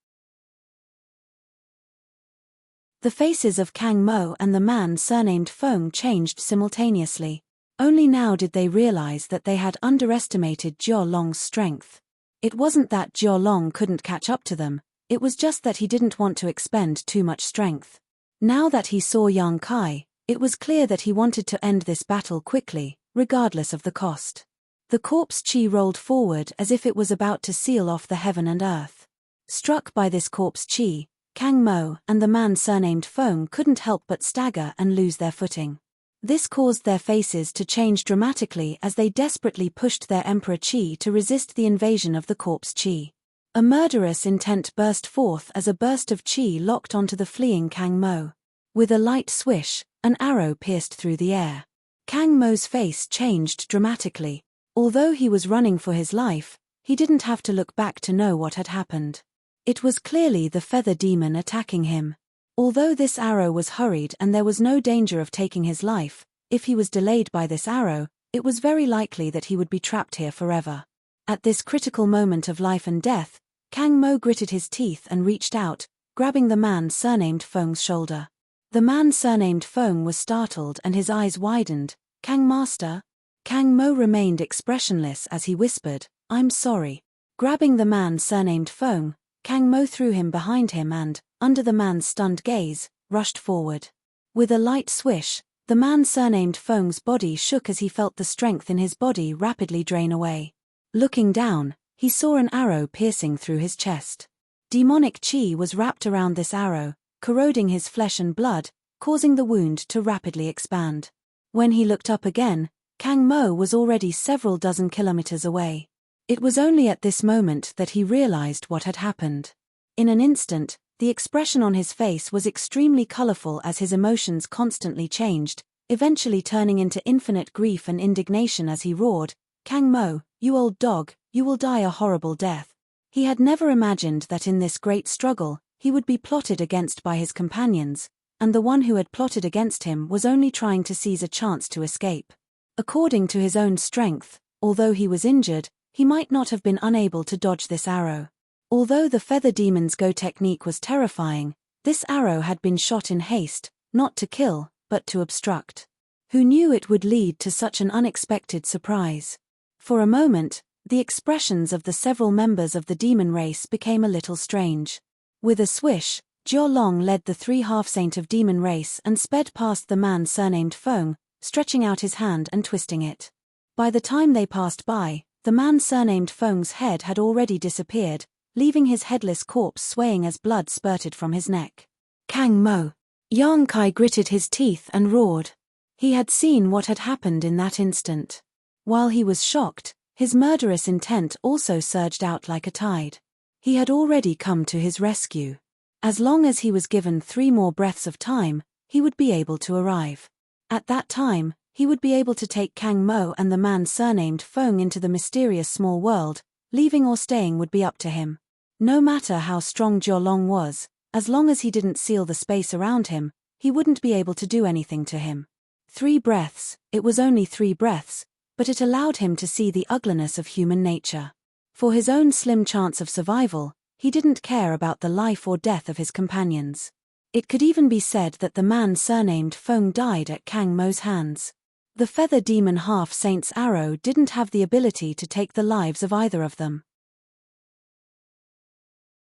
The faces of Kang Mo and the man surnamed Feng changed simultaneously. Only now did they realize that they had underestimated Jiao Long's strength. It wasn't that Jiao Long couldn't catch up to them, it was just that he didn't want to expend too much strength. Now that he saw Yang Kai, it was clear that he wanted to end this battle quickly, regardless of the cost. The corpse chi rolled forward as if it was about to seal off the heaven and earth. Struck by this corpse chi, Kang Mo and the man surnamed Feng couldn't help but stagger and lose their footing. This caused their faces to change dramatically as they desperately pushed their emperor chi to resist the invasion of the corpse chi. A murderous intent burst forth as a burst of chi locked onto the fleeing Kang Mo. With a light swish, an arrow pierced through the air. Kang Mo's face changed dramatically. Although he was running for his life, he didn't have to look back to know what had happened. It was clearly the feather demon attacking him. Although this arrow was hurried and there was no danger of taking his life, if he was delayed by this arrow, it was very likely that he would be trapped here forever. At this critical moment of life and death, Kang Mo gritted his teeth and reached out, grabbing the man surnamed Feng's shoulder. The man surnamed Feng was startled and his eyes widened. "Kang Master?" Kang Mo remained expressionless as he whispered, "I'm sorry." Grabbing the man surnamed Feng, Kang Mo threw him behind him and, under the man's stunned gaze, rushed forward. With a light swish, the man surnamed Feng's body shook as he felt the strength in his body rapidly drain away. Looking down, he saw an arrow piercing through his chest. Demonic chi was wrapped around this arrow, corroding his flesh and blood, causing the wound to rapidly expand. When he looked up again, Kang Mo was already several dozen kilometers away. It was only at this moment that he realized what had happened. In an instant, the expression on his face was extremely colorful as his emotions constantly changed, eventually turning into infinite grief and indignation as he roared, "Kang Mo, you old dog, you will die a horrible death." He had never imagined that in this great struggle, he would be plotted against by his companions, and the one who had plotted against him was only trying to seize a chance to escape. According to his own strength, although he was injured, he might not have been unable to dodge this arrow. Although the feather demon's go technique was terrifying, this arrow had been shot in haste, not to kill, but to obstruct. Who knew it would lead to such an unexpected surprise? For a moment, the expressions of the several members of the demon race became a little strange. With a swish, Jiao Long led the 3 half-saint of demon race and sped past the man surnamed Feng, stretching out his hand and twisting it. By the time they passed by, The man surnamed Feng's head had already disappeared, leaving his headless corpse swaying as blood spurted from his neck. Kang Mo. Yang Kai gritted his teeth and roared. He had seen what had happened in that instant. While he was shocked, his murderous intent also surged out like a tide. He had already come to his rescue. As long as he was given 3 more breaths of time, he would be able to arrive. At that time, he would be able to take Kang Mo and the man surnamed Feng into the mysterious small world. Leaving or staying would be up to him. No matter how strong Jiolong was, as long as he didn't seal the space around him, he wouldn't be able to do anything to him. 3 breaths, it was only 3 breaths, but it allowed him to see the ugliness of human nature. For his own slim chance of survival, he didn't care about the life or death of his companions. It could even be said that the man surnamed Feng died at Kang Mo's hands. The feather demon half-saint's arrow didn't have the ability to take the lives of either of them.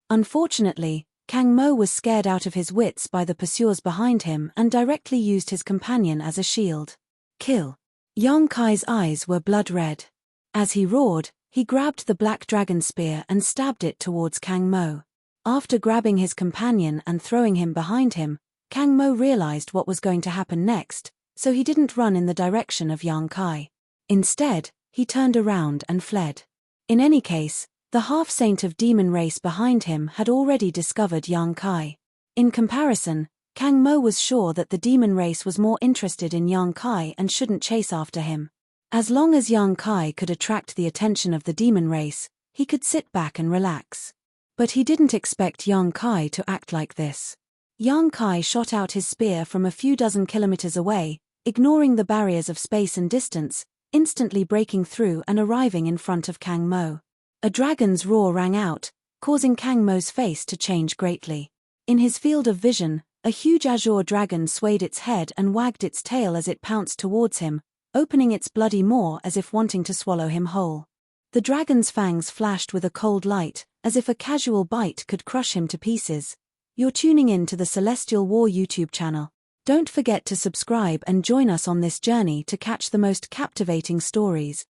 Unfortunately, Kang Mo was scared out of his wits by the pursuers behind him and directly used his companion as a shield. Kill. Yang Kai's eyes were blood red. As he roared, he grabbed the black dragon spear and stabbed it towards Kang Mo. After grabbing his companion and throwing him behind him, Kang Mo realized what was going to happen next, so he didn't run in the direction of Yang Kai. Instead, he turned around and fled. In any case, the half-saint of demon race behind him had already discovered Yang Kai. In comparison, Kang Mo was sure that the demon race was more interested in Yang Kai and shouldn't chase after him. As long as Yang Kai could attract the attention of the demon race, he could sit back and relax. But he didn't expect Yang Kai to act like this. Yang Kai shot out his spear from a few dozen kilometers away, ignoring the barriers of space and distance, instantly breaking through and arriving in front of Kang Mo. A dragon's roar rang out, causing Kang Mo's face to change greatly. In his field of vision, a huge azure dragon swayed its head and wagged its tail as it pounced towards him, opening its bloody maw as if wanting to swallow him whole. The dragon's fangs flashed with a cold light, as if a casual bite could crush him to pieces. You're tuning in to the Celestial War YouTube channel. Don't forget to subscribe and join us on this journey to catch the most captivating stories.